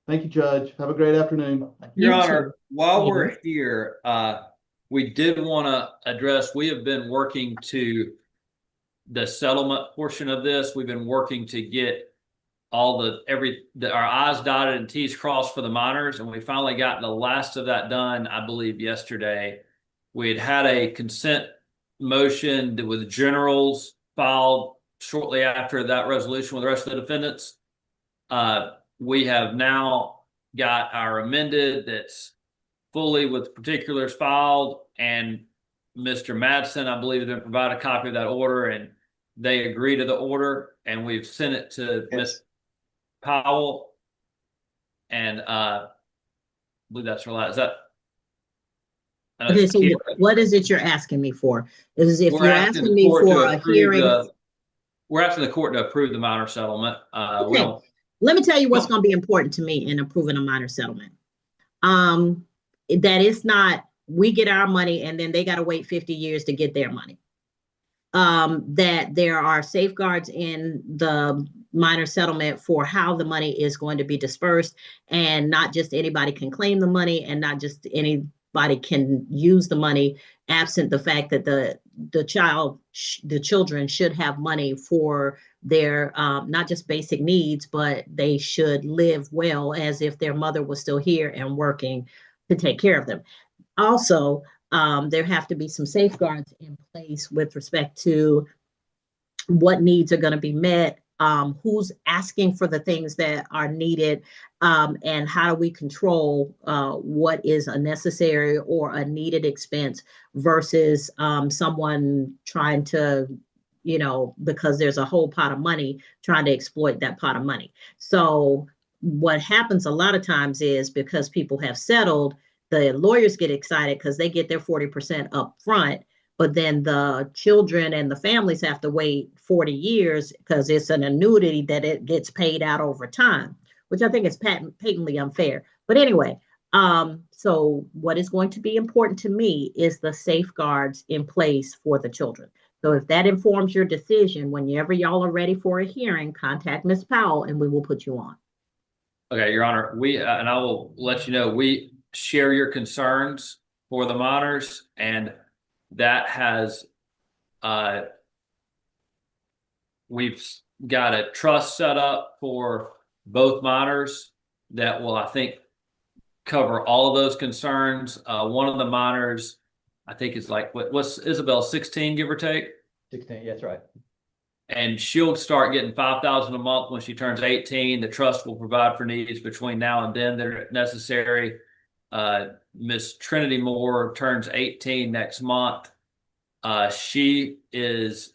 Thank you, Judge. Have a great afternoon. Your Honor, while we're here, we did want to address, we have been working to the settlement portion of this. We've been working to get all our I's dotted and T's crossed for the minors, and we finally got the last of that done, I believe, yesterday. We had a consent motion with generals filed shortly after that resolution with the rest of the defendants. We have now got our amended that's fully with particulars filed, and Mr. Madsen, I believe, has been provided a copy of that order, and they agree to the order, and we've sent it to Ms. Powell, and I believe that's right. Is that? Okay, so what is it you're asking me for? Is if you're asking me for a hearing? We're asking the court to approve the minor settlement. Okay. Let me tell you what's going to be important to me in approving a minor settlement. That it's not, we get our money and then they got to wait 50 years to get their money. That there are safeguards in the minor settlement for how the money is going to be dispersed, and not just anybody can claim the money, and not just anybody can use the money, absent the fact that the children should have money for their not just basic needs, but they should live well as if their mother was still here and working to take care of them. Also, there have to be some safeguards in place with respect to what needs are going to be met, who's asking for the things that are needed, and how do we control what is a necessary or a needed expense versus someone trying to, because there's a whole pot of money, trying to exploit that pot of money. So what happens a lot of times is, because people have settled, the lawyers get excited because they get their 40% up front, but then the children and the families have to wait 40 years because it's an annuity that it gets paid out over time, which I think is patently unfair. But anyway, so what is going to be important to me is the safeguards in place for the children. So if that informs your decision, whenever y'all are ready for a hearing, contact Ms. Powell and we will put you on. Okay, Your Honor, and I will let you know, we share your concerns for the minors, and that has, we've got a trust set up for both minors that will, I think, cover all of those concerns. One of the minors, I think it's like, what's Isabel, 16, give or take? 16, that's right. And she'll start getting $5,000 a month when she turns 18. The trust will provide for needs between now and then that are necessary. Miss Trinity Moore turns 18 next month. She is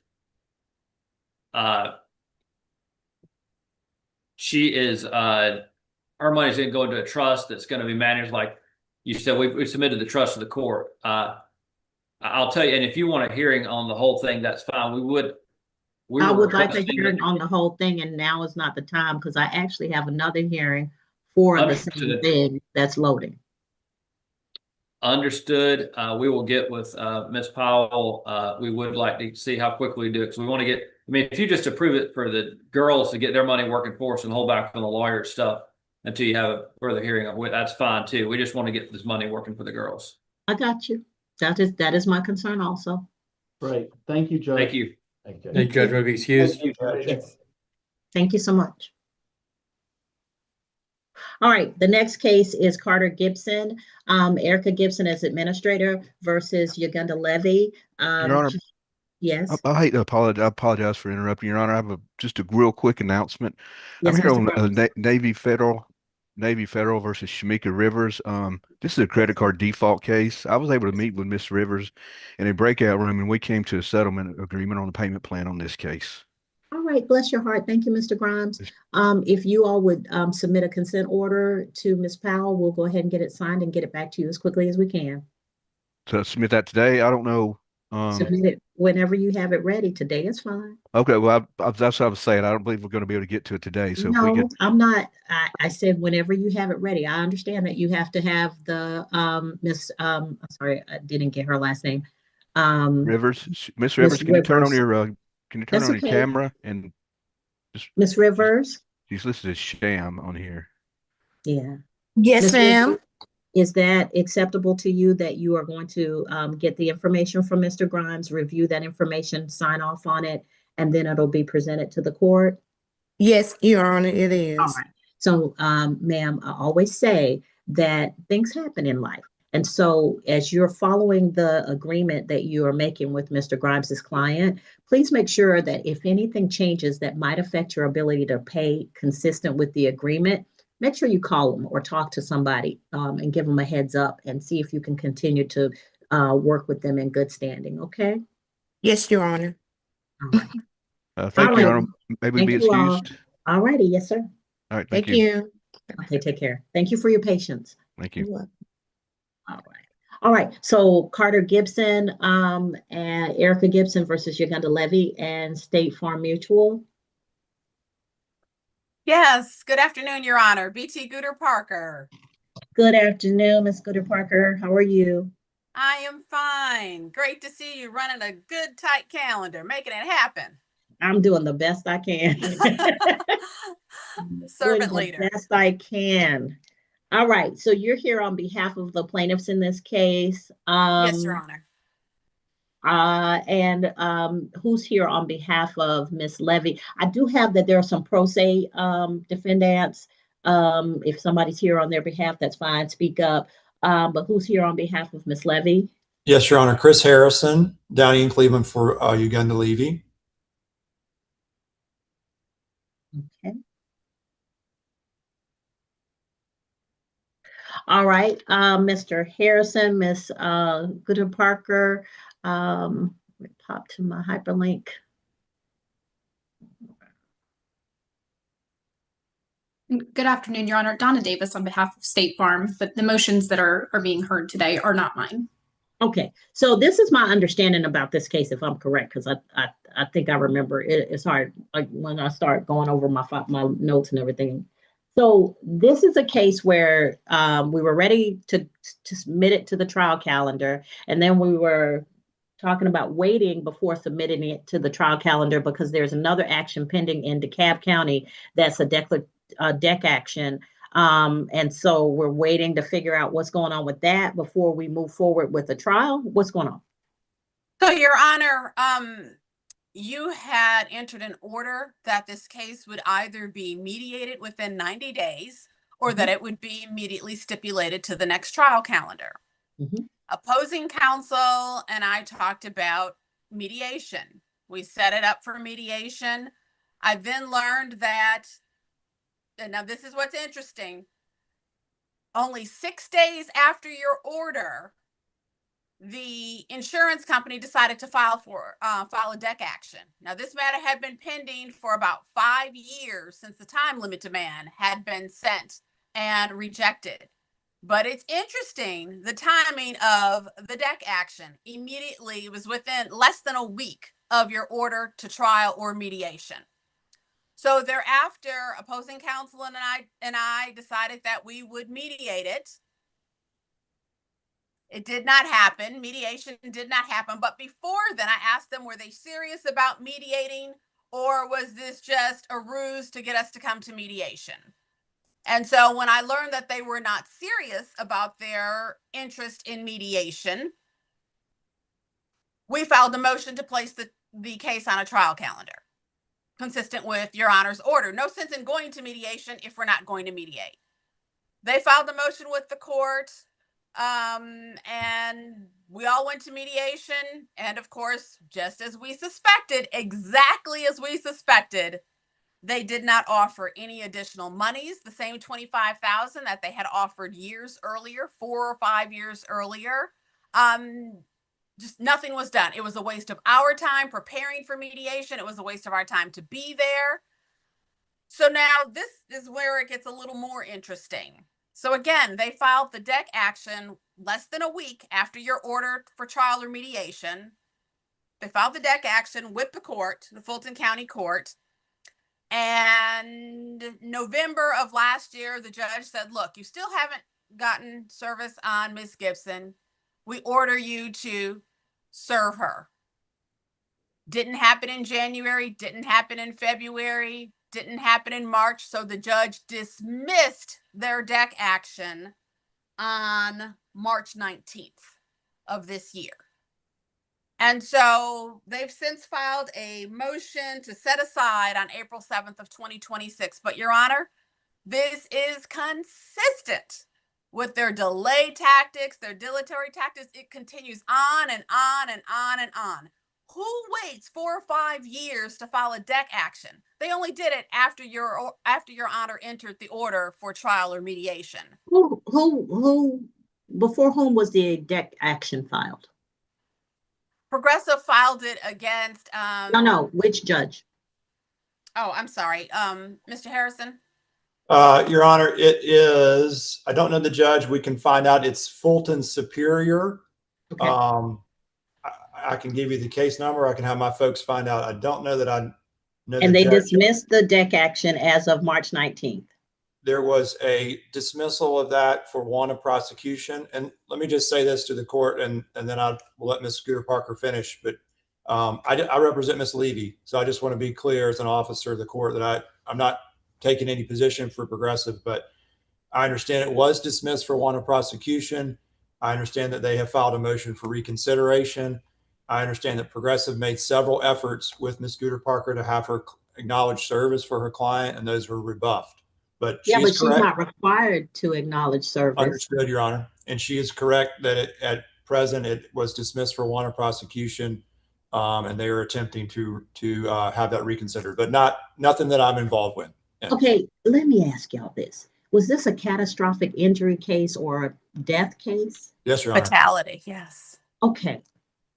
her money's going to go into a trust that's going to be managed like you said. We submitted the trust to the court. I'll tell you, and if you want a hearing on the whole thing, that's fine. I would like a hearing on the whole thing, and now is not the time because I actually have another hearing for the same thing that's loading. Understood. We will get with Ms. Powell. We would like to see how quickly we do it because we want to get. I mean, if you just approve it for the girls to get their money working for us and hold back on the lawyer stuff until you have a further hearing, that's fine too. We just want to get this money working for the girls. I got you. That is my concern also. Great. Thank you, Judge. Thank you. Thank you, Judge. May be excused. Thank you so much. All right, the next case is Carter Gibson, Erica Gibson as administrator versus Uganda Levy. Your Honor, yes. I hate to apologize. I apologize for interrupting, Your Honor. I have just a real quick announcement. Yes, I'm here Mr. on Navy Federal versus Shamika Rivers. This is a credit card default case. I was able to meet with Miss Rivers in a breakout room, and we came to a settlement agreement on the payment plan on this case. All right, bless your heart. Thank you, Mr. Grimes. If you all would submit a consent order to Ms. Powell, we'll go ahead and get it signed and get it back to you as quickly as we can. So submit that today. I don't know. Submit it whenever you have it ready. Today is fine. Okay, well, that's what I was saying. I don't believe we're going to be able to get to it today. So no, if we could, I'm not. I said whenever you have it ready. I understand that you have to have the Miss. Sorry, I didn't get her last name. Rivers, Miss Rivers, can you turn on your camera and just Miss Rivers? She's listed as Sham on here. Yeah. Yes, ma'am. Is that acceptable to you that you are going to get the information from Mr. Grimes, review that information, sign off on it, and then it'll be presented to the court? Yes, Your Honor, it is. All right. So, ma'am, I always say that things happen in life. And so as you're following the agreement that you are making with Mr. Grimes's client, please make sure that if anything changes that might affect your ability to pay consistent with the agreement, make sure you call them or talk to somebody and give them a heads up and see if you can continue to work with them in good standing. Okay? Yes, Your Honor. All right. Thank you, Your Honor. Maybe be excused. All righty. Yes, sir. All right. Thank you. Okay, take care. Thank you for your patience. Thank you. All right. All right. So Carter Gibson and Erica Gibson versus Uganda Levy and State Farm Mutual. Yes. Good afternoon, Your Honor. BT Gooder Parker. Good afternoon, Ms. Gooder Parker. How are you? I am fine. Great to see you running a good, tight calendar, making it happen. I'm doing the best I can. Servant leader. The best I can. All right. So you're here on behalf of the plaintiffs in this case. Yes, Your Honor. And who's here on behalf of Ms. Levy? I do have that there are some pro se defendants. If somebody's here on their behalf, that's fine. Speak up. But who's here on behalf of Ms. Levy? Yes, Your Honor. Chris Harrison, Downey and Cleveland for Uganda Levy. Okay. All right, Mr. Harrison, Ms. Gooder Parker, let me pop to my hyperlink. Good afternoon, Your Honor. Donna Davis on behalf of State Farm, but the motions that are being heard today are not mine. Okay, so this is my understanding about this case, if I'm correct, because I think I remember it. It's hard like when I start going over my notes and everything. So this is a case where we were ready to submit it to the trial calendar, and then we were talking about waiting before submitting it to the trial calendar because there's another action pending in DeKalb County that's a DEC action. And so we're waiting to figure out what's going on with that before we move forward with the trial. What's going on? So, Your Honor, you had entered an order that this case would either be mediated within 90 days or that it would be immediately stipulated to the next trial calendar. Opposing counsel and I talked about mediation. We set it up for mediation. I then learned that, and now this is what's interesting, only 6 days after your order, the insurance company decided to file a deck action. Now, this matter had been pending for about 5 years since the time limit demand had been sent and rejected. But it's interesting, the timing of the deck action immediately was within less than a week of your order to trial or mediation. So thereafter, opposing counsel and I decided that we would mediate it. It did not happen. Mediation did not happen. But before then, I asked them, were they serious about mediating, or was this just a ruse to get us to come to mediation? And so when I learned that they were not serious about their interest in mediation, we filed a motion to place the case on a trial calendar, consistent with Your Honor's order. No sense in going to mediation if we're not going to mediate. They filed a motion with the court. And we all went to mediation. And of course, just as we suspected, exactly as we suspected, they did not offer any additional monies, the same $25,000 that they had offered years earlier, 4 or 5 years earlier. Just nothing was done. It was a waste of our time preparing for mediation. It was a waste of our time to be there. So now this is where it gets a little more interesting. So again, they filed the deck action less than a week after your order for trial or mediation. They filed the deck action with the court, the Fulton County Court. And November of last year, the judge said, look, you still haven't gotten service on Ms. Gibson. We order you to serve her. Didn't happen in January, didn't happen in February, didn't happen in March. So the judge dismissed their deck action on March 19th of this year. And so they've since filed a motion to set aside on April 7th of 2026. But Your Honor, this is consistent with their delay tactics, their dilatory tactics. It continues on and on and on and on. Who waits 4 or 5 years to file a deck action? They only did it after Your Honor entered the order for trial or mediation. Who before whom was the deck action filed? Progressive filed it against No, which judge? Oh, I'm sorry. Mr. Harrison? Your Honor, it is, I don't know the judge. We can find out. It's Fulton Superior. Okay. I can give you the case number. I can have my folks find out. I don't know that I know. And they dismissed the deck action as of March 19th. There was a dismissal of that for want of prosecution. And let me just say this to the court, and then I will let Ms. Scooter Parker finish. But I represent Ms. Levy, so I just want to be clear as an officer of the court that I'm not taking any position for Progressive, but I understand it was dismissed for want of prosecution. I understand that they have filed a motion for reconsideration. I understand that Progressive made several efforts with Ms. Scooter Parker to have her acknowledge service for her client, and those were rebuffed. But she's not required to acknowledge service. Understood, Your Honor. And she is correct that at present it was dismissed for want of prosecution, and they are attempting to have that reconsidered, but nothing that I'm involved with. Yeah. Okay, let me ask y'all this. Was this a catastrophic injury case or a death case? Yes, Your Honor. Fatality, yes. Okay.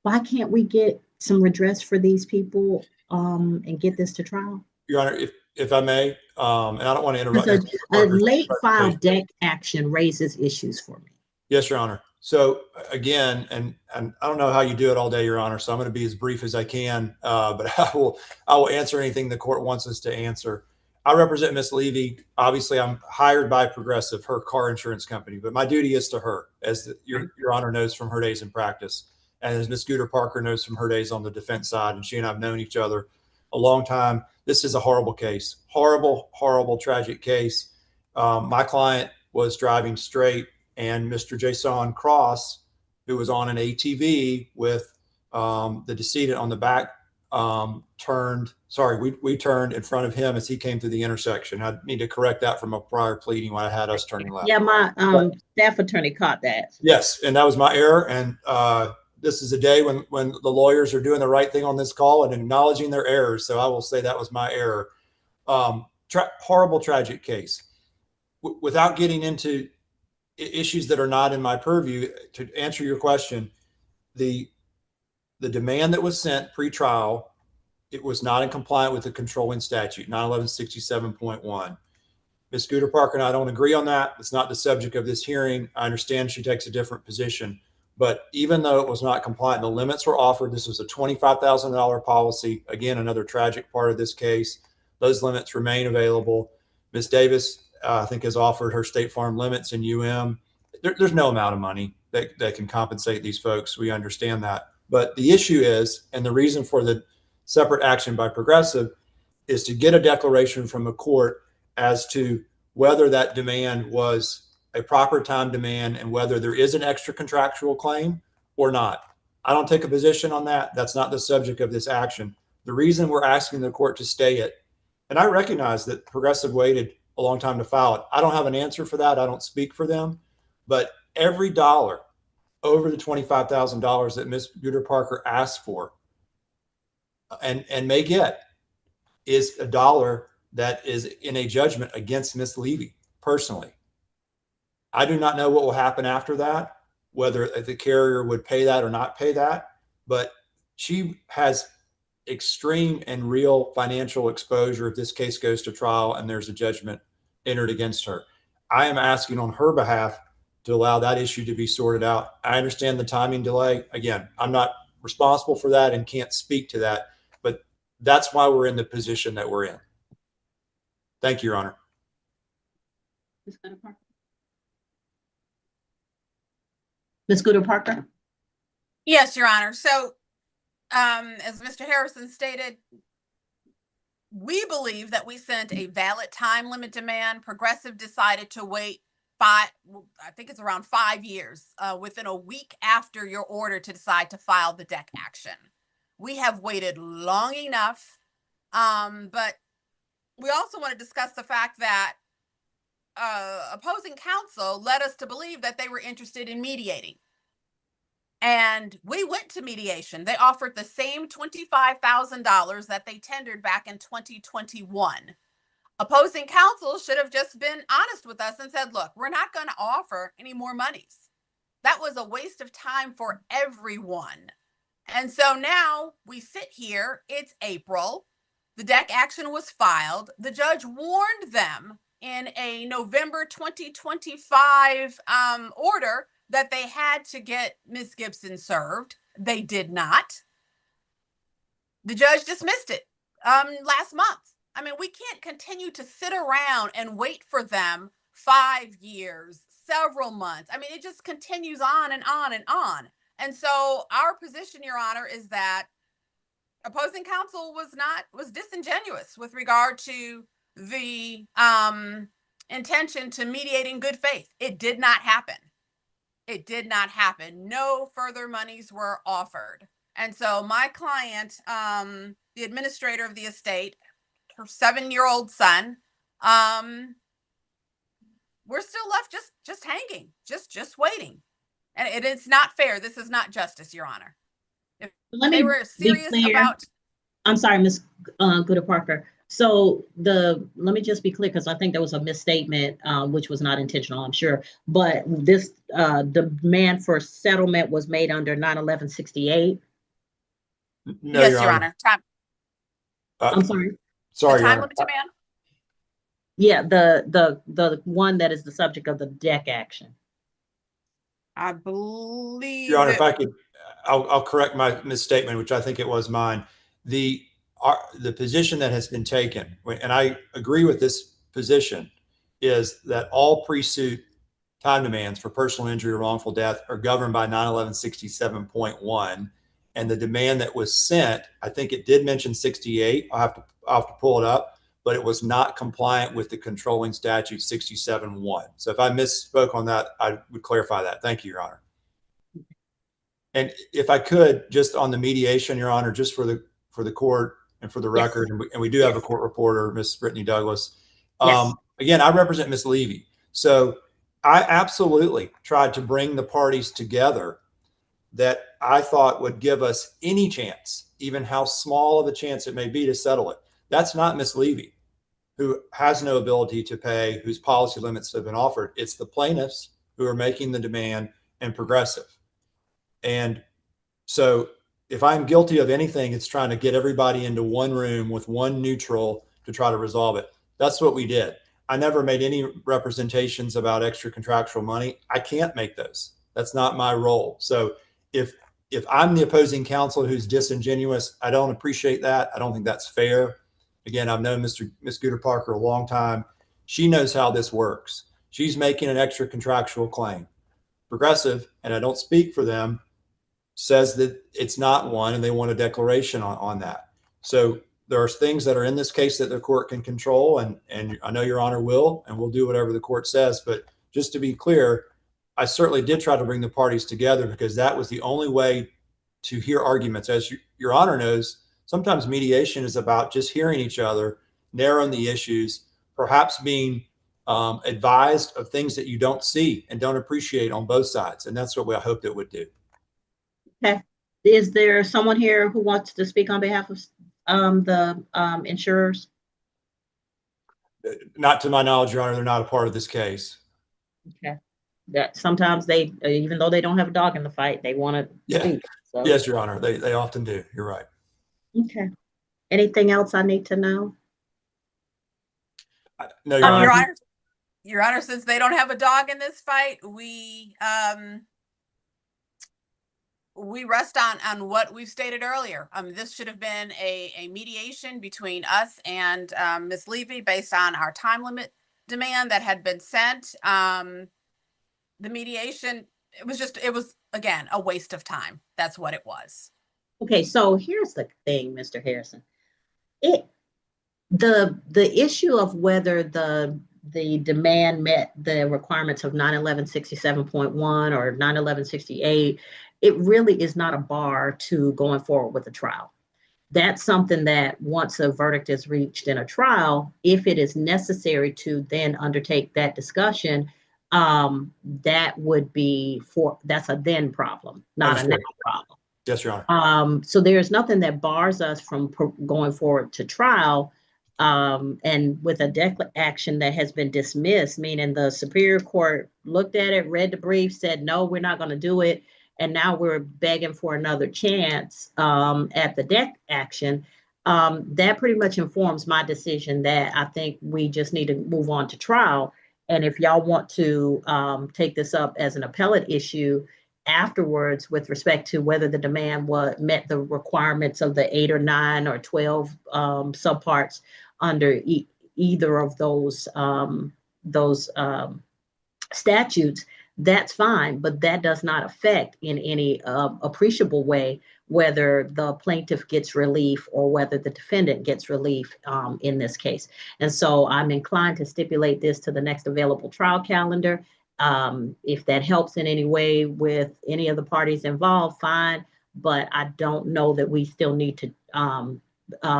Why can't we get some redress for these people and get this to trial? Your Honor, if I may, and I don't want to interrupt. A late filed deck action raises issues for me. Yes, Your Honor. So again, and I don't know how you do it all day, Your Honor, so I'm going to be as brief as I can, but I will answer anything the court wants us to answer. I represent Ms. Levy. Obviously, I'm hired by Progressive, her car insurance company, but my duty is to her, as Your Honor knows from her days in practice, and as Ms. Scooter Parker knows from her days on the defense side, and she and I have known each other a long time. This is a horrible case, horrible, horrible, tragic case. My client was driving straight, and Mr. Jason Cross, who was on an ATV with the decedent on the back we turned in front of him as he came through the intersection. I need to correct that from a prior pleading when I had us turning left. Yeah, my staff attorney caught that. Yes, and that was my error. And this is a day when the lawyers are doing the right thing on this call and acknowledging their errors. So I will say that was my error. Horrible, tragic case. Without getting into issues that are not in my purview, to answer your question, the demand that was sent pre-trial, it was not in compliance with the controlling statute, 91167.1. Ms. Scooter Parker and I don't agree on that. It's not the subject of this hearing. I understand she takes a different position, but even though it was not compliant, the limits were offered. This was a $25,000 policy. Again, another tragic part of this case. Those limits remain available. Ms. Davis, I think, has offered her State Farm limits in UM. There's no amount of money that can compensate these folks. We understand that. But the issue is, and the reason for the separate action by Progressive, is to get a declaration from a court as to whether that demand was a proper time demand and whether there is an extra contractual claim or not. I don't take a position on that. That's not the subject of this action. The reason we're asking the court to stay it, and I recognize that Progressive waited a long time to file it. I don't have an answer for that. I don't speak for them, but every dollar over the $25,000 that Ms. Scooter Parker asked for and may get is a dollar that is in a judgment against Ms. Levy personally. I do not know what will happen after that, whether the carrier would pay that or not pay that, but she has extreme and real financial exposure if this case goes to trial and there's a judgment entered against her. I am asking on her behalf to allow that issue to be sorted out. I understand the timing delay. Again, I'm not responsible for that and can't speak to that, but that's why we're in the position that we're in. Thank you, Your Honor. Ms. Scooter Parker? Yes, Your Honor. So, as Mr. Harrison stated, we believe that we sent a valid time limit demand. Progressive decided to wait I think it's around 5 years, within a week after your order to decide to file the deck action. We have waited long enough, but we also want to discuss the fact that opposing counsel led us to believe that they were interested in mediating. And we went to mediation. They offered the same $25,000 that they tendered back in 2021. Opposing counsel should have just been honest with us and said, look, we're not going to offer any more monies. That was a waste of time for everyone. And so now we sit here, it's April, the deck action was filed. The judge warned them in a November 2025 order that they had to get Ms. Gibson served. They did not. The judge dismissed it last month. I mean, we can't continue to sit around and wait for them 5 years, several months. I mean, it just continues on and on and on. And so our position, Your Honor, is that opposing counsel was disingenuous with regard to the intention to mediate in good faith. It did not happen. It did not happen. No further monies were offered. And so my client, the administrator of the estate, her 7-year-old son, we're still left just hanging, just waiting. And it is not fair. This is not justice, Your Honor. If they were serious about... I'm sorry, Ms. Scooter Parker. So let me just be clear, because I think there was a misstatement, which was not intentional, I'm sure. But this demand for settlement was made under 91168. No, yes, Your Honor. I'm sorry. Sorry, the time Your limit demand? Yeah, the one that is the subject of the deck action. I believe. Your Honor, if I could, I'll correct my misstatement, which I think it was mine. The position that has been taken, and I agree with this position, is that all pre-suit time demands for personal injury or wrongful death are governed by 91167.1. And the demand that was sent, I think it did mention 68. I'll have to pull it up, but it was not compliant with the controlling statute 67.1. So if I misspoke on that, I would clarify that. Thank you, Your Honor. And if I could, just on the mediation, Your Honor, just for the for the court and for the Yes. record, and we do have a court reporter, Miss Brittany Douglas. Yes. Again, I represent Miss Levy. So I absolutely tried to bring the parties together that I thought would give us any chance, even how small of a chance it may be, to settle it. That's not Miss Levy, who has no ability to pay, whose policy limits have been offered. It's the plaintiffs who are making the demand, and Progressive. And so if I'm guilty of anything, it's trying to get everybody into one room with one neutral to try to resolve it. That's what we did. I never made any representations about extra contractual money. I can't make those. That's not my role. So if I'm the opposing counsel who's disingenuous, I don't appreciate that. I don't think that's fair. Again, I've known Miss Scooter Parker a long time. She knows how this works. She's making an extra contractual claim. Progressive, and I don't speak for them, says that it's not one, and they want a declaration on that. So there are things that are in this case that the court can control, and I know Your Honor will, and we'll do whatever the court says. But just to be clear, I certainly did try to bring the parties together because that was the only way to hear arguments. As Your Honor knows, sometimes mediation is about just hearing each other, narrowing the issues, perhaps being advised of things that you don't see and don't appreciate on both sides. And that's what I hoped it would do. Okay. Is there someone here who wants to speak on behalf of the insurers? Not to my knowledge, Your Honor, they're not a part of this case. Okay. That sometimes they, even though they don't have a dog in the fight, they want to speak. So. Yes, Your Honor, they often do. You're right. Okay. Anything else I need to know? No, Your Honor. Your Honor, since they don't have a dog in this fight, we rest on what we've stated earlier. This should have been a mediation between us and Ms. Levy based on our time limit demand that had been sent. The mediation, it was again a waste of time. That's what it was. Okay, so here's the thing, Mr. Harrison. The issue of whether the demand met the requirements of 91167.1 or 91168, it really is not a bar to going forward with a trial. That's something that once a verdict is reached in a trial, if it is necessary to then undertake that discussion, that would be that's a then problem, not a now problem. Yes, Your Honor. So there's nothing that bars us from going forward to trial. And with a action that has been dismissed, meaning the Superior Court looked at it, read the brief, said, no, we're not going to do it. And now we're begging for another chance at the DEC action. That pretty much informs my decision that I think we just need to move on to trial. And if y'all want to take this up as an appellate issue afterwards with respect to whether the demand met the requirements of the 8 or 9 or 12 subparts under either of those statutes, that's fine, but that does not affect in any appreciable way whether the plaintiff gets relief or whether the defendant gets relief in this case. And so I'm inclined to stipulate this to the next available trial calendar. If that helps in any way with any of the parties involved, fine, but I don't know that we still need to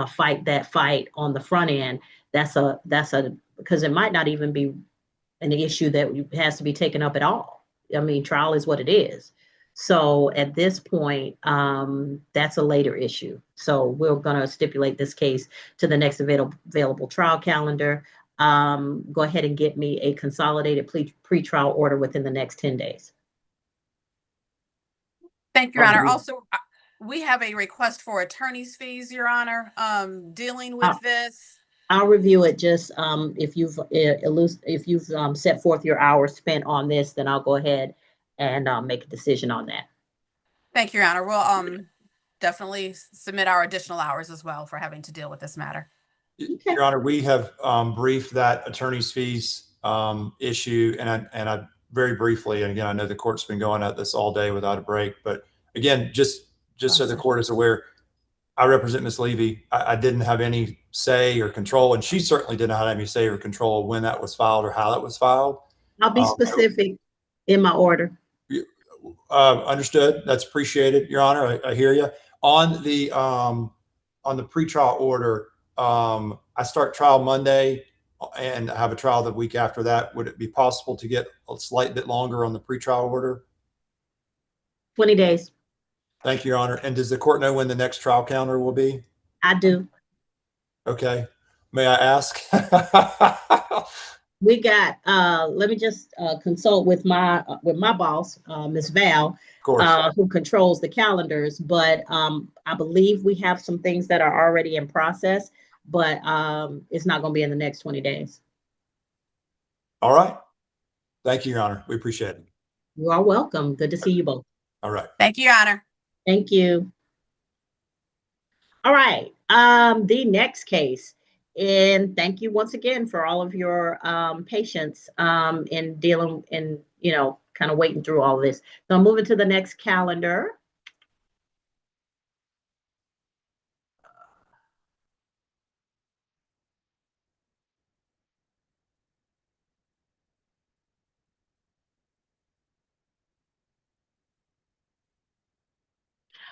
fight that fight on the front end. Because it might not even be an issue that has to be taken up at all. I mean, trial is what it is. So at this point, that's a later issue. So we're going to stipulate this case to the next available trial calendar. Go ahead and get me a consolidated pretrial order within the next 10 days. Thank you, Your Honor. Also, we have a request for attorney's fees, Your Honor, dealing with this. I'll review it. Just if you've set forth your hours spent on this, then I'll go ahead and make a decision on that. Thank you, Your Honor. We'll definitely submit our additional hours as well for having to deal with this matter. Your Honor, we have briefed that attorney's fees issue, and I very briefly, and again, I know the court's been going at this all day without a break, but again, just so the court is aware, I represent Ms. Levy. I didn't have any say or control, and she certainly did not have any say or control when that was filed or how that was filed. I'll be specific in my order. Understood. That's appreciated, Your Honor. I hear you. On the on the pretrial order, I start trial Monday and I have a trial the week after that. Would it be possible to get a slight bit longer on the pretrial order? 20 days. Thank you, Your Honor. And does the court know when the next trial calendar will be? I do. Okay. May I ask? We got, let me just consult with my boss, Ms. Val, Of course. who controls the calendars. But I believe we have some things that are already in process, but it's not going to be in the next 20 days. All right. Thank you, Your Honor. We appreciate it. You are welcome. Good to see you both. All right. Thank you, Your Honor. Thank you. All right. The next case. And thank you once again for all of your patience in dealing and, kind of waiting through all of this. So I'm moving to the next calendar.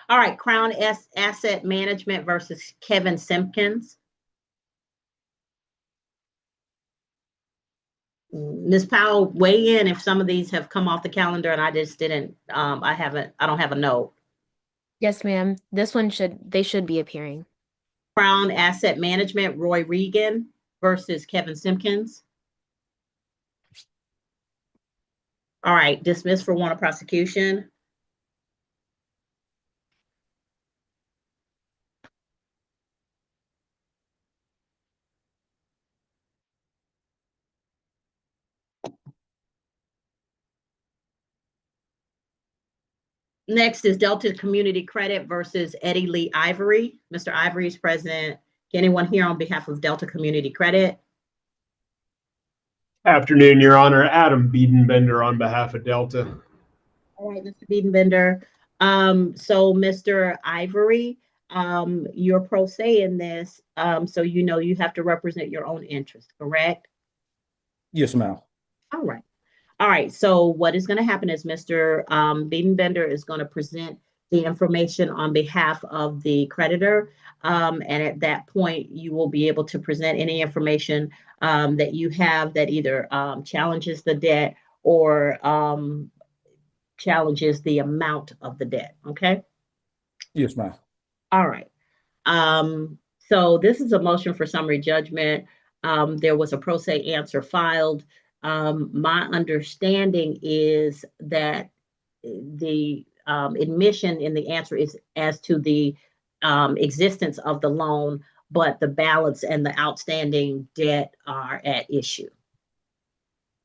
All right, Crown Asset Management versus Kevin Simpkins. Ms. Powell, weigh in if some of these have come off the calendar and I just didn't, I don't have a note. Yes, ma'am. They should be appearing. Crown Asset Management, Roy Regan versus Kevin Simpkins. All right, dismissed for warrant of prosecution. Next is Delta Community Credit versus Eddie Lee Ivory. Mr. Ivory is present. Can anyone here on behalf of Delta Community Credit? Afternoon, Your Honor. Adam Biedenbender on behalf of Delta. All right, Mr. Biedenbender. So Mr. Ivory, you're pro se in this, so you have to represent your own interest, correct? Yes, ma'am. All right. All right, so what is going to happen is Mr. Biedenbender is going to present the information on behalf of the creditor. And at that point, you will be able to present any information that you have that either challenges the debt or challenges the amount of the debt, okay? Yes, ma'am. All right. So this is a motion for summary judgment. There was a pro se answer filed. My understanding is that the admission in the answer is as to the existence of the loan, but the balance and the outstanding debt are at issue.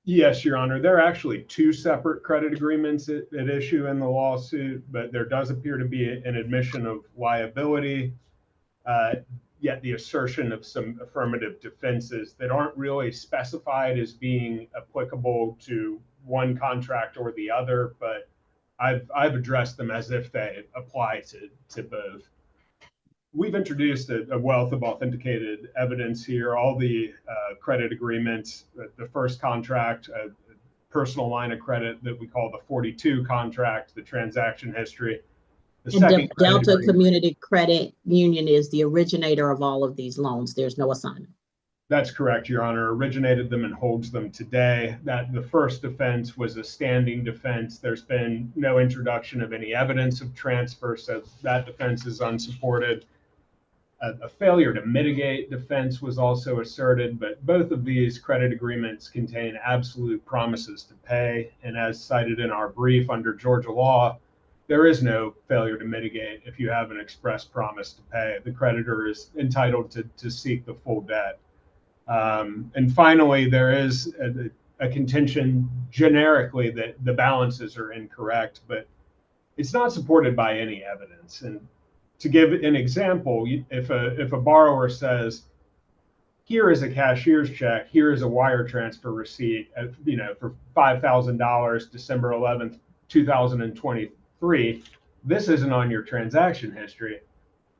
Yes, Your Honor. There are actually two separate credit agreements at issue in the lawsuit, but there does appear to be an admission of liability, yet the assertion of some affirmative defenses that aren't really specified as being applicable to one contract or the other, but I've addressed them as if they apply to both. We've introduced a wealth of authenticated evidence here. All the credit agreements, the first contract, personal line of credit that we call the 42 contract, the transaction history. The second Delta Community Credit Union is the originator of all of these loans. There's no assignment. That's correct, Your Honor. Originated them and holds them today. That the first defense was a standing defense. There's been no introduction of any evidence of transfer, so that defense is unsupported. A failure to mitigate defense was also asserted, but both of these credit agreements contain absolute promises to pay. And as cited in our brief under Georgia law, there is no failure to mitigate if you have an express promise to pay. The creditor is entitled to seek the full debt. And finally, there is a contention generically that the balances are incorrect, but it's not supported by any evidence. And to give an example, if a borrower says, here is a cashier's check, here is a wire transfer receipt, for $5,000, December 11th, 2023, this isn't on your transaction history.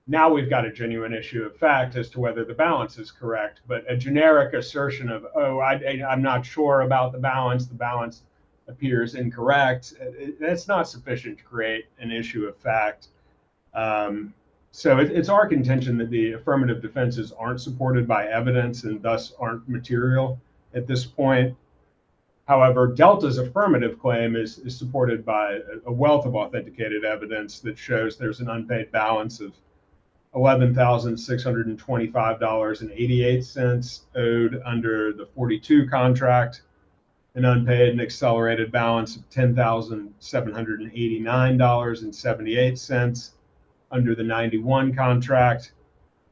Now we've got a genuine issue of fact as to whether the balance is correct, but a generic assertion of, oh, I'm not sure about the balance appears incorrect, that's not sufficient to create an issue of fact. So it's our contention that the affirmative defenses aren't supported by evidence and thus aren't material at this point. However, Delta's affirmative claim is supported by a wealth of authenticated evidence that shows there's an unpaid balance of $11,625.88 owed under the 42 contract, an unpaid and accelerated balance of $10,789.78 under the 91 contract.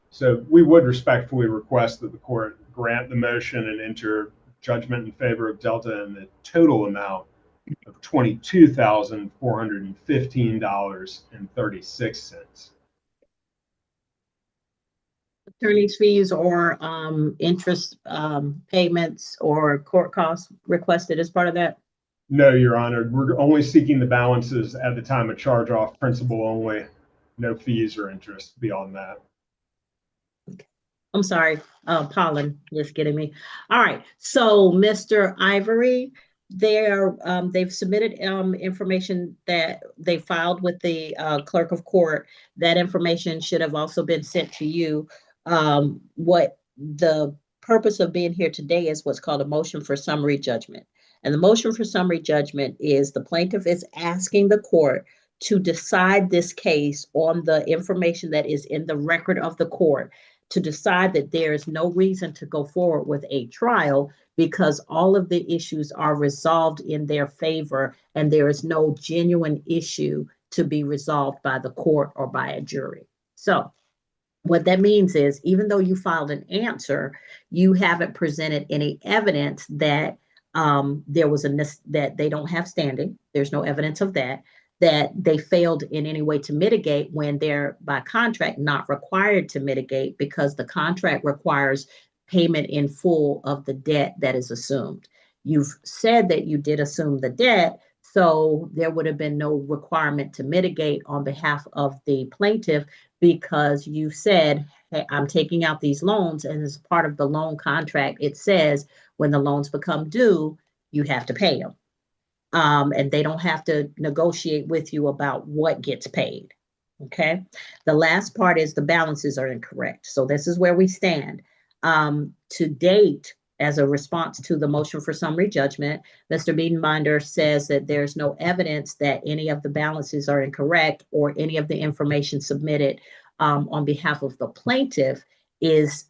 So we would respectfully request that the court grant the motion and enter judgment in favor of Delta in the total amount of $22,415.36. Attorney's fees or interest payments or court costs requested as part of that? No, Your Honor. We're only seeking the balances at the time of charge off, principal only, no fees or interest beyond that. I'm sorry, pollen is getting me. All right, so Mr. Ivory, they've submitted information that they filed with the clerk of court. That information should have also been sent to you. What the purpose of being here today is what's called a motion for summary judgment. And the motion for summary judgment is the plaintiff is asking the court to decide this case on the information that is in the record of the court, to decide that there is no reason to go forward with a trial because all of the issues are resolved in their favor and there is no genuine issue to be resolved by the court or by a jury. So what that means is, even though you filed an answer, you haven't presented any evidence that there was that they don't have standing. There's no evidence of that they failed in any way to mitigate when they're by contract not required to mitigate because the contract requires payment in full of the debt that is assumed. You've said that you did assume the debt, so there would have been no requirement to mitigate on behalf of the plaintiff because you said, hey, I'm taking out these loans, and as part of the loan contract, it says when the loans become due, you have to pay them. And they don't have to negotiate with you about what gets paid. Okay. The last part is the balances are incorrect. So this is where we stand. To date, as a response to the motion for summary judgment, Mr. Biedenbinder says that there's no evidence that any of the balances are incorrect or any of the information submitted on behalf of the plaintiff is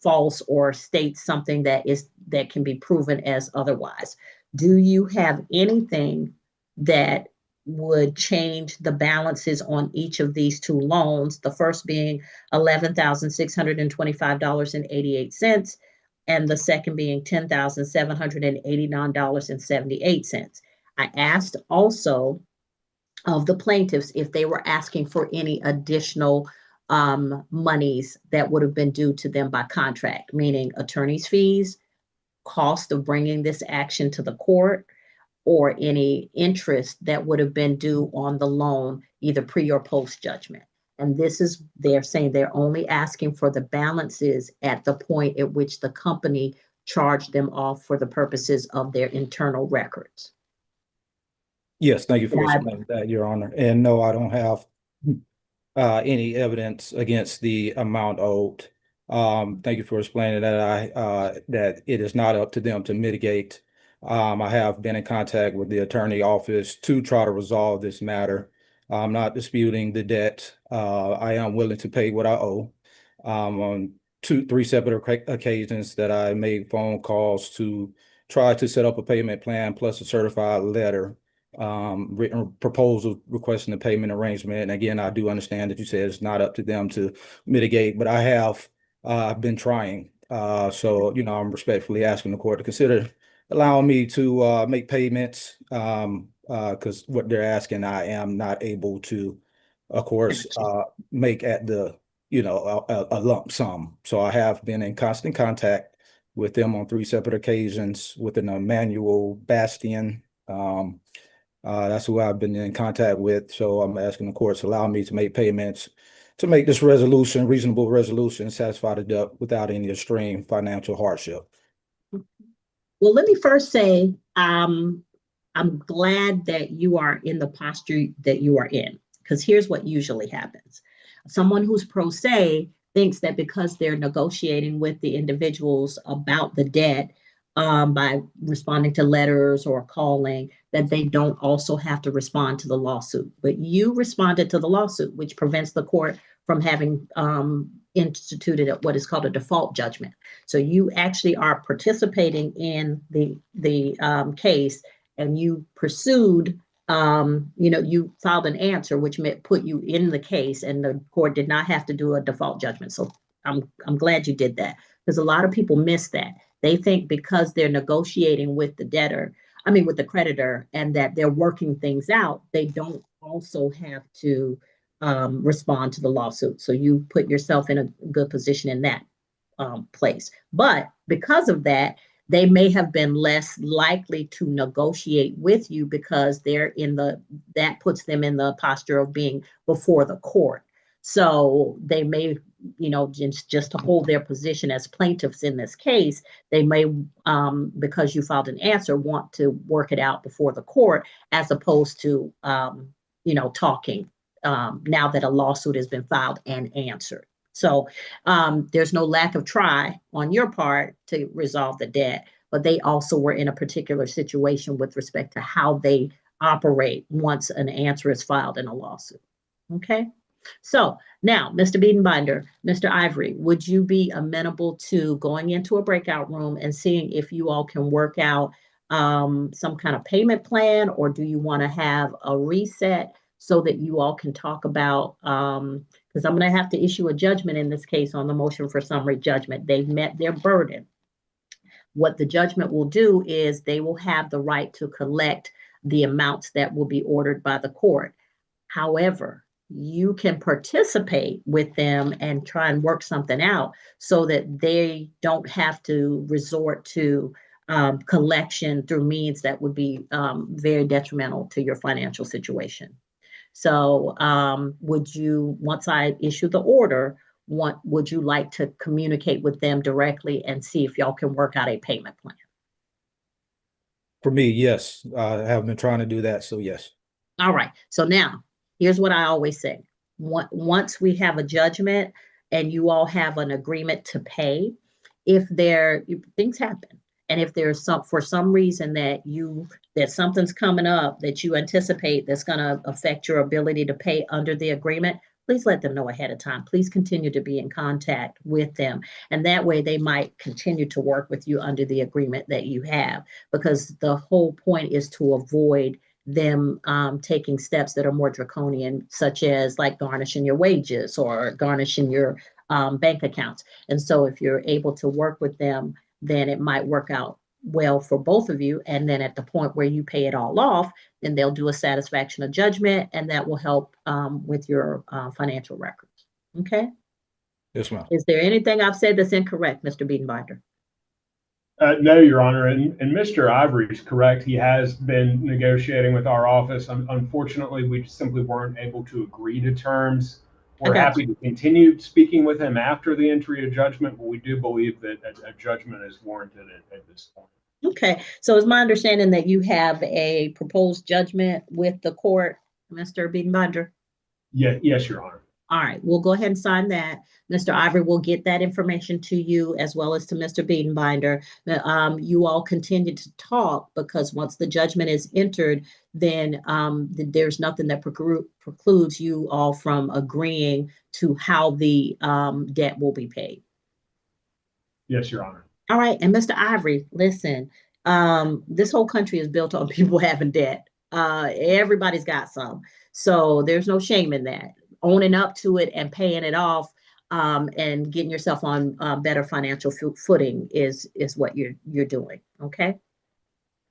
false or states something that can be proven as otherwise. Do you have anything that would change the balances on each of these two loans? The first being $11,625.88, and the second being $10,789.78. I asked also of the plaintiffs if they were asking for any additional monies that would have been due to them by contract, meaning attorney's fees, cost of bringing this action to the court, or any interest that would have been due on the loan, either pre or post judgment. And this is, they're saying they're only asking for the balances at the point at which the company charged them off for the purposes of their internal records. Yes, thank you for explaining that, Your Honor. And no, I don't have any evidence against the amount owed. Thank you for explaining that that it is not up to them to mitigate. I have been in contact with the attorney office to try to resolve this matter. I'm not disputing the debt. I am willing to pay what I owe. On three separate occasions that I made phone calls to try to set up a payment plan plus a certified letter, written proposal requesting a payment arrangement. And again, I do understand that you said it's not up to them to mitigate, but I have been trying. So, I'm respectfully asking the court to consider allowing me to make payments because what they're asking, I am not able to, of course, make at the, a lump sum. So I have been in constant contact with them on three separate occasions with an Emmanuel Bastian. That's who I've been in contact with. So I'm asking the courts to allow me to make payments to make this resolution, reasonable resolution, satisfy the debt without any extreme financial hardship. Well, let me first say, I'm glad that you are in the posture that you are in, because here's what usually happens. Someone who's pro se thinks that because they're negotiating with the individuals about the debt, by responding to letters or calling, that they don't also have to respond to the lawsuit. But you responded to the lawsuit, which prevents the court from having instituted what is called a default judgment. So you actually are participating in the case, and you pursued, you filed an answer, which put you in the case, and the court did not have to do a default judgment. So I'm glad you did that, because a lot of people miss that. They think because they're negotiating with with the creditor, and that they're working things out, they don't also have to respond to the lawsuit. So you put yourself in a good position in that place. But because of that, they may have been less likely to negotiate with you, because that puts them in the posture of being before the court. So they may, just to hold their position as plaintiffs in this case, they may, because you filed an answer, want to work it out before the court, as opposed to, talking now that a lawsuit has been filed and answered. So there's no lack of try on your part to resolve the debt, but they also were in a particular situation with respect to how they operate once an answer is filed in a lawsuit. Okay. So now, Mr. Biedenbinder, Mr. Ivory, would you be amenable to going into a breakout room and seeing if you all can work out some kind of payment plan, or do you want to have a reset so that you all can talk about, because I'm going to have to issue a judgment in this case on the motion for summary judgment. They've met their burden. What the judgment will do is they will have the right to collect the amounts that will be ordered by the court. However, you can participate with them and try and work something out so that they don't have to resort to collection through means that would be very detrimental to your financial situation. So would you, once I issue the order, would you like to communicate with them directly and see if y'all can work out a payment plan? For me, yes. I have been trying to do that, so yes. All right. So now, here's what I always say. Once we have a judgment and you all have an agreement to pay, if things happen, and if there's for some reason that something's coming up that you anticipate that's going to affect your ability to pay under the agreement, please let them know ahead of time. Please continue to be in contact with them. And that way they might continue to work with you under the agreement that you have, because the whole point is to avoid them taking steps that are more draconian, such as like garnishing your wages or garnishing your bank accounts. And so if you're able to work with them, then it might work out well for both of you. And then at the point where you pay it all off, then they'll do a satisfaction of judgment, and that will help with your financial records. Okay? Yes, ma'am. Is there anything I've said that's incorrect, Mr. Biedenbinder? No, Your Honor, and Mr. Ivory is correct. He has been negotiating with our office. Unfortunately, we simply weren't able to agree to terms. We're happy to continue speaking with him after the entry of judgment, but we do believe that a judgment is warranted at this point. Okay, so it's my understanding that you have a proposed judgment with the court, Mr. Biedenbinder? Yes, Your Honor. All right, we'll go ahead and sign that. Mr. Ivory will get that information to you as well as to Mr. Biedenbinder. You all continue to talk, because once the judgment is entered, then there's nothing that precludes you all from agreeing to how the debt will be paid. Yes, Your Honor. All right, and Mr. Ivory, listen, this whole country is built on people having debt. Everybody's got some, so there's no shame in that. Owning up to it and paying it off, and getting yourself on better financial footing is what you're doing. Okay.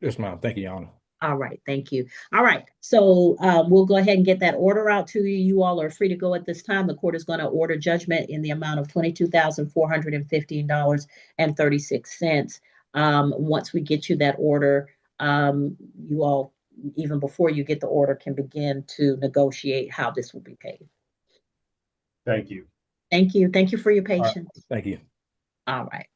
Yes, ma'am. Thank you, Your Honor. All right. Thank you. All right. So we'll go ahead and get that order out to you. You all are free to go at this time. The court is going to order judgment in the amount of $22,415.36. Once we get you that order, you all, even before you get the order, can begin to negotiate how this will be paid. Thank you. Thank you. Thank you for your patience. Thank you. All right.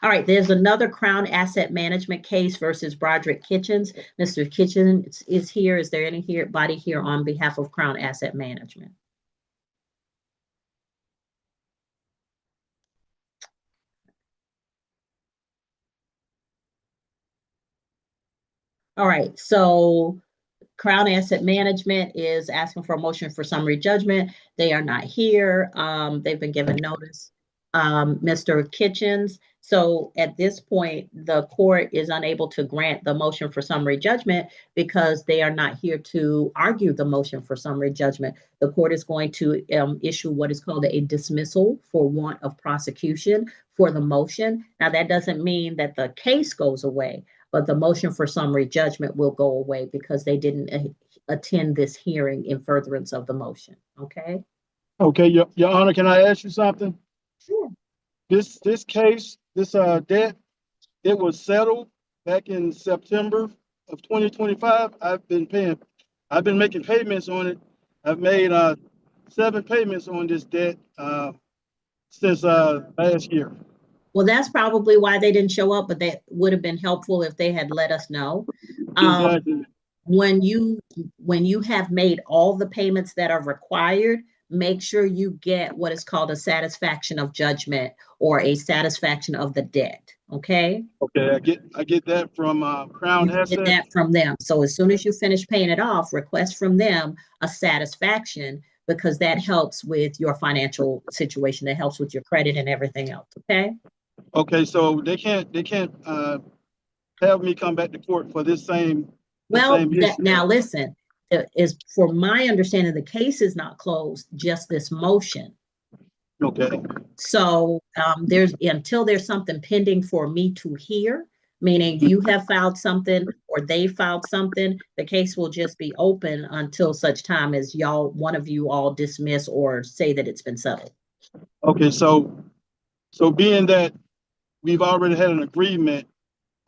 All right, there's another Crown Asset Management case versus Broderick Kitchens. Mr. Kitchens is here. Is there anybody here on behalf of Crown Asset Management? All right, so Crown Asset Management is asking for a motion for summary judgment. They are not here. They've been given notice. Mr. Kitchens. So at this point, the court is unable to grant the motion for summary judgment because they are not here to argue the motion for summary judgment. The court is going to issue what is called a dismissal for want of prosecution for the motion. Now, that doesn't mean that the case goes away, but the motion for summary judgment will go away because they didn't attend this hearing in furtherance of the motion. Okay. Okay, Your Honor, can I ask you something? Sure. This case, this debt, it was settled back in September of 2025. I've been making payments on it. I've made 7 payments on this debt since last year. Well, that's probably why they didn't show up, but that would have been helpful if they had let us know. Exactly. When you have made all the payments that are required, make sure you get what is called a satisfaction of judgment or a satisfaction of the debt. Okay. Okay, I get that from Crown Asset. Get that from them. So as soon as you finish paying it off, request from them a satisfaction, because that helps with your financial situation. That helps with your credit and everything else. Okay. Okay, so they can't have me come back to court for this same. Well, now listen, is for my understanding, the case is not closed, just this motion. Okay. So until there's something pending for me to hear, meaning you have filed something or they filed something, the case will just be open until such time as one of you all dismiss or say that it's been settled. Okay, so being that we've already had an agreement,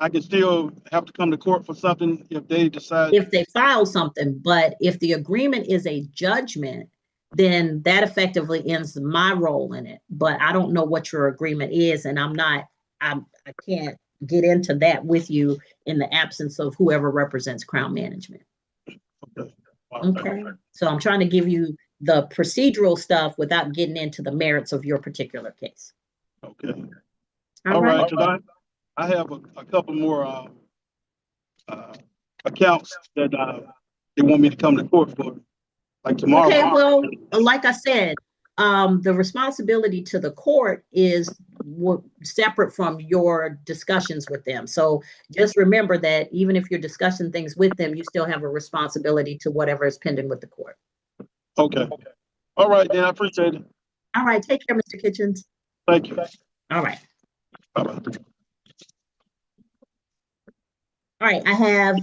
I can still have to come to court for something if they decide. If they file something, but if the agreement is a judgment, then that effectively ends my role in it. But I don't know what your agreement is, and I can't get into that with you in the absence of whoever represents Crown Management. Okay. So I'm trying to give you the procedural stuff without getting into the merits of your particular case. Okay. All right. I have a couple more accounts that they want me to come to court for, like tomorrow. Okay, well, like I said, the responsibility to the court is separate from your discussions with them. So just remember that even if you're discussing things with them, you still have a responsibility to whatever is pending with the court. Okay. All right, then I appreciate it. All right, take care, Mr. Kitchens. Thank you. All right. Bye-bye. All right, I have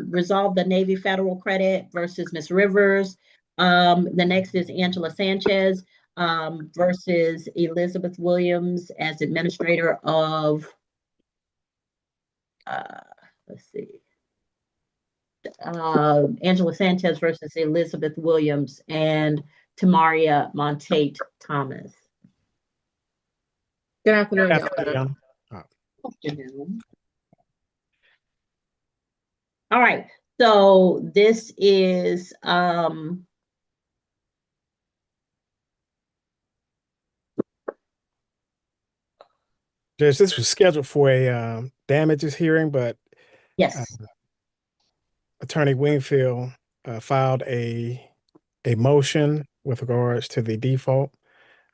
resolved the Navy Federal Credit versus Ms. Rivers. The next is Angela Sanchez versus Elizabeth Williams as administrator of, let's see, Angela Sanchez versus Elizabeth Williams and Tamaria Montate Thomas. Good afternoon. Afternoon. All right, so this is Judge, this was scheduled for a damages hearing, but yes, Attorney Wingfield filed a motion with regards to the default.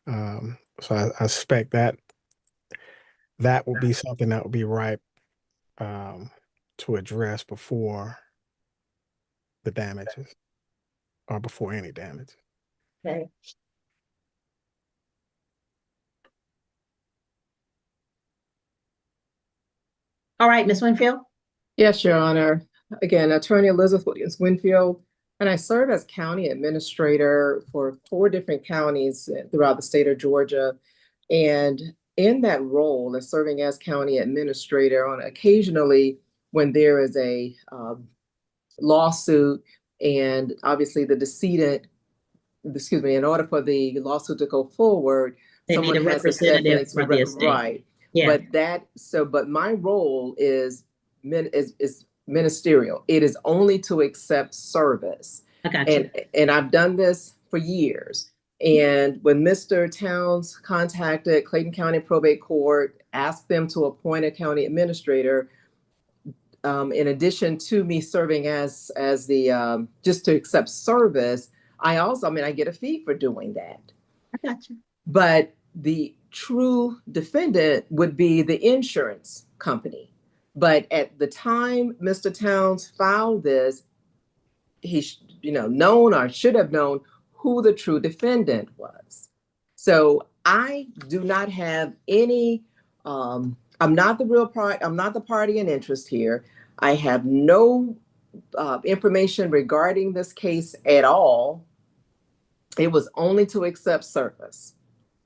So I suspect that will be something that will be ripe to address before the damages or before any damage. okay. All right, Ms. Winfield. Yes, Your Honor. Again, Attorney Elizabeth Williams Winfield, and I serve as county administrator for 4 different counties throughout the state of Georgia. And in that role as serving as county administrator, on occasionally when there is a lawsuit and obviously the decedent, in order for the lawsuit to go forward, they someone need a has to step in representative for the estate. right. Yeah. But my role is ministerial. It is only to accept service. I got you. And I've done this for years. And when Mr. Towns contacted Clayton County Probate Court, asked them to appoint a county administrator, in addition to me serving as the just to accept service, I get a fee for doing that. I got you. But the true defendant would be the insurance company. But at the time Mr. Towns filed this, he known or should have known who the true defendant was. So I do not have any, I'm not the real part, I'm not the party in interest here. I have no information regarding this case at all. It was only to accept service.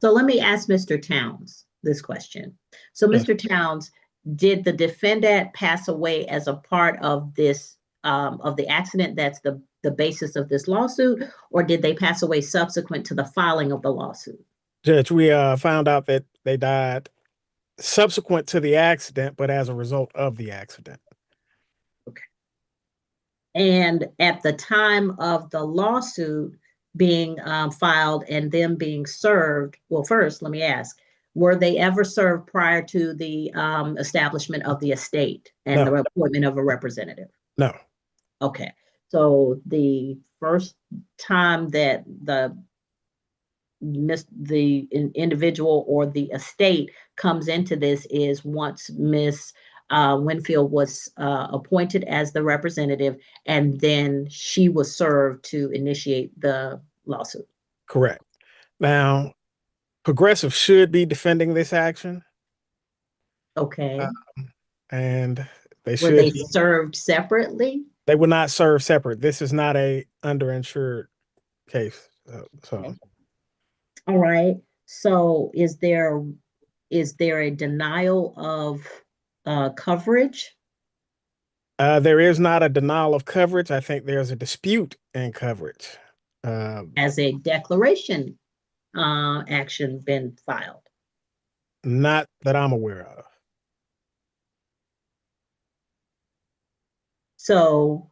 So let me ask Mr. Towns this question. So Mr. Towns, did the defendant pass away as a part of this, of the accident that's the basis of this lawsuit, or did they pass away subsequent to the filing of the lawsuit? Judge, we found out that they died subsequent to the accident, but as a result of the accident. Okay. And at the time of the lawsuit being filed and them being served, well, first, let me ask, were they ever served prior to the establishment of the estate and the appointment of a representative? No. Okay. So the first time that the individual or the estate comes into this is once Miss Winfield was appointed as the representative, and then she was served to initiate the lawsuit. Correct. Now, Progressive should be defending this action. Okay. And they should. Were they served separately? They were not served separate. This is not a underinsured case. Okay. All right. So is there a denial of coverage? There is not a denial of coverage. I think there's a dispute in coverage. Has a declaration action been filed? Not that I'm aware of. So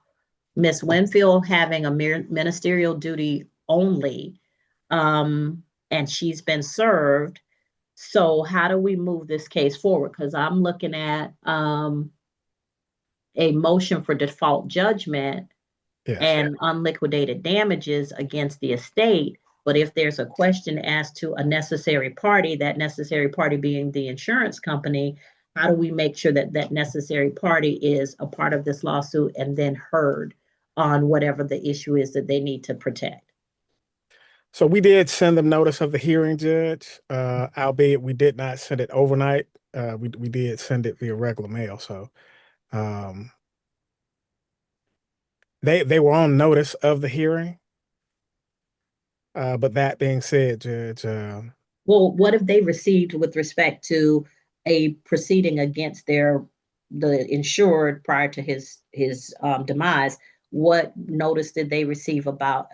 Miss Winfield having a ministerial duty only, and she's been served. So how do we move this case forward? Because I'm looking at a motion for default judgment and unliquidated damages against the estate. But if there's a question as to a necessary party, that necessary party being the insurance company, how do we make sure that that necessary party is a part of this lawsuit and then heard on whatever the issue is that they need to protect? So we did send them notice of the hearing, Judge, albeit we did not send it overnight. We did send it via regular mail. So they were on notice of the hearing. But that being said, Judge. Well, what have they received with respect to a proceeding against the insured prior to his demise? What notice did they receive about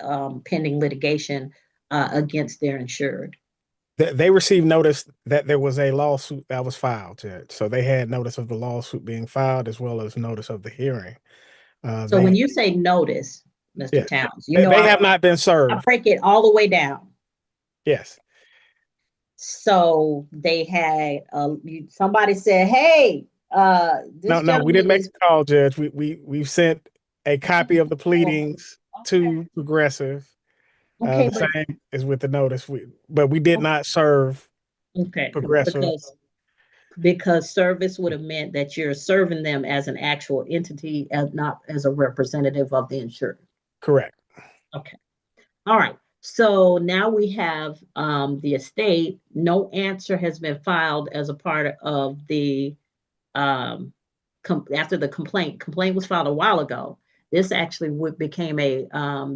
pending litigation against their insured? They received notice that there was a lawsuit that was filed, Judge. So they had notice of the lawsuit being filed as well as notice of the hearing. So when you say notice, Mr. Towns, you know they have not been served. I break it all the way down. Yes. So they had somebody said, "Hey, no, we didn't make the call, Judge. We've sent a copy of the pleadings to Progressive. Okay, the same as with the notice. But we did not serve Progressive. Because service would have meant that you're serving them as an actual entity and not as a representative of the insured. Correct. Okay. All right. So now we have the estate. No answer has been filed as a part of the after the complaint. Complaint was filed a while ago. This actually became a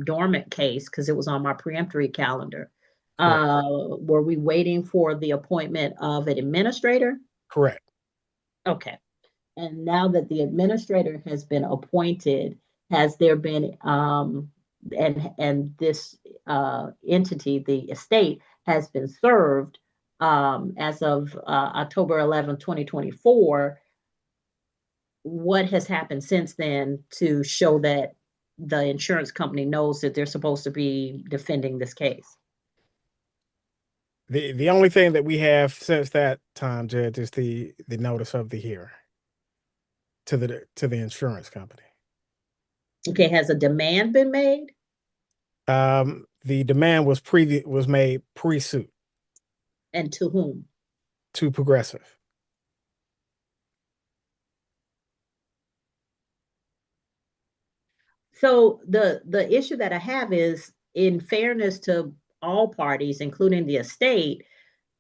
dormant case because it was on my preemptory calendar. Were we waiting for the appointment of an administrator? Correct. Okay. And now that the administrator has been appointed, has there been and this entity, the estate, has been served as of October 11, 2024. What has happened since then to show that the insurance company knows that they're supposed to be defending this case? The only thing that we have since that time, Judge, is the notice of the hearing to the insurance company. Okay, has a demand been made? The demand was made pre-suit And to whom? to Progressive. So the issue that I have is, in fairness to all parties, including the estate,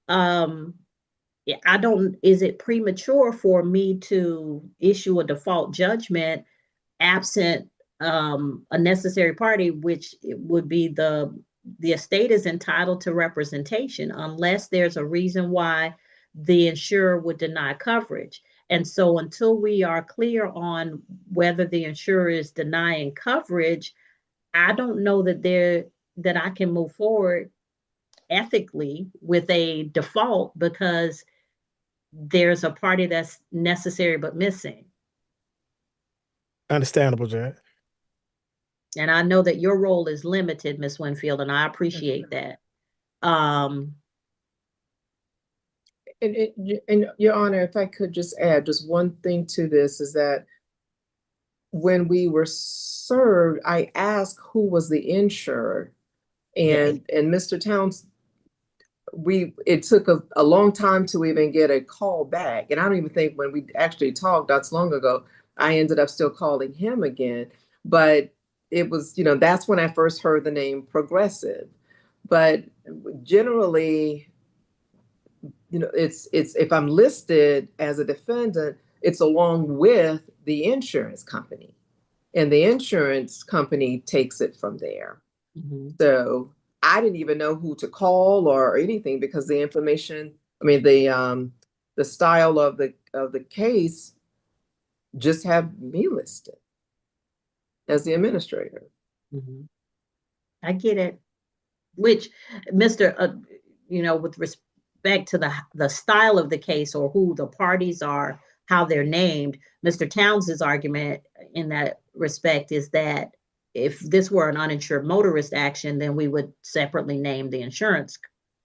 I don't, is it premature for me to issue a default judgment absent a necessary party, which would be the estate is entitled to representation unless there's a reason why the insurer would deny coverage. And so until we are clear on whether the insurer is denying coverage, I don't know that I can move forward ethically with a default, because there's a party that's necessary but missing. Understandable, Judge. And I know that your role is limited, Ms. Winfield, and I appreciate that. And Your Honor, if I could just add just one thing to this, is that when we were served, I asked who was the insurer, and Mr. Towns, it took a long time to even get a call back. And I don't even think when we actually talked not so long ago, I ended up still calling him again. But it was, that's when I first heard the name Progressive. But generally, it's if I'm listed as a defendant, it's along with the insurance company, and the insurance company takes it from there. Mm-hmm. So I didn't even know who to call or anything, because the information, the style of the case just had me listed as the administrator. Mm-hmm. I get it. Which, Mr. With respect to the style of the case or who the parties are, how they're named, Mr. Towns's argument in that respect is that if this were an uninsured motorist action, then we would separately name the insurance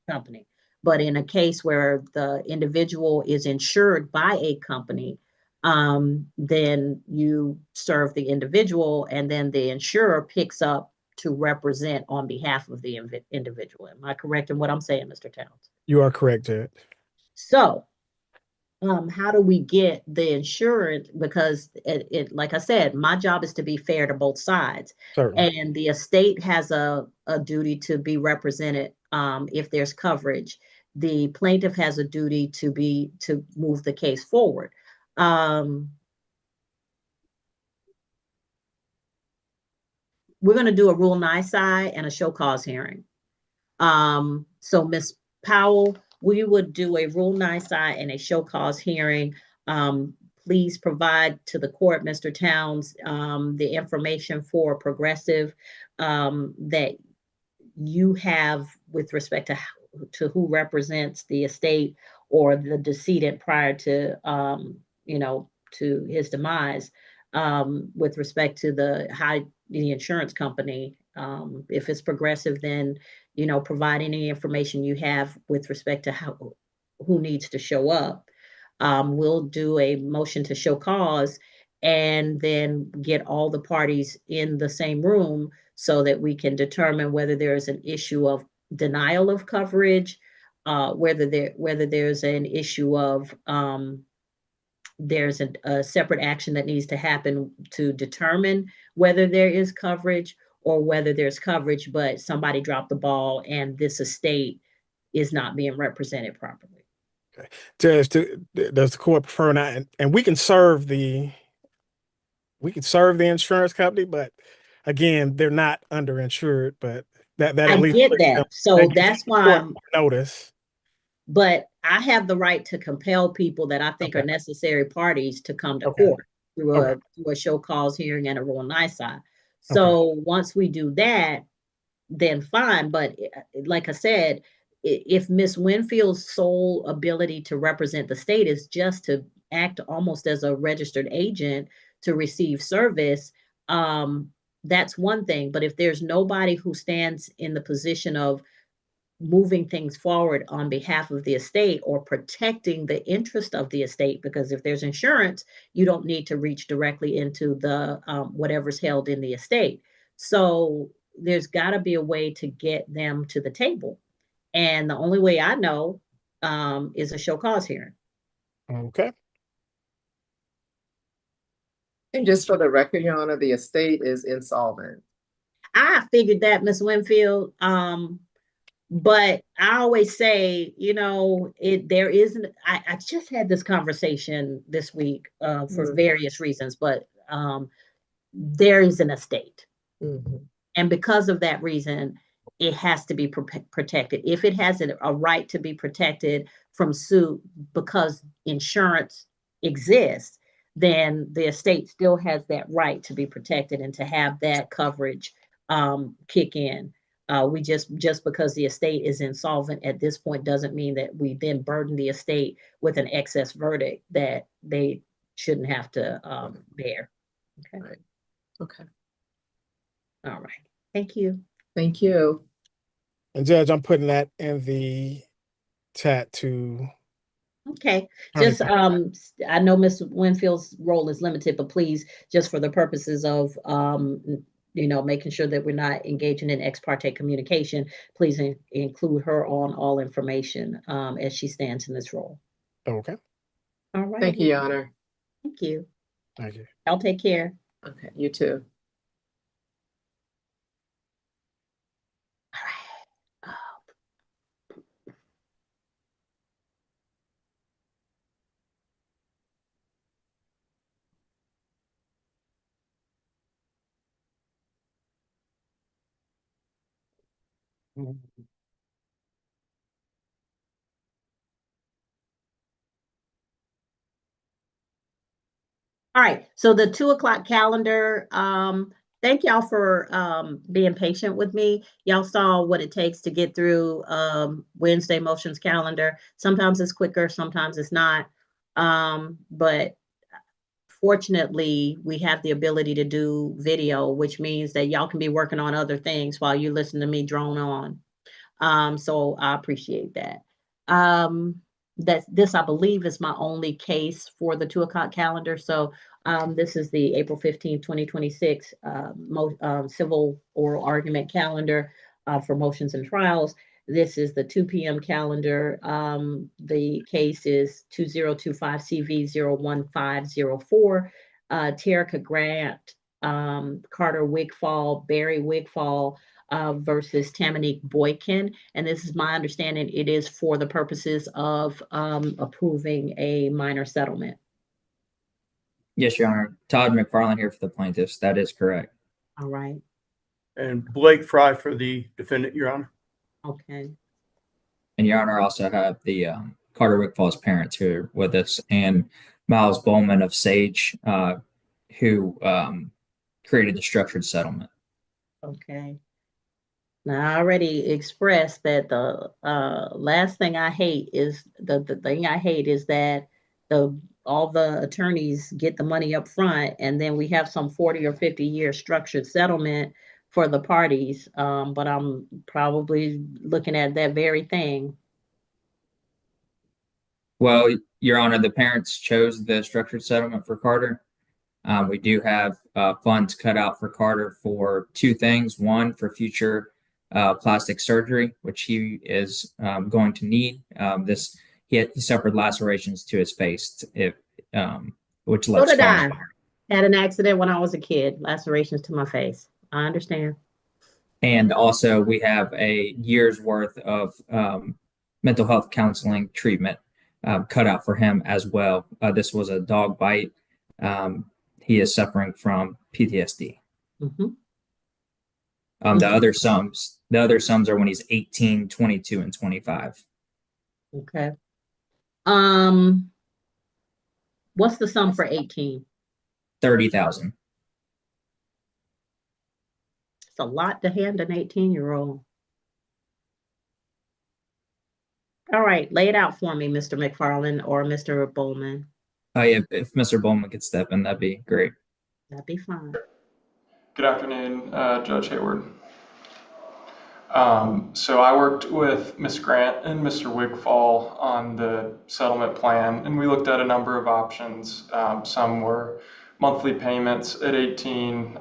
company. But in a case where the individual is insured by a company, then you serve the individual, and then the insurer picks up to represent on behalf of the individual. Am I correct in what I'm saying, Mr. Towns? You are correct, Judge. So, how do we get the insurance? Because it, like I said, my job is to be fair to both sides. Certainly. And the estate has a duty to be represented if there's coverage. The plaintiff has a duty to move the case forward. We're going to do a Rule 9-si and a show cause hearing. So Ms. Powell, we would do a Rule 9-si and a show cause hearing. Please provide to the court, Mr. Towns, the information for Progressive that you have with respect to who represents the estate or the decedent prior to, to his demise, with respect to the insurance company. If it's Progressive, then, provide any information you have with respect to who needs to show up. We'll do a motion to show cause and then get all the parties in the same room so that we can determine whether there is an issue of denial of coverage, whether there's an issue of there's a separate action that needs to happen to determine whether there is coverage, or whether there's coverage but somebody dropped the ball and this estate is not being represented properly. Okay. Judge, does the court prefer not? And we can serve the insurance company, but again, they're not underinsured. But that at I least get that. So that's why notice. But I have the right to compel people that I think are necessary parties to come to court through a show cause hearing and a Rule 9-si. So once we do that, then fine. But like I said, if Miss Winfield's sole ability to represent the state is just to act almost as a registered agent to receive service, that's one thing. But if there's nobody who stands in the position of moving things forward on behalf of the estate or protecting the interest of the estate, because if there's insurance, you don't need to reach directly into the whatever's held in the estate. So there's got to be a way to get them to the table. And the only way I know is a show cause hearing. Okay. And just for the record, Your Honor, the estate is insolvent. I figured that, Miss Winfield. But I always say, you know, there isn't, I just had this conversation this week for various reasons, but there is an estate. And because of that reason, it has to be protected. If it has a right to be protected from suit because insurance exists, then the estate still has that right to be protected and to have that coverage kick in. We just because the estate is insolvent at this point doesn't mean that we then burden the estate with an excess verdict that they shouldn't have to bear. Okay. Right. Okay. All right. Thank you. Thank you. And Judge, I'm putting that in the chat to. Okay. Just I know Ms. Winfield's role is limited, but please, just for the purposes of you know, making sure that we're not engaging in ex parte communication, please include her on all information as she stands in this role. Okay. All right. Thank you, Your Honor. Thank you. Thank you. Y'all take care. Okay, you too. All right, so the 2 o'clock calendar, thank y'all for being patient with me. Y'all saw what it takes to get through Wednesday motions calendar. Sometimes it's quicker, sometimes it's not. But fortunately, we have the ability to do video, which means that y'all can be working on other things while you listen to me drone on. So I appreciate that. This, I believe, is my only case for the 2 o'clock calendar. So this is the April 15th, 2026 civil oral argument calendar for motions and trials. This is the 2 p.m. calendar. The case is 2025 CV 01504. Terica Grant, Carter Wigfall, Barry Wigfall, versus Tamanique Boykin. And this is my understanding, it is for the purposes of approving a minor settlement. Yes, Your Honor. Todd McFarland here for the plaintiffs. That is correct. All right. And Blake Fry for the defendant, Your Honor. Okay. And Your Honor, also have the Carter Wigfall's parents here with us, and Miles Bowman of Sage, who created the structured settlement. Okay. Now, I already expressed that the last thing I hate is the thing I hate is that all the attorneys get the money up front, and then we have some 40 or 50 year structured settlement for the parties. But I'm probably looking at that very thing. Well, Your Honor, the parents chose the structured settlement for Carter. We do have funds cut out for Carter for 2 things. One, for future plastic surgery, which he is going to need. He suffered lacerations to his face, which left So did scars. I. Had an accident when I was a kid, lacerations to my face. I understand. And also, we have a year's worth of mental health counseling treatment cut out for him as well. This was a dog bite. He is suffering from PTSD. Mm-hmm. The other sums are when he's 18, 22, and 25. Okay. What's the sum for 18? 30,000. It's a lot to hand an 18-year-old. All right, lay it out for me, Mr. McFarland or Mr. Bowman. Yeah, if Mr. Bowman could step in, that'd be great. That'd be fine. Good afternoon, Judge Hayward. So I worked with Ms. Grant and Mr. Wigfall on the settlement plan, and we looked at a number of options. Some were monthly payments at 18,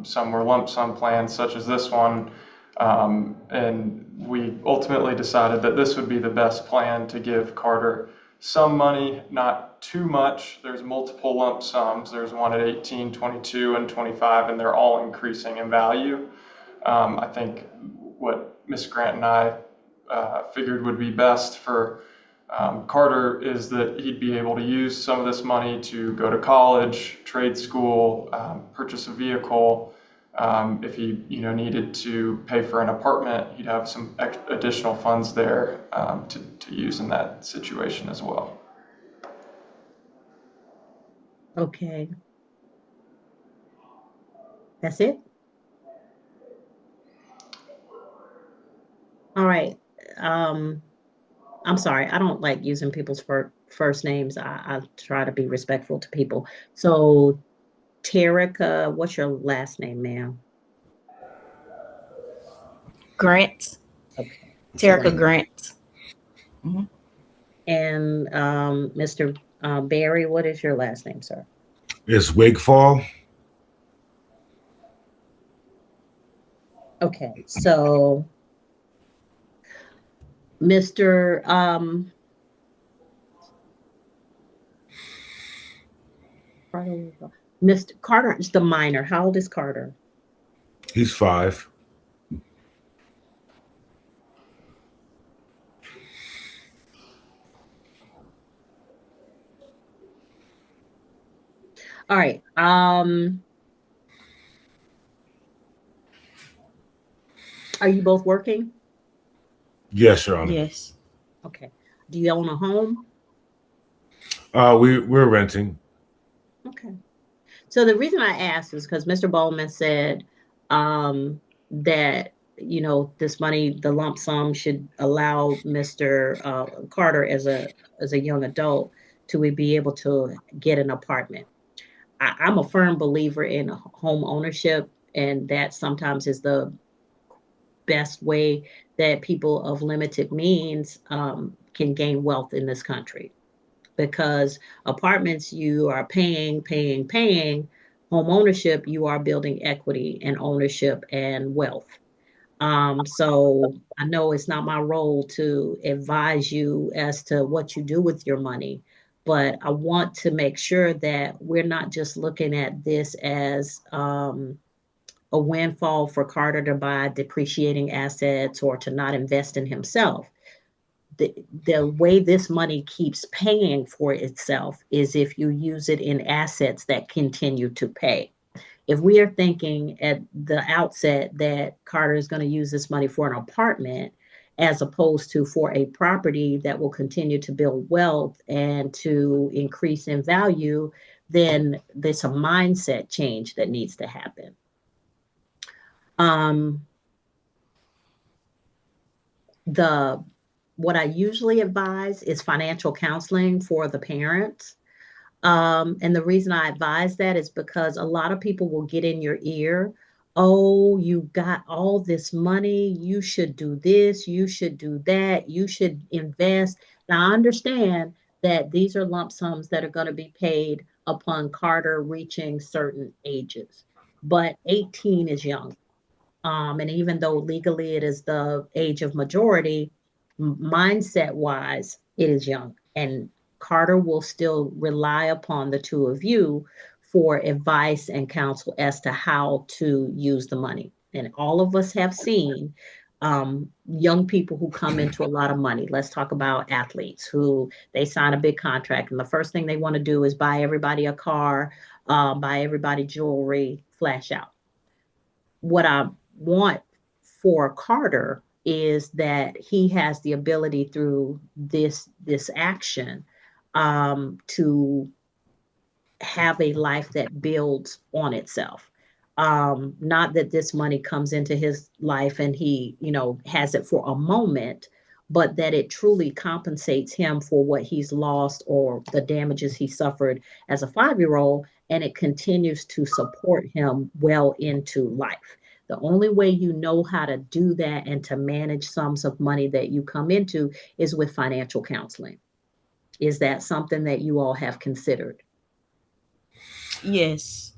some were lump sum plans such as this one, and we ultimately decided that this would be the best plan to give Carter some money, not too much. There's multiple lump sums. There's one at 18, 22, and 25, and they're all increasing in value. I think what Ms. Grant and I figured would be best for Carter is that he'd be able to use some of this money to go to college, trade school, purchase a vehicle. If he needed to pay for an apartment, he'd have some additional funds there to use in that situation as well. Okay. That's it? All right. I'm sorry. I don't like using people's first names. I try to be respectful to people. So, Terica, what's your last name, ma'am? Grant. Okay. Terica Grant. And Mr. Barry, what is your last name, sir? It's Wigfall. Okay, so Mr. Mr. Carter is the minor. How old is Carter? He's 5. All right. Are you both working? Yes, Your Honor. Yes. Okay. Do you own a home? We're renting. Okay. So the reason I asked is because Mr. Bowman said that, this money, the lump sum should allow Mr. Carter as a young adult to be able to get an apartment. I'm a firm believer in home ownership, and that sometimes is the best way that people of limited means can gain wealth in this country. Because apartments, you are paying. Home ownership, you are building equity and ownership and wealth. So I know it's not my role to advise you as to what you do with your money, but I want to make sure that we're not just looking at this as a windfall for Carter to buy depreciating assets or to not invest in himself. The way this money keeps paying for itself is if you use it in assets that continue to pay. If we are thinking at the outset that Carter is going to use this money for an apartment, as opposed to for a property that will continue to build wealth and to increase in value, then there's a mindset change that needs to happen. What I usually advise is financial counseling for the parents. And the reason I advise that is because a lot of people will get in your ear. Oh, you got all this money. You should do this. You should do that. You should invest. Now, I understand that these are lump sums that are going to be paid upon Carter reaching certain ages, but 18 is young. And even though legally it is the age of majority, mindset wise, it is young. And Carter will still rely upon the two of you for advice and counsel as to how to use the money. And all of us have seen young people who come into a lot of money. Let's talk about athletes who they sign a big contract, and the first thing they want to do is buy everybody a car, buy everybody jewelry, flash out. What I want for Carter is that he has the ability through this action to have a life that builds on itself. Not that this money comes into his life and he, has it for a moment, but that it truly compensates him for what he's lost or the damages he suffered as a 5-year-old, and it continues to support him well into life. The only way you know how to do that and to manage sums of money that you come into is with financial counseling. Is that something that you all have considered? Yes.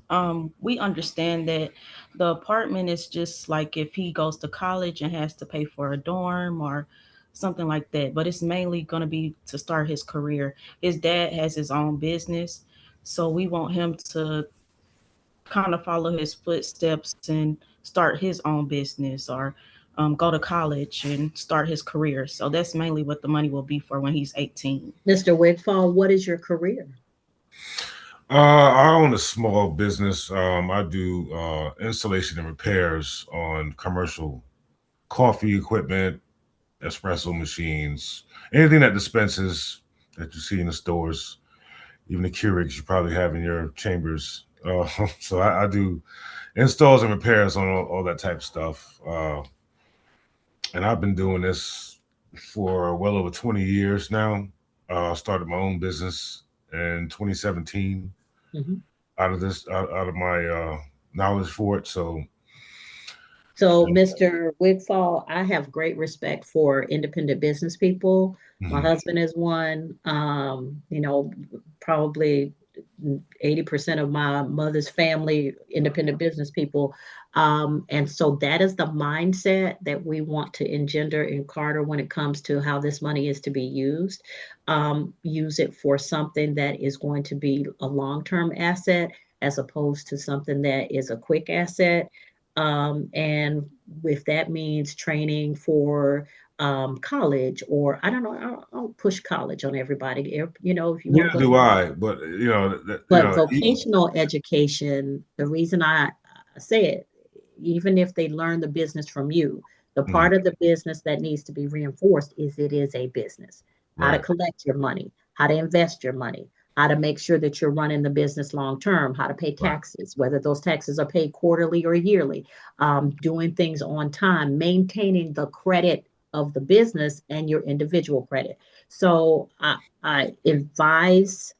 We understand that the apartment is just like if he goes to college and has to pay for a dorm or something like that, but it's mainly going to be to start his career. His dad has his own business, so we want him to kind of follow his footsteps and start his own business or go to college and start his career. So that's mainly what the money will be for when he's 18. Mr. Wigfall, what is your career? I own a small business. I do installation and repairs on commercial coffee equipment, espresso machines, anything that dispenses that you see in the stores, even the Keurigs you probably have in your chambers. So I do installs and repairs on all that type of stuff. And I've been doing this for well over 20 years now. I started my own business in 2017 out of my knowledge for it. So Mr. Wigfall, I have great respect for independent business people. My husband is one. Probably 80% of my mother's family, independent business people. And so that is the mindset that we want to engender in Carter when it comes to how this money is to be used. Use it for something that is going to be a long-term asset as opposed to something that is a quick asset. And if that means training for college, or I don't know, I'll push college on everybody. If you want to go do I, but vocational education, the reason I say it, even if they learn the business from you, the part of the business that needs to be reinforced is it is a business. How to collect your money, how to invest your money, how to make sure that you're running the business long term, how to pay taxes, whether those taxes are paid quarterly or yearly, doing things on time, maintaining the credit of the business and your individual credit. So I advise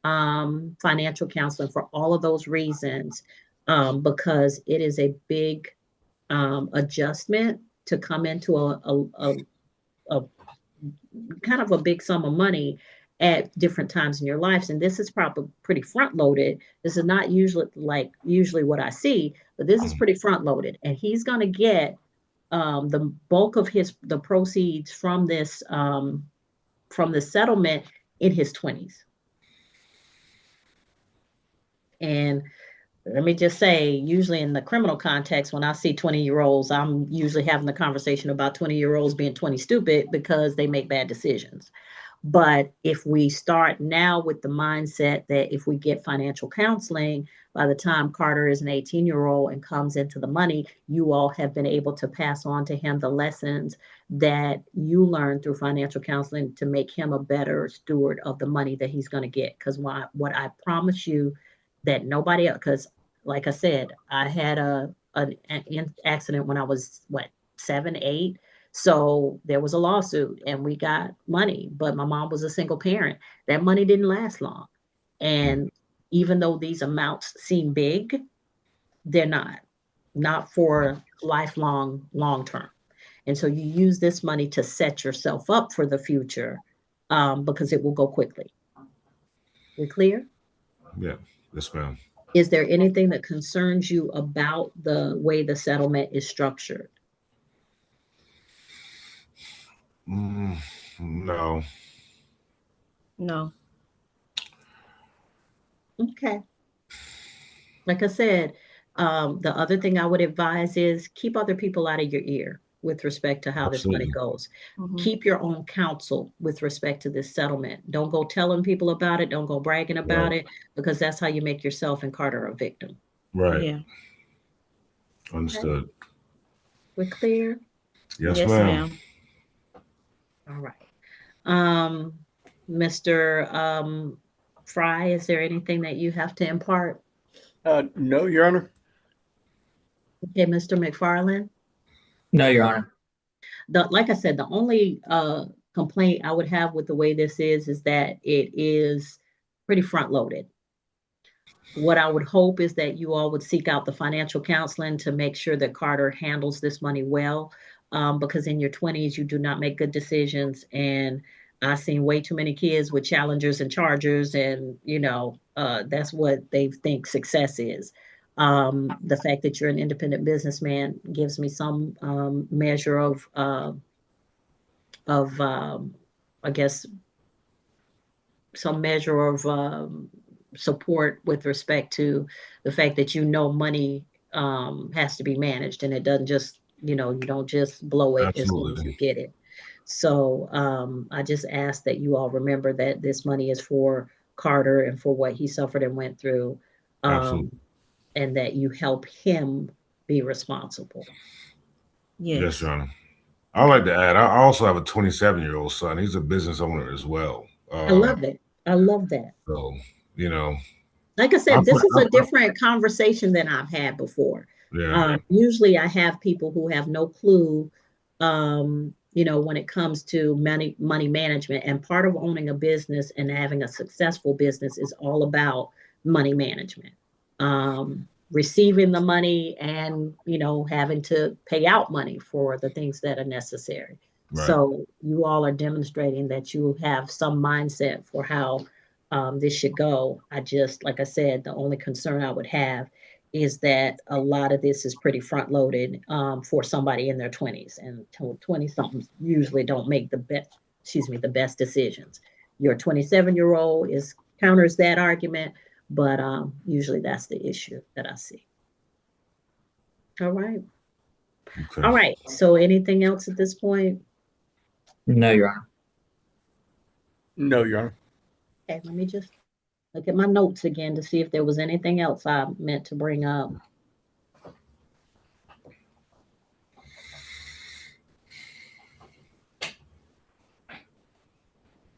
financial counseling for all of those reasons, because it is a big adjustment to come into a kind of a big sum of money at different times in your lives. And this is probably pretty front loaded. This is not usually what I see, but this is pretty front loaded. And he's going to get the bulk of the proceeds from this settlement in his 20s. And let me just say, usually in the criminal context, when I see 20-year-olds, I'm usually having the conversation about 20-year-olds being 20 stupid because they make bad decisions. But if we start now with the mindset that if we get financial counseling, by the time Carter is an 18-year-old and comes into the money, you all have been able to pass on to him the lessons that you learned through financial counseling to make him a better steward of the money that he's going to get. Because what I promise you that nobody else, because like I said, I had an accident when I was 7, 8. So there was a lawsuit and we got money, but my mom was a single parent. That money didn't last long. And even though these amounts seem big, they're not for lifelong, long term. And so you use this money to set yourself up for the future, because it will go quickly. We clear? Yeah, yes, ma'am. Is there anything that concerns you about the way the settlement is structured? No. No. Okay. Like I said, the other thing I would advise is keep other people out of your ear with respect to how this money goes. Keep your own counsel with respect to this settlement. Don't go telling people about it. Don't go bragging about it, because that's how you make yourself and Carter a victim. Right. Yeah. Understood. Okay. We're clear? Yes, ma'am. All right. Mr. Fry, is there anything that you have to impart? No, Your Honor. Okay, Mr. McFarland? No, Your Honor. like I said, the only complaint I would have with the way this is that it is pretty front loaded. What I would hope is that you all would seek out the financial counseling to make sure that Carter handles this money well, because in your 20s, you do not make good decisions. And I've seen way too many kids with Challengers and Chargers, and that's what they think success is. The fact that you're an independent businessman gives me some measure of I guess, some measure of support with respect to the fact that money has to be managed, and it doesn't just, you don't just blow it as soon as you Absolutely. get it. So I just ask that you all remember that this money is for Carter and for what he suffered and went through, Absolutely. and that you help him be responsible. Yes, Your Honor. I'd like to add, I also have a 27-year-old son. He's a business owner as well. I love it. I love that. So, Like I said, this is a different conversation than I've had before. Yeah. Usually I have people who have no clue, when it comes to money management. And part of owning a business and having a successful business is all about money management. Receiving the money and, having to pay out money for the things that are necessary. Right. So you all are demonstrating that you have some mindset for how this should go. Like I said, the only concern I would have is that a lot of this is pretty front loaded for somebody in their 20s, and 20 somethings usually don't make the best decisions. Your 27-year-old counters that argument, but usually that's the issue that I see. All right. Okay. All right. So anything else at this point? No, Your Honor. No, Your Honor. Okay, let me just look at my notes again to see if there was anything else I meant to bring up.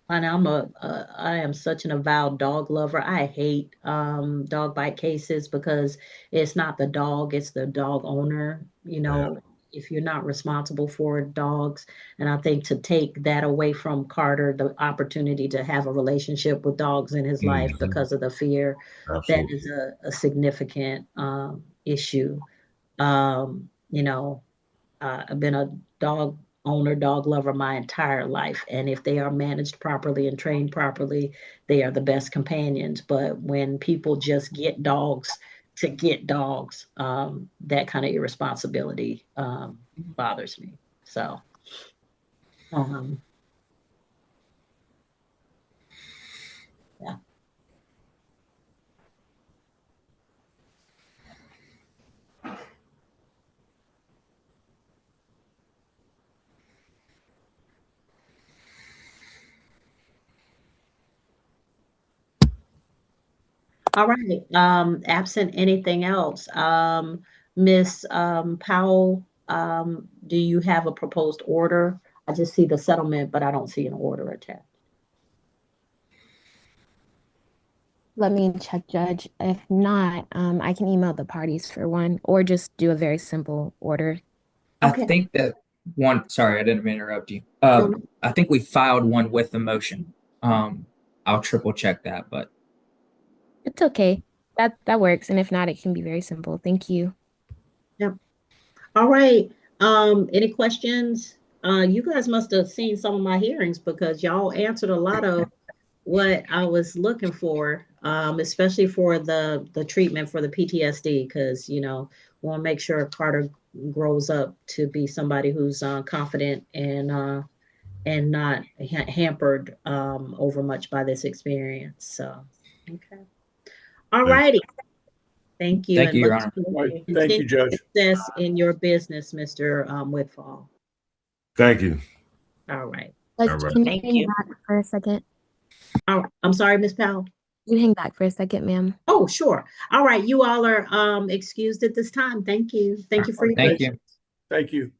And I am such an avowed dog lover. I hate dog bite cases because it's not the dog, it's the dog owner. If you're not responsible for dogs, and I think to take that away from Carter, the opportunity to have a relationship with dogs in his life because of the fear, that is a significant issue. I've been a dog owner, dog lover my entire life. And if they are managed properly and trained properly, they are the best companions. But when people just get dogs to get dogs, that kind of irresponsibility bothers me. So, yeah. All right. Absent anything else, Miss Powell, do you have a proposed order? I just see the settlement, but I don't see an order attached. Let me check, Judge. If not, I can email the parties for one, or just do a very simple order. Okay. I think that one, sorry, I didn't mean to interrupt you. No. I think we filed one with the motion. I'll triple check that, but It's okay. That works. And if not, it can be very simple. Thank you. Yep. All right. Any questions? You guys must have seen some of my hearings because y'all answered a lot of what I was looking for, especially for the treatment for the PTSD, because we want to make sure Carter grows up to be somebody who's confident and not hampered over much by this experience. So, okay. All righty. Thank you. Thank you, Your Honor. Thank you, Judge. Success in your business, Mr. Whitfall. Thank you. All right. All right. Can Thank hang you. back for a second? I'm sorry, Ms. Powell. You hang back for a second, ma'am. Oh, sure. All right. You all are excused at this time. Thank you. Thank you for your Thank patience. you. Thank you.